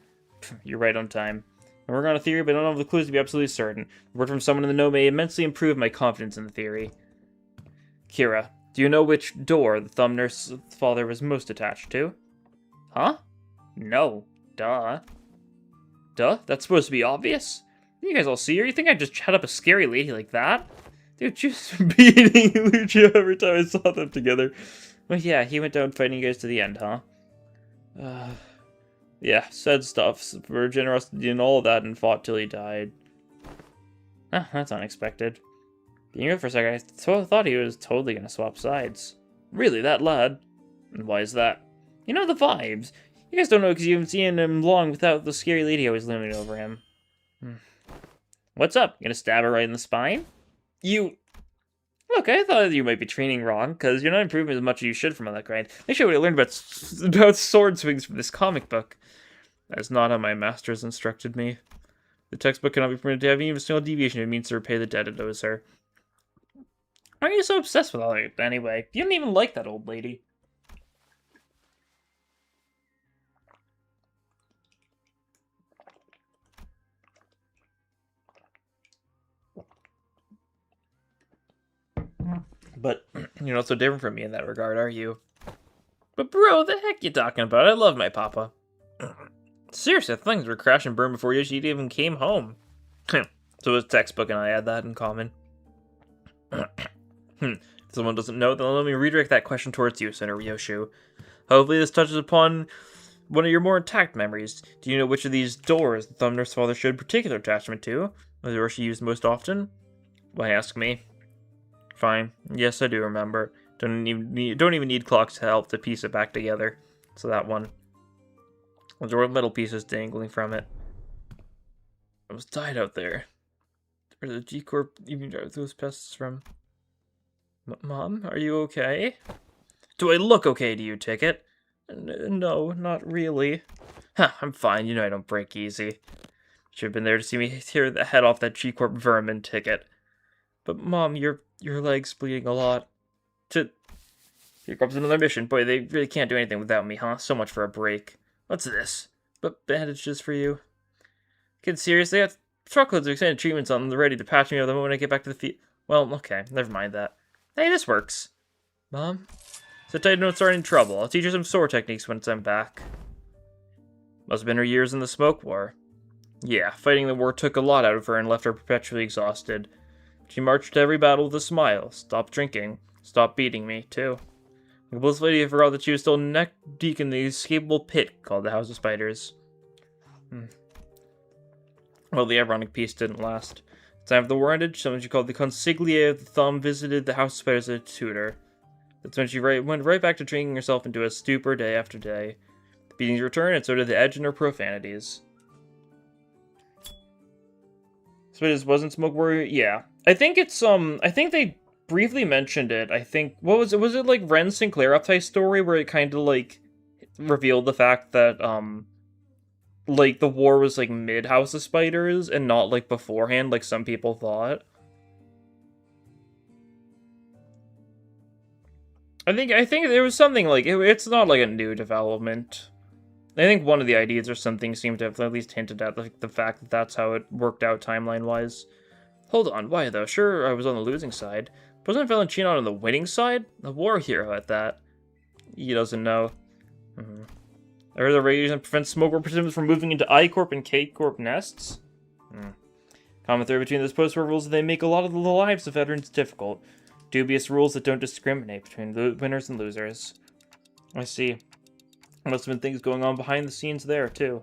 You're right on time. I'm working on a theory, but I don't have the clues to be absolutely certain. A word from someone in the know may immensely improve my confidence in the theory. Kira, do you know which door the thumb nurse's father was most attached to? Huh? No. Duh. Duh? That's supposed to be obvious? You guys all see her? You think I'd just chat up a scary lady like that? Dude, just beating Lucio every time I saw them together. But yeah, he went down fighting you guys to the end, huh? Yeah, said stuff for generosity and all that and fought till he died. That's unexpected. Being here for a second, I thought he was totally gonna swap sides. Really, that lad? And why is that? You know the vibes. You guys don't know because you haven't seen him long without the scary lady always looming over him. What's up? You gonna stab her right in the spine? You... Look, I thought you might be training wrong, because you're not improving as much as you should from all that grind. Make sure we learned about sword swings from this comic book. That's not how my masters instructed me. The textbook cannot be permitted to have even a single deviation. It means to repay the debt it owes her. Why are you so obsessed with all that anyway? You don't even like that old lady. But you're not so different from me in that regard, are you? But bro, the heck you talking about? I love my papa. Seriously, things were crash and burn before Yoshi even came home. So his textbook and I had that in common. If someone doesn't know, then let me redirect that question towards you, Senator Yoshu. Hopefully this touches upon one of your more intact memories. Do you know which of these doors the thumb nurse's father showed particular attachment to? The door she used most often? Why ask me? Fine. Yes, I do remember. Don't even need clocks to help to piece it back together. So that one. There were metal pieces dangling from it. It was tied out there. Where the G-Corp even drive those pests from? Mom, are you okay? Do I look okay to you, Ticket? No, not really. I'm fine. You know I don't break easy. Should have been there to see me tear the head off that G-Corp vermin, Ticket. But Mom, your leg's bleeding a lot. Here comes another mission. Boy, they really can't do anything without me, huh? So much for a break. What's this? But bandages for you. Kid, seriously? I got truckloads of extended treatments on them ready to patch me up the moment I get back to the field. Well, okay, never mind that. Hey, this works. Mom? So tight don't start in trouble. I'll teach her some sword techniques once I'm back. Must have been her years in the smoke war. Yeah, fighting the war took a lot out of her and left her perpetually exhausted. She marched to every battle with a smile. Stopped drinking. Stopped beating me, too. The bliss lady forgot that she was still neck deep in the escapable pit called the House of Spiders. Well, the ironic peace didn't last. The time of the war ended, someone she called the Consigliere of the Thumb visited the House of Spiders as a tutor. That's when she went right back to drinking herself into a stupor day after day. The beatings returned, and so did the edge in her profanities. Spiders wasn't Smoke Warrior? Yeah. I think it's, I think they briefly mentioned it. I think, what was it? Was it like Ren Sinclair uptight story where it kind of like revealed the fact that, like the war was like mid House of Spiders and not like beforehand like some people thought? I think there was something like, it's not like a new development. I think one of the ideas or something seemed to have at least hinted at like the fact that that's how it worked out timeline-wise. Hold on, why though? Sure, I was on the losing side. Wasn't Valentino on the winning side? A war hero at that. He doesn't know. I heard the radiation prevents smoke participants from moving into I-Corp and K-Corp nests. Common thread between those post-war rules is they make a lot of the lives of veterans difficult. Dubious rules that don't discriminate between the winners and losers. I see. Must have been things going on behind the scenes there, too.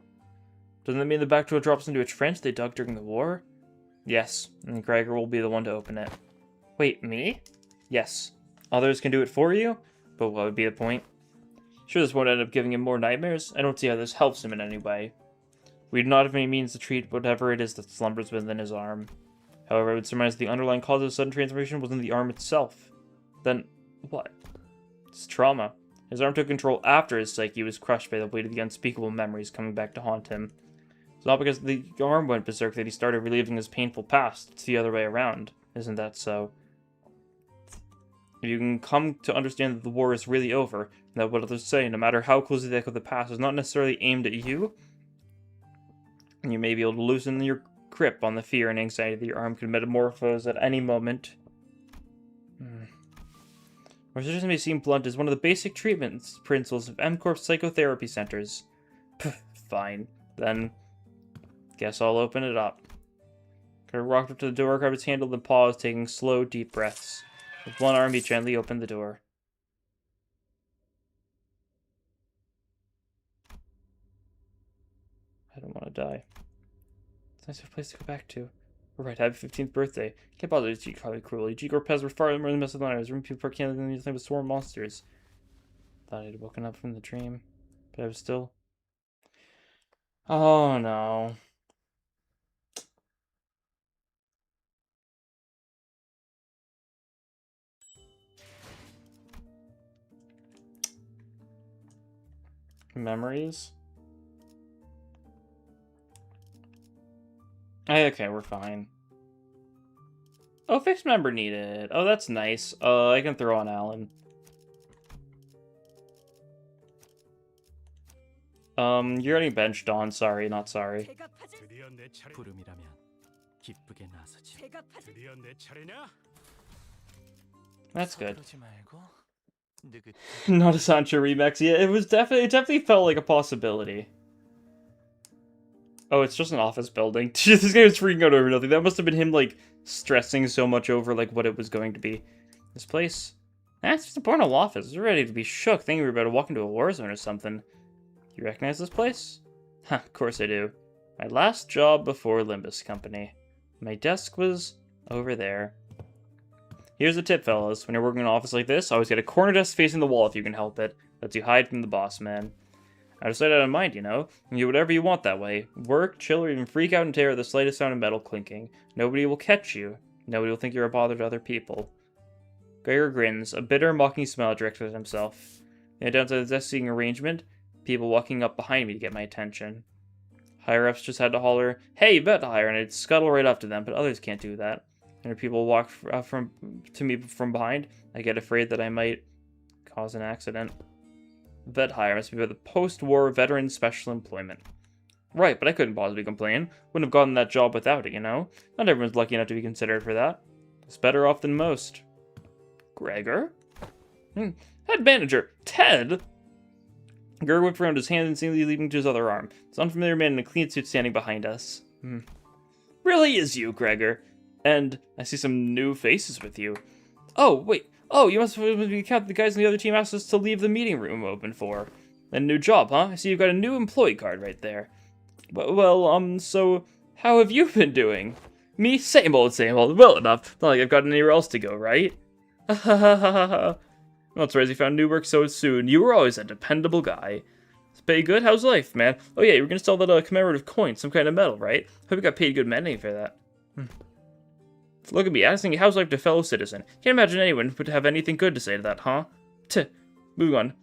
Doesn't that mean the back door drops into a trench they dug during the war? Yes, and Gregor will be the one to open it. Wait, me? Yes. Others can do it for you? But what would be the point? Sure, this won't end up giving him more nightmares. I don't see how this helps him in any way. We do not have any means to treat whatever it is that slumbers within his arm. However, I would surmise the underlying cause of sudden transformation wasn't the arm itself. Then, what? It's trauma. His arm took control after his psyche was crushed by the weight of the unspeakable memories coming back to haunt him. It's not because the arm went berserk that he started reliving his painful past. It's the other way around. Isn't that so? If you can come to understand that the war is really over, and that what others say, no matter how closely they echo the past, is not necessarily aimed at you, you may be able to loosen your grip on the fear and anxiety that your arm could metamorphose at any moment. Resistance may seem blunt is one of the basic treatment principles of M-Corp psychotherapy centers. Fine. Then, guess I'll open it up. Carter walked up to the door, grabbed its handle, then paused, taking slow, deep breaths. With one arm, he gently opened the door. I don't want to die. It's a nice place to go back to. We're right, happy 15th birthday. Can't bother these G-Corp cruelly. G-Corp pets were far more than the mess of the night. I was room people parking than anything but swarm monsters. Thought I'd woken up from the dream, but I was still... Oh no. Memories? Okay, we're fine. Oh, fixed member needed. Oh, that's nice. I can throw on Alan. You're getting benched on. Sorry, not sorry. That's good. Not a Sancho remix. Yeah, it definitely felt like a possibility. Oh, it's just an office building. This guy was freaking out over nothing. That must have been him, like, stressing so much over, like, what it was going to be. This place? That's just a portal office. We're ready to be shook, thinking we were about to walk into a war zone or something. You recognize this place? Huh, of course I do. My last job before Limbus Company. My desk was over there. Here's a tip, fellas. When you're working in an office like this, always get a corner desk facing the wall if you can help it. Lets you hide from the boss man. Out of sight, out of mind, you know? You do whatever you want that way. Work, chill, or even freak out and tear at the slightest sound of metal clinking. Nobody will catch you. Nobody will think you're a bother to other people. Gregor grins, a bitter, mocking smile directed at himself. Then down to the desk seating arrangement, people walking up behind me to get my attention. Higher-ups just had to holler, "Hey, vet hire," and I'd scuttle right up to them, but others can't do that. And if people walk to me from behind, I get afraid that I might cause an accident. Vet hire must be about the post-war veteran special employment. Right, but I couldn't possibly complain. Wouldn't have gotten that job without it, you know? Not everyone's lucky enough to be considered for that. It's better off than most. Gregor? Head manager, Ted! Gregor whipped around his hand, instantly leaping to his other arm. This unfamiliar man in a clean suit standing behind us. Really is you, Gregor. And I see some new faces with you. Oh, wait. Oh, you must be the guys on the other team asked us to leave the meeting room open for. A new job, huh? I see you've got a new employee card right there. Well, so how have you been doing? Me? Same old, same old. Well enough. Not like I've got anywhere else to go, right? Ha ha ha ha ha. Well, surprised you found new work so soon. You were always a dependable guy. It's pay good? How's life, man? Oh yeah, you were gonna sell that commemorative coin, some kind of medal, right? Hope you got paid good money for that. Look at me, asking how's life to fellow citizen. Can't imagine anyone would have anything good to say to that, huh? Move on.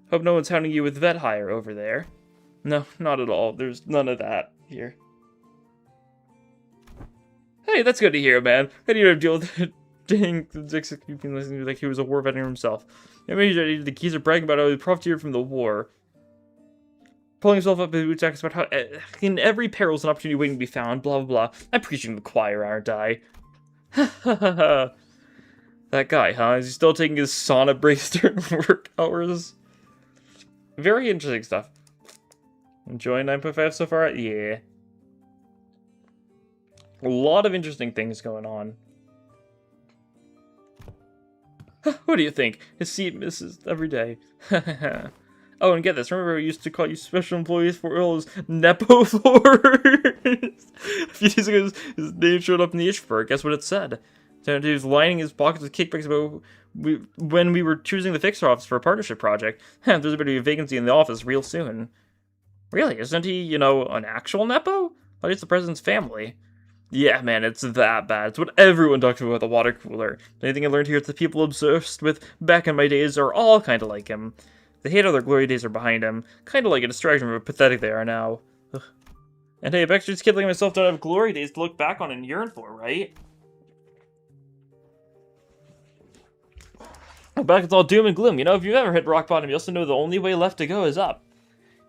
Hope no one's hounding you with vet hire over there. No, not at all. There's none of that here. Hey, that's good to hear, man. How do you deal with it? Dang, listening like he was a war veteran himself. Maybe the keys are bragging about how he profiteered from the war. Pulling himself up his boots, about how in every peril is an opportunity waiting to be found, blah, blah, blah. I'm preaching to the choir, aren't I? That guy, huh? Is he still taking his sauna breaks during work hours? Very interesting stuff. Enjoying 9.5 so far? Yeah. A lot of interesting things going on. What do you think? His seat misses every day. Oh, and get this. Remember we used to call you special employees for all those Nepo floors? A few days ago, his name showed up in the Ishberg. Guess what it said? He was lining his pockets with kickbacks about when we were choosing the fixer office for a partnership project. There's going to be a vacancy in the office real soon. Really? Isn't he, you know, an actual Nepo? At least the president's family. Yeah, man, it's that bad. It's what everyone talks about the water cooler. Anything I learned here is the people obsessed with back in my days are all kind of like him. They hate how their glory days are behind him. Kind of like a distraction from how pathetic they are now. Ugh. And hey, a backstreet's kid like myself don't have glory days to look back on and yearn for, right? Back it's all doom and gloom. You know, if you've ever hit rock bottom, you also know the only way left to go is up.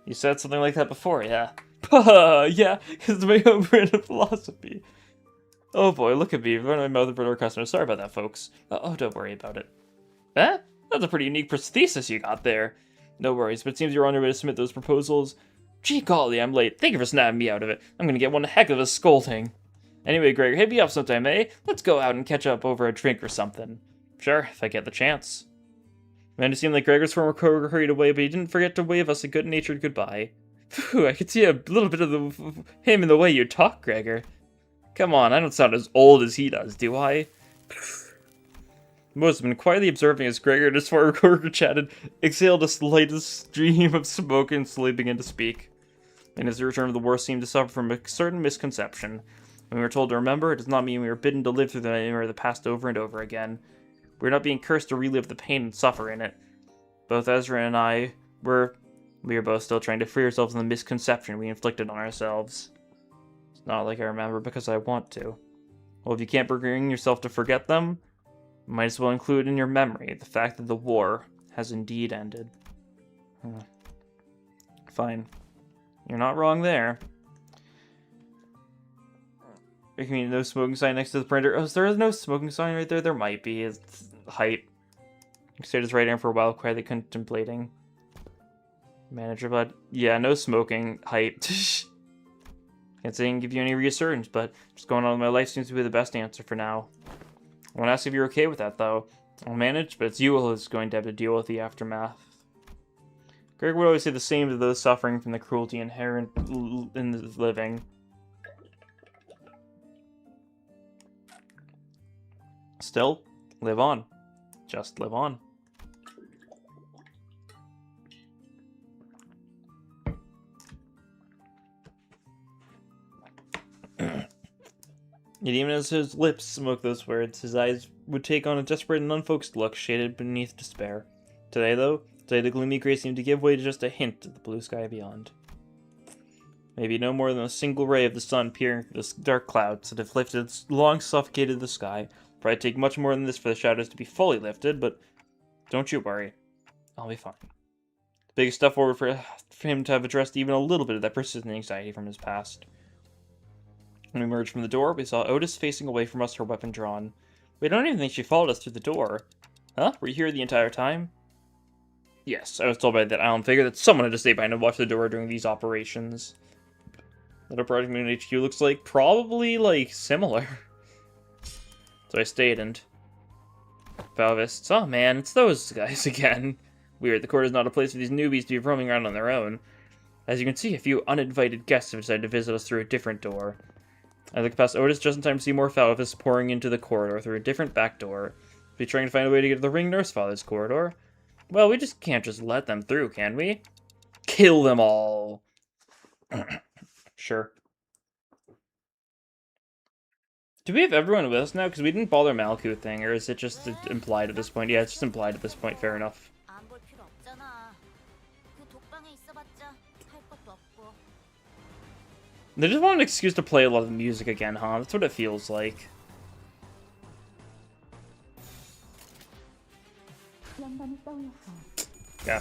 You said something like that before, yeah. Yeah, it's my own brand of philosophy. Oh boy, look at me, running my mouth in front of our customers. Sorry about that, folks. Oh, don't worry about it. Eh? That's a pretty unique prosthesis you got there. No worries, but it seems you're on your way to submit those proposals. Gee golly, I'm late. Thank you for snapping me out of it. I'm gonna get one heck of a scolding. Anyway, Gregor, hit me up sometime, eh? Let's go out and catch up over a drink or something. Sure, if I get the chance. Man, it seemed like Gregor's former coworker hurried away, but he didn't forget to wave us a good-natured goodbye. Phew, I could see a little bit of him in the way you talk, Gregor. Come on, I don't sound as old as he does, do I? Most have been quietly observing as Gregor and his former coworker chatted, exhaled a slightest stream of smoke and slowly began to speak. And as the return of the war seemed to suffer from a certain misconception. When we were told to remember, it does not mean we were bidden to live through the nightmare of the past over and over again. We're not being cursed to relive the pain and suffer in it. Both Ezra and I we are both still trying to free ourselves from the misconception we inflicted on ourselves. It's not like I remember because I want to. Well, if you can't bring yourself to forget them, you might as well include in your memory the fact that the war has indeed ended. Fine. You're not wrong there. You mean no smoking sign next to the printer? Oh, there is no smoking sign right there? There might be. It's height. He stayed his right arm for a while, quietly contemplating. Manager, bud. Yeah, no smoking. Height. Can't say I can give you any reassurance, but just going on with my life seems to be the best answer for now. I want to ask if you're okay with that, though. I'll manage, but it's you who's going to have to deal with the aftermath. Greg would always say the same to those suffering from the cruelty inherent in the living. Still, live on. Just live on. Yet even as his lips smoked those words, his eyes would take on a desperate and unfocused look shaded beneath despair. Today, the gloomy gray seemed to give way to just a hint of the blue sky beyond. Maybe no more than a single ray of the sun peering through the dark clouds that have lifted, long suffocated the sky. Probably take much more than this for the shadows to be fully lifted, but don't you worry. I'll be fine. The biggest step forward for him to have addressed even a little bit of that persistent anxiety from his past. When we emerged from the door, we saw Otis facing away from us, her weapon drawn. We don't even think she followed us through the door. Huh? Were you here the entire time? Yes, I was told by that island figure that someone had to stay behind and watch the door during these operations. What a Project Moon HQ looks like? Probably, like, similar. So I stayed and... Valvists. Oh man, it's those guys again. Weird, the court is not a place for these newbies to be roaming around on their own. As you can see, a few uninvited guests have decided to visit us through a different door. I look past Otis just in time to see more Falvis pouring into the corridor through a different back door. Be trying to find a way to get to the ring nurse father's corridor. Well, we just can't just let them through, can we? Kill them all! Sure. Do we have everyone with us now? Because we didn't bother Malku thing, or is it just implied at this point? Yeah, it's just implied at this point, fair enough. They just want an excuse to play a lot of the music again, huh? That's what it feels like. Yeah.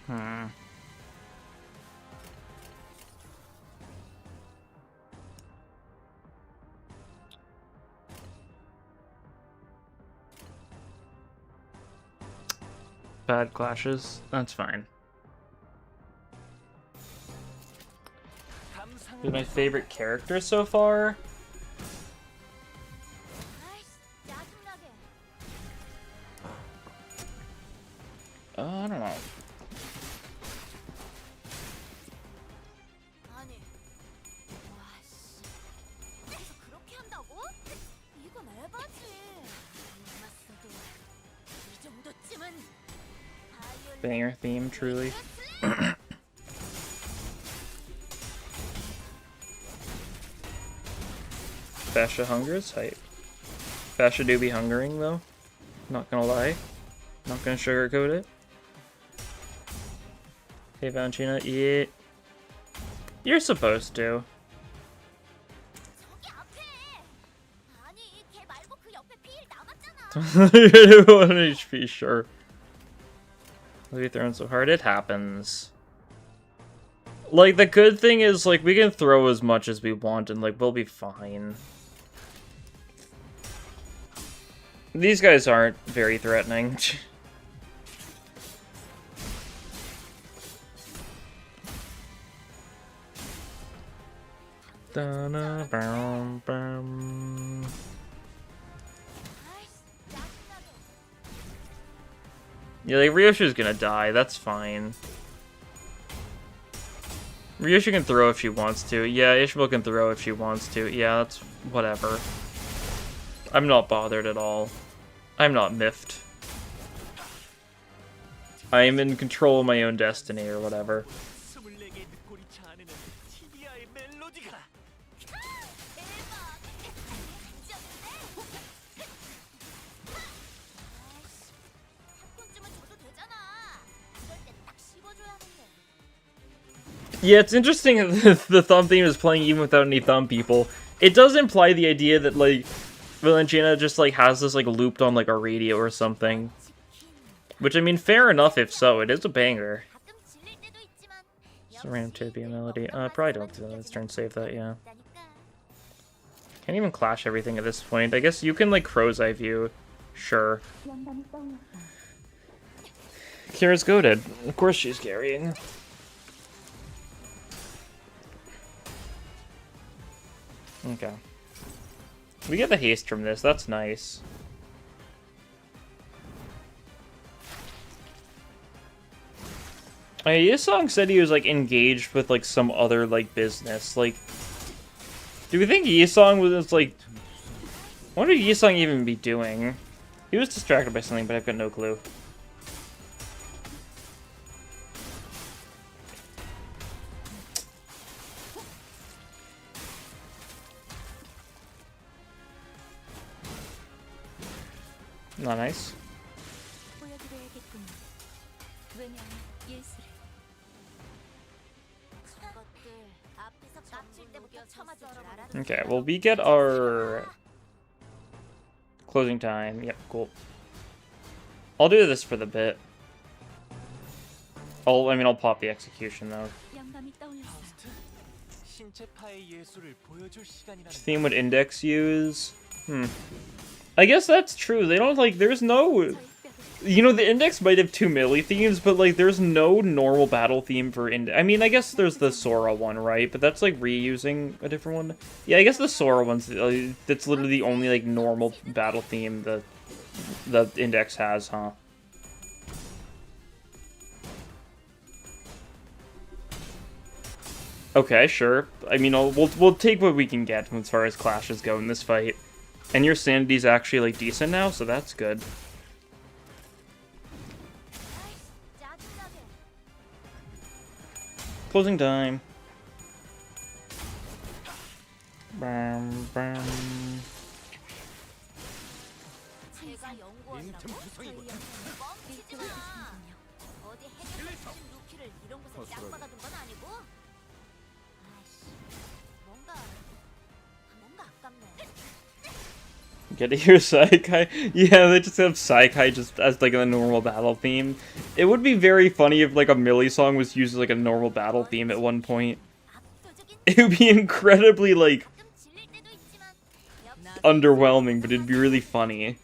Hmm. Bad clashes. That's fine. Who's my favorite character so far? I don't know. Banger theme, truly. Fascia hunger is hype. Fascia do be hungering though. Not gonna lie. Not gonna sugarcoat it. Hey Valentina, yeah. You're supposed to. 1 HP, sure. Why are you throwing so hard? It happens. Like, the good thing is, like, we can throw as much as we want and, like, we'll be fine. These guys aren't very threatening. Yeah, like, Ryoshi's gonna die, that's fine. Ryoshi can throw if she wants to. Yeah, Ishmael can throw if she wants to. Yeah, that's whatever. I'm not bothered at all. I'm not miffed. I am in control of my own destiny or whatever. Yeah, it's interesting that the thumb theme is playing even without any thumb people. It does imply the idea that, like, Valentina just, like, has this, like, looped on, like, a radio or something. Which, I mean, fair enough if so. It is a banger. It's a random Tibia melody. Probably don't do that. Let's turn save that, yeah. Can't even clash everything at this point. I guess you can, like, crow's eye view. Sure. Kira's goated. Of course she's carrying. Okay. We get the haste from this, that's nice. Yisong said he was, like, engaged with, like, some other, like, business. Like, do we think Yisong was, like... What would Yisong even be doing? He was distracted by something, but I've got no clue. Not nice. Okay, well, we get our closing time. Yep, cool. I'll do this for the bit. I'll pop the execution though. Which theme would Index use? I guess that's true. They don't, like, there's no... You know, the Index might have 2 melee themes, but, like, there's no normal battle theme for Index. I mean, I guess there's the Sora one, right? But that's, like, reusing a different one. Yeah, I guess the Sora one's... that's literally the only, like, normal battle theme the Index has, huh? Okay, sure. I mean, we'll take what we can get as far as clashes go in this fight. And your sanity's actually, like, decent now, so that's good. Closing time. Bam, bam. Get to hear Saikai. Yeah, they just have Saikai just as like a normal battle theme. It would be very funny if like a Millie song was used as like a normal battle theme at one point. It would be incredibly like underwhelming, but it'd be really funny.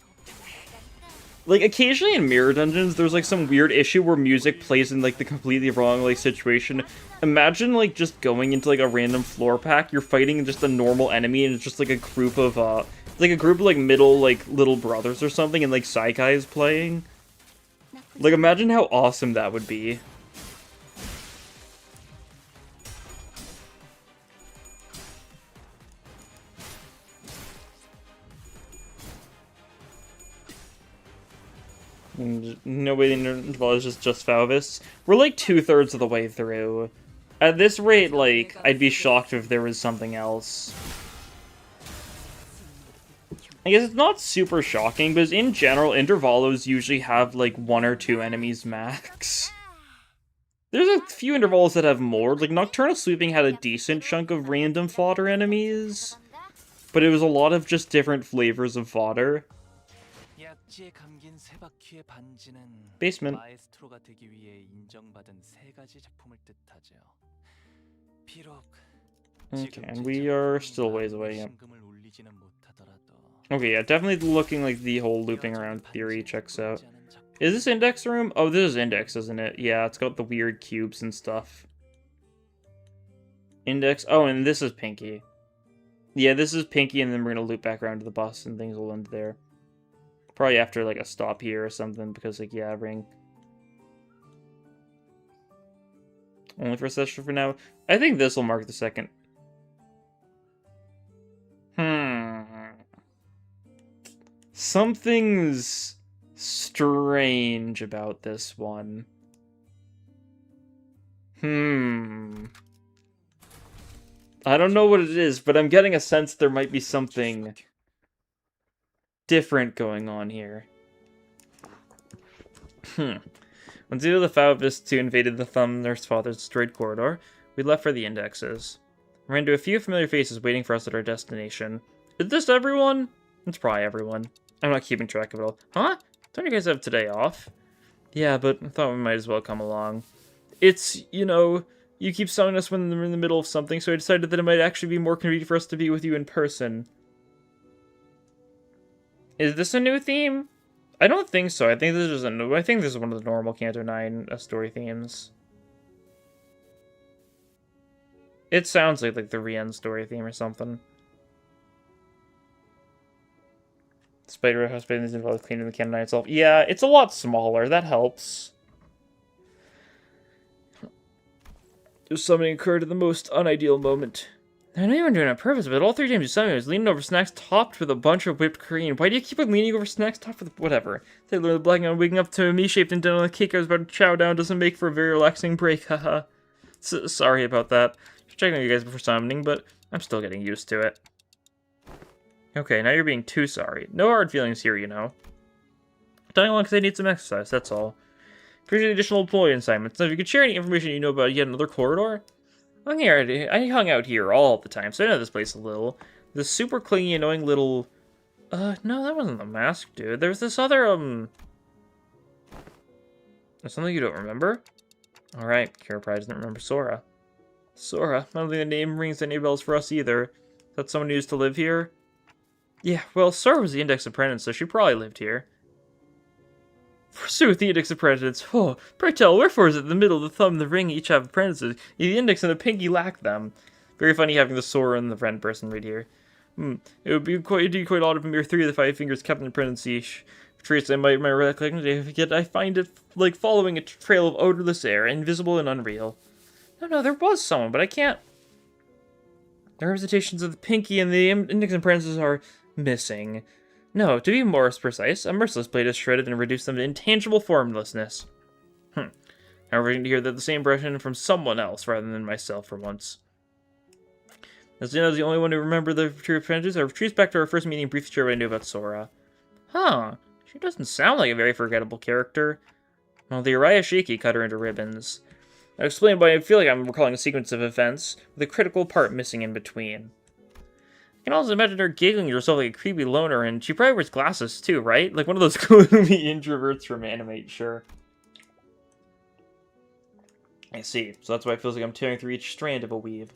Like, occasionally in Mirror Dungeons, there's, like, some weird issue where music plays in, like, the completely wrong, like, situation. Imagine, like, just going into, like, a random floor pack, you're fighting just a normal enemy, and it's just, like, a group of, like, middle, like, little brothers or something, and, like, Saikai is playing. Like, imagine how awesome that would be. No way, the interval is just Falvis. We're like 2/3 of the way through. At this rate, like, I'd be shocked if there was something else. I guess it's not super shocking, because in general, Intervallos usually have like 1 or 2 enemies max. There's a few Intervallos that have more. Like, Nocturnal Sweeping had a decent chunk of random fodder enemies, but it was a lot of just different flavors of fodder. Basement. Okay, and we are still ways away. Yep. Okay, yeah, definitely looking like the whole looping around theory checks out. Is this Index room? Oh, this is Index, isn't it? Yeah, it's got the weird cubes and stuff. Index. Oh, and this is Pinky. Yeah, this is Pinky, and then we're gonna loop back around to the bus, and things will end there. Probably after, like, a stop here or something, because, like, yeah, ring. Only for a session for now. I think this will mark the second. Something's strange about this one. I don't know what it is, but I'm getting a sense there might be something different going on here. When Zero the Falvis 2 invaded the Thumb Nurse Father's destroyed corridor, we left for the indexes. We ran into a few familiar faces waiting for us at our destination. Is this everyone? It's probably everyone. I'm not keeping track of it all. Huh? Don't you guys have today off? Yeah, but I thought we might as well come along. It's, you know, you keep summoning us when we're in the middle of something, so I decided that it might actually be more convenient for us to be with you in person. Is this a new theme? I don't think so. I think this is I think this is one of the normal Canto 9 story themes. It sounds like the Rien story theme or something. Spider House Bathing is involved with cleaning the Canto 9 itself. Yeah, it's a lot smaller. That helps. Summoning occurred at the most unideal moment. I know you weren't doing it on purpose, but all 3 times you summoned me, I was leaning over snacks topped with a bunch of whipped cream. Why do you keep on leaning over snacks topped with whatever? I learned the blacking on waking up to a me-shaped and dental cake I was about to chow down doesn't make for a very relaxing break, haha. Sorry about that. Just checking on you guys before summoning, but I'm still getting used to it. Okay, now you're being too sorry. No hard feelings here, you know. Dying along because I need some exercise, that's all. Appreciate the additional employee assignments. So if you could share any information you know about yet another corridor? I hung out here all the time, so I know this place a little. This super clingy, annoying little... no, that wasn't the mask, dude. There's this other, There's something you don't remember? Alright, Kara probably doesn't remember Sora. Sora? I don't think the name rings any bells for us either. Is that someone who used to live here? Yeah, well, Sora was the Index Apprentice, so she probably lived here. Pursue the Index Apprentice. Oh, pray tell, wherefore is it the middle, the thumb, and the ring each have apprentices? The Index and the Pinky lack them. Very funny having the Sora and the Ren person right here. It would be quite odd if a mere 3 of the 5 fingers kept an apprentice each. Trace I might my recollection, yet I find it like following a trail of odorless air, invisible and unreal. No, there was someone, but I can't. The representations of the Pinky and the Index apprentices are missing. No, to be more precise, a merciless blade has shredded and reduced them to intangible formlessness. Now we're going to hear that the same impression from someone else rather than myself for once. As you know, the only one to remember the true apprentices, I retreat back to our first meeting briefly share what I knew about Sora. Huh, she doesn't sound like a very forgettable character. Well, the Uriah Shiki cut her into ribbons. I'll explain why I feel like I'm recalling a sequence of events, with a critical part missing in between. can also imagine her giggling to herself like a creepy loner, and she probably wears glasses too, right? Like one of those gloomy introverts from Animate, sure. I see. So that's why it feels like I'm tearing through each strand of a weave.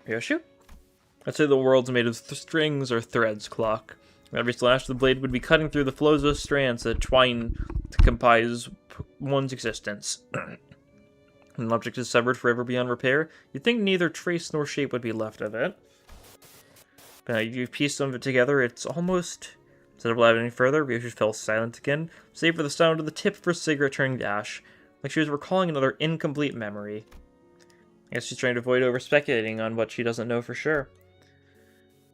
Yoshu? I'd say the world's made of strings or threads, Clock. Every slash of the blade would be cutting through the flows of strands that twine to comprise one's existence. When an object is severed forever beyond repair, you'd think neither trace nor shape would be left of it. But now you piece some of it together, it's almost... Instead of laughing any further, Ryoshu fell silent again, save for the sound of the tip of her cigarette turning to ash, like she was recalling another incomplete memory. I guess she's trying to avoid over-speculating on what she doesn't know for sure.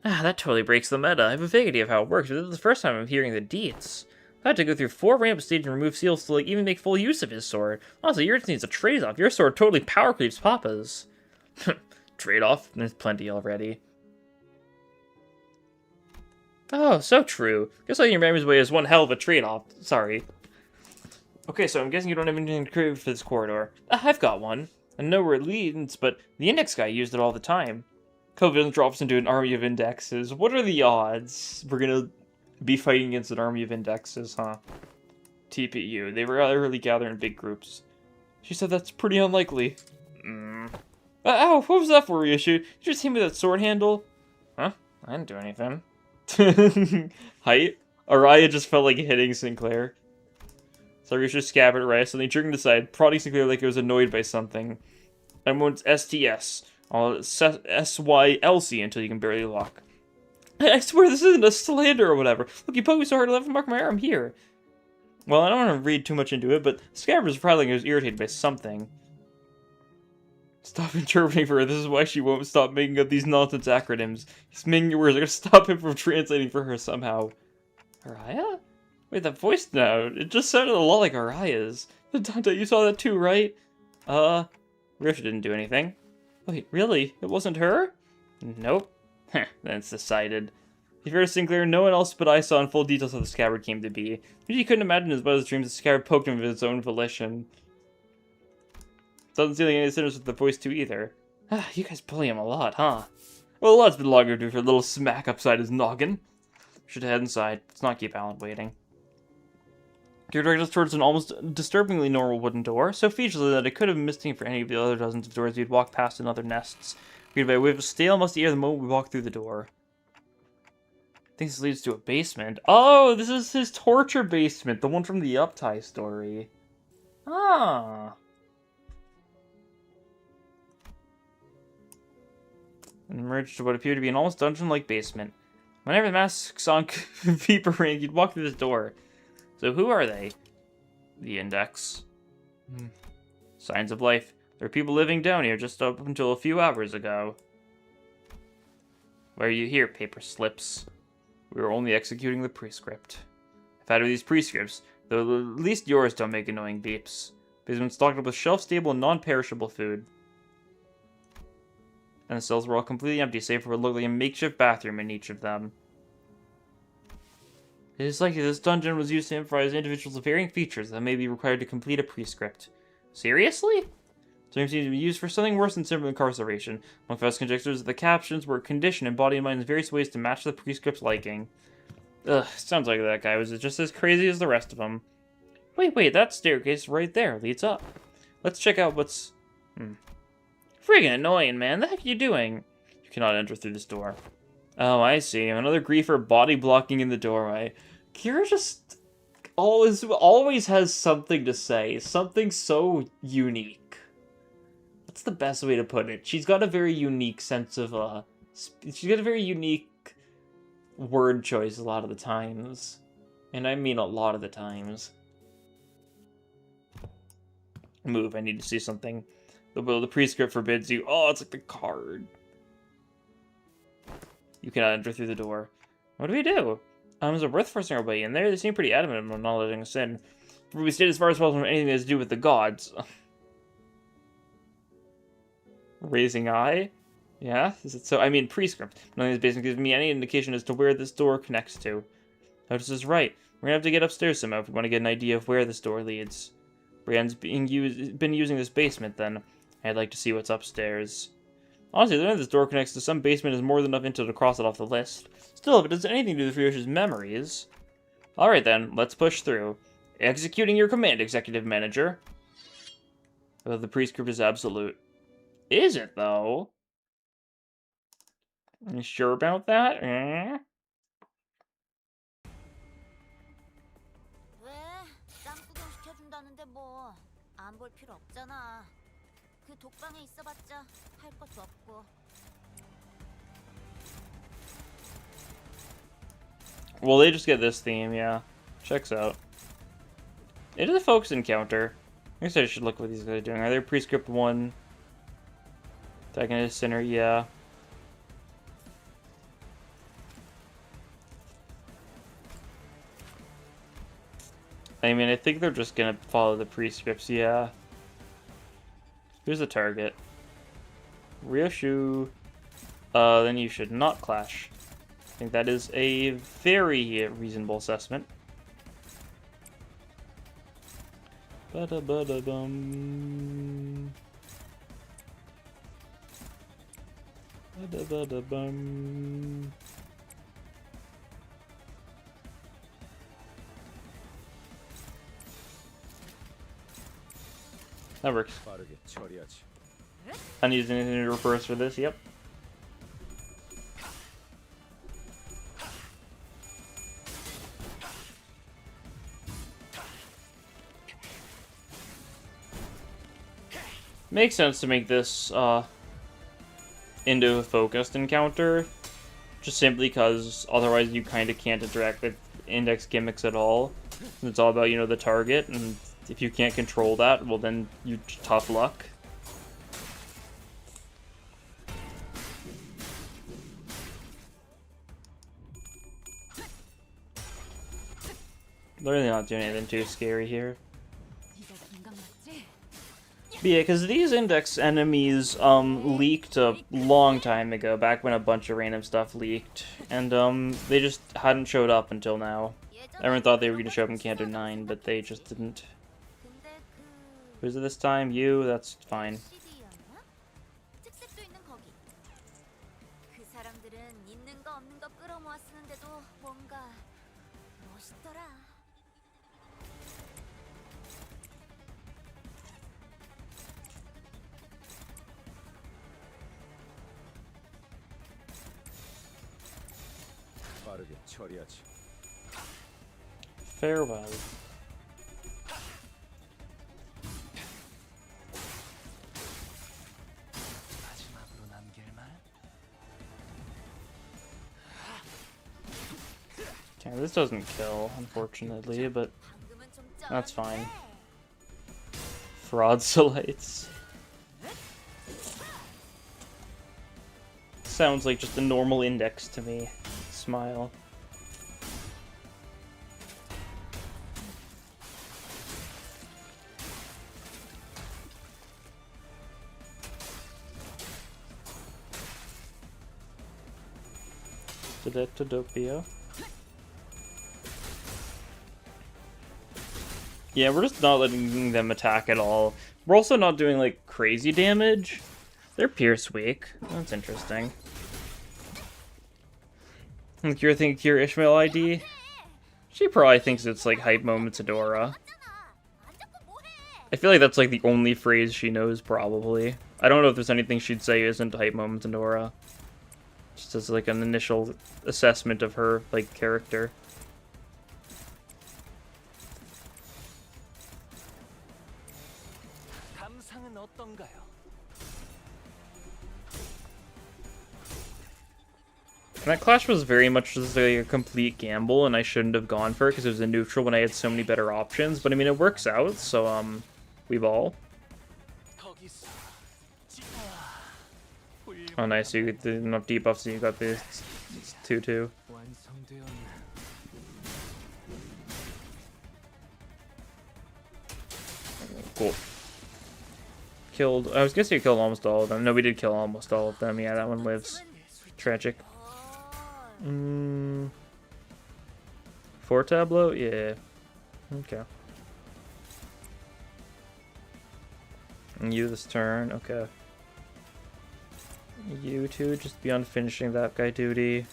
That totally breaks the meta. I have a vague idea of how it works, but this is the first time I'm hearing the deets. I had to go through 4 ramp stages and remove seals to even make full use of his sword. Honestly, yours needs a trade-off. Your sword totally power creeps Papa's. Trade-off? There's plenty already. Oh, so true. Guess letting your memories away is one hell of a trade-off. Sorry. Okay, so I'm guessing you don't have anything to crave for this corridor. I've got one. I know where it leads, but the index guy used it all the time. COVID drops into an army of indexes. What are the odds we're gonna be fighting against an army of indexes, huh? TPU. They rarely gather in big groups. She said that's pretty unlikely. Ow, what was that for, Ryoshu? You just hit me with that sword handle? Huh? I didn't do anything. Height? Araya just felt like hitting Sinclair. So Ryoshu scabbed at Araya, suddenly jerking aside, prodding Sinclair like it was annoyed by something. And once STS. I'll SYLC until you can barely lock. I swear this isn't a slander or whatever. Look, you poked me so hard I left a mark my arm here. Well, I don't want to read too much into it, but Scabbard was probably like he was irritated by something. Stop interpreting for her. This is why she won't stop making up these nonsense acronyms. He's making your words. I'm gonna stop him from translating for her somehow. Araya? Wait, that voice now. It just sounded a lot like Araya's. Dante, you saw that too, right? Riff didn't do anything. Wait, really? It wasn't her? Nope. Heh, then it's decided. To be fair to Sinclair, no one else but I saw in full details how the Scabbard came to be. Maybe he couldn't imagine his wildest dreams the Scabbard poked him with its own volition. Doesn't seem like any sinners with the voice too either. You guys bully him a lot, huh? Well, a lot's been longer due for a little smack upside his noggin. Should head inside. Let's not keep Alan waiting. He directed us towards an almost disturbingly normal wooden door, so featureless that it could have been mistaken for any of the other dozens of doors we'd walk past in other nests. Greeted by a whiff of stale, musty air the moment we walked through the door. I think this leads to a basement. Oh, this is his torture basement, the one from the Uptie story. Ah. And emerged to what appeared to be an almost dungeon-like basement. Whenever the masks on Peeper rang, you'd walk through this door. So who are they? The Index. Signs of life. There are people living down here just up until a few hours ago. Why are you here, paper slips? We were only executing the prescript. I've had these prescripts, though at least yours don't make annoying beeps. Basement's stocked up with shelf-stable and non-perishable food. And the cells were all completely empty, save for what looked like a makeshift bathroom in each of them. It is likely this dungeon was used to improvise individuals of varying features that may be required to complete a prescript. Seriously? The term seems to be used for something worse than simple incarceration. Among Faust's conjectures, the captions were conditioned and body and mind in various ways to match the prescript's liking. Ugh, sounds like that guy was just as crazy as the rest of them. Wait, that staircase right there leads up. Let's check out what's... Friggin' annoying, man. The heck are you doing? You cannot enter through this door. Oh, I see. Another griefer body blocking in the doorway. Kira just always has something to say. Something so unique. That's the best way to put it. She's got a very unique sense of, she's got a very unique word choice a lot of the times. And I mean a lot of the times. Move, I need to see something. The prescript forbids you. Oh, it's like the card. You cannot enter through the door. What do we do? Is it worth forcing our way in there? They seem pretty adamant about not letting us in. We stayed as far as possible from anything that has to do with the gods. Raising eye? Yeah? Is it so? I mean, prescript. Nothing is basically giving me any indication as to where this door connects to. Notice is right. We're gonna have to get upstairs somehow if we want to get an idea of where this door leads. Brienne's been using this basement, then. I'd like to see what's upstairs. Honestly, the way this door connects to some basement is more than enough info to cross it off the list. Still, if it does anything to do with Ryosh's memories... Alright then, let's push through. Executing your command, Executive Manager. The prescript is absolute. Is it, though? Are you sure about that? 왜? 땀 구경 시켜준다는데 뭐 안 볼 필요 없잖아. 그 독방에 있어봤자 할 것도 없고. Well, they just get this theme, yeah. Checks out. It is a focus encounter. I guess I should look what these guys are doing. Are they prescript 1? Antagonist Sinner, yeah. I mean, I think they're just gonna follow the prescripts, yeah. Who's the target? Ryoshu. Then you should not clash. I think that is a very reasonable assessment. Ba-da-ba-da-bum. Ba-da-ba-da-bum. That works. I need anything to reverse for this, yep. Makes sense to make this into a focused encounter, just simply because otherwise you kind of can't interact with index gimmicks at all. It's all about, you know, the target, and if you can't control that, well then you tough luck. They're really not doing anything too scary here. But yeah, because these index enemies leaked a long time ago, back when a bunch of random stuff leaked, and they just hadn't showed up until now. Everyone thought they were going to show up in Canto 9, but they just didn't. Who's it this time? You? That's fine. Farewell. Okay, this doesn't kill, unfortunately, but that's fine. Fraudsolites. Sounds like just a normal index to me. Smile. Todopia. Yeah, we're just not letting them attack at all. We're also not doing, like, crazy damage. They're Pierce weak. That's interesting. And Kira think Kira Ishmael ID? She probably thinks it's, like, hype moments Adora. I feel like that's, like, the only phrase she knows, probably. I don't know if there's anything she'd say isn't hype moments Adora. Just as, like, an initial assessment of her, like, character. And that clash was very much just like a complete gamble, and I shouldn't have gone for it because it was a neutral when I had so many better options. But I mean, it works out, so we've all. Oh, nice! You get the enough debuffs, so you got the 2/2. Cool. Killed. I was gonna say you killed almost all of them. No, we did kill almost all of them. Yeah, that one lives. Tragic. 4 tableau? Yeah. Okay. You this turn, okay. You two just be on finishing that guy duty.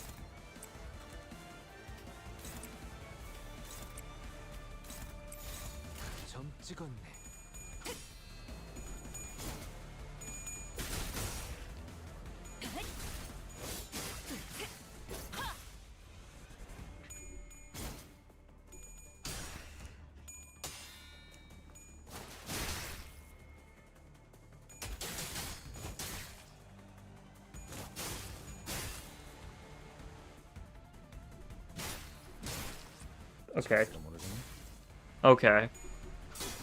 Okay. Okay.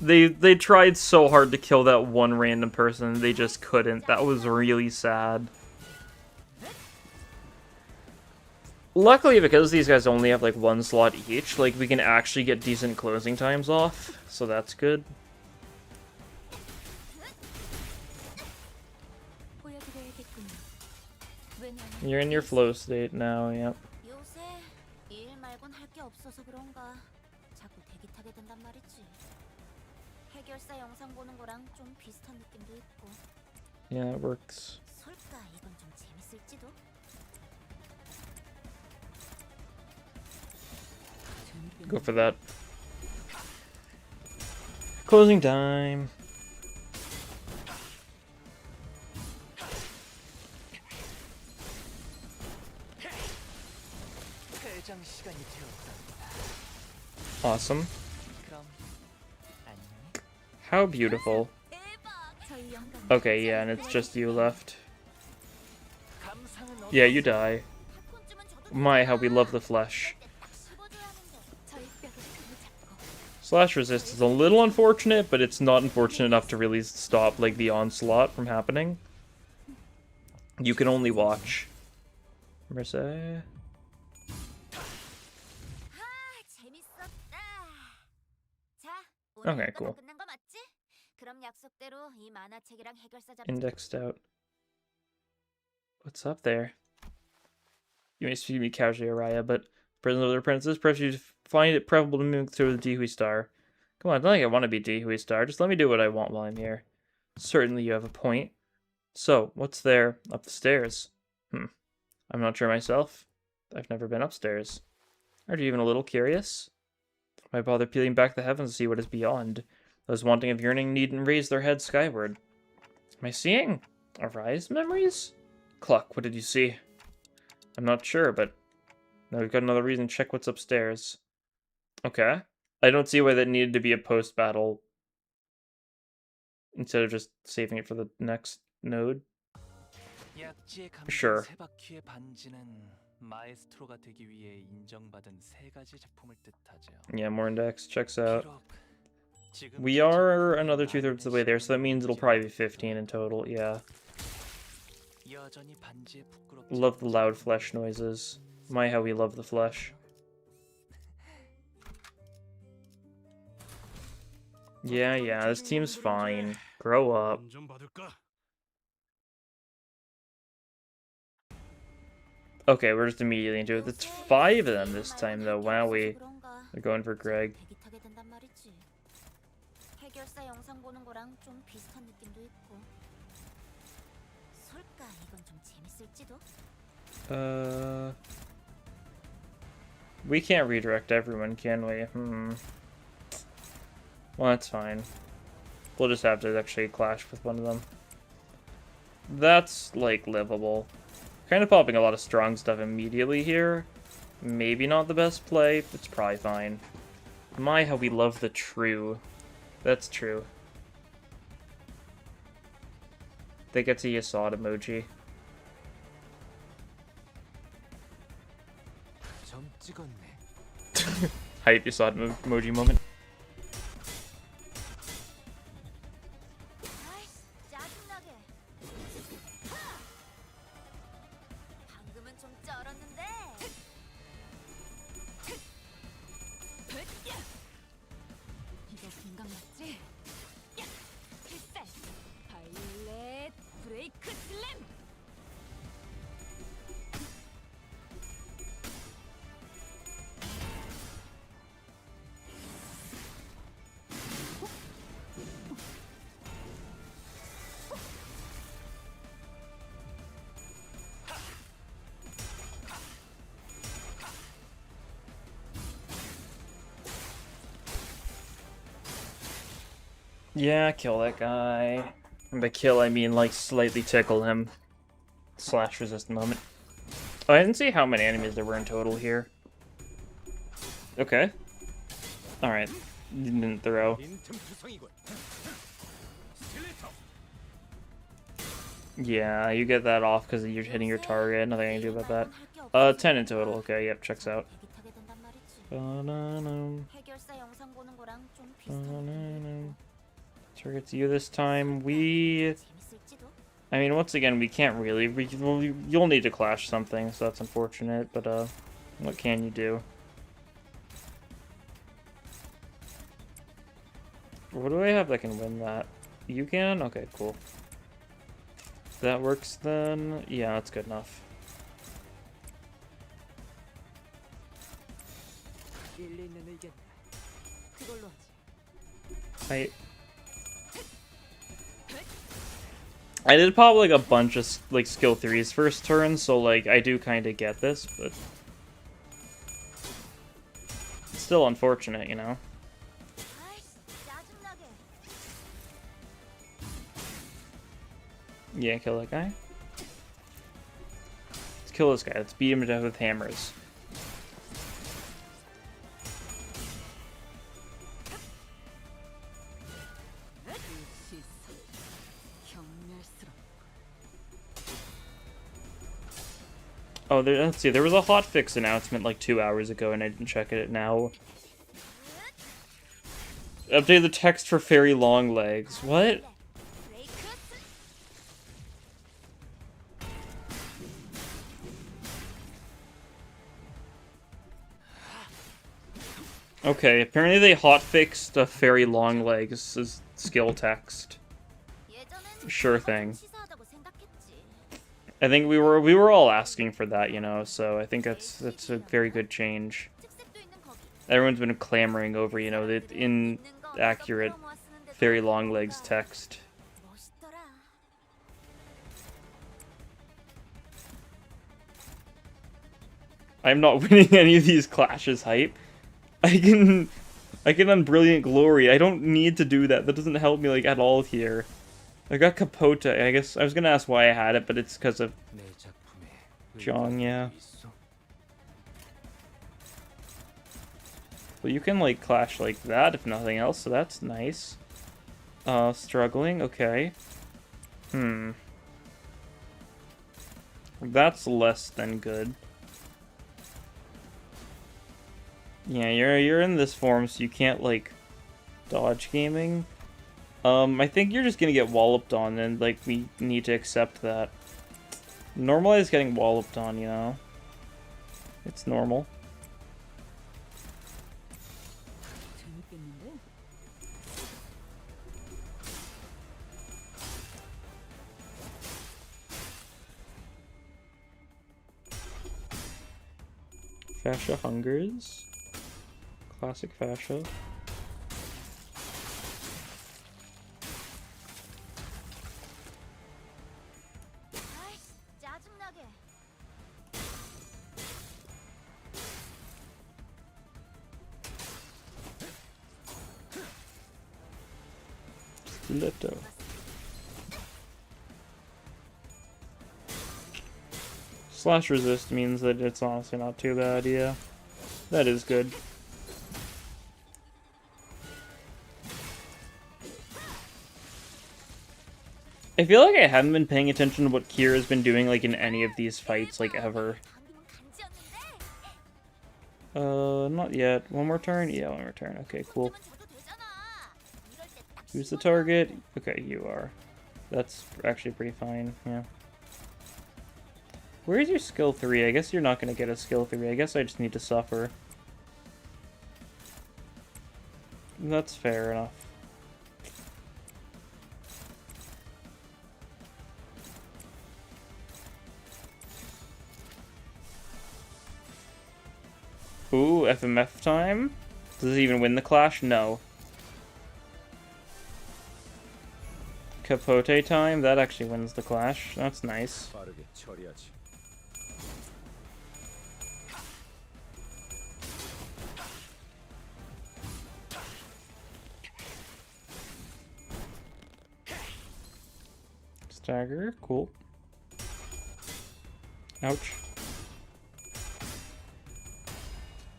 They tried so hard to kill that one random person, they just couldn't. That was really sad. Luckily, because these guys only have like one slot each, like we can actually get decent closing times off, so that's good. You're in your flow state now, yep. 요새 일 말곤 할 게 없어서 그런가 자꾸 대기 타게 된단 말이지. 해결사 영상 보는 거랑 좀 비슷한 느낌도 있고. Yeah, it works. 설까 이건 좀 재밌을지도. Go for that. Closing time. Awesome. How beautiful. Okay, yeah, and it's just you left. Yeah, you die. My, how we love the flesh. Slash resist is a little unfortunate, but it's not unfortunate enough to really stop like the onslaught from happening. You can only watch. Mercy. Okay, cool. Indexed out. What's up there? You may see me casually, Araya, but Prison of the Apprentices, perhaps you find it preferable to move through the Dihui Star. Come on, it's not like I want to be Dihui Star. Just let me do what I want while I'm here. Certainly you have a point. So, what's there up the stairs? I'm not sure myself. I've never been upstairs. Aren't you even a little curious? Why bother peeling back the heavens to see what is beyond? Those wanting of yearning needn't raise their heads skyward. Am I seeing? Arise memories? Cluck, what did you see? I'm not sure, but now we've got another reason to check what's upstairs. Okay. I don't see why that needed to be a post-battle instead of just saving it for the next node. Sure. Yeah, more index. Checks out. We are another 2/3 of the way there, so that means it'll probably be 15 in total, yeah. Love the loud flesh noises. My, how we love the flesh. Yeah, this team's fine. Grow up. Okay, we're just immediately into it. It's 5 of them this time, though. Wow, we're going for Greg. We can't redirect everyone, can we? Well, that's fine. We'll just have to actually clash with one of them. That's, like, livable. Kind of popping a lot of strong stuff immediately here. Maybe not the best play, but it's probably fine. My, how we love the true. That's true. They get to Yasod emoji. Hype Yasod emoji moment. Yeah, kill that guy. And by kill, I mean, like, slightly tickle him. Slash resist moment. Oh, I didn't see how many enemies there were in total here. Okay. Alright. Didn't throw. Yeah, you get that off because you're hitting your target. Nothing I can do about that. 10 in total. Okay, yep, checks out. Targets you this time. I mean, once again, we can't really. You'll need to clash something, so that's unfortunate. But what can you do? What do I have that can win that? You can? Okay, cool. If that works then. Yeah, that's good enough. I did pop like a bunch of like skill 3s first turn, so like I do kind of get this, but it's still unfortunate, you know. Yeah, kill that guy. Let's kill this guy. Let's beat him to death with hammers. Oh, let's see. There was a hotfix announcement like 2 hours ago, and I didn't check it now. Update the text for fairy long legs. What? Okay, apparently they hotfixed a fairy long legs as skill text. Sure thing. I think we were all asking for that, you know, so I think that's a very good change. Everyone's been clamoring over, you know, the inaccurate fairy long legs text. I'm not winning any of these clashes, hype. I can Unbrilliant Glory. I don't need to do that. That doesn't help me like at all here. I got Capote. I guess I was gonna ask why I had it, but it's because of Jong, yeah. Well, you can like clash like that if nothing else, so that's nice. Struggling, okay. That's less than good. Yeah, you're in this form, so you can't like dodge gaming. I think you're just gonna get walloped on, and like we need to accept that. Normalize getting walloped on, you know. It's normal. Fascia hungers. Classic fascia. Stiletto. Slash resist means that it's honestly not too bad, yeah. That is good. I feel like I haven't been paying attention to what Kira's been doing like in any of these fights, like ever. Not yet. One more turn? Yeah, one more turn. Okay, cool. Who's the target? Okay, you are. That's actually pretty fine, yeah. Where's your skill 3? I guess you're not going to get a skill 3. I guess I just need to suffer. That's fair enough. Ooh, FMF time? Does it even win the clash? No. Capote time? That actually wins the clash. That's nice. Dagger, cool. Ouch.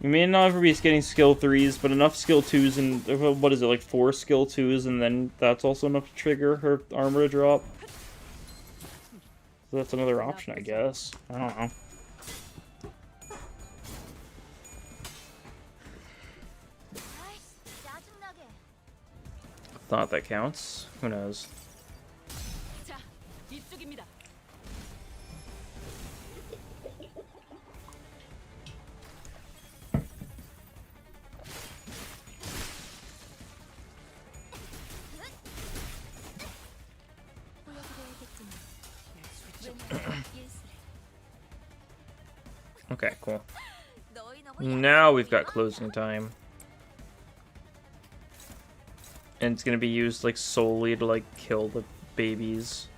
We may not ever be getting skill 3s, but enough skill 2s and what is it, like 4 skill 2s, and then that's also enough to trigger her armor to drop. So that's another option, I guess. I don't know. Thought that counts. Who knows? Okay, cool. Now we've got closing time. And it's gonna be used, like, solely to, like, kill the babies.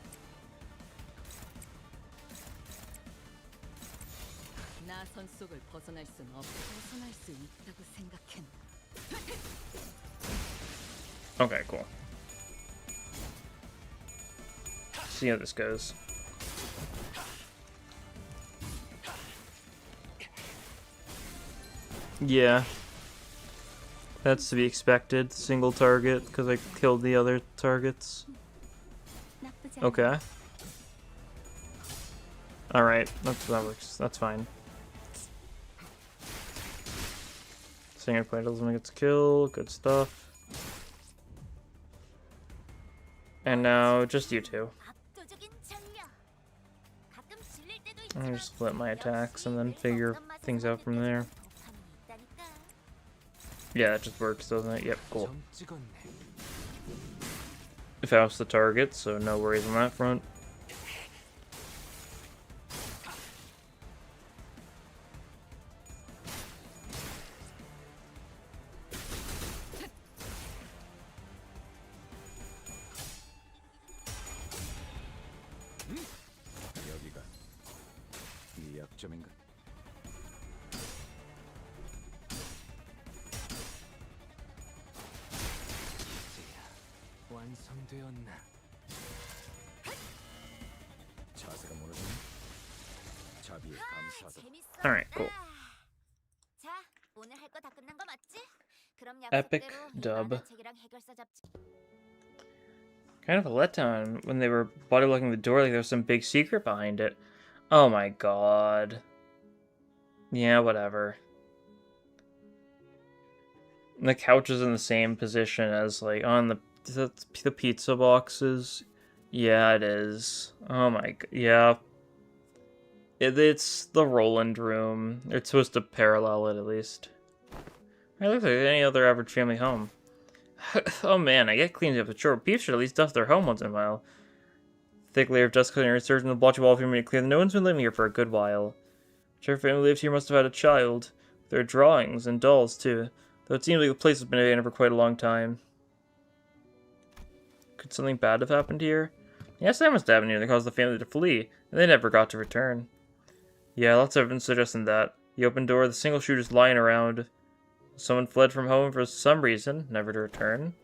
Okay, cool. See how this goes. Yeah. That's to be expected. Single target, because I killed the other targets. Okay. Alright, that works. That's fine. Single player doesn't get to kill. Good stuff. And now, just you two. I'm gonna just split my attacks and then figure things out from there. Yeah, that just works, doesn't it? Yep, cool. If I was the target, so no worries on that front. Alright, cool. Epic dub. Kind of a letdown when they were body blocking the door like there was some big secret behind it. Oh my god. Yeah, whatever. The couch is in the same position as, like, on the pizza boxes. Yeah, it is. Oh my god. Yeah. It's the Roland room. It's supposed to parallel it, at least. It looks like any other average family home. Oh man, I get cleaned up, but sure, people should at least dust their home once in a while. Thick layer of dust cleaner inserted in the blotchy wall for me to clear. No one's been living here for a good while. Whichever family lives here must have had a child. There are drawings and dolls, too. Though it seems like the place has been abandoned for quite a long time. Could something bad have happened here? Yes, that must have happened here that caused the family to flee, and they never got to return. Yeah, lots of evidence suggesting that. The open door, the single chute is lying around. Someone fled from home for some reason, never to return.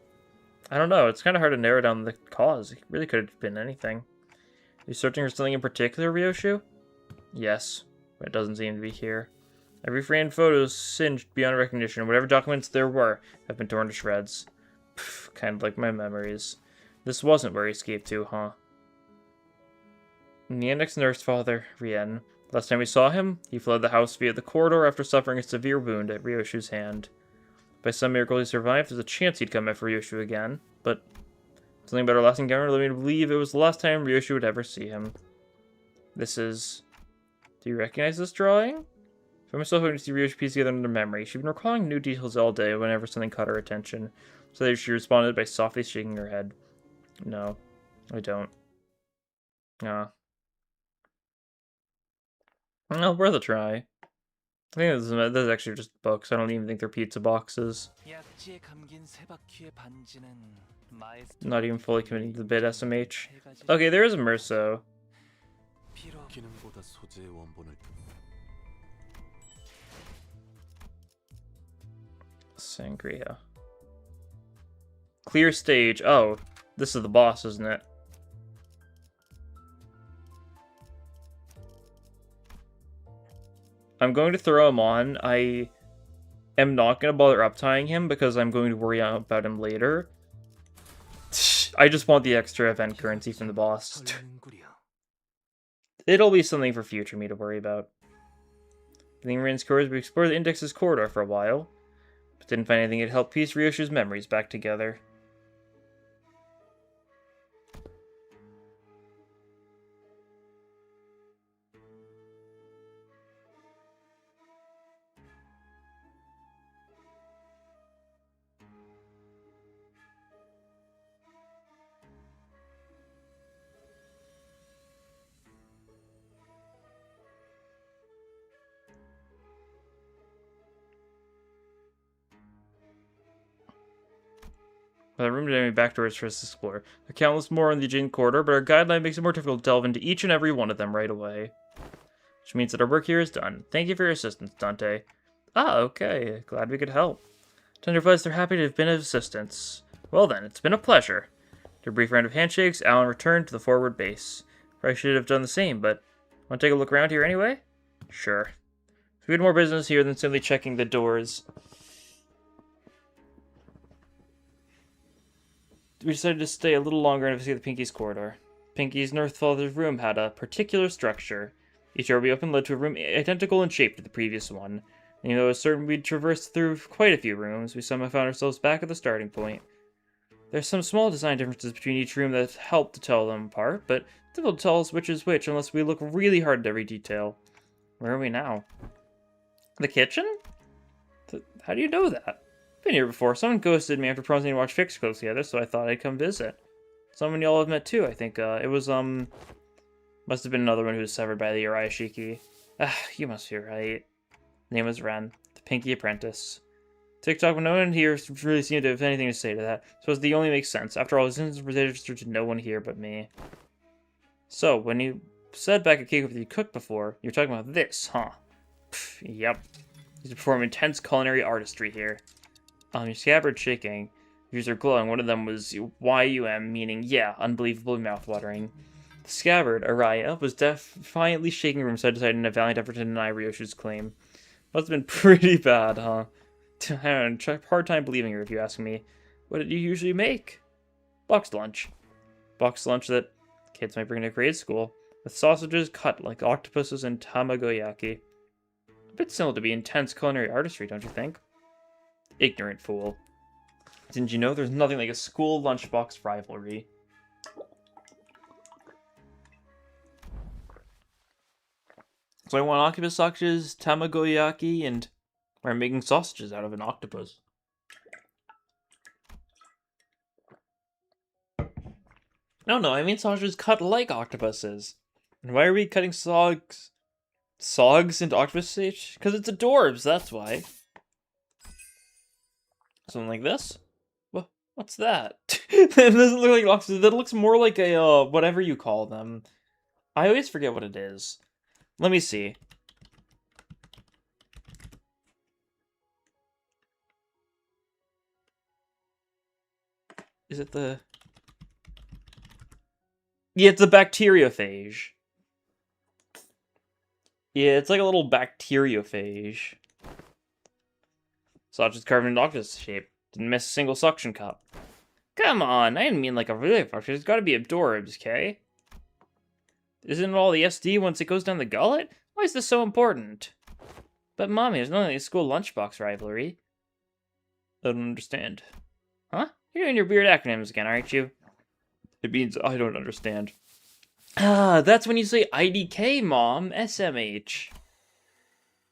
I don't know, it's kind of hard to narrow down the cause. It really could have been anything. Are you searching for something in particular, Ryoshu? Yes, but it doesn't seem to be here. Every framed photo is singed beyond recognition. Whatever documents there were have been torn to shreds. Pff, kind of like my memories. This wasn't where he escaped to, huh? Neandek's nurse father, Rien. Last time we saw him, he fled the house via the corridor after suffering a severe wound at Ryoshu's hand. By some miracle he survived. There's a chance he'd come back for Ryoshu again, but something about our last encounter led me to believe it was the last time Ryoshu would ever see him. This is... Do you recognize this drawing? I found myself hoping to see Ryoshu piece together under memory. She'd been recalling new details all day whenever something caught her attention. So she responded by softly shaking her head. No, I don't. Ah. Well, worth a try. I think this is actually just books. I don't even think they're pizza boxes. Not even fully committing to the bit SMH. Okay, there is a Merso. Sangria. Clear stage. Oh, this is the boss, isn't it? I'm going to throw him on. I am not going to bother uptying him because I'm going to worry about him later. I just want the extra event currency from the boss. It'll be something for future me to worry about. In Rain's corridors, we explored the Index's corridor for a while, but didn't find anything that helped piece Ryoshu's memories back together. The room didn't have any back doors for us to explore. There are countless more in the Jin corridor, but our guideline makes it more difficult to delve into each and every one of them right away. Which means that our work here is done. Thank you for your assistance, Dante. Ah, okay. Glad we could help. Dante replies they're happy to have been of assistance. Well then, it's been a pleasure. After a brief round of handshakes, Alan returned to the forward base. Probably should have done the same, but want to take a look around here anyway? Sure. We had more business here than simply checking the doors. We decided to stay a little longer and investigate the Pinky's corridor. Pinky's Northfather's room had a particular structure. Each door we opened led to a room identical in shape to the previous one. And even though it was certain we'd traversed through quite a few rooms, we somehow found ourselves back at the starting point. There's some small design differences between each room that help to tell them apart, but it's difficult to tell us which is which unless we look really hard at every detail. Where are we now? The kitchen? How do you know that? Been here before. Someone ghosted me after promising to watch Fix Close together, so I thought I'd come visit. Someone y'all have met too, I think. It was, must have been another one who was severed by the Uraishiki. Ah, you must be right. Name was Ren, the Pinky Apprentice. TikTok, no one here really seemed to have anything to say to that. Suppose the only makes sense. After all, his instance was registered to no one here but me. So, when you said back at Keiko that you cooked before, you were talking about this, huh? Pff, yep. He's performing intense culinary artistry here. Your scabbard shaking. Views are glowing. One of them was YUM, meaning, yeah, unbelievably mouthwatering. The scabbard, Araya, was defiantly shaking from side to side in a valiant effort to deny Ryoshu's claim. Must have been pretty bad, huh? I had a hard time believing her, if you ask me. What did you usually make? Boxed lunch. Boxed lunch that kids might bring to grade school, with sausages cut like octopuses and tamagoyaki. A bit similar to be intense culinary artistry, don't you think? Ignorant fool. Didn't you know there's nothing like a school lunchbox rivalry? So I want octopus sausages, tamagoyaki, and we're making sausages out of an octopus. No, I mean sausages cut like octopuses. And why are we cutting sogs into octopus stage? Because it's adorbs, that's why. Something like this? What's that? That doesn't look like an octopus. That looks more like a, whatever you call them. I always forget what it is. Let me see. Is it the... Yeah, it's a bacteriophage. Yeah, it's like a little bacteriophage. Sausage carved in octopus shape. Didn't miss a single suction cup. Come on, I didn't mean like a really fuck. It's gotta be adorbs, okay? Isn't it all the SD once it goes down the gullet? Why is this so important? But mommy, there's nothing like a school lunchbox rivalry. I don't understand. Huh? You're doing your weird acronyms again, aren't you? It means I don't understand. Ah, that's when you say IDK, Mom. SMH.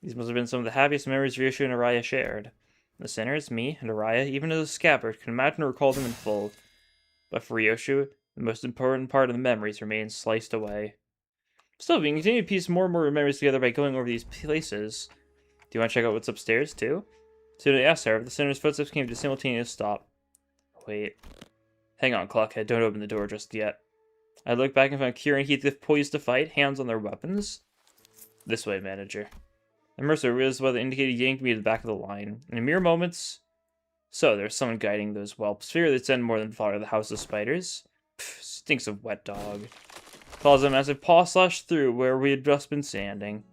These must have been some of the happiest memories Ryoshu and Araya shared. The sinners, me, and Araya, even as a scabbard, can imagine and recall them in full. But for Ryoshu, the most important part of the memories remains sliced away. Still, we can continue to piece more and more memories together by going over these places. Do you want to check out what's upstairs, too? Soon I asked, however, the sinner's footsteps came to a simultaneous stop. Wait. Hang on, Clockhead, don't open the door just yet. I looked back and found Kira and Heathcliff poised to fight, hands on their weapons. This way, manager. The mercer realized what the indicator yanked me to the back of the line. In mere moments... So, there's someone guiding those whelps. Fear that send more than fodder to the house of spiders. Pff, stinks of wet dog. Claws of a massive paw slashed through where we had just been standing.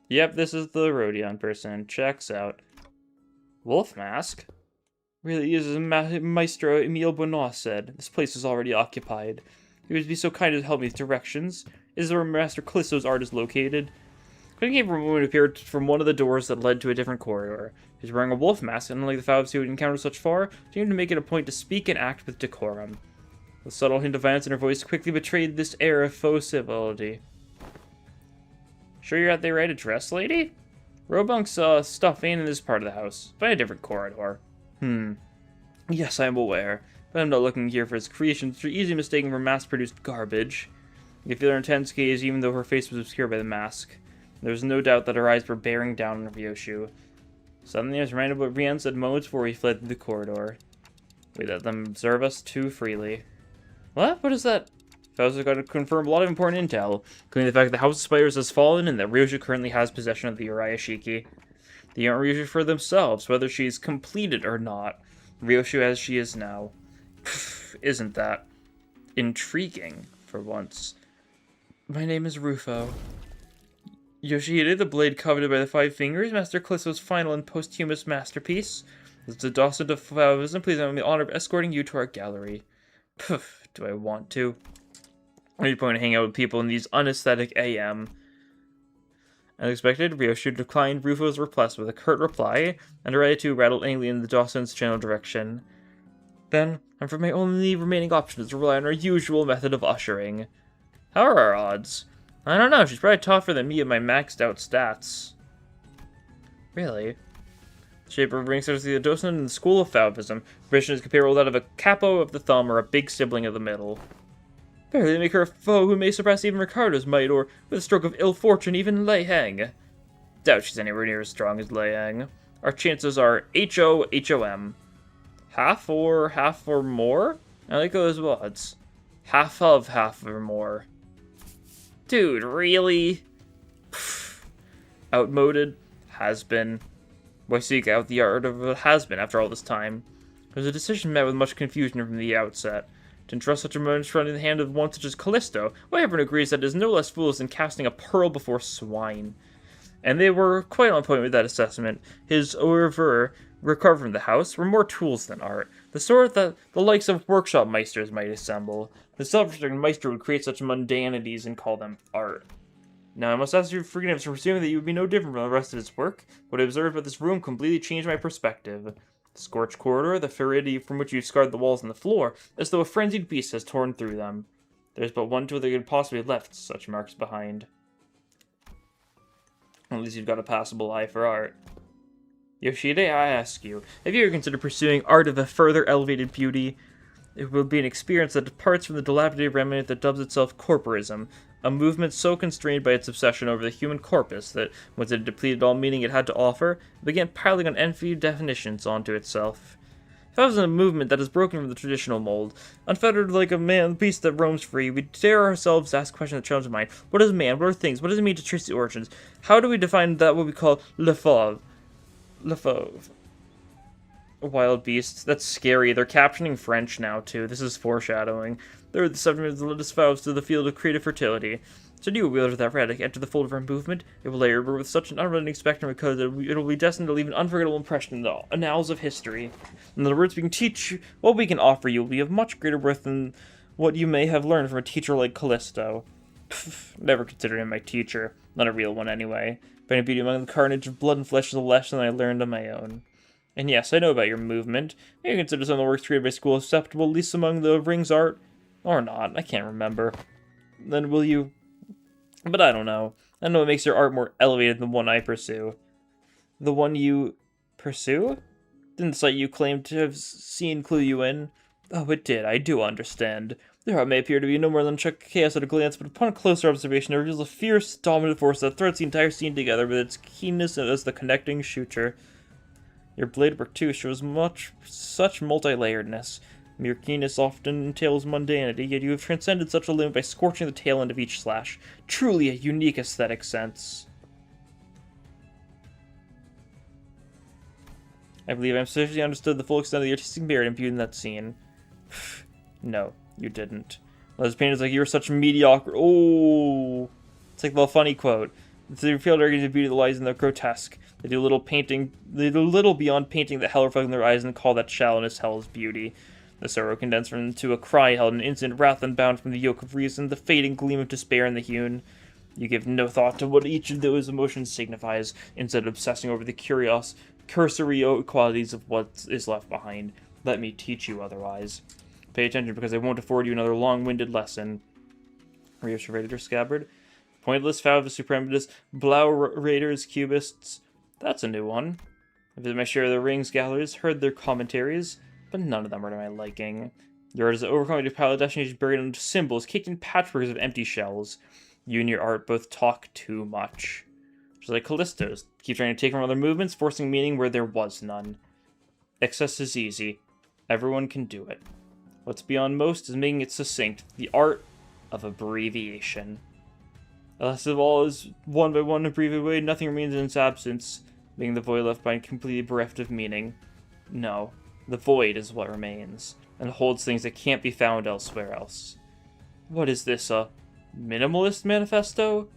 Yep, this is the Rodion person. Checks out. Wolf mask? Really is, as Maestro Emile Bonois said. This place is already occupied. He would be so kind as to help me with directions. Is where Master Callisto's art is located. Quinn came from a woman who appeared from one of the doors that led to a different corridor. He was wearing a wolf mask, and unlike the Fabs who had encountered such far, she seemed to make it a point to speak and act with decorum. The subtle hint of violence in her voice quickly betrayed this air of faux civility. Sure you're at the right address, lady? Robunk's stuff ain't in this part of the house, but in a different corridor. Yes, I am aware, but I'm not looking here for his creations, which are easily mistaken for mass-produced garbage. You could feel her intense gaze even though her face was obscured by the mask. There was no doubt that her eyes were bearing down on Ryoshu. Suddenly I was reminded what Rian said moments before he fled through the corridor. We let them observe us too freely. What? What is that? Fausto got to confirm a lot of important intel, including the fact that the House of Spiders has fallen and that Ryoshu currently has possession of the Uraia-shiki. They aren't Ryoshu for themselves, whether she's completed or not. Ryoshu as she is now. Isn't that intriguing, for once? My name is Rufo. Yoshihide, the blade coveted by the Five Fingers, Master Callisto's final and posthumous masterpiece. As the docent of Fauvism, please have the honor of escorting you to our gallery. Do I want to? What are you point to hang out with people in these unaesthetic AM? Unexpected, Ryoshu declined Rufo's request with a curt reply, and Uraia rattled angrily in the Dawson's general direction. Then, I'm for my only remaining option is to rely on our usual method of ushering. How are our odds? I don't know, she's probably tougher than me at my maxed out stats. Really? The shape of ring starts to the docent in the school of Fauvism. Permission is comparable to that of a capo of the thumb or a big sibling of the middle. Barely make her a foe who may surpass even Ricardo's might, or, with a stroke of ill fortune, even Lei Heng. Doubt she's anywhere near as strong as Lei Heng. Our chances are HO-HOM. Half or more? I like those odds. Half or more. Dude, really? Outmoded? Has been. Why seek out the art of a has-been after all this time? It was a decision met with much confusion from the outset. To entrust such a monstrosity in the hand of one such as Callisto, well, everyone agrees that it is no less foolish than casting a pearl before swine. And they were quite on point with that assessment. His oeuvre, recovered from the house, were more tools than art, the sort that the likes of workshop meisters might assemble. The self-restricted meister would create such mundanities and call them art. Now, I must ask your forgiveness for presuming that you would be no different from the rest of his work. What I observed about this room completely changed my perspective. The scorched corridor, the ferrity from which you scarred the walls and the floor, as though a frenzied beast has torn through them. There's but one tool that could possibly have left such marks behind. At least you've got a passable eye for art. Yoshide, I ask you, have you ever considered pursuing art of a further elevated beauty? It will be an experience that departs from the dilapidated remnant that dubs itself corporism, a movement so constrained by its obsession over the human corpus that, once it had depleted all meaning it had to offer, it began piling on empty definitions onto itself. If I was in a movement that is broken from the traditional mold, unfettered like a man beast that roams free, we dare ourselves to ask questions that challenge the mind. What is man? What are things? What does it mean to trace the origins? How do we define that what we call le fauve? Le fauve. Wild beasts. That's scary. They're captioning French now, too. This is foreshadowing. They're the subject of the latest vows to the field of creative fertility. So do you, wielder of that relic, enter the fold of our movement? It will layer with such an unrelenting spectrum because it will be destined to leave an unforgettable impression in the annals of history. In other words, we can teach you, what we can offer you will be of much greater worth than what you may have learned from a teacher like Callisto. Never considered him my teacher. Not a real one, anyway. Finding beauty among the carnage of blood and flesh is a lesson I learned on my own. And yes, I know about your movement. Maybe you consider some of the works created by school acceptable, at least among the ring's art. Or not, I can't remember. Then will you... But I don't know. I know what makes your art more elevated than the one I pursue. The one you... pursue? Didn't the sight you claim to have seen clue you in? Oh, it did, I do understand. Their art may appear to be no more than chaos at a glance, but upon closer observation it reveals a fierce, dominant force that threads the entire scene together with its keenness as the connecting suture. Your blade work, too, shows such multi-layeredness. Mere keenness often entails mundanity, yet you have transcended such a limit by scorching the tail end of each slash. Truly a unique aesthetic sense. I believe I sufficiently understood the full extent of the artistic merit imbued in that scene. No, you didn't. Well, this painted like you were such mediocre. Oh, it's like the funny quote. The field argues the beauty lies in the grotesque. They do little beyond painting the hell reflecting their eyes and call that shallowness hell's beauty. The sorrow condensed into a cry held in instant wrath unbound from the yoke of reason, the fading gleam of despair in the hewn. You give no thought to what each of those emotions signifies, instead of obsessing over the cursory qualities of what is left behind. Let me teach you otherwise. Pay attention, because I won't afford you another long-winded lesson. Reiterator scabbard. Pointless vow of the supremacists, Blau Raiders, Cubists. That's a new one. I visited my share of the Rings galleries, heard their commentaries, but none of them are to my liking. Your art is overcoming to pile of destinations buried into symbols, caked in patchworks of empty shells. You and your art both talk too much. Just like Callisto's. Keep trying to take from other movements, forcing meaning where there was none. Excess is easy. Everyone can do it. What's beyond most is making it succinct. The art of abbreviation. Last of all is one by one abbreviated away, nothing remains in its absence, making the void left behind completely bereft of meaning. No, the void is what remains, and holds things that can't be found elsewhere else. What is this, a minimalist manifesto?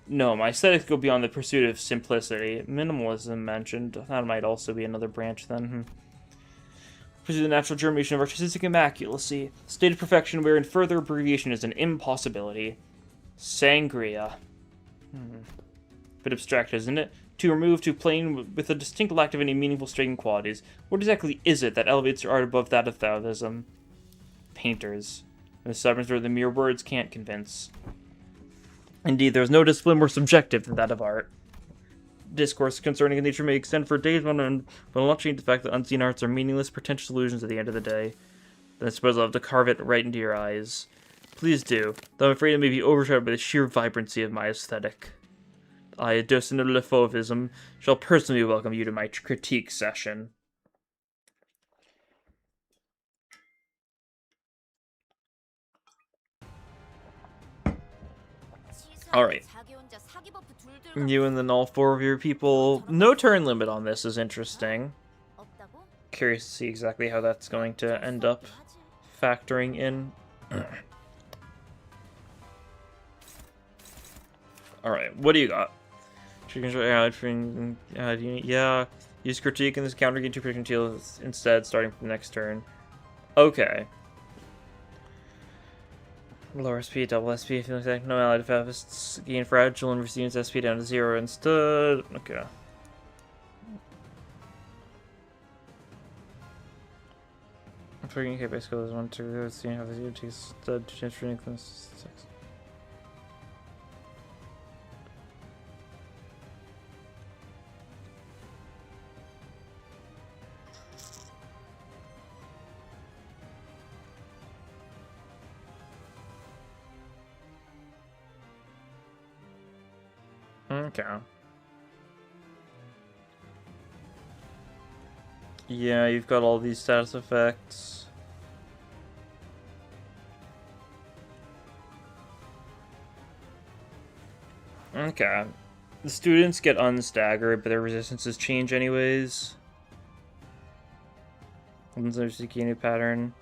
No, my aesthetics go beyond the pursuit of simplicity. Minimalism mentioned, that might also be another branch then. Pursue the natural germination of artistic immaculacy, state of perfection wherein further abbreviation is an impossibility. Sangria. Bit abstract, isn't it? Too removed, too plain, with a distinct lack of any meaningful striking qualities. What exactly is it that elevates your art above that of Taoism? Painters. The stubbornness where the mere words can't convince. Indeed, there is no discipline more subjective than that of art. Discourse concerning nature may extend for days but will not change the fact that unseen arts are meaningless, pretentious illusions at the end of the day. Then I suppose I'll have to carve it right into your eyes. Please do, though I'm afraid it may be overshadowed by the sheer vibrancy of my aesthetic. I, a docent of Le Fauvisme, shall personally welcome you to my critique session. Alright. You and then all four of your people. No turn limit on this is interesting. Curious to see exactly how that's going to end up factoring in. Alright, what do you got? Yeah, use critique in this counter gain 2 projectile instead, starting from the next turn. Okay. Lower SP, double SP, feeling attack, no allied effects, gain fragile and receives SP down to 0 instead. Okay. I'm forgetting okay, basically, there's 1, 2, seeing how the unit takes instead to change for this 6. Okay. Yeah, you've got all these status effects. Okay. The students get unstaggered, but their resistances change anyways. There's a new pattern.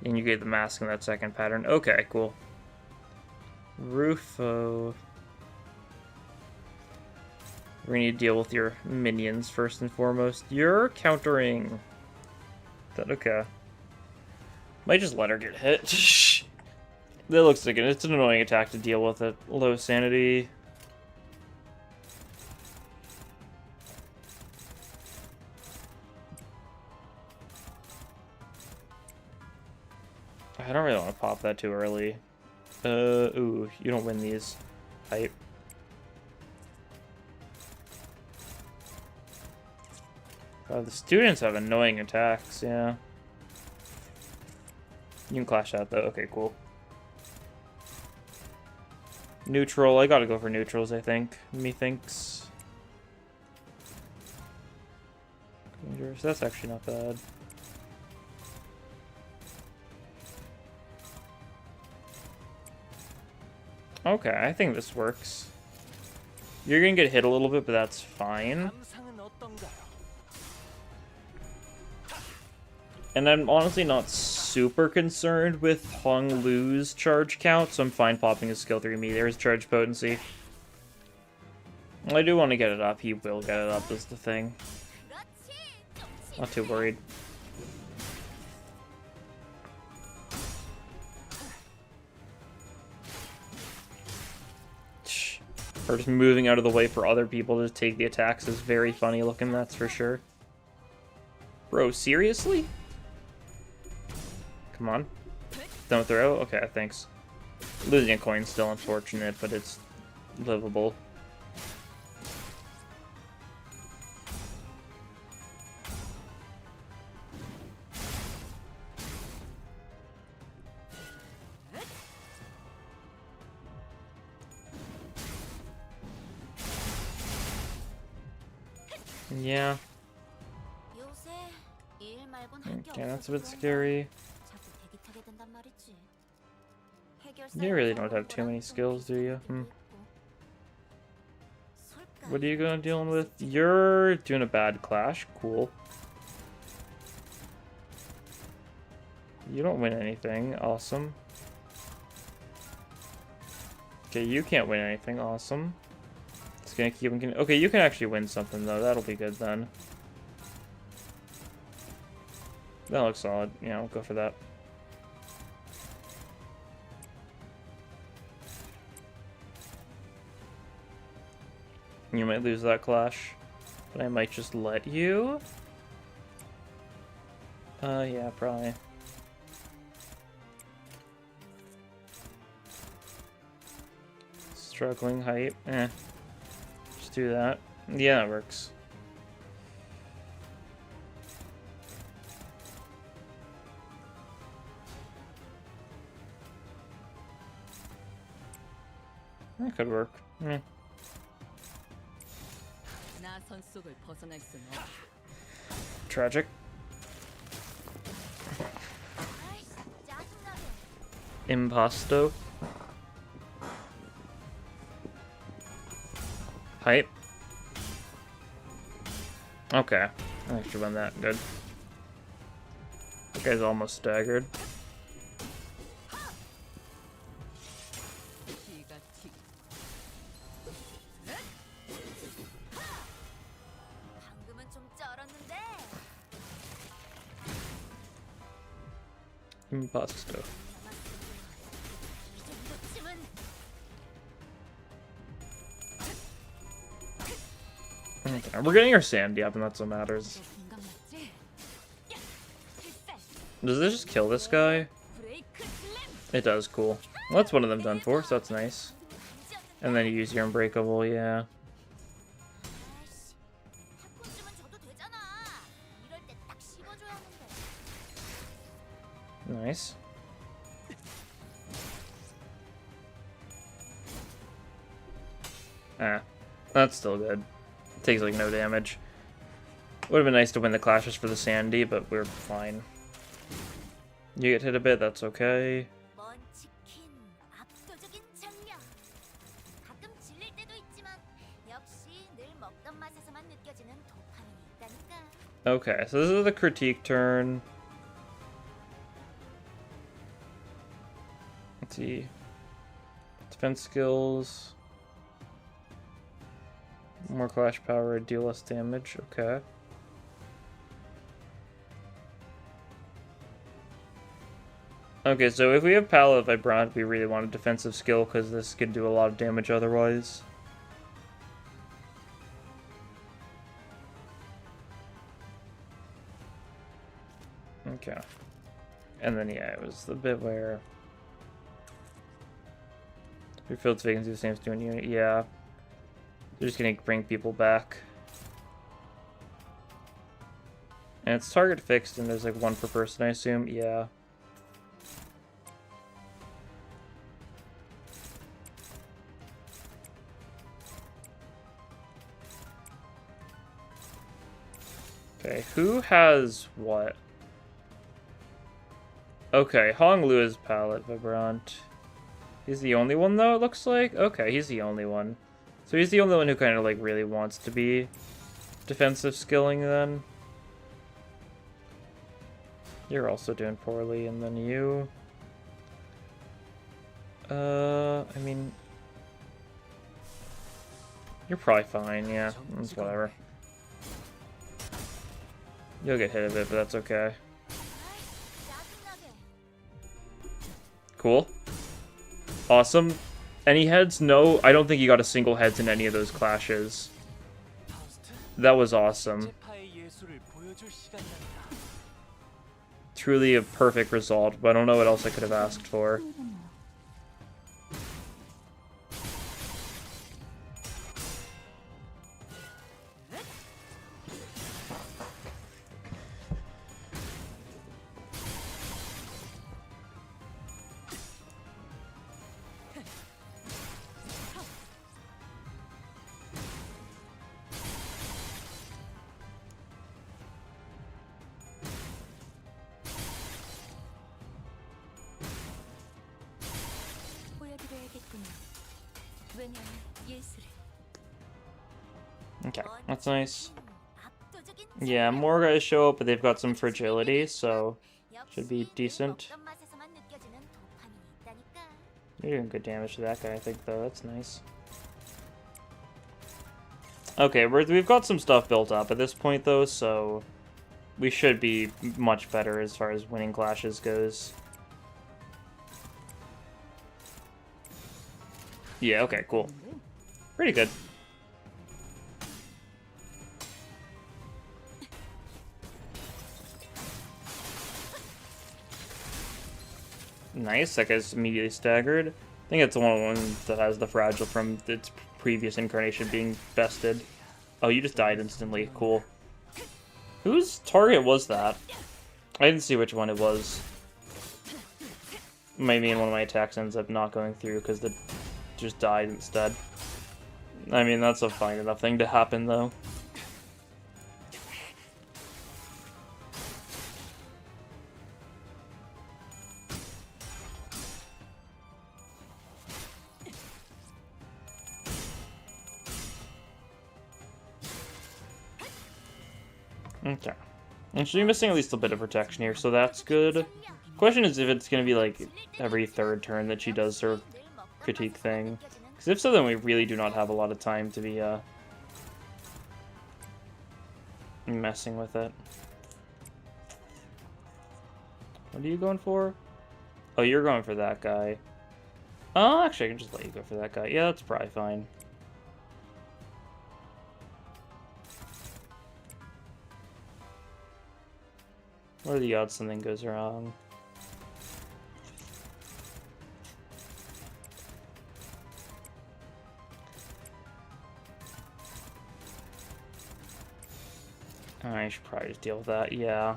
And you get the mask in that second pattern. Okay, cool. Rufo. We need to deal with your minions first and foremost. You're countering. Is that okay? Might just let her get hit. That looks like it's an annoying attack to deal with at low sanity. I don't really want to pop that too early. Ooh, you don't win these. Hype. The students have annoying attacks, yeah. You can clash out though. Okay, cool. Neutral. I gotta go for neutrals, I think. Methinks. Dangerous. That's actually not bad. Okay, I think this works. You're gonna get hit a little bit, but that's fine. And I'm honestly not super concerned with Hong Lu's charge count, so I'm fine popping his skill 3 meter, his charge potency. I do want to get it up. He will get it up, is the thing. Not too worried. Or just moving out of the way for other people to take the attacks is very funny looking, that's for sure. Bro, seriously? Come on. Don't throw? Okay, thanks. Losing a coin's still unfortunate, but it's livable. Yeah. Okay, that's a bit scary. You really don't have too many skills, do you? What are you gonna deal with? You're doing a bad clash. Cool. You don't win anything. Awesome. Okay, you can't win anything. Awesome. It's gonna keep him. Okay, you can actually win something though. That'll be good then. That looks solid. Yeah, I'll go for that. You might lose that clash, but I might just let you. Yeah, probably. Struggling height. Just do that. Yeah, that works. That could work. Tragic. Impasto. Hype. Okay. I actually won that. Good. That guy's almost staggered. Impasto. Okay, we're getting our sandy up, and that's what matters. Does this just kill this guy? It does, cool. Well, that's one of them done for, so that's nice. And then you use your unbreakable, yeah. Nice. That's still good. Takes like no damage. Would have been nice to win the clashes for the sandy, but we're fine. You get hit a bit, that's okay. Okay, so this is the critique turn. Let's see. Defense skills. More clash power, deal less damage. Okay. Okay, so if we have Palette Vibrant, we really want a defensive skill because this could do a lot of damage otherwise. Okay. And then, yeah, it was the bit where your field's vacancy the same as doing unit. Yeah. They're just gonna bring people back. And it's target fixed, and there's like one per person, I assume. Yeah. Okay, who has what? Okay, Hong Lu is Palette Vibrant. He's the only one, though, it looks like? Okay, he's the only one. So he's the only one who kind of, like, really wants to be defensive skilling, then. You're also doing poorly, and then you... I mean... You're probably fine, yeah. It's whatever. You'll get hit a bit, but that's okay. Cool. Awesome. Any heads? No, I don't think you got a single heads in any of those clashes. That was awesome. Truly a perfect result, but I don't know what else I could have asked for. Okay, that's nice. Yeah, more guys show up, but they've got some fragility, so should be decent. You're doing good damage to that guy, I think, though. That's nice. Okay, we've got some stuff built up at this point, though, so we should be much better as far as winning clashes goes. Yeah, okay, cool. Pretty good. Nice, that guy's immediately staggered. I think it's the one that has the fragile from its previous incarnation being bested. Oh, you just died instantly. Cool. Whose target was that? I didn't see which one it was. Maybe one of my attacks ends up not going through because the just died instead. I mean, that's a fine enough thing to happen, though. Okay. And she's missing at least a bit of protection here, so that's good. Question is if it's going to be, like, every third turn that she does her critique thing. Because if so, then we really do not have a lot of time to be, messing with it. What are you going for? Oh, you're going for that guy. Oh, actually, I can just let you go for that guy. Yeah, that's probably fine. What are the odds something goes wrong? I should probably just deal with that, yeah.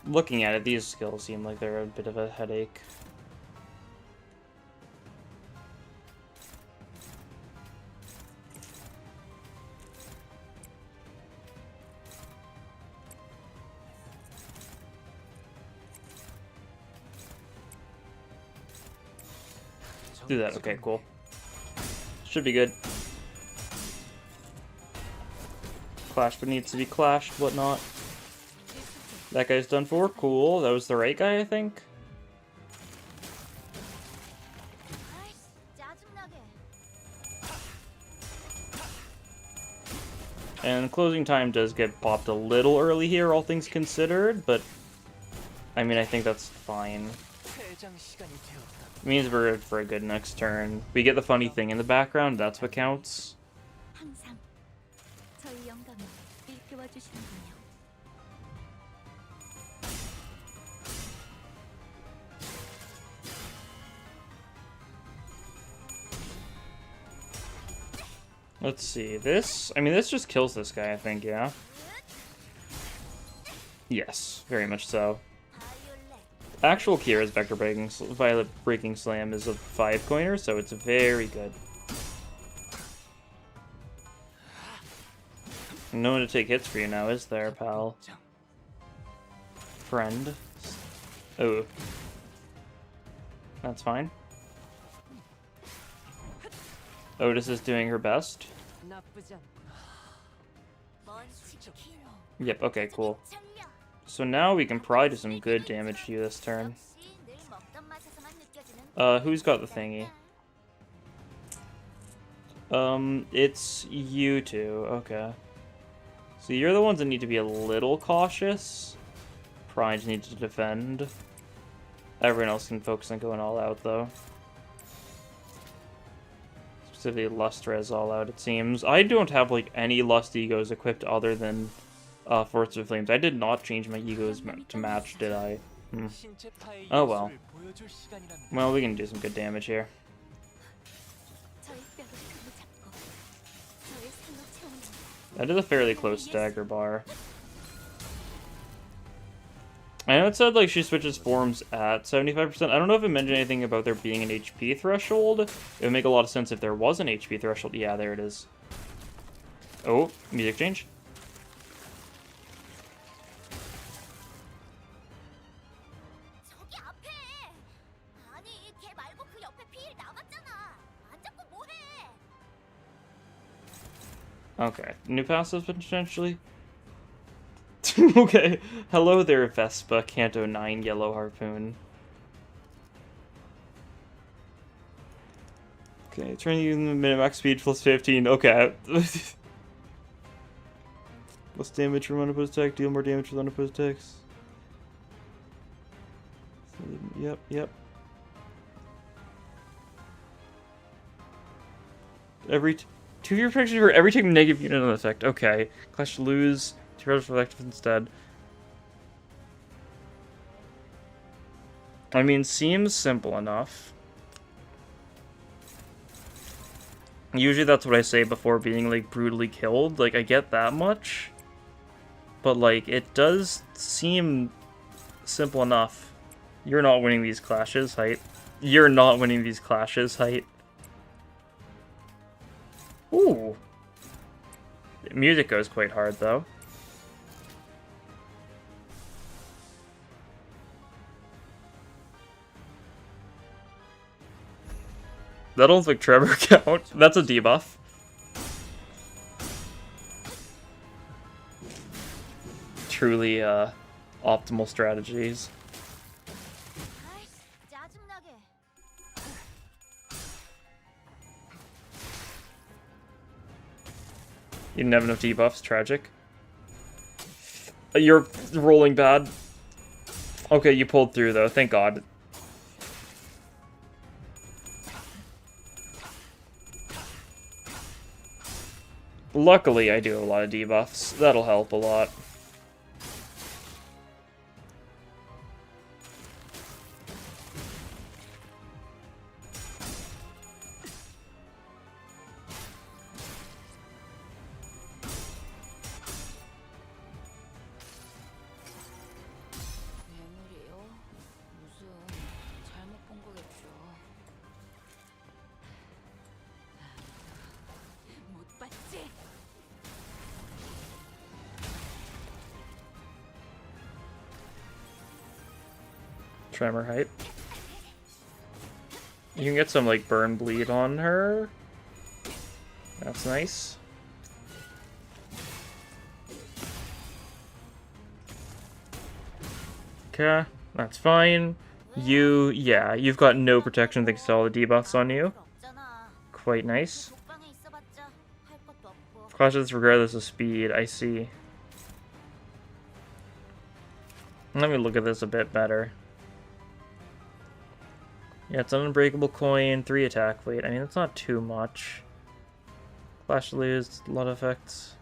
Looking at it, these skills seem like they're a bit of a headache. Do that, okay, cool. Should be good. Clash but needs to be clashed, whatnot. That guy's done for, cool. That was the right guy, I think. And closing time does get popped a little early here, all things considered, but I mean, I think that's fine. It means we're good for a good next turn. We get the funny thing in the background, that's what counts. Let's see, this, I mean, this just kills this guy, I think, yeah? Yes, very much so. Actual Kira's Vector Breaking, Violet Breaking Slam is a 5-coiner, so it's very good. No one to take hits for you now, is there, pal? Friend. Oh. That's fine. Otis is doing her best. Yep, okay, cool. So now we can probably do some good damage to you this turn. 역시 늘 먹던 맛에서만 느껴지는 Who's got the thingy? It's you two. Okay. So you're the ones that need to be a little cautious. Pride needs to defend. Everyone else can focus on going all out, though. Specifically, Lustra is all out, it seems. I don't have, like, any Lust Egos equipped other than Force of Flames. I did not change my Egos to match, did I? Oh, well. Well, we can do some good damage here. 저의 뼈를 금이 잡고 저의 살로 채우는 That is a fairly close stagger bar. I know it said, like, she switches forms at 75%. I don't know if it mentioned anything about there being an HP threshold. It would make a lot of sense if there was an HP threshold. Yeah, there it is. Oh, music change. 저기 앞에 아니 걔 말고 그 옆에 필 남았잖아 안 잡고 뭐해 Okay, new passive potentially. Okay, hello there, Vespa, Canto 9, Yellow Harpoon. Okay, turn you in the minimax speed plus 15. Okay. Less damage from unopposed attack, deal more damage with unopposed attacks. Yep. Two of your protection for every time negative unit on effect. Okay. Clash lose. Two red reflective instead. I mean, seems simple enough. Usually that's what I say before being, like, brutally killed. Like, I get that much. But, like, it does seem simple enough. You're not winning these clashes, height. You're not winning these clashes, height. Ooh. The music goes quite hard, though. That don't like Trevor count. That's a debuff. Truly, optimal strategies. 아이씨 짜증나게 You didn't have enough debuffs. Tragic. You're rolling bad. Okay, you pulled through, though. Thank God. Luckily, I do have a lot of debuffs. That'll help a lot. 뇌물이요? 무슨 잘못 본 거겠죠 못 봤지? Tremor height. You can get some, like, burn bleed on her. That's nice. Okay, that's fine. Yeah, you've got no protection thanks to all the debuffs on you. 없잖아 Quite nice. 독방에 있어봤자 할 것도 없고 Clashes regardless of speed, I see. Let me look at this a bit better. Yeah, it's an unbreakable coin, 3 attack weight. I mean, that's not too much. Clash lose, a lot of effects.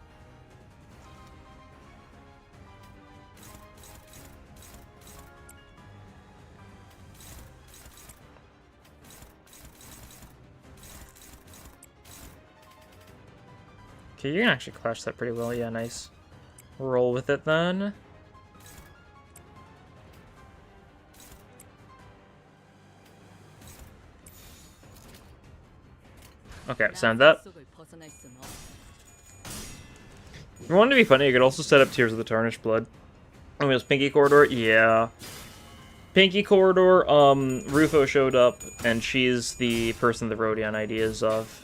Okay, you can actually clash that pretty well. Yeah, nice. Roll with it then. Okay, send that. If you wanted to be funny, you could also set up Tears of the Tarnished Blood. Oh, it was Pinky Corridor? Yeah. Pinky Corridor, Rufo showed up, and she's the person the Rodion ideas of.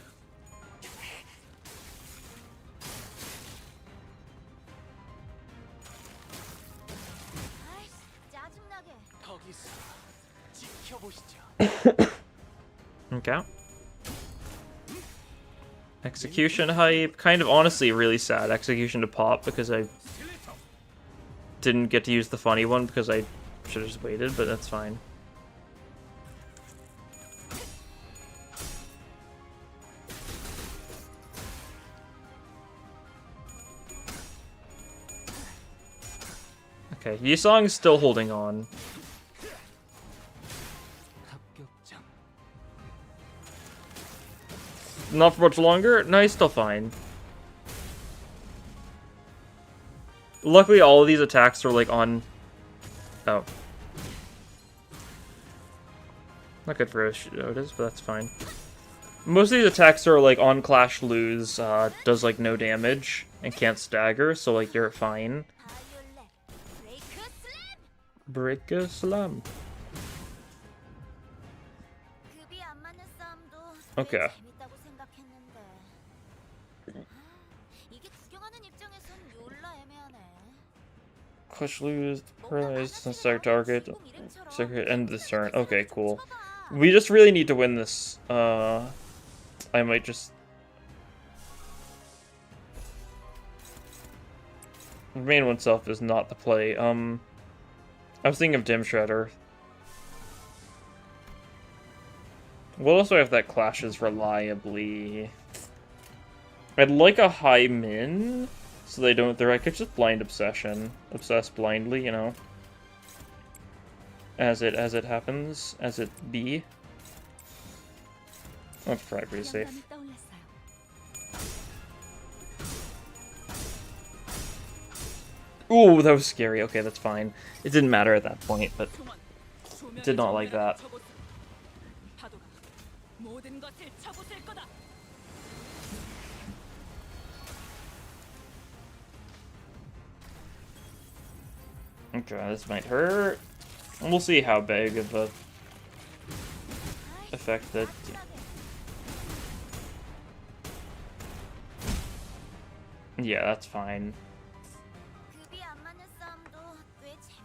Execution hype. Kind of honestly really sad execution to pop because I didn't get to use the funny one because I should have just waited, but that's fine. Okay, Yisong's still holding on. Not for much longer? No, he's still fine. Luckily, all of these attacks are, like, on... Oh. Not good for Otis, but that's fine. Most of these attacks are, like, on Clash Lose, does, like, no damage, and can't stagger, so, like, you're fine. Break a slam. Okay. Clash Lose, paralyzed, and start target, end this turn. Okay, cool. We just really need to win this. I might just... Remain oneself is not the play. I was thinking of Dim Shredder. What else do I have that clashes reliably? I'd like a high min, so they don't... I could just blind obsession. Obsess blindly, you know. As it happens. As it be. That's probably pretty safe. Ooh, that was scary. Okay, that's fine. It didn't matter at that point, but... Did not like that. Okay, this might hurt. And we'll see how big of a effect that... Yeah, that's fine.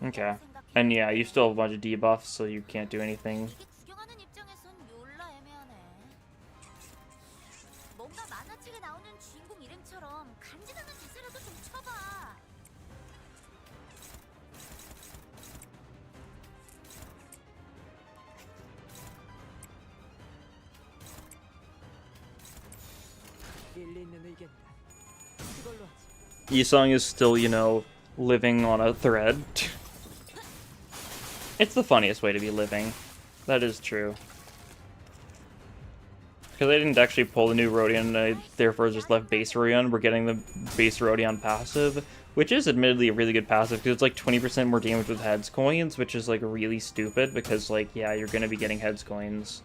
Okay. And yeah, you still have a bunch of debuffs, so you can't do anything. Yisong is still, you know, living on a thread. It's the funniest way to be living. That is true. Because I didn't actually pull the new Rodion, and I therefore just left base Rodion. We're getting the base Rodion passive, which is admittedly a really good passive, because it's like 20% more damage with heads coins, which is like really stupid, because like, yeah, you're going to be getting heads coins.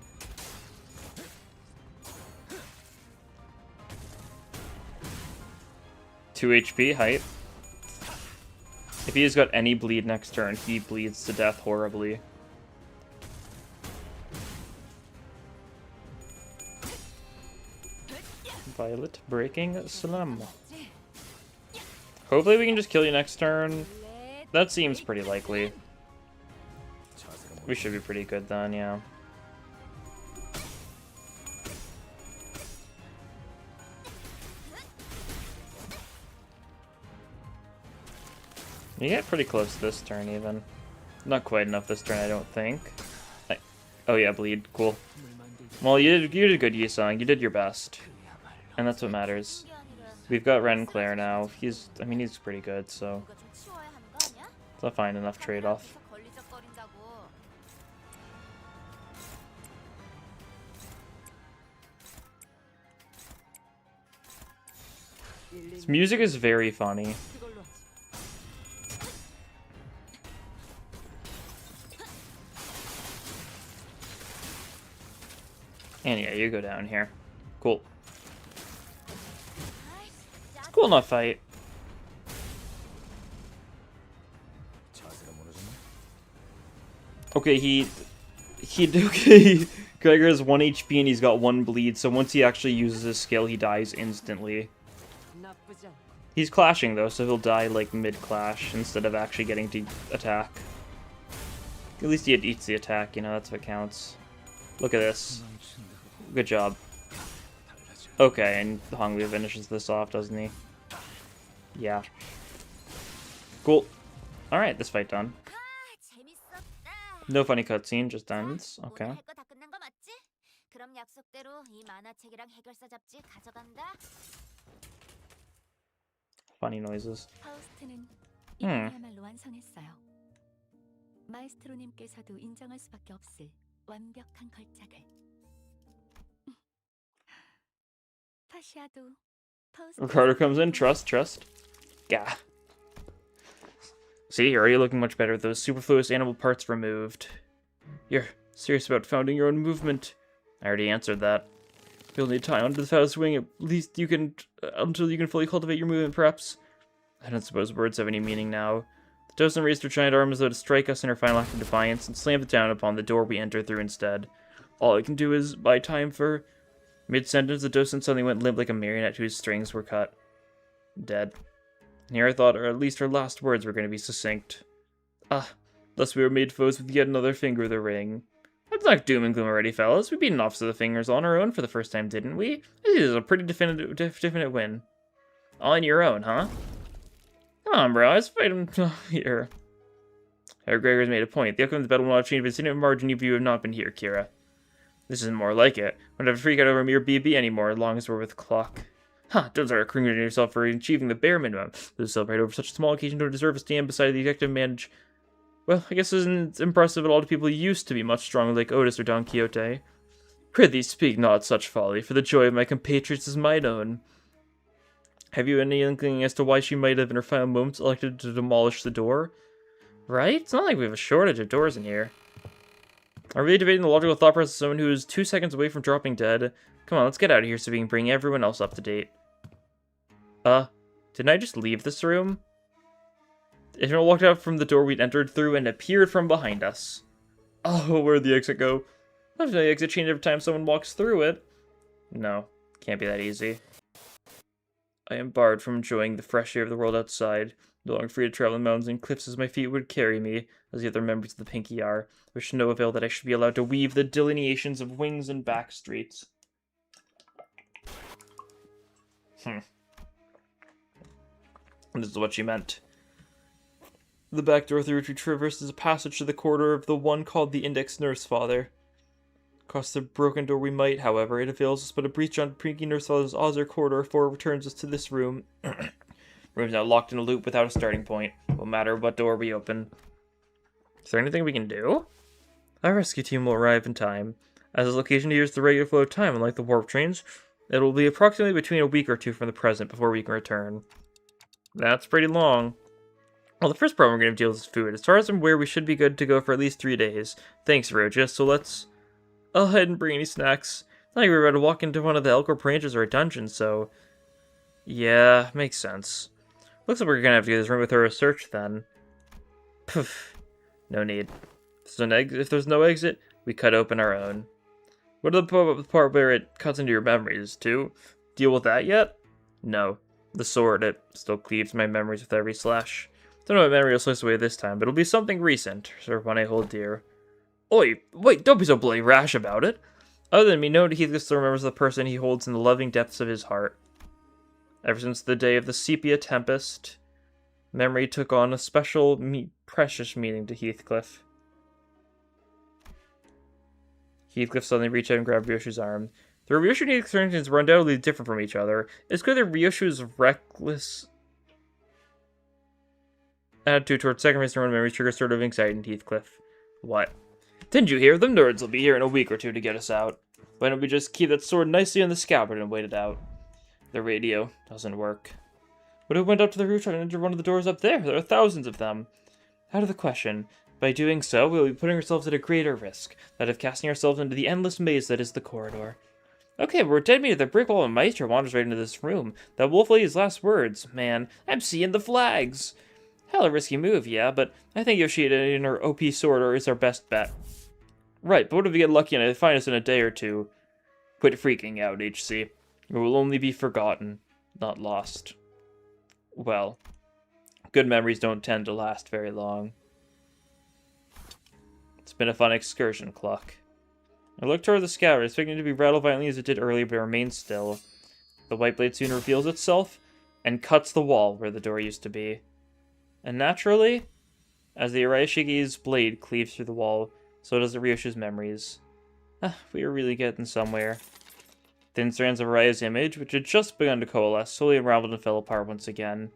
Two HP, hype. If he's got any bleed next turn, he bleeds to death horribly. Violet breaking slam. Hopefully we can just kill you next turn. That seems pretty likely. We should be pretty good then, yeah. You get pretty close this turn, even. Not quite enough this turn, I don't think. Oh yeah, bleed. Cool. Well, you did good, Yisong. You did your best. And that's what matters. We've got Ren and Claire now. I mean, he's pretty good, so... It's a fine enough trade-off. This music is very funny. And yeah, you go down here. Cool. It's a cool enough fight. Okay, okay, Gregor has 1 HP and he's got 1 bleed, so once he actually uses his skill, he dies instantly. He's clashing though, so he'll die like mid-clash instead of actually getting to attack. At least he eats the attack, you know, that's what counts. Look at this. Good job. Okay, and Hongli finishes this off, doesn't he? Yeah. Cool. Alright, this fight done. 재밌었다. No funny cutscene, just 자, ends. 오늘 Okay. 할 거 다 끝난 거 맞지? 그럼 약속대로 이 만화책이랑 해결사 잡지 가져간다. Funny noises. 파우스트는 음. 이번이야말로 완성했어요. 마에스트로님께서도 인정할 수밖에 없을 완벽한 걸작을. 파시아도 파우스트. Ricardo comes in. Trust. Gah. See, you're already looking much better with those superfluous animal parts removed. You're serious about founding your own movement? I already answered that. You'll need time under the Faust wing, at least you can, until you can fully cultivate your movement, perhaps. I don't suppose words have any meaning now. The docent raised her giant arm as though to strike us in her final act of defiance, and slammed it down upon the door we enter through instead. All I can do is buy time for... Mid-sentence, the docent suddenly went limp like a marionette whose strings were cut. Dead. And here I thought, or at least her last words were going to be succinct. Ah, thus we were made foes with yet another finger of the ring. Let's not doom and gloom already, fellas. We beat an Officer of the Fingers on our own for the first time, didn't we? This is a pretty definite win. On your own, huh? Come on, bro. Let's fight him here. Herr Gregor's made a point. The outcome of the battle will not change, but in margin if you have not been here, Kira. This isn't more like it. We don't have to freak out over a mere BB anymore, as long as we're with the clock. Huh, don't start congratulating yourself for achieving the bare minimum. To celebrate over such a small occasion don't deserve to stand beside the executive manage. Well, I guess this isn't impressive at all to people who used to be much stronger like Otis or Don Quixote. Prithee, speak not such folly, for the joy of my compatriots is mine own. Have you any inkling as to why she might have in her final moments elected to demolish the door? Right? It's not like we have a shortage of doors in here. Are we debating the logical thought process of someone who is 2 seconds away from dropping dead? Come on, let's get out of here so we can bring everyone else up to date. Didn't I just leave this room? Ishmael walked out from the door we'd entered through and appeared from behind us. Oh, where'd the exit go? Does the exit change every time someone walks through it? No, can't be that easy. I am barred from enjoying the fresh air of the world outside, no longer free to travel in mountains and cliffs as my feet would carry me, as the other members of the Pinky are. Wish to no avail that I should be allowed to weave the delineations of wings and back streets. This is what she meant. The back door through which we traversed is a passage to the corridor of the one called the Index Nurse Father. Across the broken door we might, however, it avails us but a breach on Pinky Nurse Father's Ozzer corridor for it returns us to this room. Room's now locked in a loop without a starting point. No matter what door we open. Is there anything we can do? Our rescue team will arrive in time. As this location here is the regular flow of time, unlike the warp trains, it will be approximately between a week or two from the present before we can return. That's pretty long. Well, the first problem we're going to deal with is food. As far as I'm aware, we should be good to go for at least 3 days. Thanks, Roja. So let's... I'll head and bring any snacks. It's not like we're about to walk into one of the Elcor branches or a dungeon, so... Yeah, makes sense. Looks like we're going to have to get this room with her a search, then. Poof. No need. If there's no exit, we cut open our own. What about the part where it cuts into your memories, too? Deal with that yet? No. The sword, it still cleaves my memories with every slash. Don't know what memory will slice away this time, but it'll be something recent, or one I hold dear. Oi, wait, don't be so bloody rash about it. Other than me, no one Heathcliff still remembers the person he holds in the loving depths of his heart. Ever since the day of the Sepia Tempest, memory took on a special, precious meaning to Heathcliff. Heathcliff suddenly reached out and grabbed Ryoshu's arm. The Ryoshu and Heathcliff were undoubtedly different from each other. It's clear that Ryoshu's reckless attitude towards sacrificing her own memories triggered sort of anxiety in Heathcliff. What? Didn't you hear? The nerds will be here in a week or two to get us out. Why don't we just keep that sword nicely in the scabbard and wait it out? The radio doesn't work. What if we went up to the rooftop and entered one of the doors up there? There are thousands of them. Out of the question. By doing so, we'll be putting ourselves at a greater risk, that of casting ourselves into the endless maze that is the corridor. Okay, we're 10 meters. The brick wall and Maestro wanders right into this room. That wolf lady's last words. Man, I'm seeing the flags. Hell, a risky move, yeah, but I think Yoshida and her OP sword is our best bet. Right, but what if we get lucky and they find us in a day or two? Quit freaking out, HC. It will only be forgotten, not lost. Well, good memories don't tend to last very long. It's been a fun excursion, Cluck. I looked toward the scabbard, expecting it to be rattled violently as it did earlier, but it remained still. The white blade soon reveals itself and cuts the wall where the door used to be. And naturally, as the Araishiki's blade cleaves through the wall, so does the Ryoshu's memories. We were really getting somewhere. Thin strands of Araya's image, which had just begun to coalesce, slowly unraveled and fell apart once again.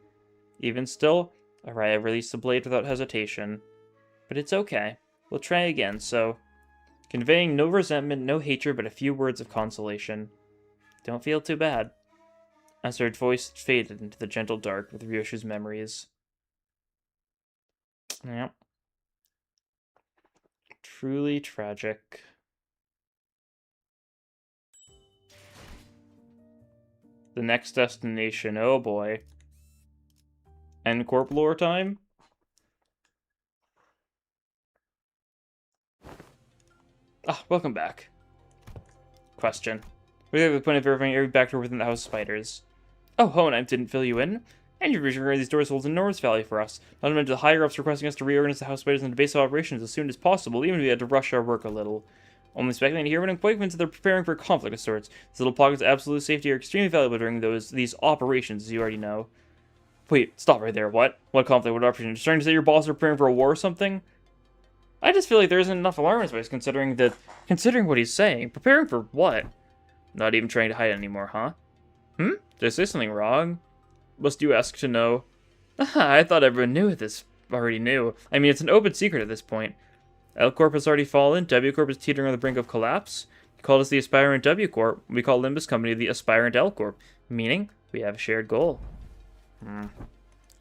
Even still, Araya released the blade without hesitation. But it's okay. We'll try again, so... Conveying no resentment, no hatred, but a few words of consolation. Don't feel too bad. As her voice faded into the gentle dark with Ryoshu's memories. Yep. Truly tragic. The next destination, oh boy. End Corp lore time? Welcome back. Question. What is the point of verifying every back door within the House of Spiders? Oh, Hohenheim didn't fill you in? And your vision regarding these doors holds enormous value for us. Not to mention the higher-ups requesting us to reorganize the House of Spiders into base of operations as soon as possible, even if we had to rush our work a little. Only speculating here, but I'm quite convinced that they're preparing for a conflict of sorts. These little pockets of absolute safety are extremely valuable during these operations, as you already know. Wait, stop right there. What? What conflict? What operation? Just trying to say your boss are preparing for a war or something? I just feel like there isn't enough alarm space considering what he's saying. Preparing for what? Not even trying to hide anymore, huh? Did I say something wrong? Must you ask to know? I thought everyone already knew. I mean, it's an open secret at this point. L Corp has already fallen. W Corp is teetering on the brink of collapse. You called us the Aspirant W Corp. We call Limbus Company the Aspirant L Corp. Meaning, we have a shared goal.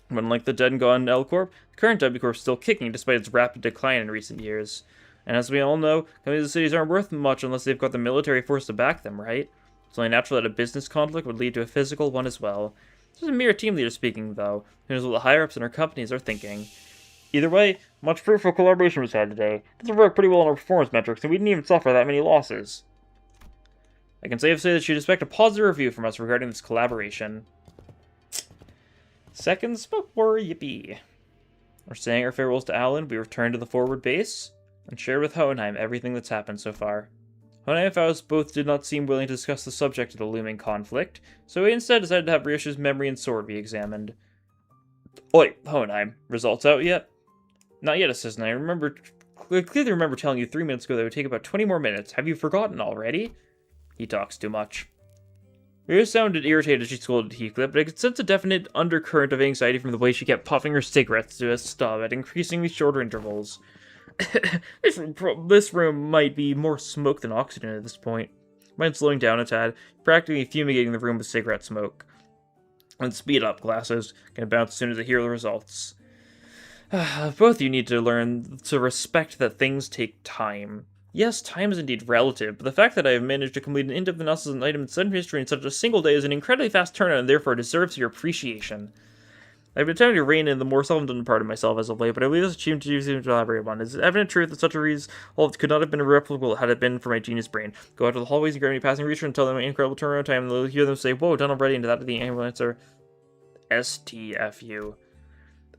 Unlike the dead and gone L Corp, the current W Corp is still kicking despite its rapid decline in recent years. And as we all know, companies and cities aren't worth much unless they've got the military force to back them, right? It's only natural that a business conflict would lead to a physical one as well. This is a mere team leader speaking, though. Who knows what the higher-ups in our companies are thinking. Either way, much fruitful collaboration was had today. This will work pretty well on our performance metrics, and we didn't even suffer that many losses. I can safely say that you'd expect a positive review from us regarding this collaboration. Seconds before yippee. We're saying our farewells to Alan, we return to the forward base, and share with Hohenheim everything that's happened so far. Hohenheim and Faust both did not seem willing to discuss the subject of the looming conflict, so we instead decided to have Ryoshu's memory and sword be examined. Oi, Hohenheim, results out yet? Not yet, assistant. I clearly remember telling you 3 minutes ago that it would take about 20 more minutes. Have you forgotten already? He talks too much. Rhea sounded irritated as she scolded Heathcliff, but I could sense a definite undercurrent of anxiety from the way she kept puffing her cigarettes to a stub at increasingly shorter intervals. This room might be more smoke than oxygen at this point. Mind slowing down a tad, practically fumigating the room with cigarette smoke. And speed up, glasses. Gonna bounce as soon as I hear the results. Both of you need to learn to respect that things take time. Yes, time is indeed relative, but the fact that I have managed to complete an in-depth analysis of an item in sudden history in such a single day is an incredibly fast turnaround and therefore deserves your appreciation. I've been attempting to rein in the more self-indulgent part of myself as of late, but I believe this achievement to elaborate upon. It is evident truth that such a result could not have been replicable had it been for my genius brain. Go out to the hallways and grab any passing reacher and tell them my incredible turnaround time, and they'll hear them say, "Whoa, done already," and that the ambulance are STFU.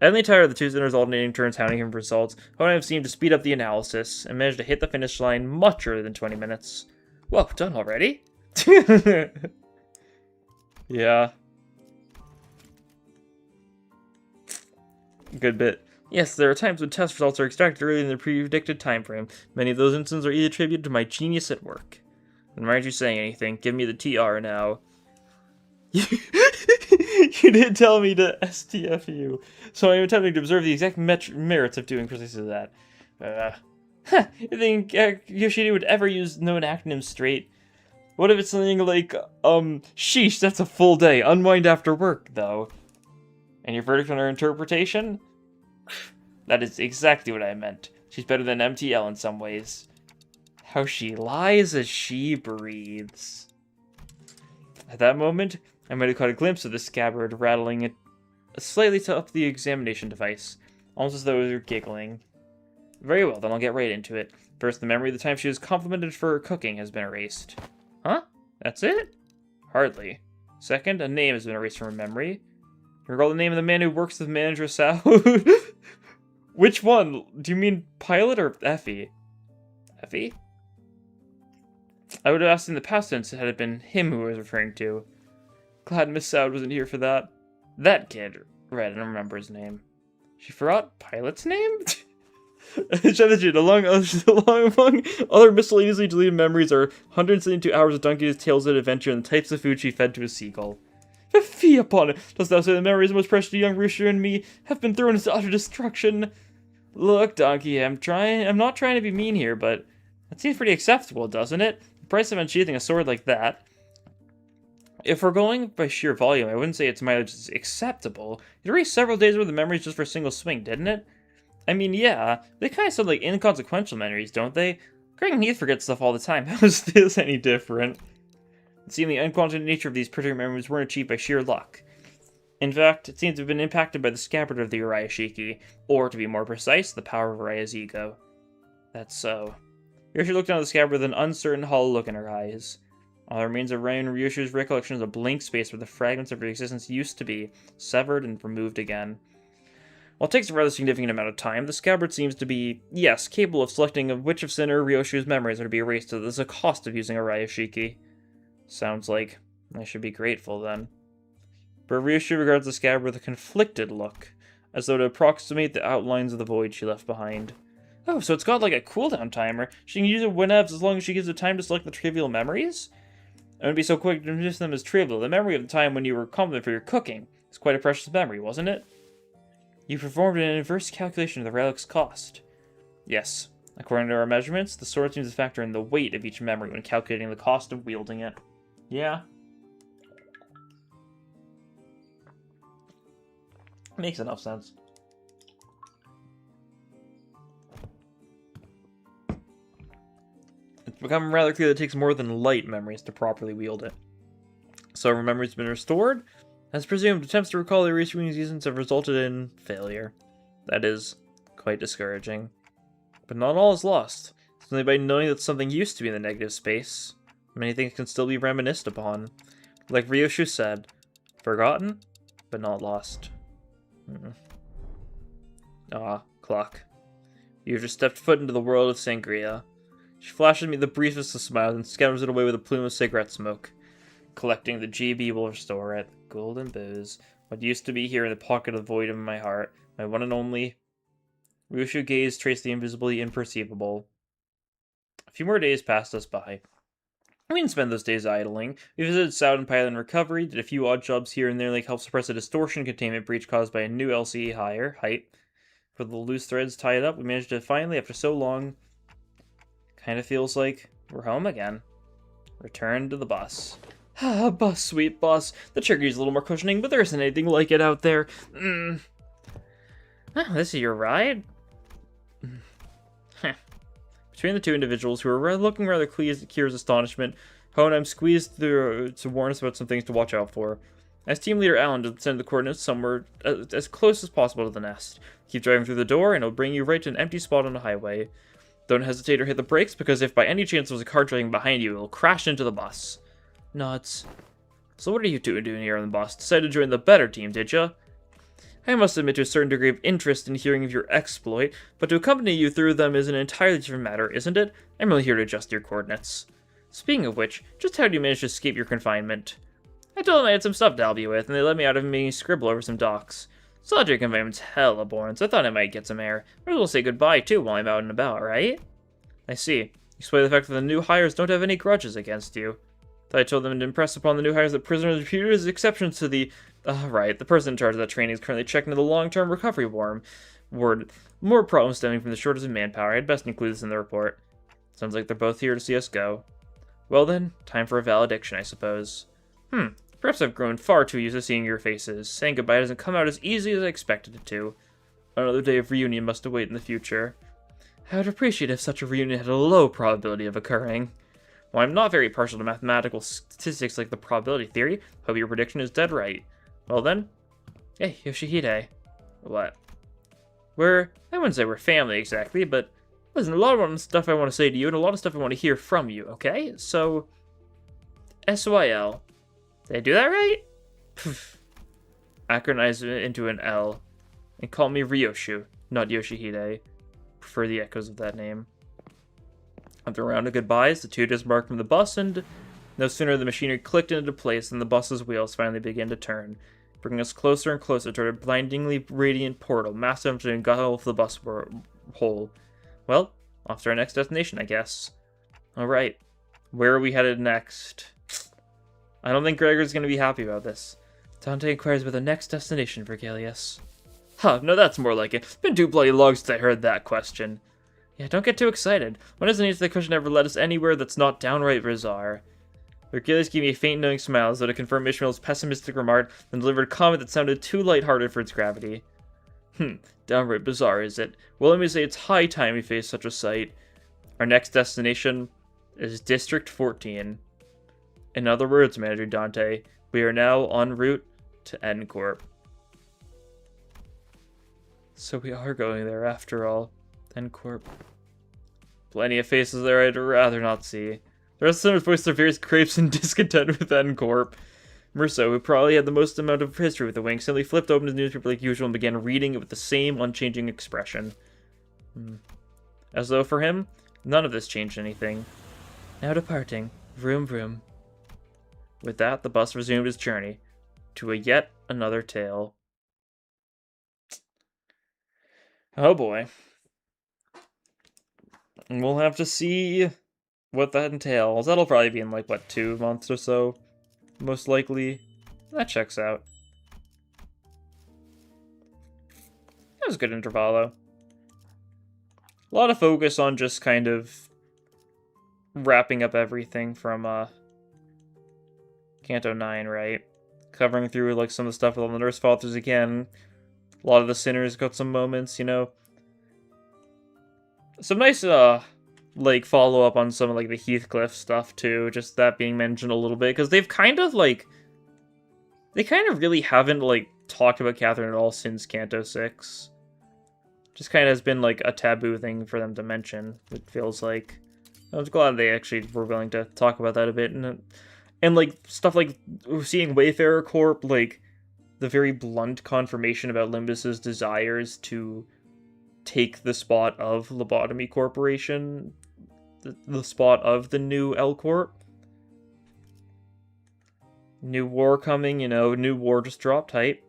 Endly tired of the two sinners alternating turns hounding him for results, Hohenheim seemed to speed up the analysis, and managed to hit the finish line much earlier than 20 minutes. Whoa, done already? Yeah. Good bit. Yes, there are times when test results are extracted earlier than the predicted time frame. Many of those instances are either attributed to my genius at work. And why aren't you saying anything? Give me the TR now. You did tell me to STFU, so I'm attempting to observe the exact merits of doing precisely that. You think Yoshida would ever use known acronyms straight? What if it's something like, sheesh, that's a full day, unwind after work, though? And your verdict on her interpretation? That is exactly what I meant. She's better than MTL in some ways. How she lies as she breathes. At that moment, I might have caught a glimpse of the scabbard rattling it slightly up the examination device, almost as though it were giggling. Very well, then I'll get right into it. First, the memory of the time she was complimented for her cooking has been erased. Huh? That's it? Hardly. Second, a name has been erased from her memory. You recall the name of the man who works with manager Sal? Which one? Do you mean Pilot or Effie? Effie? I would have asked in the past tense had it been him who I was referring to. Glad Miss Soud wasn't here for that. That kid. Right, I don't remember his name. She forgot Pilot's name? Among other mysteriously deleted memories are 172 hours of Donkey's Tales of Adventure and the types of food she fed to a seagull. Fie upon it! Dost thou say the memories most precious to young Rooster and me have been thrown into utter destruction? Look, Donkey, I'm not trying to be mean here, but that seems pretty acceptable, doesn't it? The price of unsheathing a sword like that. If we're going by sheer volume, I wouldn't say its mileage is acceptable. It erased several days worth of memories just for a single swing, didn't it? I mean, yeah, they kind of sound like inconsequential memories, don't they? Greg and Heath forget stuff all the time. How is this any different? It seemed the unquantified nature of these particular memories weren't achieved by sheer luck. In fact, it seems to have been impacted by the scabbard of the Uriashiki, or to be more precise, the power of Uriah's ego. That's so. Ryoshu looked down at the scabbard with an uncertain, hollow look in her eyes. All that remains of Ryan and Ryoshu's recollection is a blank space where the fragments of her existence used to be, severed and removed again. While it takes a rather significant amount of time, the scabbard seems to be, yes, capable of selecting of which of Sinner or Ryoshu's memories are to be erased as a cost of using Uriashiki. Sounds like I should be grateful then. But Ryoshu regards the scabbard with a conflicted look, as though to approximate the outlines of the void she left behind. Oh, so it's got like a cooldown timer. She can use it whenever, as long as she gives it time to select the trivial memories? It wouldn't be so quick to dismiss them as trivial. The memory of the time when you were competent for your cooking is quite a precious memory, wasn't it? You performed an inverse calculation of the relic's cost. Yes. According to our measurements, the sword seems to factor in the weight of each memory when calculating the cost of wielding it. Yeah. Makes enough sense. It's become rather clear that it takes more than light memories to properly wield it. So when memory's been restored, as presumed, attempts to recall the recent seasons have resulted in failure. That is quite discouraging. But not all is lost. Simply by knowing that something used to be in the negative space, many things can still be reminisced upon. Like Ryoshu said, forgotten, but not lost. Clock. You've just stepped foot into the world of sangria. She flashes me the briefest of smiles and scatters it away with a plume of cigarette smoke. Collecting the GB will restore it. Golden booze. What used to be here in the pocket of the void in my heart. My one and only. Ryoshu gaze traced the invisibly imperceivable. A few more days passed us by. We didn't spend those days idling. We visited Soud and Pilot in recovery, did a few odd jobs here and there like help suppress a distortion containment breach caused by a new LCE height. For the loose threads tied up, we managed to finally, after so long, kind of feels like we're home again. Return to the bus. Ah, bus, sweet bus. The chair needs a little more cushioning, but there isn't anything like it out there. Oh, this is your ride? Between the two individuals, who were looking rather pleased at Kira's astonishment, Honheim squeezed through to warn us about some things to watch out for. As team leader Alan did send the coordinates somewhere as close as possible to the nest. Keep driving through the door, and it'll bring you right to an empty spot on the highway. Don't hesitate or hit the brakes, because if by any chance there's a car driving behind you, it'll crash into the bus. Nuts. So what are you two doing here on the bus? Decided to join the better team, did ya? I must admit to a certain degree of interest in hearing of your exploit, but to accompany you through them is an entirely different matter, isn't it? I'm really here to adjust your coordinates. Speaking of which, just how do you manage to escape your confinement? I told them I had some stuff to help you with, and they let me out of making scribble over some docs. Solitary confinement's hella boring, so I thought I might get some air. Might as well say goodbye, too, while I'm out and about, right? I see. You explain the fact that the new hires don't have any grudges against you. Thought I told them to impress upon the new hires that prisoners reputed as exceptions to the... right, the person in charge of that training is currently checking into the long-term recovery ward. More problems stemming from the shortage of manpower. I'd best include this in the report. Sounds like they're both here to see us go. Well then, time for a valediction, I suppose. Perhaps I've grown far too used to seeing your faces. Saying goodbye doesn't come out as easy as I expected it to. Another day of reunion must await in the future. I would appreciate if such a reunion had a low probability of occurring. While I'm not very partial to mathematical statistics like the probability theory, hope your prediction is dead right. Well then, hey, Yoshihide. What? I wouldn't say we're family exactly, but listen, a lot of stuff I want to say to you and a lot of stuff I want to hear from you, okay? So, SYL. Did I do that right? Acronize it into an L. And call me Ryoshu, not Yoshihide. Prefer the echoes of that name. After a round of goodbyes, the two disembarked from the bus and No sooner had the machinery clicked into place than the bus's wheels finally began to turn, bringing us closer and closer toward a blindingly radiant portal, massive enough to engulf the bus whole. Well, off to our next destination, I guess. Alright, where are we headed next? I don't think Gregor's going to be happy about this. Dante inquires about the next destination for Galeus. Huh, no, that's more like it. It's been too bloody long since I heard that question. Yeah, don't get too excited. One doesn't need the cushion ever led us anywhere that's not downright bizarre. Vergilius gave me a faint knowing smile as though to confirm Ishmael's pessimistic remark, then delivered a comment that sounded too lighthearted for its gravity. Downright bizarre, is it? Well, let me say it's high time we face such a sight. Our next destination is District 14. In other words, Manager Dante, we are now en route to N-Corp. So we are going there after all. N-Corp. Plenty of faces there I'd rather not see. The rest of them voiced their various gripes and discontent with N-Corp. Merso, who probably had the most amount of history with the wing, simply flipped open his newspaper like usual and began reading it with the same unchanging expression. As though for him, none of this changed anything. Now departing. Vroom vroom. With that, the bus resumed its journey to a yet another tale. Oh boy. We'll have to see what that entails. That'll probably be in like, what, 2 months or so? Most likely. That checks out. That was a good Intervallo. A lot of focus on just kind of wrapping up everything from Canto 9, right? Covering through like some of the stuff with all the Nurse Fathers again. A lot of the Sinners got some moments, you know. Some nice like follow up on some of like the Heathcliff stuff too, just that being mentioned a little bit, because they've kind of like really haven't like talked about Catherine at all since Canto 6. Just kind of has been like a taboo thing for them to mention, it feels like. I was glad they actually were willing to talk about that a bit, and like stuff like seeing Wayfarer Corp, like the very blunt confirmation about Limbus's desires to take the spot of Lobotomy Corporation, the spot of the new L Corp. New war coming, you know, new war just dropped hype.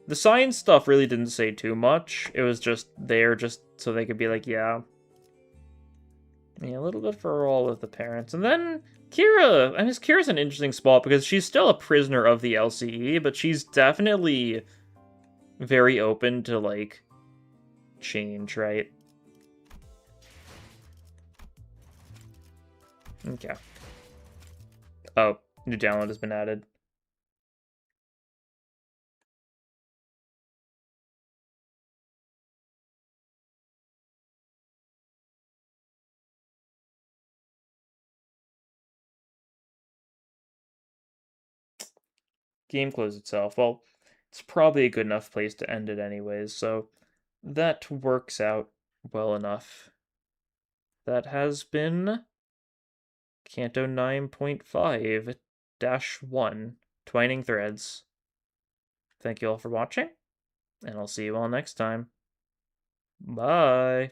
The science stuff really didn't say too much. It was just there just so they could be like, yeah, a little bit for all of the parents. And then Kira, I mean, Kira's an interesting spot because she's still a prisoner of the LCE, but she's definitely very open to, like, change, right? Okay. Oh, new download has been added. Game closed itself. Well, it's probably a good enough place to end it anyways, so that works out well enough. That has been Canto 9.5-1, Twining Threads. Thank you all for watching, and I'll see you all next time. Bye!